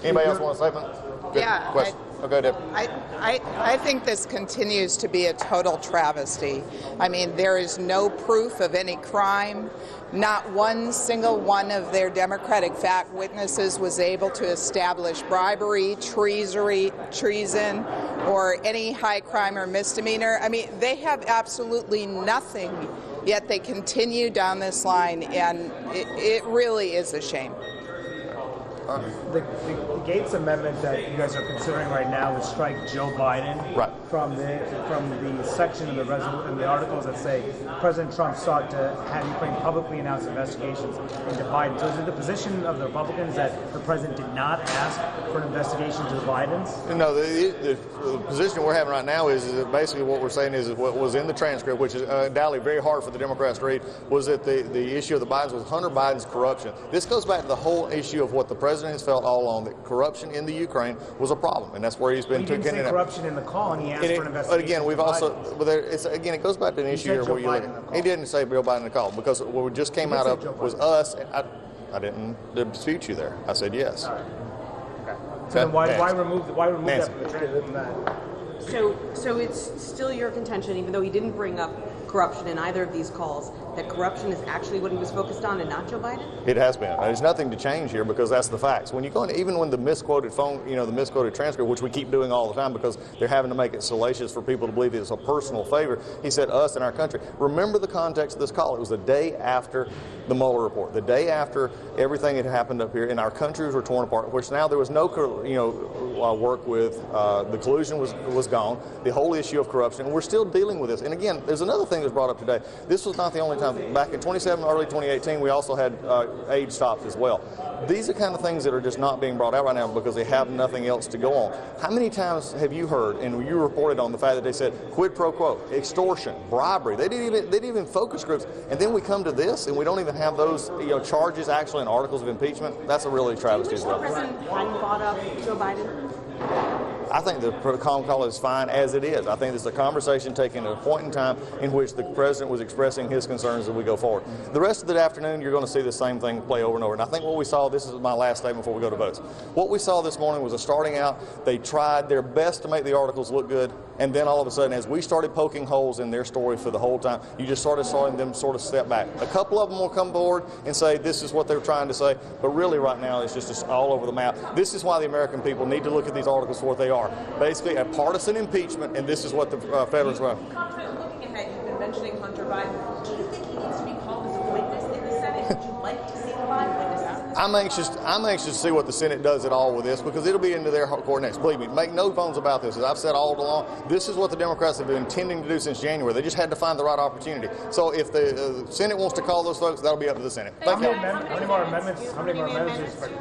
Anybody else want a statement? Good question. Okay, Deb. I think this continues to be a total travesty. I mean, there is no proof of any crime. Not one single one of their Democratic fact witnesses was able to establish bribery, treason, or any high crime or misdemeanor. I mean, they have absolutely nothing, yet they continue down this line, and it really is a shame. The Gates Amendment that you guys are considering right now would strike Joe Biden from the section of the articles that say President Trump sought to have Ukraine publicly announce investigations into Biden. So is it the position of the Republicans that the president did not ask for an investigation to the Bidens? No, the position we're having right now is that basically what we're saying is what was in the transcript, which is undoubtedly very hard for the Democrats to read, was that the issue of the Bidens was Hunter Biden's corruption. This goes back to the whole issue of what the president has felt all along, that corruption in the Ukraine was a problem, and that's where he's been. He didn't say corruption in the call, and he asked for an investigation. But again, we've also, it goes back to an issue here where you look. He didn't say Joe Biden in the call, because what we just came out of was us. I didn't dispute you there. I said yes. All right. Okay. So then why remove that from the transcript? So it's still your contention, even though he didn't bring up corruption in either of these calls, that corruption is actually what he was focused on and not Joe Biden? It has been. There's nothing to change here because that's the facts. When you go into, even when the misquoted the misquoted transcript, which we keep doing all the time because they're having to make it salacious for people to believe it's a personal favor, he said us and our country. Remember the context of this call. It was the day after the Mueller report, the day after everything had happened up here, and our countries were torn apart, which now there was no work with, the collusion was gone, the whole issue of corruption, and we're still dealing with this. And again, there's another thing that's brought up today. This was not the only time. Back in 2017, early 2018, we also had aid stops as well. These are kind of things that are just not being brought out right now because they have nothing else to go on. How many times have you heard, and you reported on the fact that they said quid pro quo, extortion, bribery? They didn't even focus groups, and then we come to this, and we don't even have those charges actually in articles of impeachment. That's a really travesty as well. Do you wish the president hadn't brought up Joe Biden? I think the comm call is fine as it is. I think it's a conversation taken at a point in time in which the president was expressing his concerns as we go forward. The rest of the afternoon, you're going to see the same thing play over and over. And I think what we saw, this is my last statement before we go to votes, what we saw this morning was a starting out, they tried their best to make the articles look good, and then all of a sudden, as we started poking holes in their story for the whole time, you just started seeing them sort of step back. A couple of them will come forward and say this is what they're trying to say, but really right now it's just all over the map. This is why the American people need to look at these articles for what they are. Basically a partisan impeachment, and this is what the federalists run. Looking ahead, you've been mentioning Hunter Biden. Do you think he needs to be called as a witness in the Senate? Would you like to see the live witnesses in the Senate? I'm anxious to see what the Senate does at all with this because it'll be into their court next. Believe me, make no bones about this. As I've said all along, this is what the Democrats have been intending to do since January. They just had to find the right opportunity. So if the Senate wants to call those folks, that'll be up to the Senate. Thank you. How many more amendments? How many more amendments do you expect?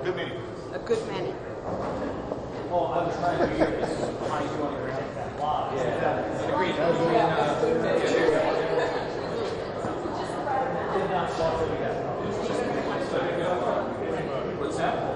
Good meeting. A good many. Oh, I was trying to figure how you want to protect that law. What's that?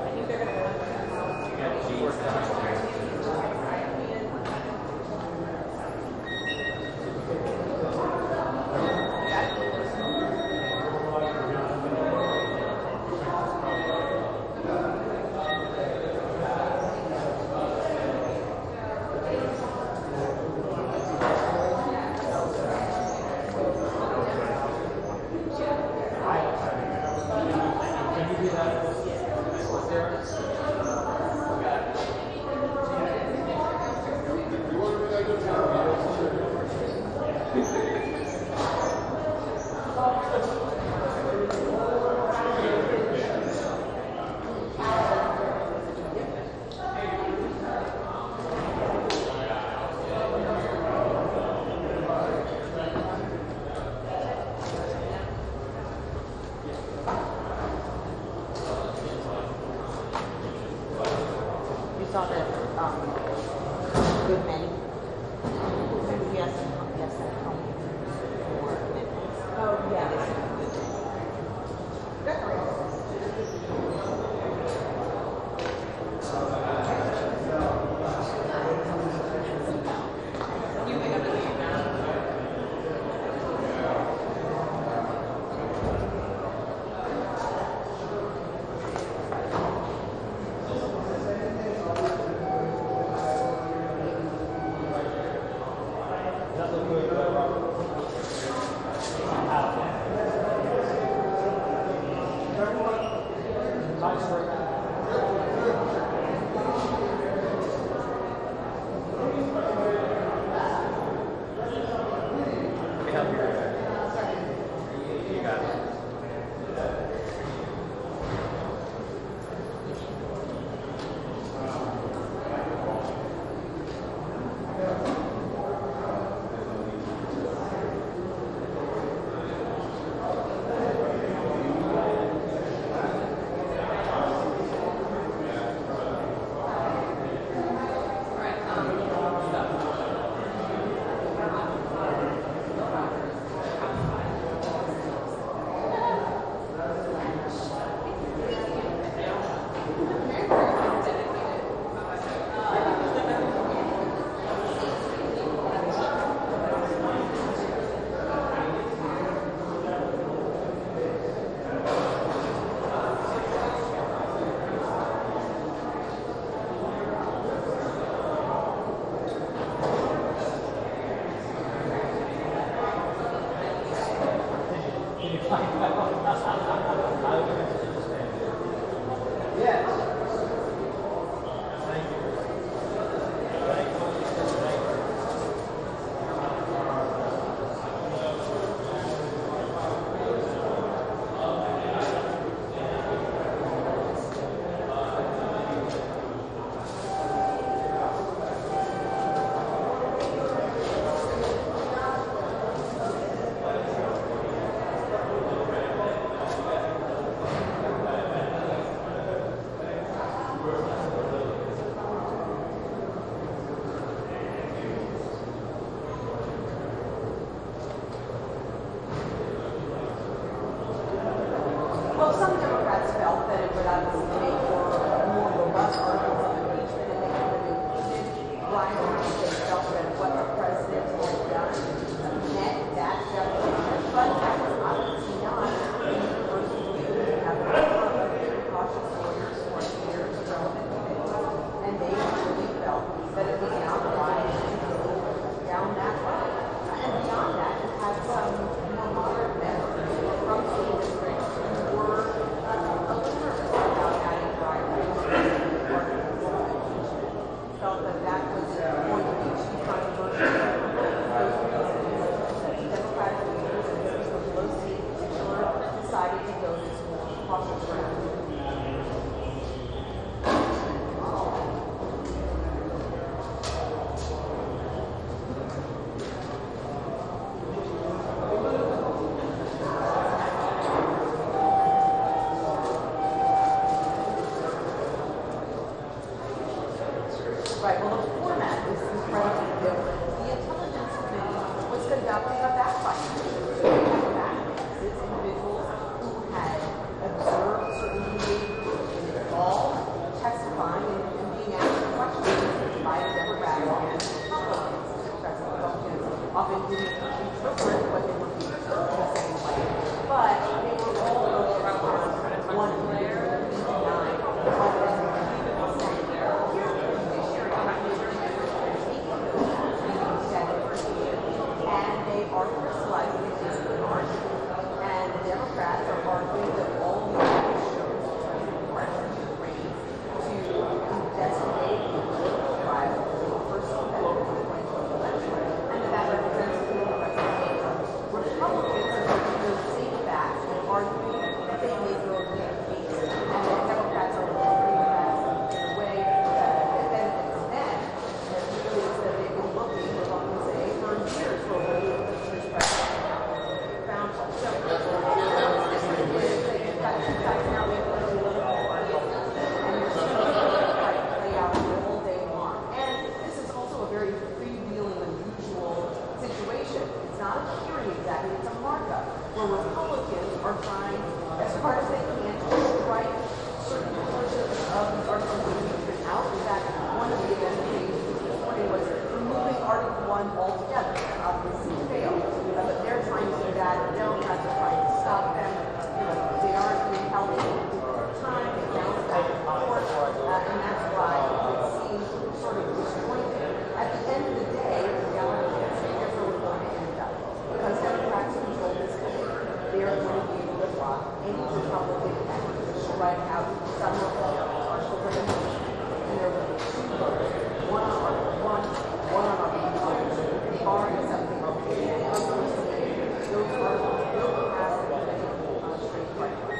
good many. Yes, oh, yeah. Well, some Democrats felt that it would obviously make for more robust articles of impeachment, and they could have included language they felt that what the president had done met that definition. But that was obviously not the first view. They have a number of very cautious lawyers for years relevant committees, and they really felt that it was now the line to go down that road. And beyond that, it had some more moderate members from the district who were a little nervous about adding bribery to the articles of impeachment. Felt that that was going to be too controversial. Those reasons, Democratic leaders, and Speaker Pelosi in particular, decided to go this more cautious route. Right, well, the format is incredibly different. The Intelligence Committee was conducting a fact-finding mission. So they had fact-witnesses, individuals who had observed certain behavior and all testifying and being asked questions by the Democrats and Republicans. Democrats and Republicans often didn't interpret what they were being told the same way, but they were all focused on one individual who denied what was and they are crystallizing end of the day, the reality is, here's where we're going to end up. Because Democrats control this country, they are going to be able to block any Republican effort to strike out some of the partial resolution. And there will be two votes, one on our barring something else. Those articles will pass the straight right.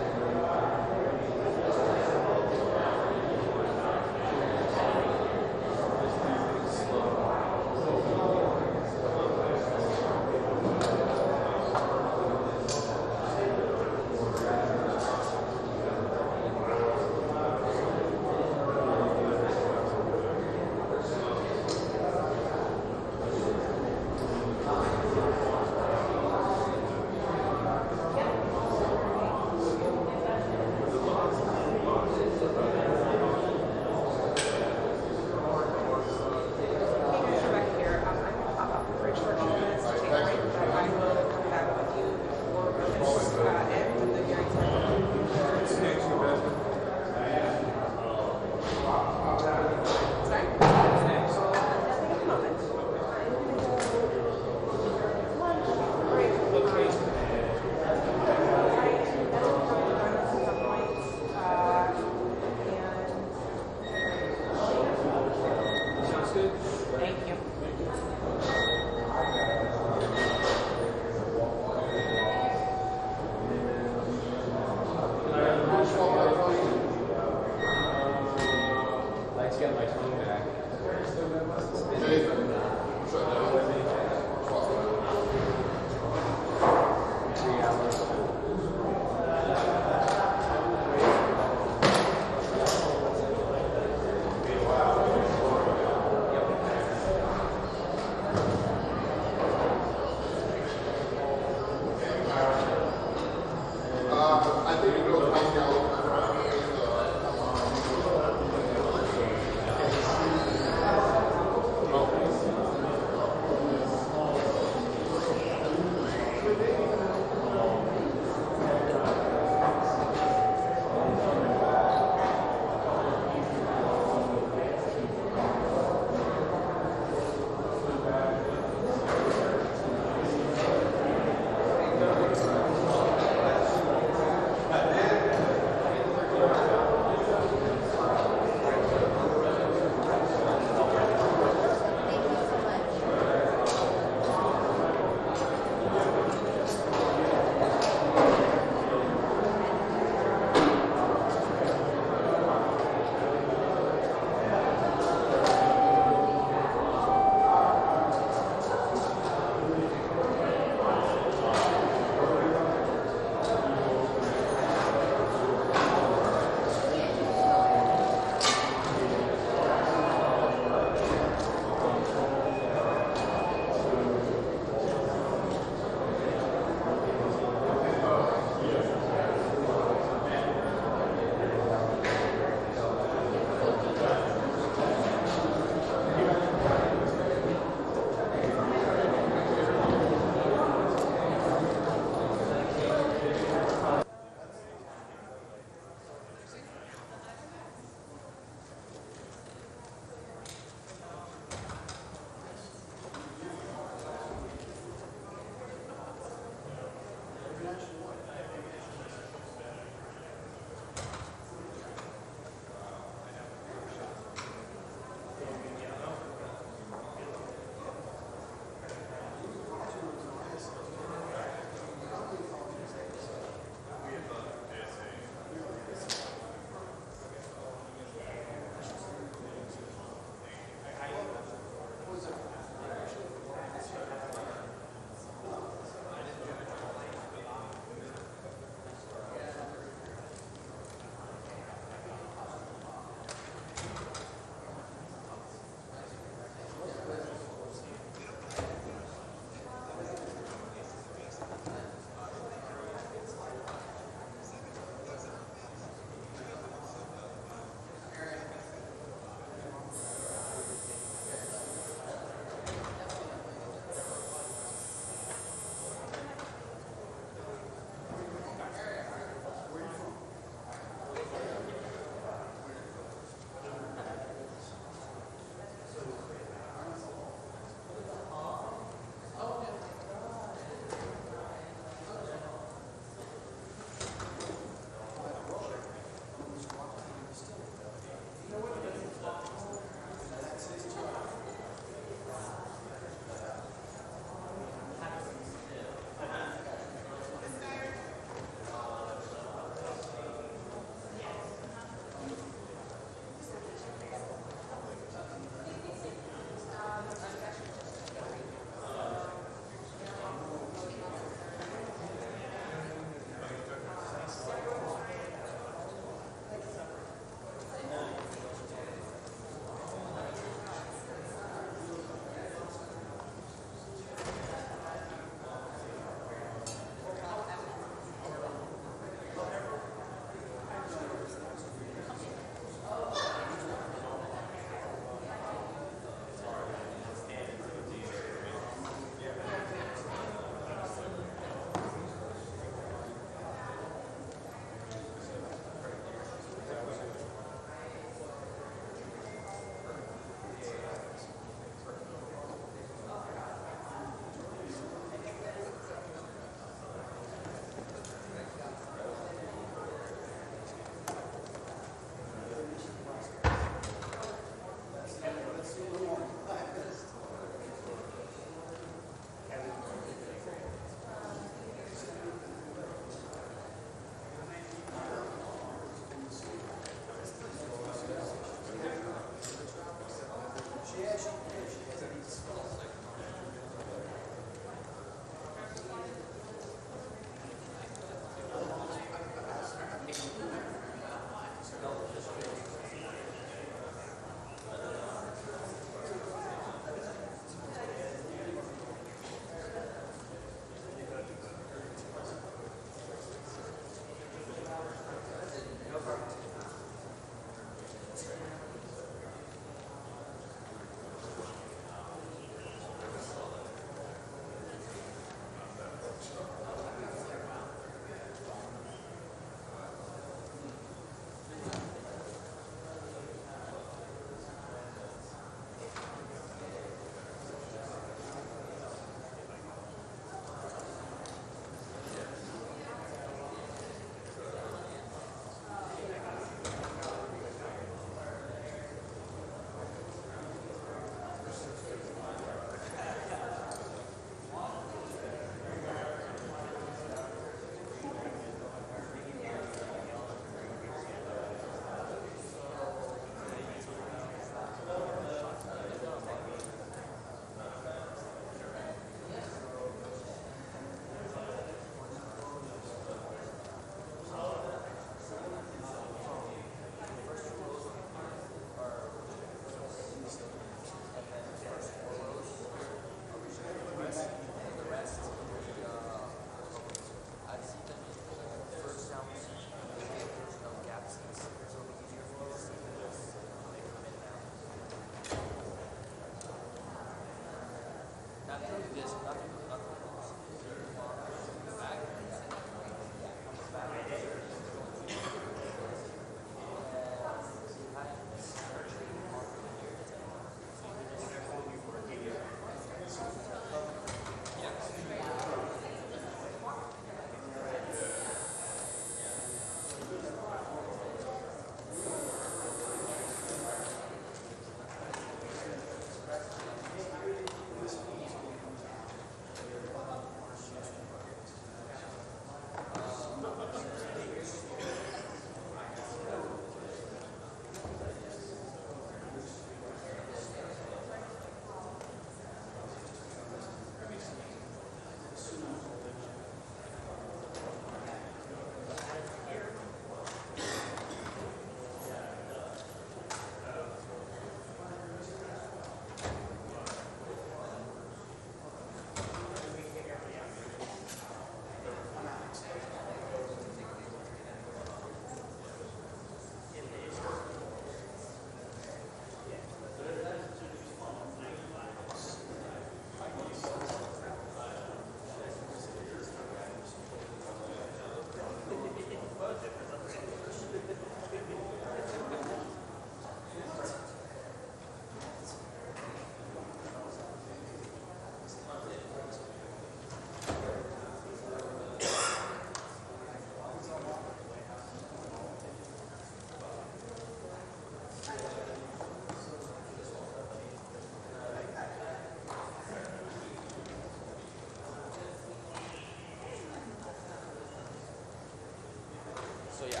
So yeah,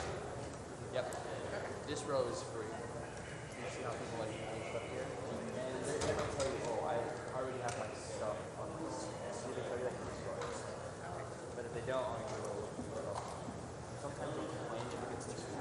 yep. This row is free. You see how people like stuff here, and they're gonna tell you, oh, I already have my stuff on this. So they tell you like this row. But if they don't, I'll give it a sometimes they complain if it gets too small.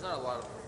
there's not a lot of